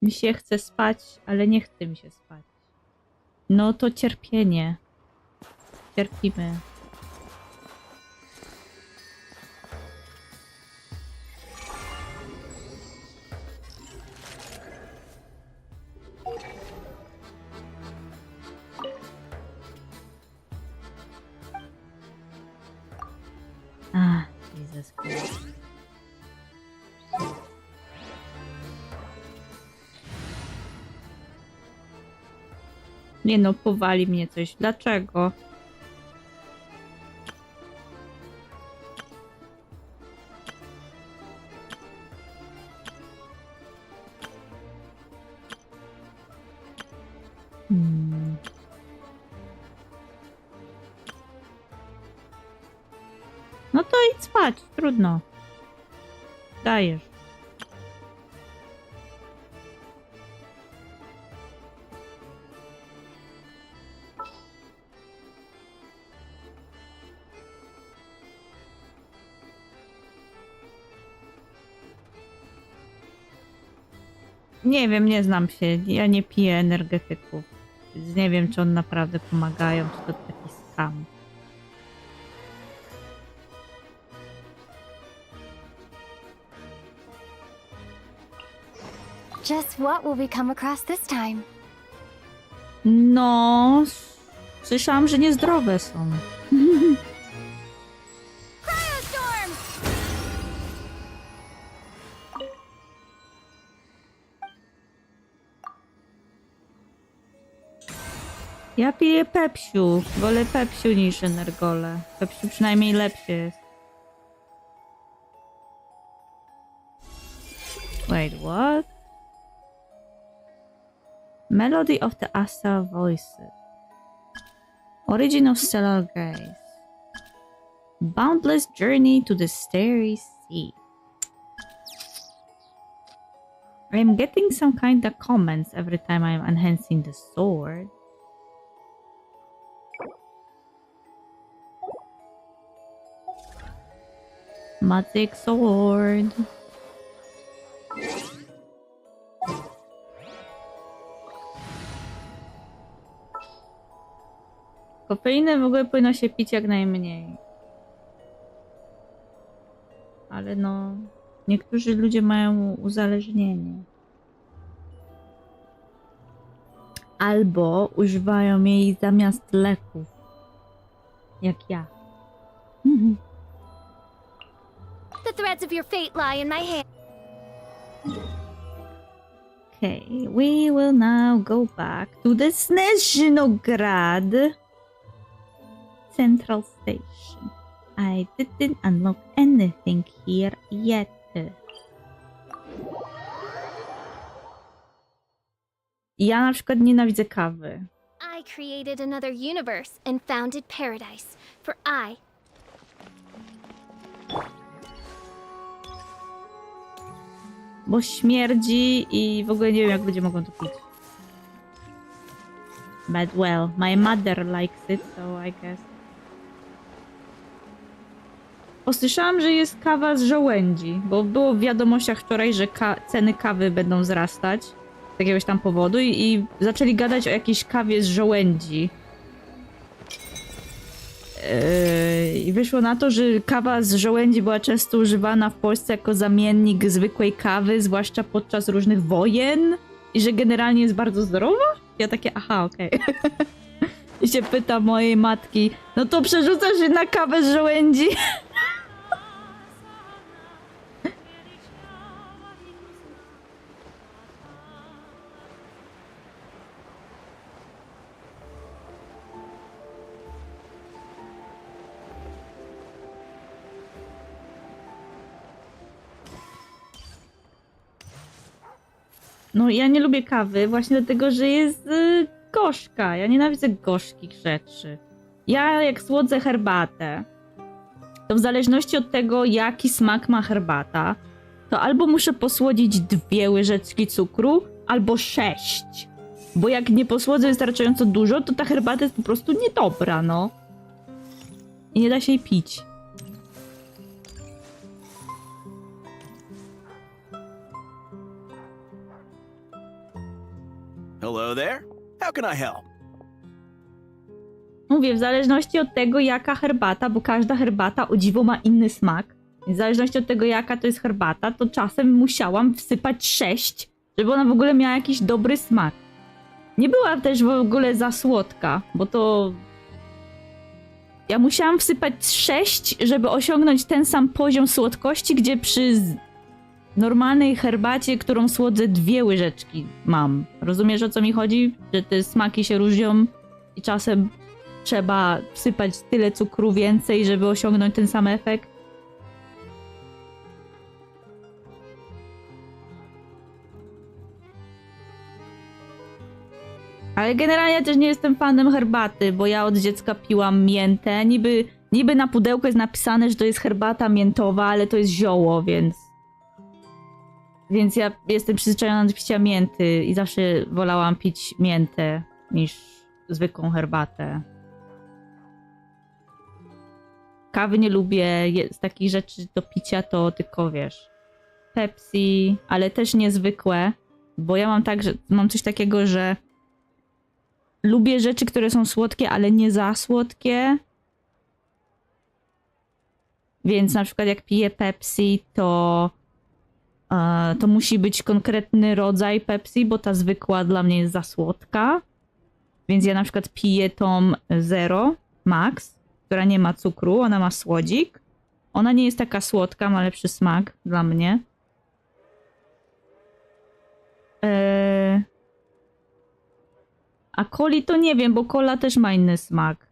Mi się chce spać, ale nie chce mi się spać. No to cierpienie. Cierpimy. Ah, Jesus Christ. Nie no, powali mnie coś. Dlaczego? No to idź spać, trudno. Dajesz. Nie wiem, nie znam się. Ja nie piję energetyków. Więc nie wiem, czy one naprawdę pomagają, czy to taki skam. Just what will we come across this time? No, słyszałam, że niezdrowe są. Ja piję Pepsiu. Wolę Pepsiu niż Energole. Pepsiu przynajmniej lepszy jest. Wait, what? Melody of the Astral Voices. Origin of Stellar Gaze. Boundless Journey to the Starry Sea. I'm getting some kind of comments every time I'm enhancing the sword. Magic sword. Kofeiny w ogóle powinno się pić jak najmniej. Ale no, niektórzy ludzie mają uzależnienie. Albo używają jej zamiast leków. Jak ja. The threads of your fate lie in my hand. Okay, we will now go back to the Snezhnograd Central Station. I didn't unlock anything here yet. Ja na przykład nienawidzę kawy. I created another universe and founded paradise, for I... Bo śmierdzi i w ogóle nie wiem, jak ludzie mogą to pić. But well, my mother likes it, so I guess. Posłyszałam, że jest kawa z żołędzi, bo było w wiadomościach wczoraj, że ceny kawy będą wzrastać z jakiegoś tam powodu i zaczęli gadać o jakiejś kawie z żołędzi. I wyszło na to, że kawa z żołędzi była często używana w Polsce jako zamiennik zwykłej kawy, zwłaszcza podczas różnych wojen i że generalnie jest bardzo zdrowa? Ja takie, aha, okej. I się pyta mojej matki, no to przerzucasz się na kawę z żołędzi? No ja nie lubię kawy właśnie dlatego, że jest gorzka. Ja nienawidzę gorzkich rzeczy. Ja jak słodzę herbatę, to w zależności od tego, jaki smak ma herbata, to albo muszę posłodzić 2 łyżeczki cukru, albo 6. Bo jak nie posłodzę wystarczająco dużo, to ta herbata jest po prostu niedobra, no. I nie da się jej pić. Hello there. How can I help? Mówię, w zależności od tego, jaka herbata, bo każda herbata o dziwo ma inny smak. W zależności od tego, jaka to jest herbata, to czasem musiałam wsypać 6, żeby ona w ogóle miała jakiś dobry smak. Nie była też w ogóle za słodka, bo to... Ja musiałam wsypać 6, żeby osiągnąć ten sam poziom słodkości, gdzie przy normalnej herbacie, którą słodzę 2 łyżeczki mam. Rozumiesz, o co mi chodzi? Że te smaki się różnią i czasem trzeba wsypać tyle cukru więcej, żeby osiągnąć ten sam efekt. Ale generalnie też nie jestem fanem herbaty, bo ja od dziecka piłam miętę. Niby na pudełku jest napisane, że to jest herbata miętowa, ale to jest zioło, Więc ja jestem przyzwyczajona do picia mięty i zawsze wolałam pić miętę niż zwykłą herbatę. Kawy nie lubię, z takich rzeczy do picia to tylko wiesz, Pepsi, ale też niezwykłe, bo ja mam tak, że mam coś takiego, że lubię rzeczy, które są słodkie, ale nie za słodkie. Więc na przykład jak piję Pepsi, to to musi być konkretny rodzaj Pepsi, bo ta zwykła dla mnie jest za słodka. Więc ja na przykład piję tą Zero Max, która nie ma cukru, ona ma słodzik. Ona nie jest taka słodka, ma lepszy smak dla mnie. A coli to nie wiem, bo cola też ma inny smak.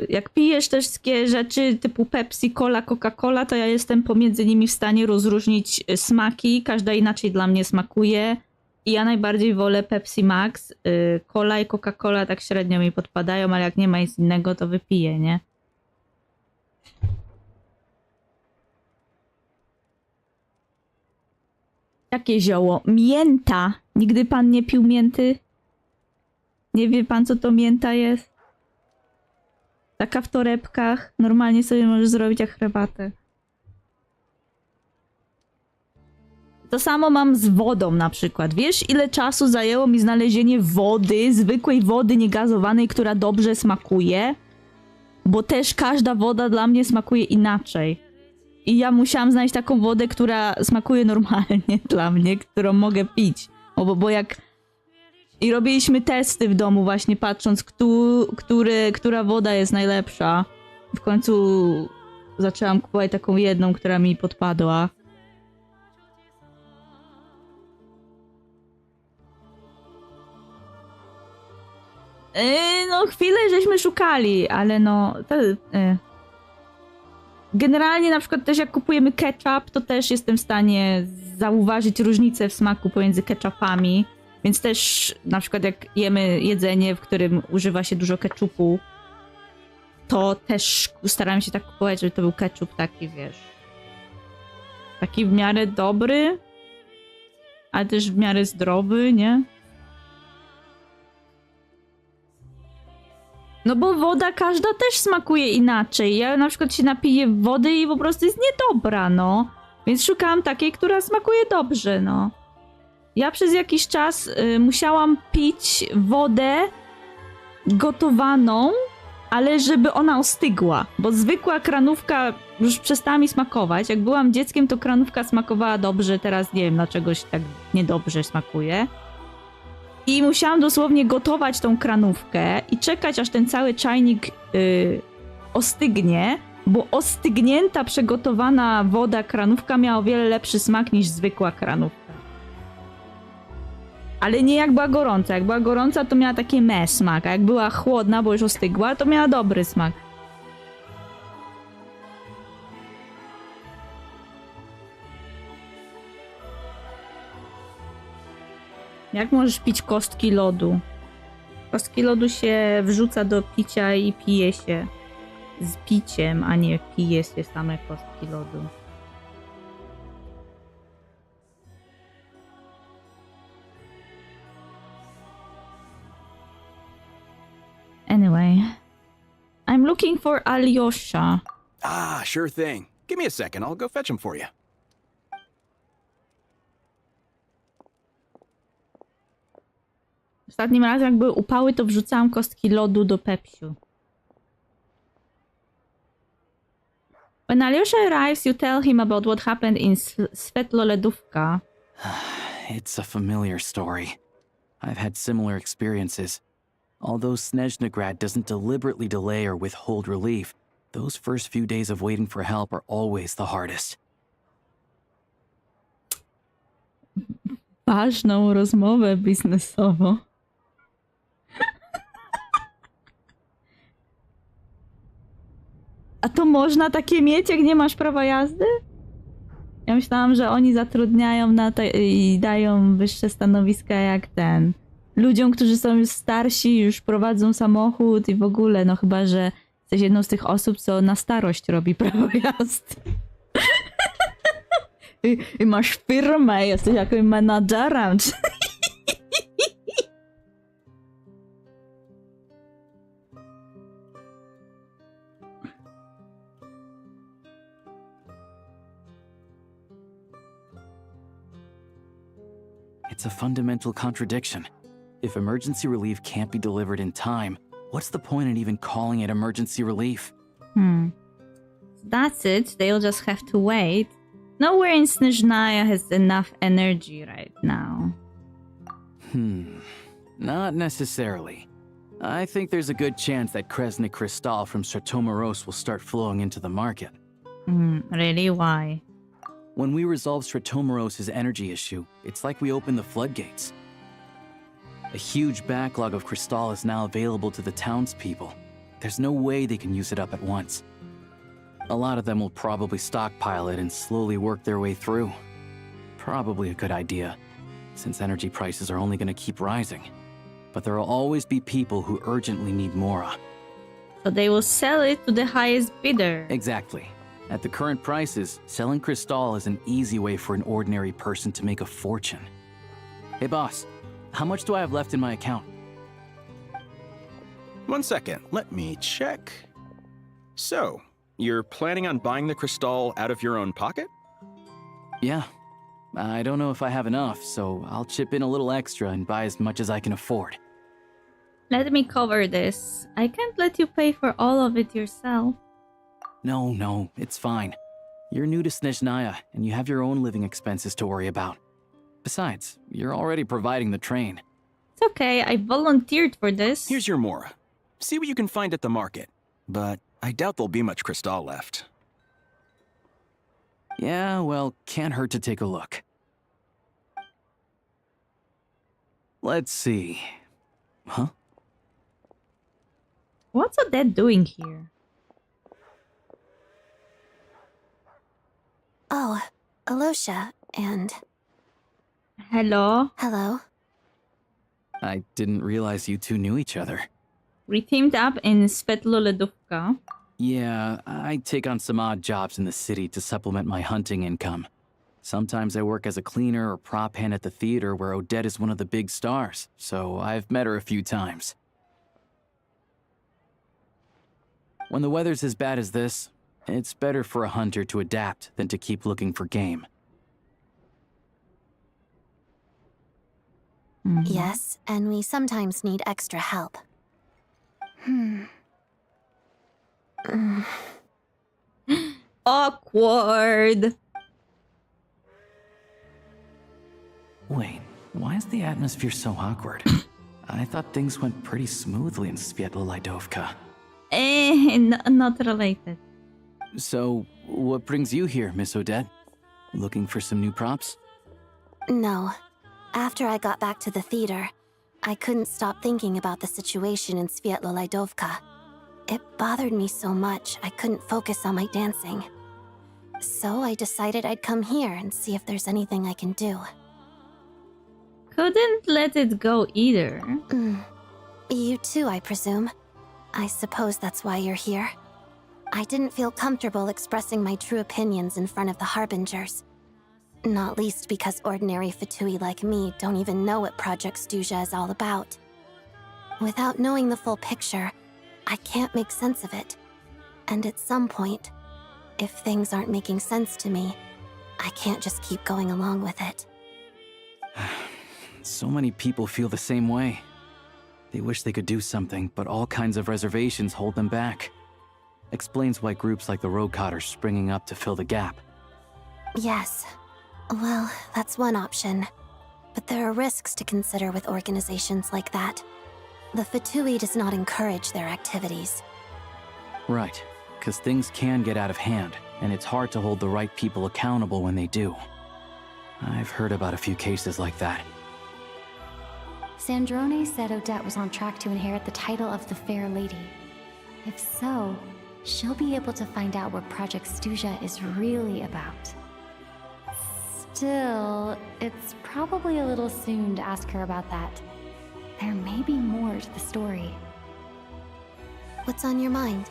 Jak pijesz też takie rzeczy typu Pepsi, Cola, Coca-Cola, to ja jestem pomiędzy nimi w stanie rozróżnić smaki. Każda inaczej dla mnie smakuje. I ja najbardziej wolę Pepsi Max. Cola i Coca-Cola tak średnio mi podpadają, ale jak nie ma nic innego, to wypiję, nie? Jakie zioło? Mięta! Nigdy pan nie pił mięty? Nie wie pan, co to mięta jest? Taka w torebkach. Normalnie sobie możesz zrobić jak herbatę. To samo mam z wodą na przykład. Wiesz, ile czasu zajęło mi znalezienie wody, zwykłej wody niegazowanej, która dobrze smakuje? Bo też każda woda dla mnie smakuje inaczej. I ja musiałam znaleźć taką wodę, która smakuje normalnie dla mnie, którą mogę pić. Bo jak... I robiliśmy testy w domu właśnie, patrząc, która woda jest najlepsza. W końcu zaczęłam kupować taką jedną, która mi podpadła. No chwilę żeśmy szukali, ale no... Generalnie na przykład też jak kupujemy ketchup, to też jestem w stanie zauważyć różnicę w smaku pomiędzy ketchupami. Więc też na przykład jak jemy jedzenie, w którym używa się dużo ketchupu, to też staram się tak kupować, żeby to był ketchup taki, wiesz... Taki w miarę dobry, ale też w miarę zdrowy, nie? No bo woda każda też smakuje inaczej. Ja na przykład się napiję wody i po prostu jest niedobra, no. Więc szukałam takiej, która smakuje dobrze, no. Ja przez jakiś czas musiałam pić wodę gotowaną, ale żeby ona ostygła. Bo zwykła kranówka już przestała mi smakować. Jak byłam dzieckiem, to kranówka smakowała dobrze. Teraz nie wiem, dlaczego się tak niedobrze smakuje. I musiałam dosłownie gotować tą kranówkę i czekać, aż ten cały czajnik ostygnie, bo ostygnięta, przegotowana woda kranówka miała o wiele lepszy smak niż zwykła kranówka. Ale nie jak była gorąca. Jak była gorąca, to miała taki smak, a jak była chłodna, bo już ostygła, to miała dobry smak. Jak możesz pić kostki lodu? Kostki lodu się wrzuca do picia i pije się z piciem, a nie pije się same kostki lodu. Anyway, I'm looking for Alyosha. Ah, sure thing. Give me a second, I'll go fetch him for you. Ostatnim razem, jak były upały, to wrzucałam kostki lodu do Pepsiu. When Alyosha arrives, you tell him about what happened in Svetloledówka. It's a familiar story. I've had similar experiences. Although Snezhnegrad doesn't deliberately delay or withhold relief, those first few days of waiting for help are always the hardest. Ważną rozmowę biznesową. A to można takie mieć, jak nie masz prawa jazdy? Ja myślałam, że oni zatrudniają na to i dają wyższe stanowiska jak ten. Ludziom, którzy są już starsi, już prowadzą samochód i w ogóle, no chyba, że jesteś jedną z tych osób, co na starość robi prawo jazdy. I masz firmę, jesteś jakimś menadżerem. It's a fundamental contradiction. If emergency relief can't be delivered in time, what's the point in even calling it emergency relief? That's it. They'll just have to wait. Nowhere in Snezhnaya has enough energy right now. Not necessarily. I think there's a good chance that Kresny Crystal from Stratomeros will start flowing into the market. Really? Why? When we resolve Stratomeros' energy issue, it's like we open the floodgates. A huge backlog of Crystal is now available to the townspeople. There's no way they can use it up at once. A lot of them will probably stockpile it and slowly work their way through. Probably a good idea, since energy prices are only going to keep rising. But there will always be people who urgently need Mora. So they will sell it to the highest bidder. Exactly. At the current prices, selling Crystal is an easy way for an ordinary person to make a fortune. Hey boss, how much do I have left in my account? 1 second, let me check. So, you're planning on buying the Crystal out of your own pocket? Yeah. I don't know if I have enough, so I'll chip in a little extra and buy as much as I can afford. Let me cover this. I can't let you pay for all of it yourself. No, it's fine. You're new to Snezhnaya, and you have your own living expenses to worry about. Besides, you're already providing the train. It's okay, I volunteered for this. Here's your Mora. See what you can find at the market. But I doubt there'll be much Crystal left. Yeah, well, can't hurt to take a look. Let's see. Huh? What's Odette doing here? Oh, Alosha, and... Hello? Hello. I didn't realize you two knew each other. We teamed up in Svetloledovka. Yeah, I take on some odd jobs in the city to supplement my hunting income. Sometimes I work as a cleaner or prop hand at the theater where Odette is one of the big stars, so I've met her a few times. When the weather's as bad as this, it's better for a hunter to adapt than to keep looking for game. Yes, and we sometimes need extra help. Awkward. Wait, why is the atmosphere so awkward? I thought things went pretty smoothly in Svetloledovka. Not related. So, what brings you here, Miss Odette? Looking for some new props? No. After I got back to the theater, I couldn't stop thinking about the situation in Svetloledovka. It bothered me so much, I couldn't focus on my dancing. So I decided I'd come here and see if there's anything I can do. Couldn't let it go either. You too, I presume. I suppose that's why you're here. I didn't feel comfortable expressing my true opinions in front of the Harbingers. Not least because ordinary Fatui like me don't even know what Project Stuja is all about. Without knowing the full picture, I can't make sense of it. And at some point, if things aren't making sense to me, I can't just keep going along with it. So many people feel the same way. They wish they could do something, but all kinds of reservations hold them back. Explains why groups like the Roadcott are springing up to fill the gap. Yes. Well, that's one option. But there are risks to consider with organizations like that. The Fatui does not encourage their activities. Right, because things can get out of hand, and it's hard to hold the right people accountable when they do. I've heard about a few cases like that. Sandrone said Odette was on track to inherit the title of the Fair Lady. If so, she'll be able to find out what Project Stuja is really about. Still, it's probably a little soon to ask her about that. There may be more to the story. What's on your mind?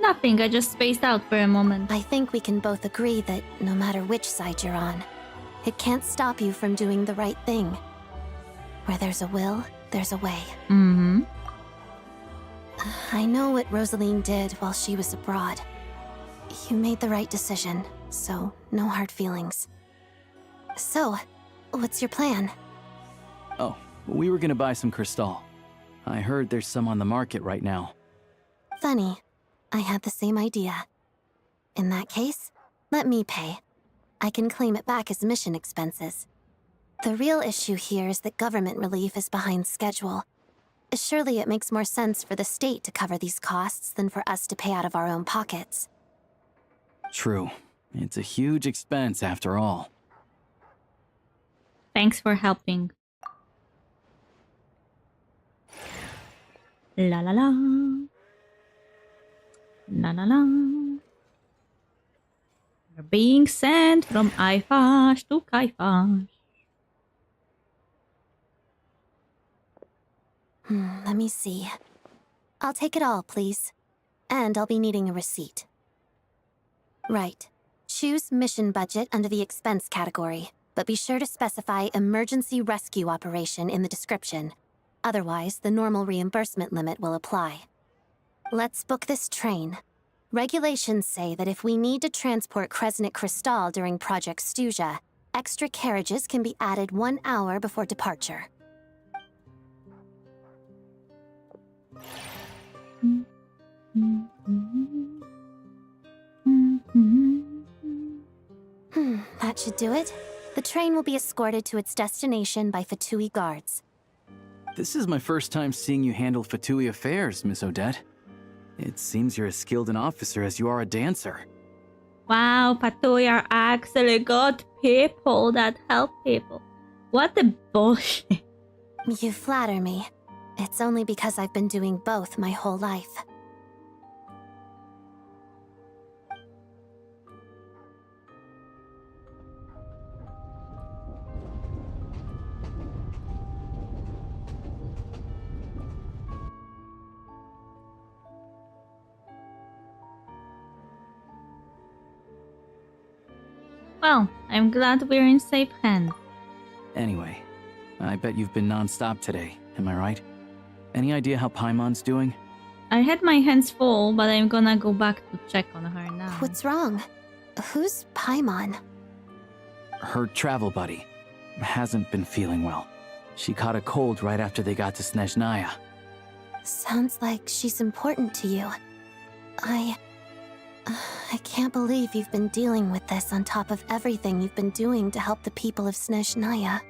Nothing, I just spaced out for a moment. I think we can both agree that no matter which side you're on, it can't stop you from doing the right thing. Where there's a will, there's a way. I know what Rosaline did while she was abroad. You made the right decision, so no hard feelings. So, what's your plan? Oh, we were gonna buy some Crystal. I heard there's some on the market right now. Funny. I had the same idea. In that case, let me pay. I can claim it back as mission expenses. The real issue here is that government relief is behind schedule. Surely it makes more sense for the state to cover these costs than for us to pay out of our own pockets. True. It's a huge expense after all. Thanks for helping. La la la. La la la. We're being sent from Aifash to Kaifash. Let me see. I'll take it all, please. And I'll be needing a receipt. Right. Choose mission budget under the expense category, but be sure to specify emergency rescue operation in the description. Otherwise, the normal reimbursement limit will apply. Let's book this train. Regulations say that if we need to transport Kresnik Crystal during Project Stuja, extra carriages can be added 1 hour before departure. That should do it. The train will be escorted to its destination by Fatui guards. This is my first time seeing you handle Fatui affairs, Miss Odette. It seems you're as skilled an officer as you are a dancer. Wow, Fatui are actually good people that help people. What the bullshit. You flatter me. It's only because I've been doing both my whole life. Well, I'm glad we're in safe hands. Anyway, I bet you've been non-stop today, am I right? Any idea how Paimon's doing? I had my hands full, but I'm gonna go back to check on her now. What's wrong? Who's Paimon? Her travel buddy hasn't been feeling well. She caught a cold right after they got to Snezhnaya. Sounds like she's important to you. I can't believe you've been dealing with this on top of everything you've been doing to help the people of Snezhnaya.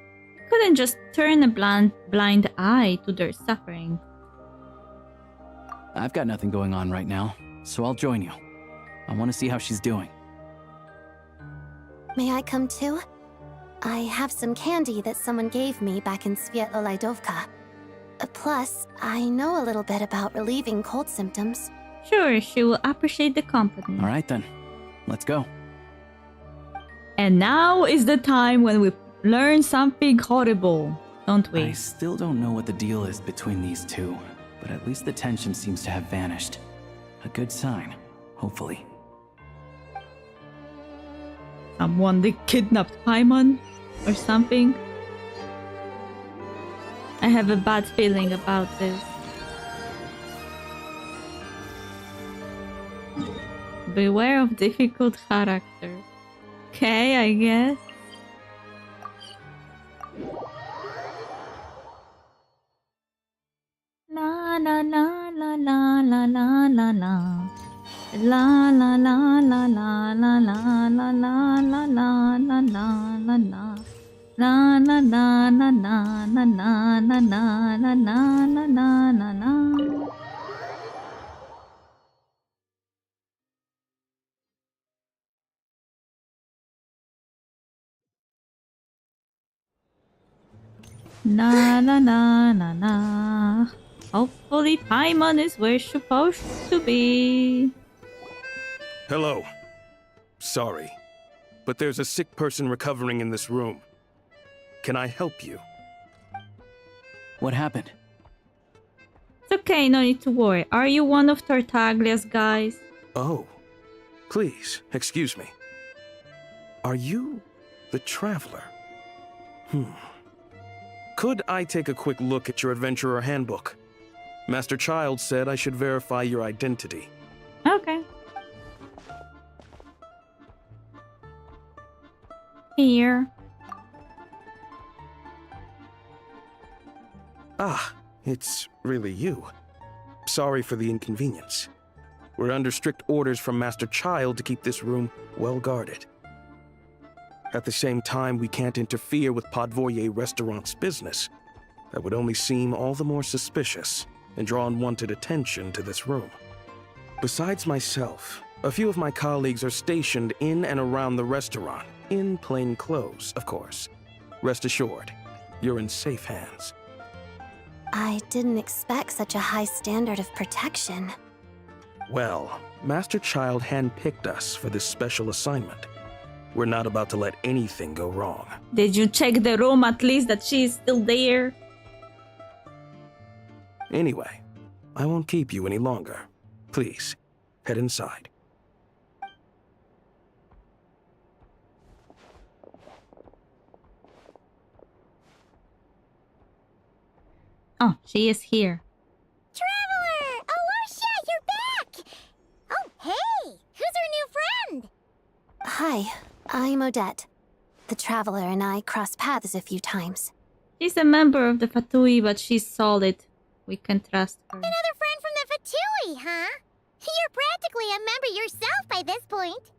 Couldn't just turn a blind eye to their suffering. I've got nothing going on right now, so I'll join you. I want to see how she's doing. May I come too? I have some candy that someone gave me back in Svietlo-Laidovka. Plus, I know a little bit about relieving cold symptoms. Sure, she will appreciate the company. All right then, let's go. And now is the time when we learn something horrible, don't we? I still don't know what the deal is between these two, but at least the tension seems to have vanished. A good sign, hopefully. Someone they kidnapped Paimon or something. I have a bad feeling about this. Beware of difficult character. Okay, I guess. La la la la la la la la la. La la la la la la la la la la la la la la la. La la la la la la la la la la la la la la. Na na na na na. Hopefully Paimon is where it's supposed to be. Hello. Sorry, but there's a sick person recovering in this room. Can I help you? What happened? It's okay, no need to worry. Are you one of Tartaglia's guys? Oh, please, excuse me. Are you the Traveler? Could I take a quick look at your Adventurer Handbook? Master Child said I should verify your identity. Okay. Here. Ah, it's really you. Sorry for the inconvenience. We're under strict orders from Master Child to keep this room well guarded. At the same time, we can't interfere with Podvoye Restaurant's business. That would only seem all the more suspicious and draw unwanted attention to this room. Besides myself, a few of my colleagues are stationed in and around the restaurant, in plain clothes, of course. Rest assured, you're in safe hands. I didn't expect such a high standard of protection. Well, Master Child handpicked us for this special assignment. We're not about to let anything go wrong. Did you check the room at least that she is still there? Anyway, I won't keep you any longer. Please, head inside. Oh, she is here. Traveler! Alosha, you're back! Oh, hey! Who's our new friend? Hi, I'm Odette. The Traveler and I crossed paths a few times. She's a member of the Fatui, but she's solid. We can trust her. Another friend from the Fatui, huh? You're practically a member yourself by this point.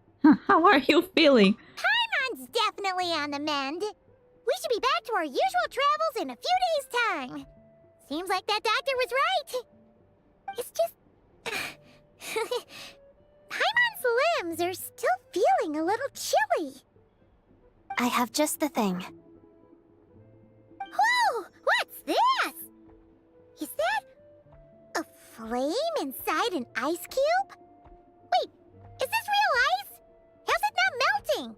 How are you feeling? Paimon's definitely on the mend. We should be back to our usual travels in a few days' time. Seems like that doctor was right. It's just... Paimon's limbs are still feeling a little chilly. I have just the thing. Whoa! What's this? Is that a flame inside an ice cube? Wait, is this real ice? How's it not melting?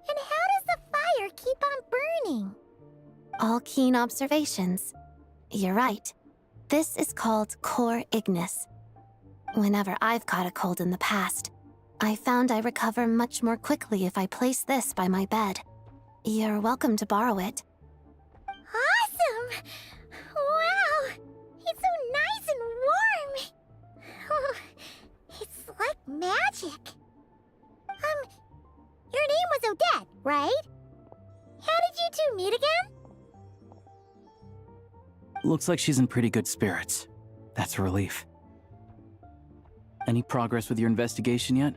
And how does the fire keep on burning? All keen observations. You're right. This is called core ignis. Whenever I've caught a cold in the past, I found I recover much more quickly if I place this by my bed. You're welcome to borrow it. Awesome! Wow! It's so nice and warm! Oh, it's like magic. Your name was Odette, right? How did you two meet again? Looks like she's in pretty good spirits. That's a relief. Any progress with your investigation yet?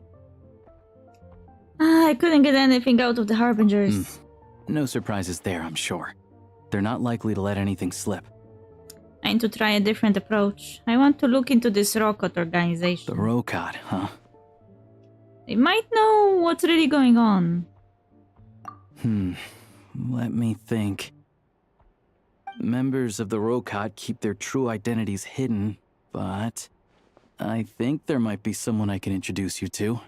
I couldn't get anything out of the Harbingers. No surprises there, I'm sure. They're not likely to let anything slip. I need to try a different approach. I want to look into this Rokot organization. The Rokot, huh? They might know what's really going on. Let me think. Members of the Rokot keep their true identities hidden, but I think there might be someone I can introduce you to.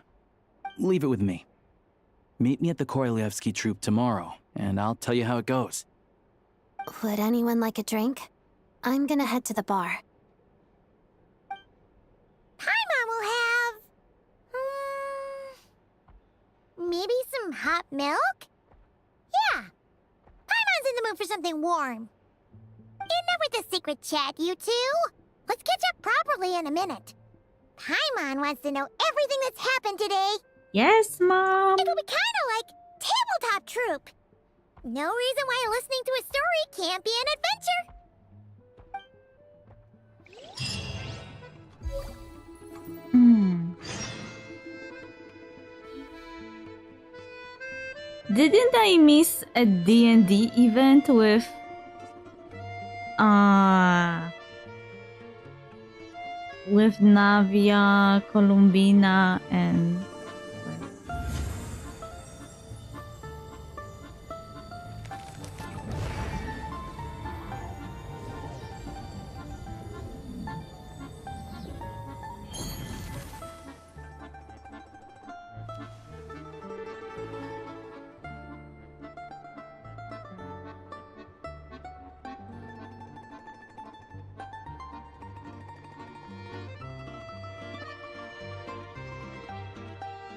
Leave it with me. Meet me at the Korolyevsky troop tomorrow, and I'll tell you how it goes. Would anyone like a drink? I'm gonna head to the bar. Paimon will have... maybe some hot milk? Yeah. Paimon's in the mood for something warm. Enough with the secret chat, you two. Let's catch up properly in a minute. Paimon wants to know everything that's happened today. Yes, Mom. It'll be kinda like tabletop troop. No reason why listening to a story can't be an adventure. Didn't I miss a D&D event with Navia, Columbina, and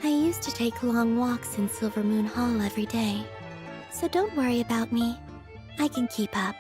I used to take long walks in Silver Moon Hall every day, so don't worry about me. I can keep up.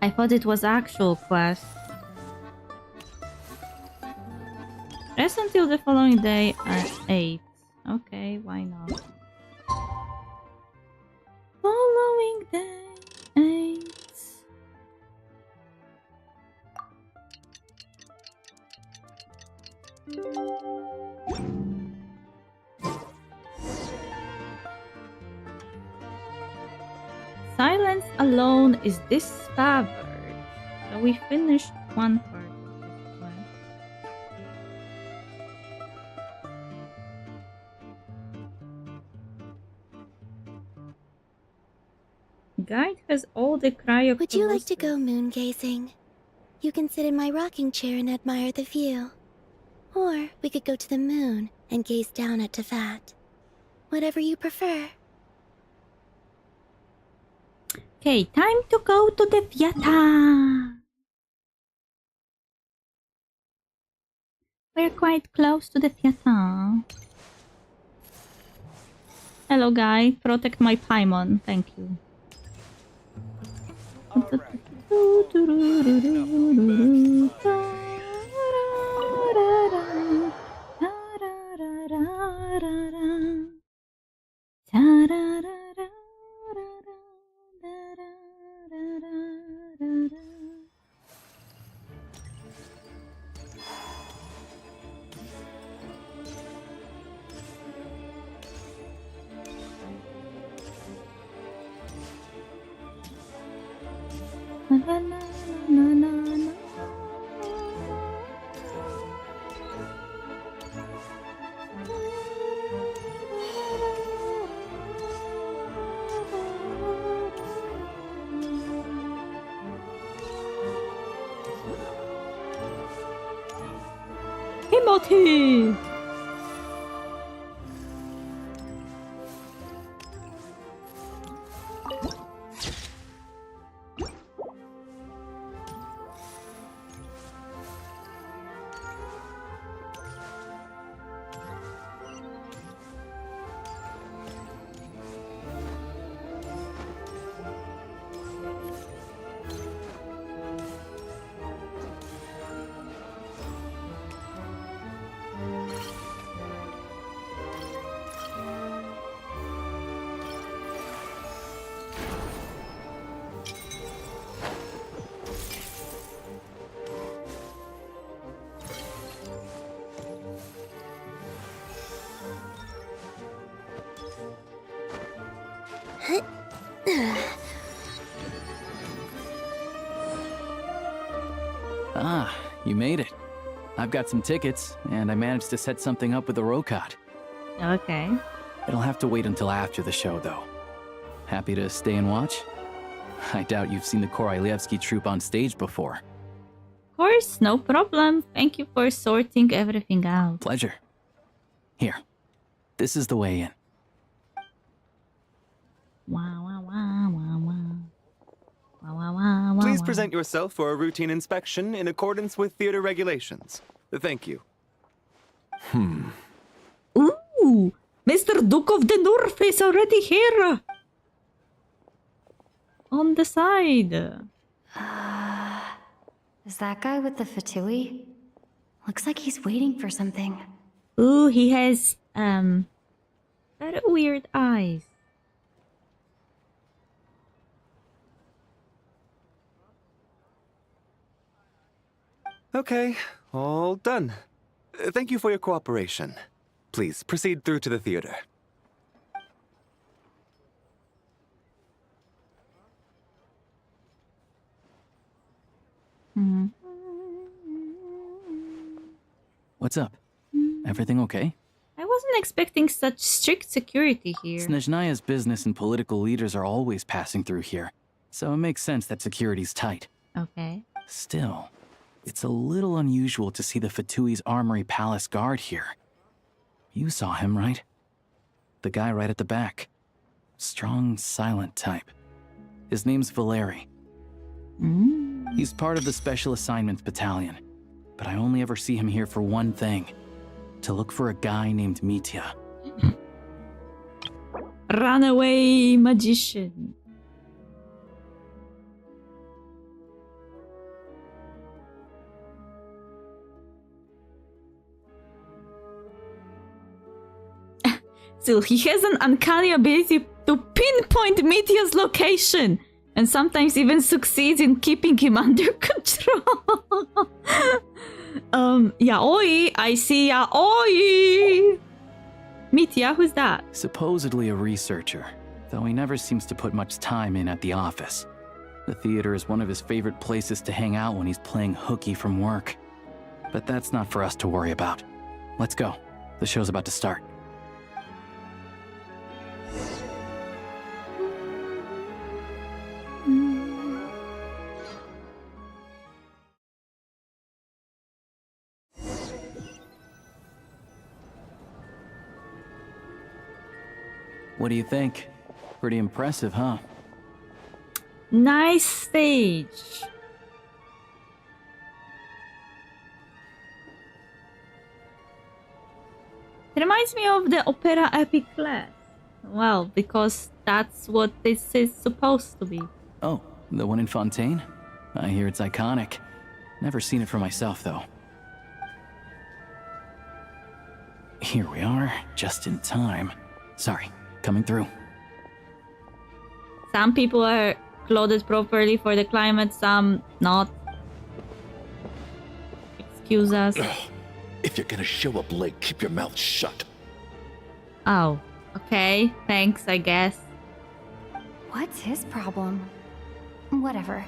I thought it was actual quest. Rest until the following day at 8. Okay, why not? Following day 8. Silence alone is discovered. So we finished one part of this quest. Guide has all the cryo. Would you like to go moon gazing? You can sit in my rocking chair and admire the view. Or we could go to the moon and gaze down at Tefat. Whatever you prefer. Okay, time to go to the theater. We're quite close to the theater. Hello, guy. Protect my Paimon. Thank you. Timothy! Ah, you made it. I've got some tickets, and I managed to set something up with the Rokot. Okay. It'll have to wait until after the show, though. Happy to stay and watch? I doubt you've seen the Korolyevsky troupe on stage before. Of course, no problem. Thank you for sorting everything out. Pleasure. Here, this is the way in. Wow, wow, wow, wow, wow. Wow, wow, wow, wow, Please wow. present yourself for a routine inspection in accordance with theater regulations. Thank you. Ooh, Mr. Duke of the North is already here. On the side. Is that guy with the fatui? Looks like he's waiting for something. Ooh, he has, very weird eyes. Okay, all done. Thank you for your cooperation. Please proceed through to the theater. What's up? Everything okay? I wasn't expecting such strict security here. Snezhnaya's business and political leaders are always passing through here, so it makes sense that security's tight. Okay. Still, it's a little unusual to see the Fatui's Armory Palace guard here. You saw him, right? The guy right at the back. Strong, silent type. His name's Valeri. He's part of the Special Assignments Battalion, but I only ever see him here for one thing. To look for a guy named Mitya. Runaway magician. Still, he has an uncanny ability to pinpoint Mitya's location, and sometimes even succeeds in keeping him under control. Yaoi, I see Yaoi! Mitya, who's that? Supposedly a researcher, though he never seems to put much time in at the office. The theater is one of his favorite places to hang out when he's playing hooky from work. But that's not for us to worry about. Let's go. The show's about to start. What do you think? Pretty impressive, huh? Nice stage. It reminds me of the opera epic class. Well, because that's what this is supposed to be. Oh, the one in Fontaine? I hear it's iconic. Never seen it for myself, though. Here we are, just in time. Sorry, coming through. Some people are clothed properly for the climate, some not. Excuse us. If you're gonna show up late, keep your mouth shut. Oh, okay. Thanks, I guess. What's his problem? Whatever.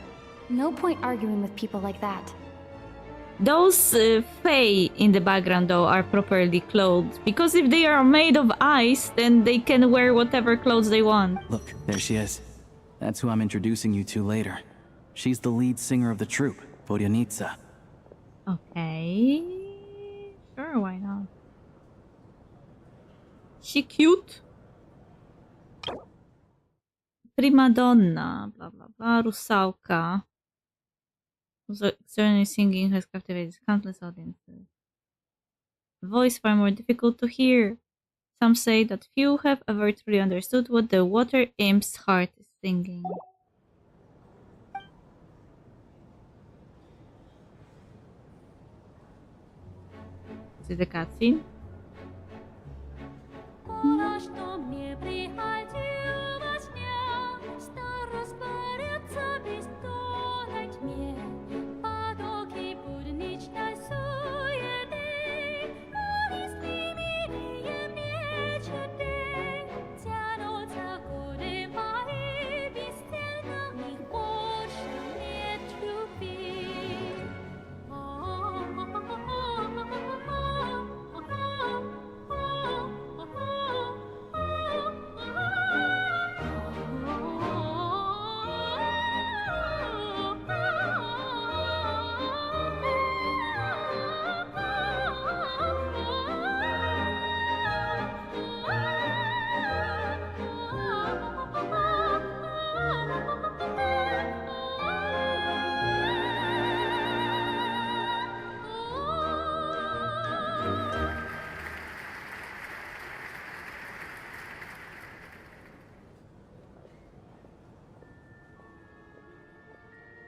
No point arguing with people like that. Those Fae in the background, though, are properly clothed. Because if they are made of ice, then they can wear whatever clothes they want. Look, there she is. That's who I'm introducing you to later. She's the lead singer of the troupe, Vodyanitsa. Okay. Sure, why not? She cute? Prima donna, blah blah blah, Rusałka. Whose extraordinary singing has captivated countless audiences. Voice far more difficult to hear. Some say that few have ever truly understood what the water imp's heart is singing. Is it the cutscene?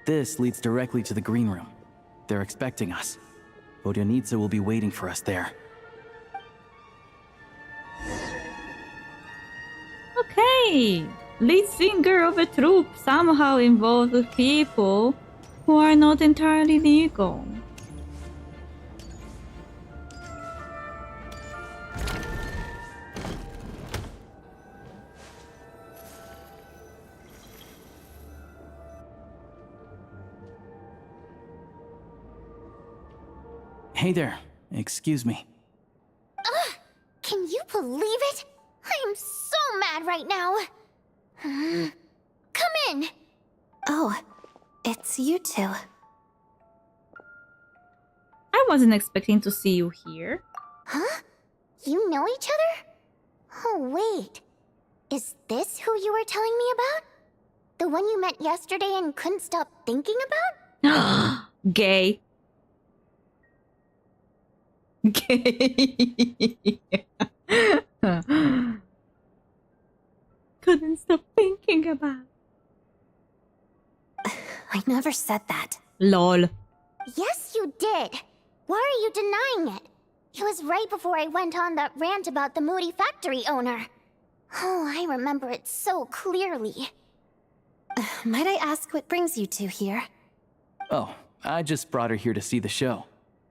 This leads directly to the green room. They're expecting us. Vodyanitsa will be waiting for us there. Okay! Lead singer of a troupe somehow involved with people who are not entirely legal. Hey there, excuse me. Ugh! Can you believe it? I am so mad right now. Come in. Oh, it's you two. I wasn't expecting to see you here. Huh? You know each other? Oh, wait. Is this who you were telling me about? The one you met yesterday and couldn't stop thinking about? Gay. Gay. Couldn't stop thinking about. I never said that. Lol. Yes, you did. Why are you denying it? It was right before I went on that rant about the moody factory owner. Oh, I remember it so clearly. Might I ask what brings you two here? Oh, I just brought her here to see the show.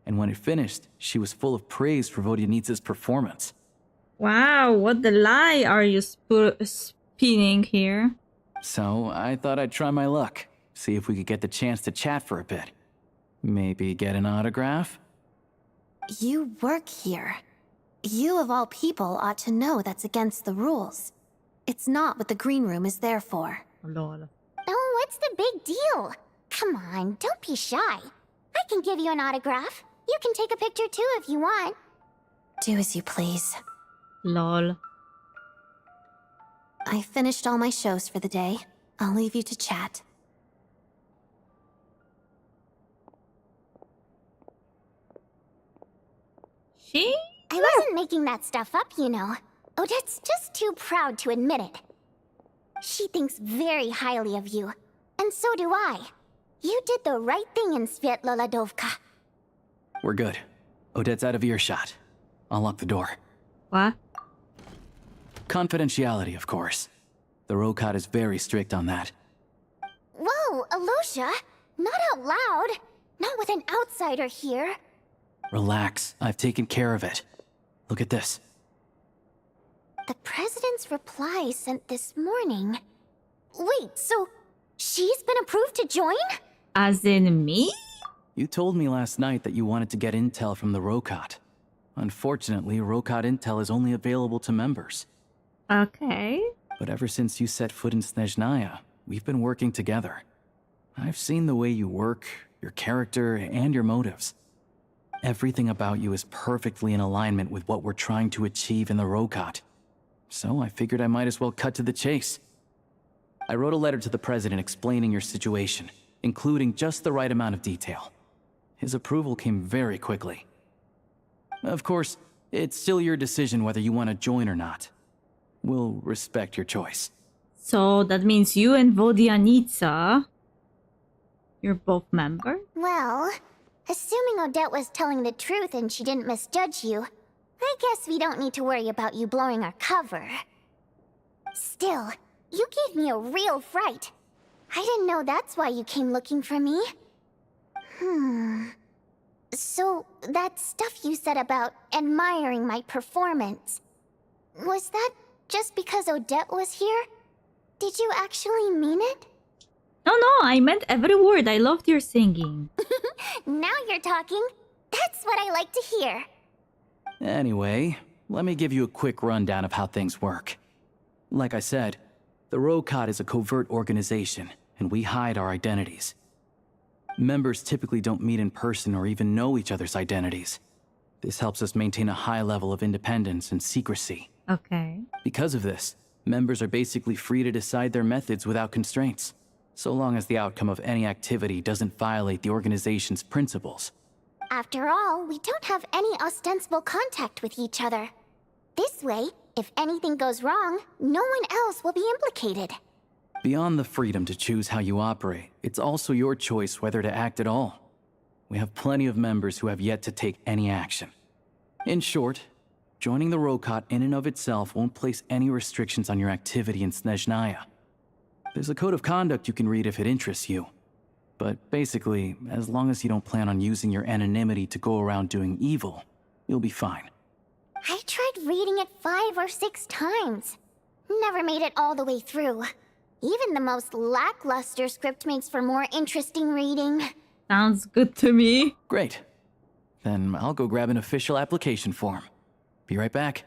And when it finished, she was full of praise for Vodyanitsa's performance. Wow, what the lie are you spinning here? So I thought I'd try my luck, see if we could get the chance to chat for a bit. Maybe get an autograph? You work here. You of all people ought to know that's against the rules. It's not what the green room is there for. Lol. Oh, what's the big deal? Come on, don't be shy. I can give you an autograph. You can take a picture too if you want. Do as you please. Lol. I finished all my shows for the day. I'll leave you to chat. I wasn't making that stuff up, you know. Odette's just too proud to admit it. She thinks very highly of you, and so do I. You did the right thing in Svietloladovka. We're good. Odette's out of earshot. I'll lock the door. What? Confidentiality, of course. The Rokat is very strict on that. Whoa, Alosha! Not out loud! Not with an outsider here. Relax, I've taken care of it. Look at this. The president's reply sent this morning. Wait, so she's been approved to join? As in me? You told me last night that you wanted to get intel from the Rokat. Unfortunately, Rokat intel is only available to members. Okay. But ever since you set foot in Snezhnaya, we've been working together. I've seen the way you work, your character, and your motives. Everything about you is perfectly in alignment with what we're trying to achieve in the Rokat. So I figured I might as well cut to the chase. I wrote a letter to the president explaining your situation, including just the right amount of detail. His approval came very quickly. Of course, it's still your decision whether you want to join or not. We'll respect your choice. So that means you and Vodyanitsa, you're both members? Well, assuming Odette was telling the truth and she didn't misjudge you, I guess we don't need to worry about you blowing our cover. Still, you gave me a real fright. I didn't know that's why you came looking for me. So, that stuff you said about admiring my performance, was that just because Odette was here? Did you actually mean it? No, I meant every word. I loved your singing. Now you're talking. That's what I like to hear. Anyway, let me give you a quick rundown of how things work. Like I said, the Rokat is a covert organization, and we hide our identities. Members typically don't meet in person or even know each other's identities. This helps us maintain a high level of independence and secrecy. Okay. Because of this, members are basically free to decide their methods without constraints, so long as the outcome of any activity doesn't violate the organization's principles. After all, we don't have any ostensible contact with each other. This way, if anything goes wrong, no one else will be implicated. Beyond the freedom to choose how you operate, it's also your choice whether to act at all. We have plenty of members who have yet to take any action. In short, joining the Rokat in and of itself won't place any restrictions on your activity in Snezhnaya. There's a code of conduct you can read if it interests you. But basically, as long as you don't plan on using your anonymity to go around doing evil, you'll be fine. I tried reading it 5 or 6 times. Never made it all the way through. Even the most lackluster script makes for more interesting reading. Sounds good to me. Great. Then I'll go grab an official application form. Be right back.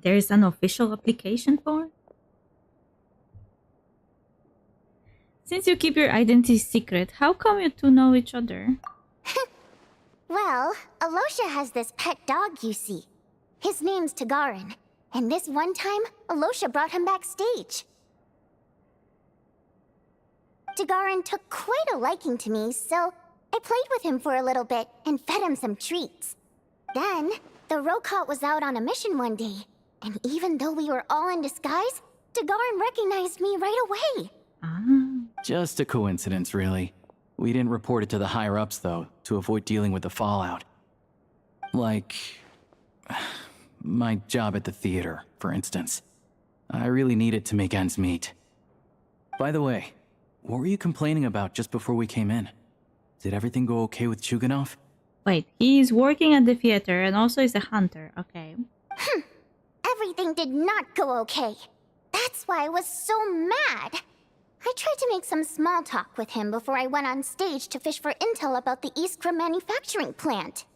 There's an official application form? Since you keep your identity secret, how come you two know each other? Well, Alosha has this pet dog, you see. His name's Tagarin, and this one time, Alosha brought him backstage. Tagarin took quite a liking to me, so I played with him for a little bit and fed him some treats. Then, the Rokat was out on a mission one day, and even though we were all in disguise, Tagarin recognized me right away. Just a coincidence, really. We didn't report it to the higher-ups, though, to avoid dealing with the fallout. Like... my job at the theater, for instance. I really need it to make ends meet. By the way, what were you complaining about just before we came in? Did everything go okay with Chuganov? Wait, he's working at the theater and also is a hunter. Okay. Everything did not go okay. That's why I was so mad. I tried to make some small talk with him before I went on stage to fish for intel about the Iskra manufacturing plant.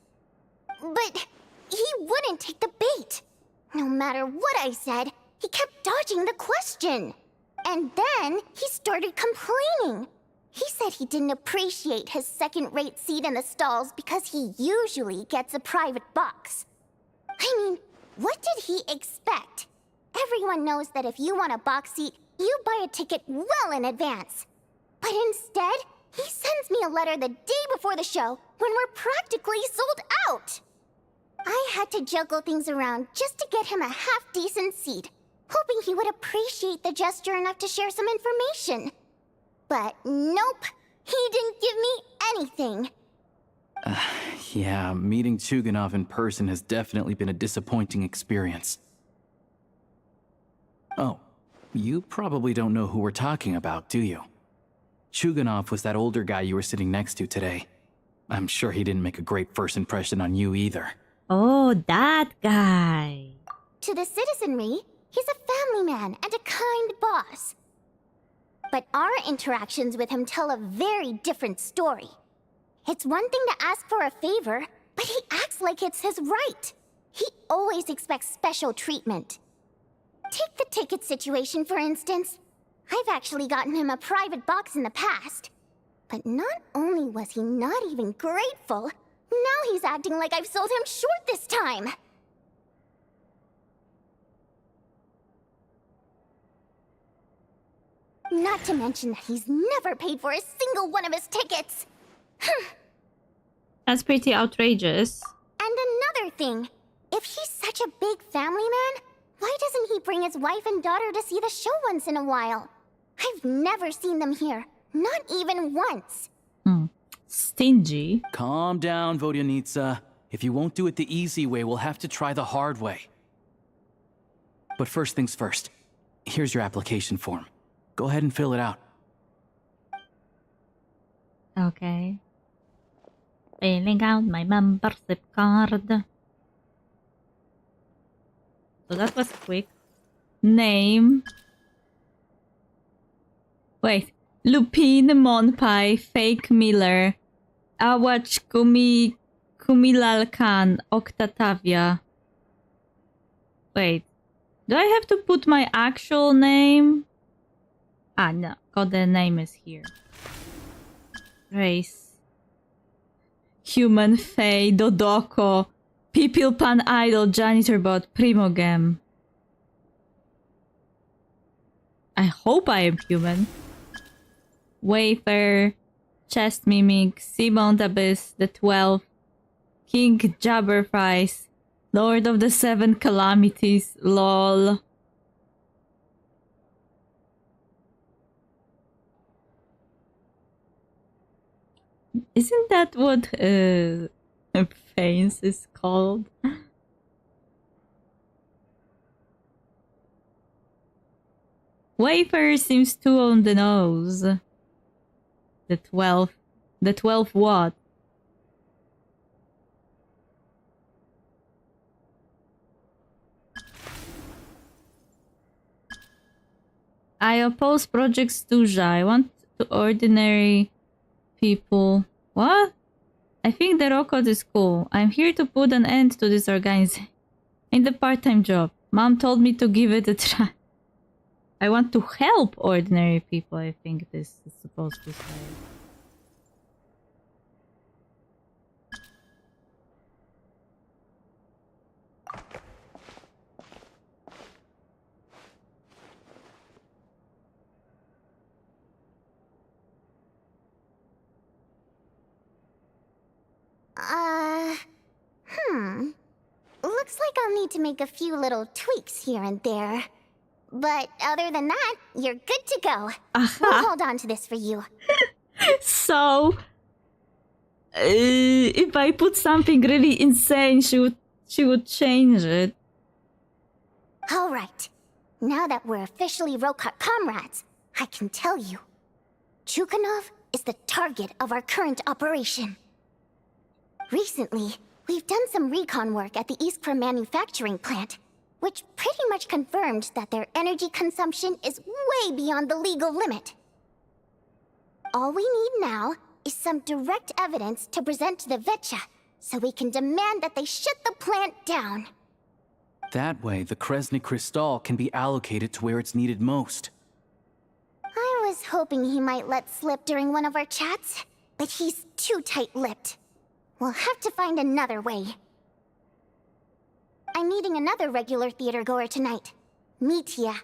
But he wouldn't take the bait. No matter what I said, he kept dodging the question. And then he started complaining. He said he didn't appreciate his second-rate seat in the stalls because he usually gets a private box. I mean, what did he expect? Everyone knows that if you want a box seat, you buy a ticket well in advance. But instead, he sends me a letter the day before the show when we're practically sold out. I had to juggle things around just to get him a half-decent seat, hoping he would appreciate the gesture enough to share some information. But nope, he didn't give me anything. Yeah, meeting Chuganov in person has definitely been a disappointing experience. Oh, you probably don't know who we're talking about, do you? Chuganov was that older guy you were sitting next to today. I'm sure he didn't make a great first impression on you either. Oh, that guy. To the citizenry, he's a family man and a kind boss. But our interactions with him tell a very different story. It's one thing to ask for a favor, but he acts like it's his right. He always expects special treatment. Take the ticket situation, for instance. I've actually gotten him a private box in the past. But not only was he not even grateful, now he's acting like I've sold him short this time. Not to mention that he's never paid for a single one of his tickets. That's pretty outrageous. And another thing, if he's such a big family man, why doesn't he bring his wife and daughter to see the show once in a while? I've never seen them here, not even once. Stingy. Calm down, Vodyanitsa. If you won't do it the easy way, we'll have to try the hard way. But first things first. Here's your application form. Go ahead and fill it out. Okay. Filling out my membership card. So that was quick. Name. Wait. Lupin Monpai, Fake Miller. Awach Kumilal Khan, Octatavia. Wait. Do I have to put my actual name? Ah, no. God, the name is here. Race. Human Fae, Dodoko. People Pan Idol, Janitorbot, Primogem. I hope I am human. Wayfarer, Chest Mimic, Seamount Abyss, the 12, King Jabberfries, Lord of the Seven Calamities, lol. Isn't that what Fanes is called? Wayfarer seems too on the nose. The 12 what? I oppose Project Stuja. I want to ordinary people. What? I think the rocket is cool. I'm here to put an end to this organization. In the part-time job. Mom told me to give it a try. I want to help ordinary people, I think this is supposed to say. Looks like I'll need to make a few little tweaks here and there. But other than that, you're good to go. We'll hold on to this for you. So if I put something really insane, she would change it. All right. Now that we're officially Rokot comrades, I can tell you. Chukhanov is the target of our current operation. Recently, we've done some recon work at the Iskra manufacturing plant, which pretty much confirmed that their energy consumption is way beyond the legal limit. All we need now is some direct evidence to present to the Vetcha, so we can demand that they shut the plant down. That way, the Kresny Crystal can be allocated to where it's needed most. I was hoping he might let slip during one of our chats, but he's too tight-lipped. We'll have to find another way. I'm meeting another regular theater goer tonight, Mitya.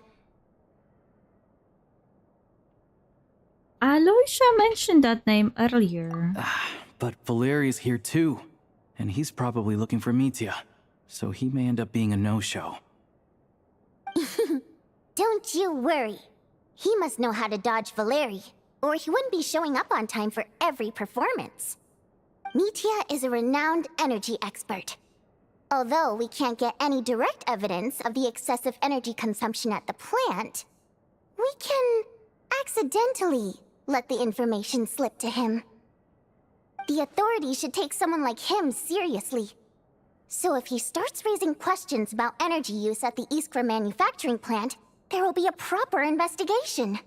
Aloysia mentioned that name earlier. But Valeria's here too, and he's probably looking for Mitya, so he may end up being a no-show. Don't you worry. He must know how to dodge Valeri, or he wouldn't be showing up on time for every performance. Mitya is a renowned energy expert. Although we can't get any direct evidence of the excessive energy consumption at the plant, we can accidentally let the information slip to him. The authorities should take someone like him seriously. So if he starts raising questions about energy use at the Iskra manufacturing plant, there will be a proper investigation.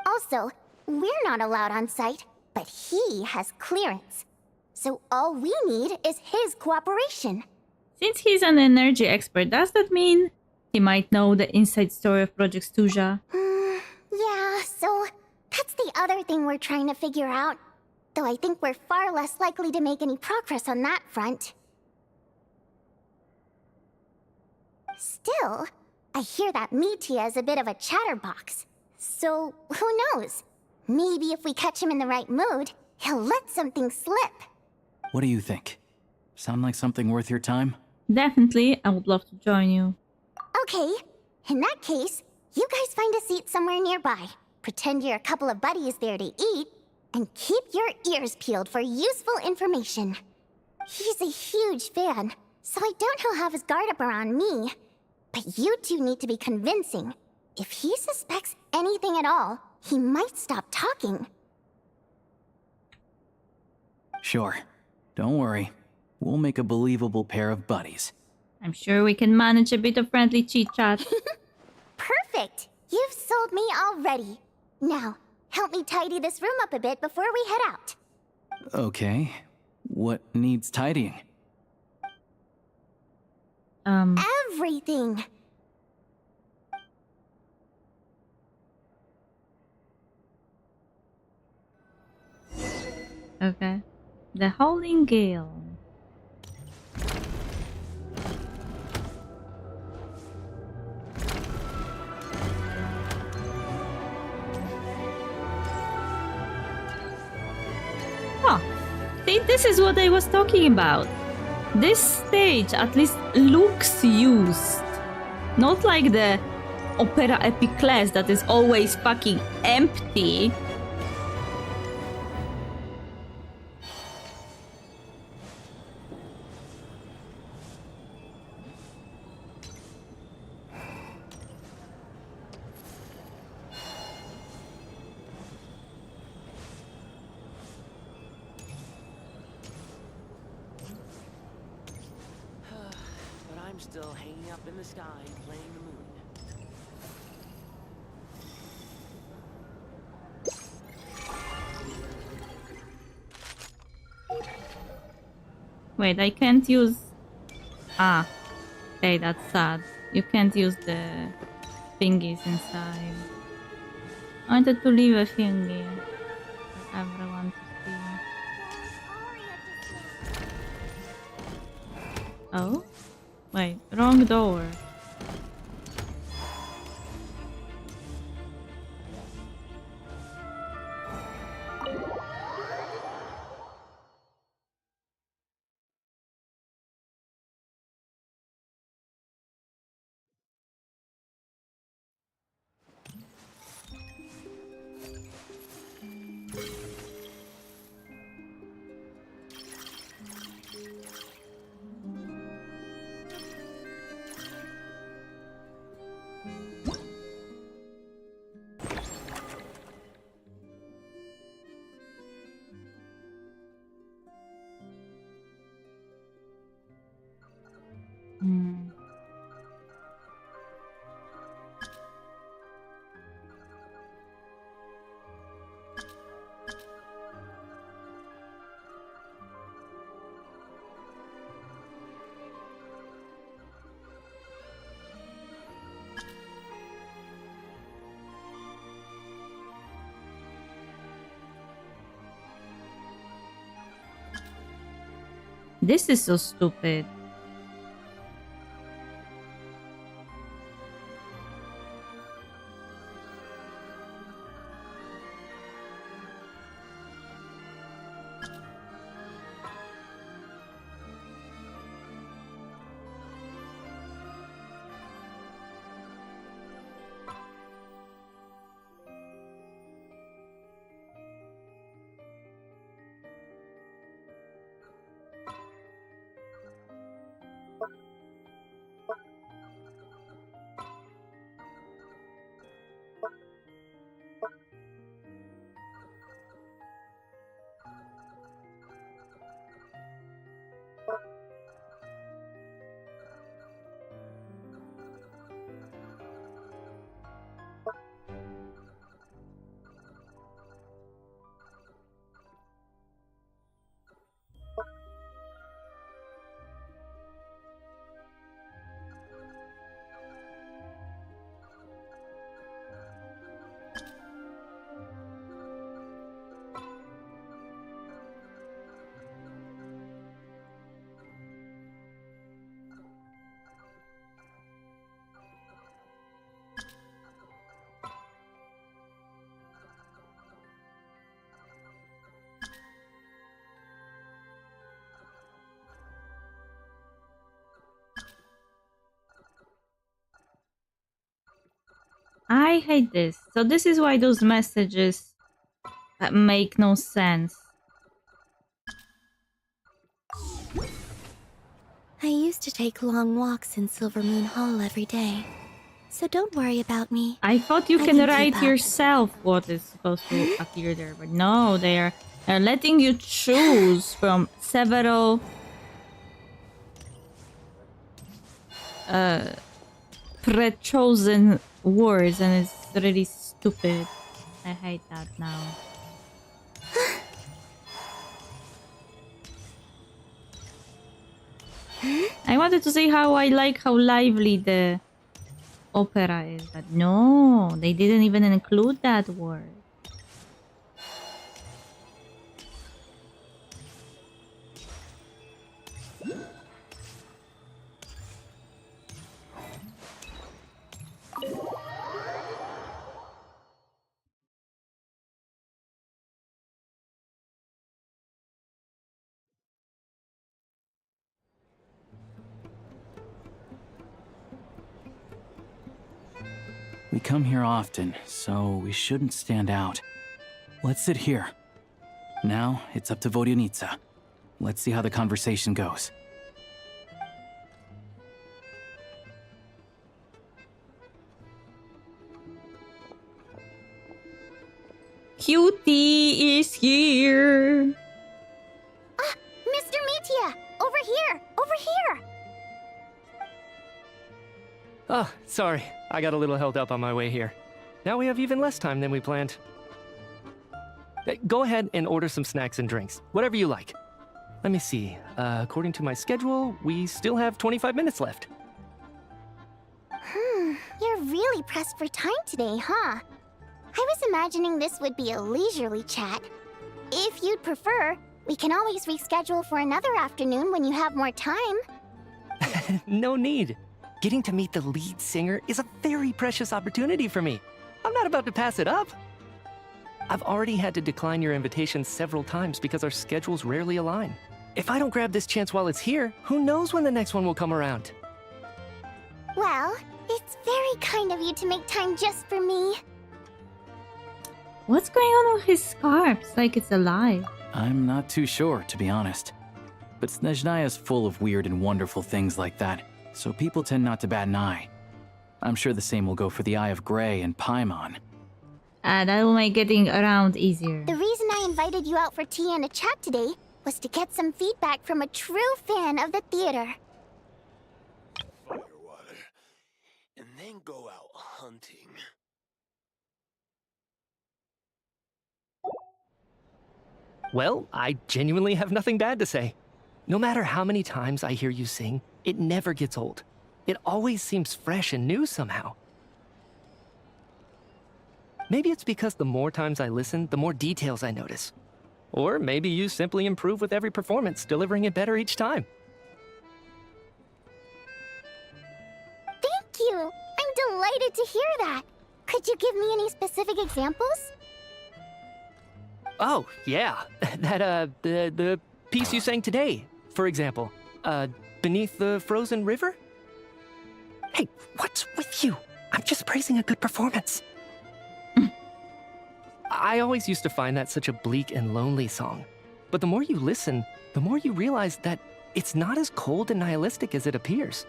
Also, we're not allowed on site, but he has clearance. So all we need is his cooperation. Since he's an energy expert, does that mean he might know the inside story of Project Stuja? Yeah, so that's the other thing we're trying to figure out. Though I think we're far less likely to make any progress on that front. Still, I hear that Mitya is a bit of a chatterbox. So, who knows? Maybe if we catch him in the right mood, he'll let something slip. What do you think? Sound like something worth your time? Definitely, I would love to join you. Okay, in that case, you guys find a seat somewhere nearby. Pretend you're a couple of buddies there to eat, and keep your ears peeled for useful information. He's a huge fan, so I doubt he'll have his guard up around me. But you two need to be convincing. If he suspects anything at all, he might stop talking. Sure. Don't worry. We'll make a believable pair of buddies. I'm sure we can manage a bit of friendly chit-chat. Perfect! You've sold me already. Now, help me tidy this room up a bit before we head out. Okay. What needs tidying? Everything! Okay. The Howling Gale. Oh, see, this is what I was talking about. This stage at least looks used. Not like the Opera Epic class that is always fucking empty. But I'm still hanging up in the sky playing the moon. Wait, I can't use... Ah. Okay, that's sad. You can't use the thingies inside. I wanted to leave a thingy for everyone to see. Oh? Wait, wrong door. This is so stupid. I hate this. So this is why those messages make no sense. I used to take long walks in Silver Moon Hall every day. So don't worry about me. I thought you I can can write keep up. yourself what is supposed to appear there, but no, they're letting you choose from several pre-chosen words, and it's really stupid. I hate that now. I wanted to say how I like how lively the opera is, but no, they didn't even include that word. We come here often, so we shouldn't stand out. Let's sit here. Now, it's up to Vodyanica. Let's see how the conversation goes. Cutie is here! Mr. Metia! Over here! Over here! Oh, sorry. I got a little held up on my way here. Now we have even less time than we planned. Go ahead and order some snacks and drinks. Whatever you like. Let me see. According to my schedule, we still have 25 minutes left. You're really pressed for time today, huh? I was imagining this would be a leisurely chat. If you'd prefer, we can always reschedule for another afternoon when you have more time. No need. Getting to meet the lead singer is a very precious opportunity for me. I'm not about to pass it up. I've already had to decline your invitation several times because our schedules rarely align. If I don't grab this chance while it's here, who knows when the next one will come around? Well, it's very kind of you to make time just for me. What's going on with his scarf? It's like it's alive. I'm not too sure, to be honest. But Snezhnaya's full of weird and wonderful things like that, so people tend not to bat an eye. I'm sure the same will go for the Eye of Grey and Paimon. That will make getting around easier. The reason I invited you out for tea and a chat today was to get some feedback from a true fan of the theater. Firewater. And then go out hunting. Well, I genuinely have nothing bad to say. No matter how many times I hear you sing, it never gets old. It always seems fresh and new somehow. Maybe it's because the more times I listen, the more details I notice. Or maybe you simply improve with every performance, delivering it better each time. Thank you! I'm delighted to hear that! Could you give me any specific examples? Oh, yeah. The piece you sang today, for example. Beneath the Frozen River? Hey, what's with you? I'm just praising a good performance. I always used to find that such a bleak and lonely song. But the more you listen, the more you realize that it's not as cold and nihilistic as it appears.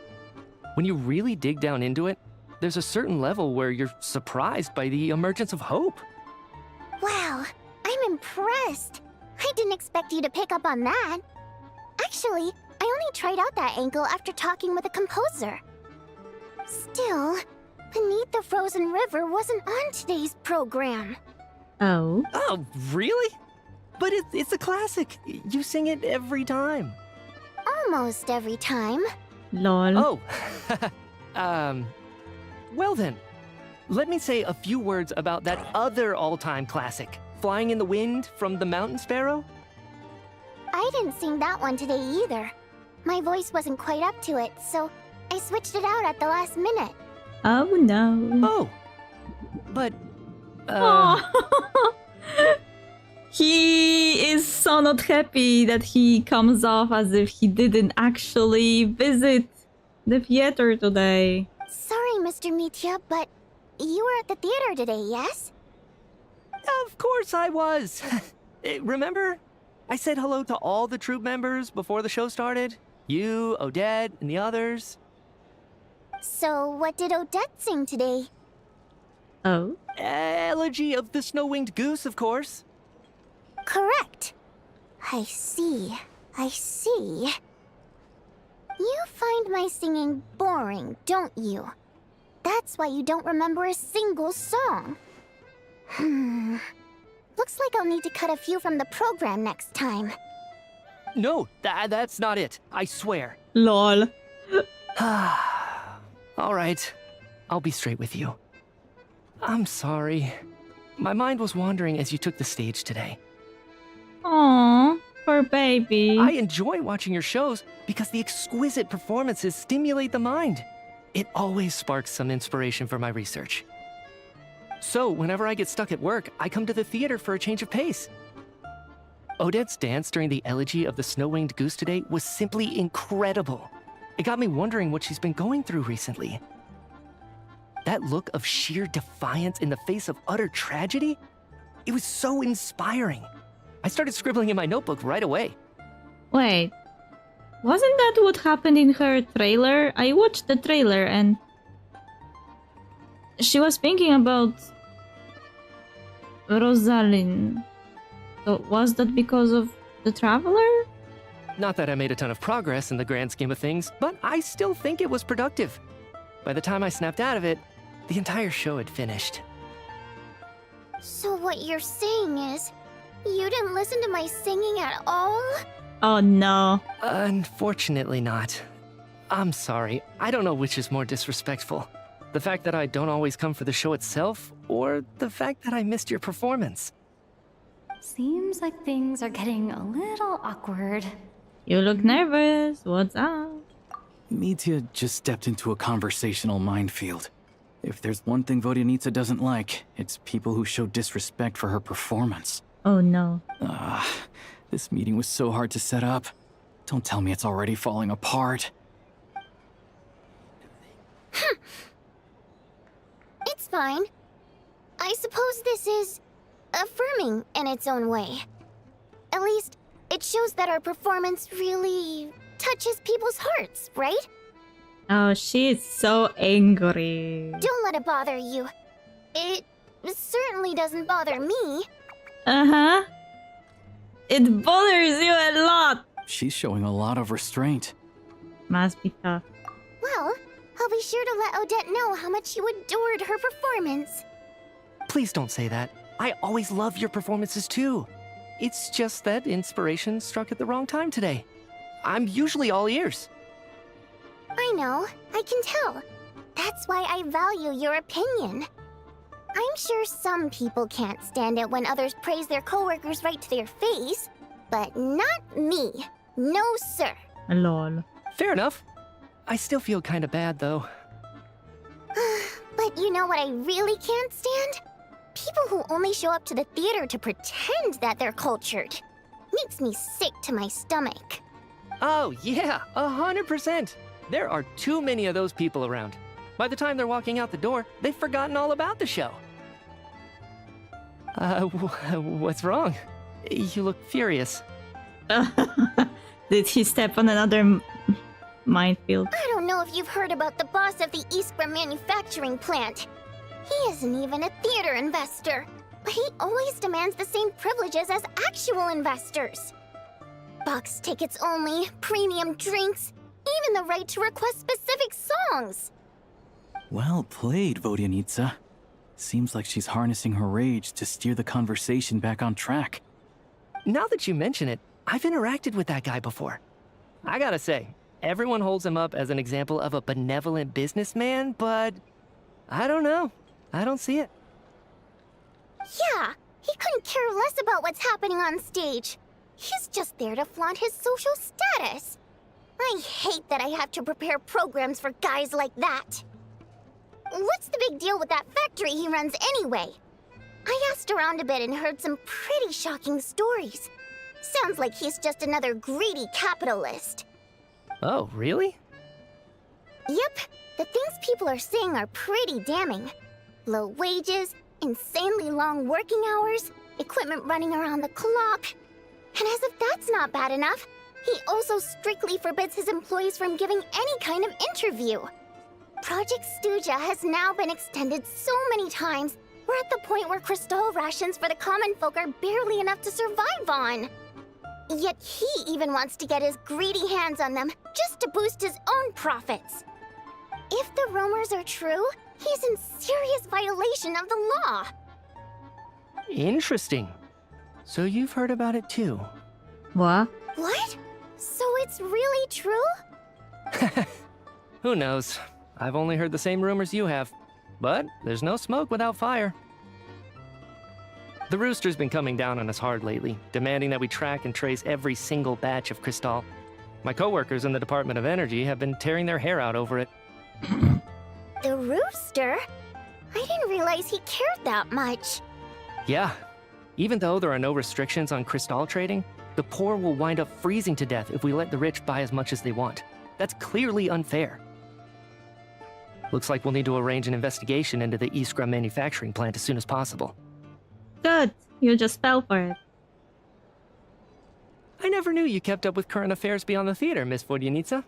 When you really dig down into it, there's a certain level where you're surprised by the emergence of hope. Wow, I'm impressed. I didn't expect you to pick up on that. Actually, I only tried out that angle after talking with a composer. Still, Beneath the Frozen River wasn't on today's program. Oh? Oh, really? But it's a classic. You sing it every time. Almost every time. Lol. Oh. Well then, let me say a few words about that other all-time classic, Flying in the Wind from the Mountain Sparrow. I didn't sing that one today either. My voice wasn't quite up to it, so I switched it out at the last minute. Oh no. Oh. But, He is so not happy that he comes off as if he didn't actually visit the theater today. Sorry, Mr. Mitya, but you were at the theater today, yes? Of course I was. Remember? I said hello to all the troupe members before the show started. You, Odette, and the others. So, what did Odette sing today? Oh? Elegy of the Snow-Winged Goose, of course. Correct. I see. I see. You find my singing boring, don't you? That's why you don't remember a single song. Looks like I'll need to cut a few from the program next time. No, that's not it. I swear. Lol. All right. I'll be straight with you. I'm sorry. My mind was wandering as you took the stage today. Aww, poor baby. I enjoy watching your shows because the exquisite performances stimulate the mind. It always sparks some inspiration for my research. So, whenever I get stuck at work, I come to the theater for a change of pace. Odette's dance during the Elegy of the Snow-Winged Goose today was simply incredible. It got me wondering what she's been going through recently. That look of sheer defiance in the face of utter tragedy? It was so inspiring. I started scribbling in my notebook right away. Wait, wasn't that what happened in her trailer? I watched the trailer and she was thinking about Rosalind. So was that because of the Traveler? Not that I made a ton of progress in the grand scheme of things, but I still think it was productive. By the time I snapped out of it, the entire show had finished. So what you're saying is, you didn't listen to my singing at all? Oh no. Unfortunately not. I'm sorry. I don't know which is more disrespectful. The fact that I don't always come for the show itself, or the fact that I missed your performance. Seems like things are getting a little awkward. You look nervous. What's up? Mitya just stepped into a conversational minefield. If there's one thing Vodyanica doesn't like, it's people who show disrespect for her performance. Oh no. This meeting was so hard to set up. Don't tell me it's already falling apart. It's fine. I suppose this is affirming in its own way. At least, it shows that our performance really touches people's hearts, right? Oh, she is so angry. Don't let it bother you. It certainly doesn't bother me. Uh-huh. It bothers you a lot. She's showing a lot of restraint. Must be tough. Well, I'll be sure to let Odette know how much you adored her performance. Please don't say that. I always love your performances too. It's just that inspiration struck at the wrong time today. I'm usually all ears. I know, I can tell. That's why I value your opinion. I'm sure some people can't stand it when others praise their coworkers right to their face, but not me. No, sir. Lol. Fair enough. I still feel kind of bad, though. But you know what I really can't stand? People who only show up to the theater to pretend that they're cultured. Makes me sick to my stomach. Oh, yeah, 100%. There are too many of those people around. By the time they're walking out the door, they've forgotten all about the show. What's wrong? You look furious. Did he step on another minefield? I don't know if you've heard about the boss of the Iskra manufacturing plant. He isn't even a theater investor, but he always demands the same privileges as actual investors. Box tickets only, premium drinks, even the right to request specific songs. Well played, Vodyanitsa. Seems like she's harnessing her rage to steer the conversation back on track. Now that you mention it, I've interacted with that guy before. I gotta say, everyone holds him up as an example of a benevolent businessman, but I don't know. I don't see it. Yeah, he couldn't care less about what's happening on stage. He's just there to flaunt his social status. I hate that I have to prepare programs for guys like that. What's the big deal with that factory he runs anyway? I asked around a bit and heard some pretty shocking stories. Sounds like he's just another greedy capitalist. Oh, really? Yep, the things people are saying are pretty damning. Low wages, insanely long working hours, equipment running around the clock. And as if that's not bad enough, he also strictly forbids his employees from giving any kind of interview. Project Stuja has now been extended so many times, we're at the point where crystal rations for the common folk are barely enough to survive on. Yet he even wants to get his greedy hands on them just to boost his own profits. If the rumors are true, he's in serious violation of the law. Interesting. So you've heard about it too. What? What? So it's really true? Who knows? I've only heard the same rumors you have. But there's no smoke without fire. The Rooster's been coming down on us hard lately, demanding that we track and trace every single batch of Crystal. My coworkers in the Department of Energy have been tearing their hair out over it. The Rooster? I didn't realize he cared that much. Yeah. Even though there are no restrictions on Crystal trading, the poor will wind up freezing to death if we let the rich buy as much as they want. That's clearly unfair. Looks like we'll need to arrange an investigation into the Iskra manufacturing plant as soon as possible. Good. You just fell for it. I never knew you kept up with current affairs beyond the theater, Miss Vodyanitsa.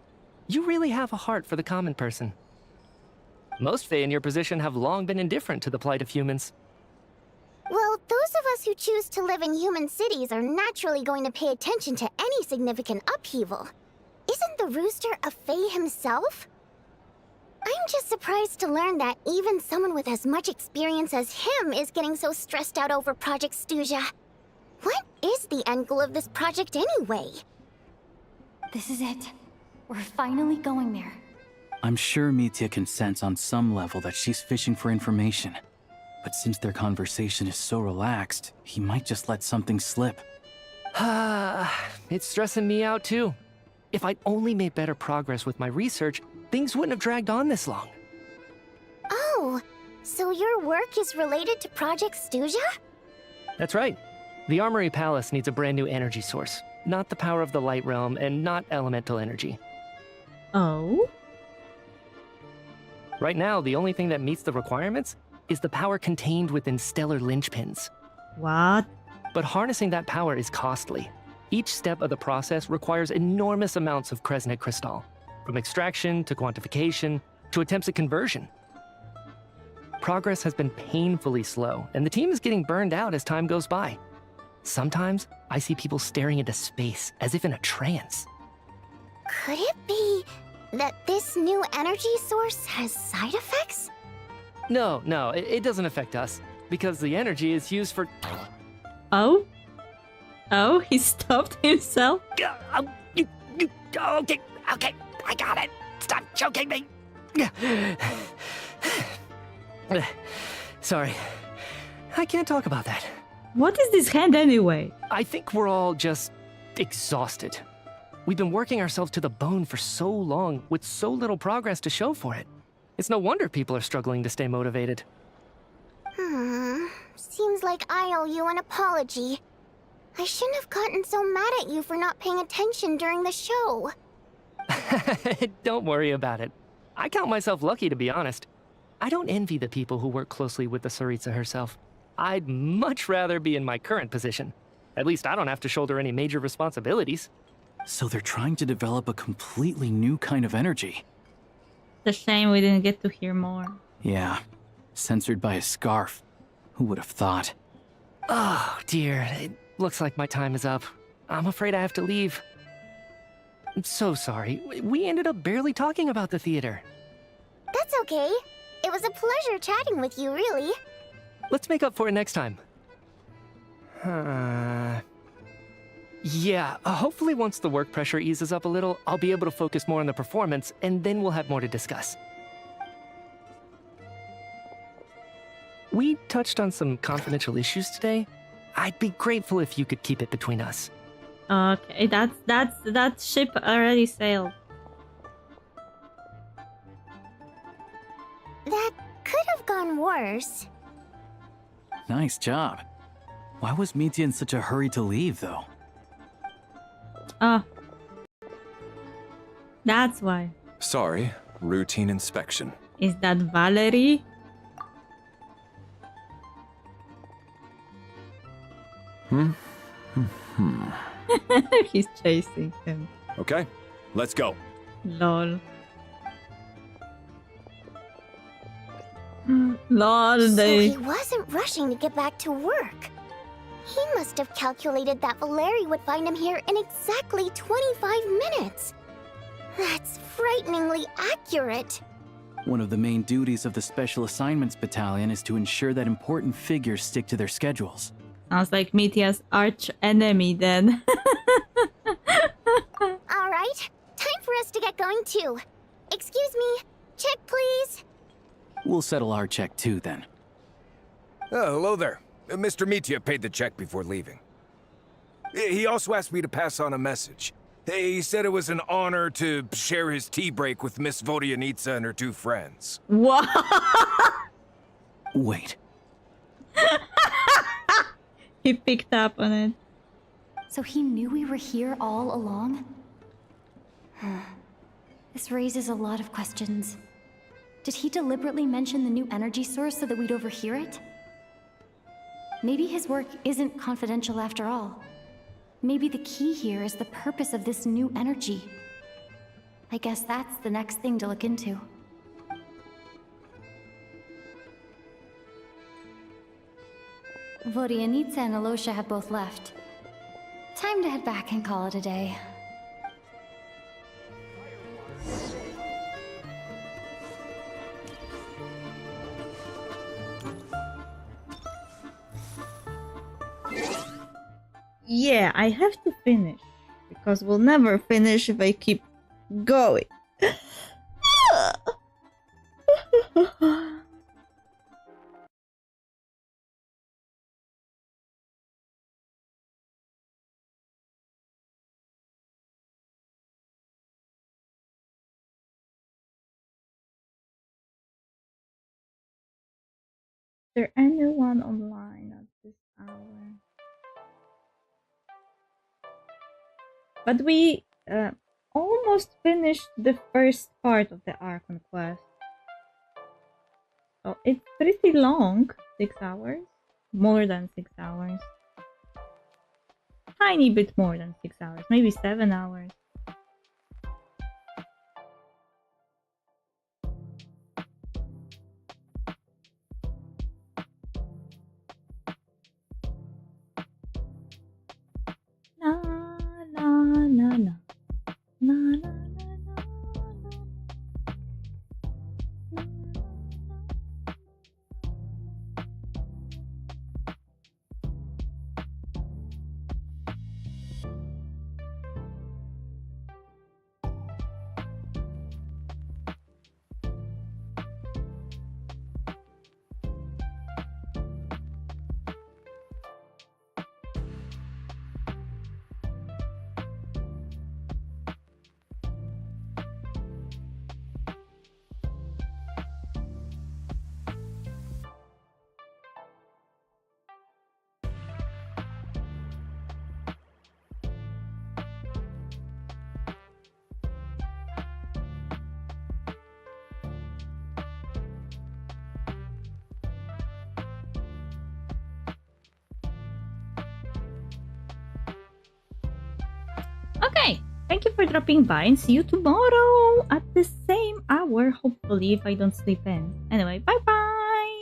You really have a heart for the common person. Most Fae in your position have long been indifferent to the plight of humans. Well, those of us who choose to live in human cities are naturally going to pay attention to any significant upheaval. Isn't the Rooster a Fae himself? I'm just surprised to learn that even someone with as much experience as him is getting so stressed out over Project Stuja. What is the end goal of this project anyway? This is it. We're finally going there. I'm sure Mitya can sense on some level that she's fishing for information. But since their conversation is so relaxed, he might just let something slip. It's stressing me out too. If I'd only made better progress with my research, things wouldn't have dragged on this long. Oh, so your work is related to Project Stuja? That's right. The Armory Palace needs a brand new energy source. Not the power of the Light Realm, and not elemental energy. Oh? Right now, the only thing that meets the requirements is the power contained within stellar linchpins. What? But harnessing that power is costly. Each step of the process requires enormous amounts of Kresnet crystal, from extraction to quantification to attempts at conversion. Progress has been painfully slow, and the team is getting burned out as time goes by. Sometimes, I see people staring into space as if in a trance. Could it be that this new energy source has side effects? No, it doesn't affect us, because the energy is used for... Oh? Oh, he stopped himself? Okay, I got it. Stop choking me. Sorry, I can't talk about that. What is this hand anyway? I think we're all just exhausted. We've been working ourselves to the bone for so long with so little progress to show for it. It's no wonder people are struggling to stay motivated. Seems like I owe you an apology. I shouldn't have gotten so mad at you for not paying attention during the show. Don't worry about it. I count myself lucky, to be honest. I don't envy the people who work closely with the Tsaritsa herself. I'd much rather be in my current position. At least I don't have to shoulder any major responsibilities. So they're trying to develop a completely new kind of energy. It's a shame we didn't get to hear more. Yeah, censored by a scarf. Who would have thought? Oh, dear. It looks like my time is up. I'm afraid I have to leave. I'm so sorry. We ended up barely talking about the theater. That's okay. It was a pleasure chatting with you, really. Let's make up for it next time. Yeah, hopefully once the work pressure eases up a little, I'll be able to focus more on the performance, and then we'll have more to discuss. We touched on some confidential issues today. I'd be grateful if you could keep it between us. Okay, that ship already sailed. That could have gone worse. Nice job. Why was Mitya in such a hurry to leave, though? Ah. That's why. Sorry, routine inspection. Is that Valerie? He's chasing him. Okay, let's go. Lol. Lol, So they... he wasn't rushing to get back to work. He must have calculated that Valeri would find him here in exactly 25 minutes. That's frighteningly accurate. One of the main duties of the Special Assignments Battalion is to ensure that important figures stick to their schedules. Sounds like Mitya's arch enemy then. All right, time for us to get going too. Excuse me, check please. We'll settle our check too, then. Oh, hello there. Mr. Mitya paid the check before leaving. He also asked me to pass on a message. He said it was an honor to share his tea break with Miss Vodyanitsa and her two friends. What? Wait. He picked up on it. So he knew we were here all along? This raises a lot of questions. Did he deliberately mention the new energy source so that we'd overhear it? Maybe his work isn't confidential after all. Maybe the key here is the purpose of this new energy. I guess that's the next thing to look into. Vodyanitsa and Alosha have both left. Time to head back and call it a day. Yeah, I have to finish. Because we'll never finish if I keep going. Is there anyone online at this hour? But we almost finished the first part of the Archon quest. So it's pretty long. 6 hours? More than 6 hours. Tiny bit more than 6 hours. Maybe 7 hours. Okay, thank you for dropping by and see you tomorrow at the same hour, hopefully, if I don't sleep in. Anyway, bye bye!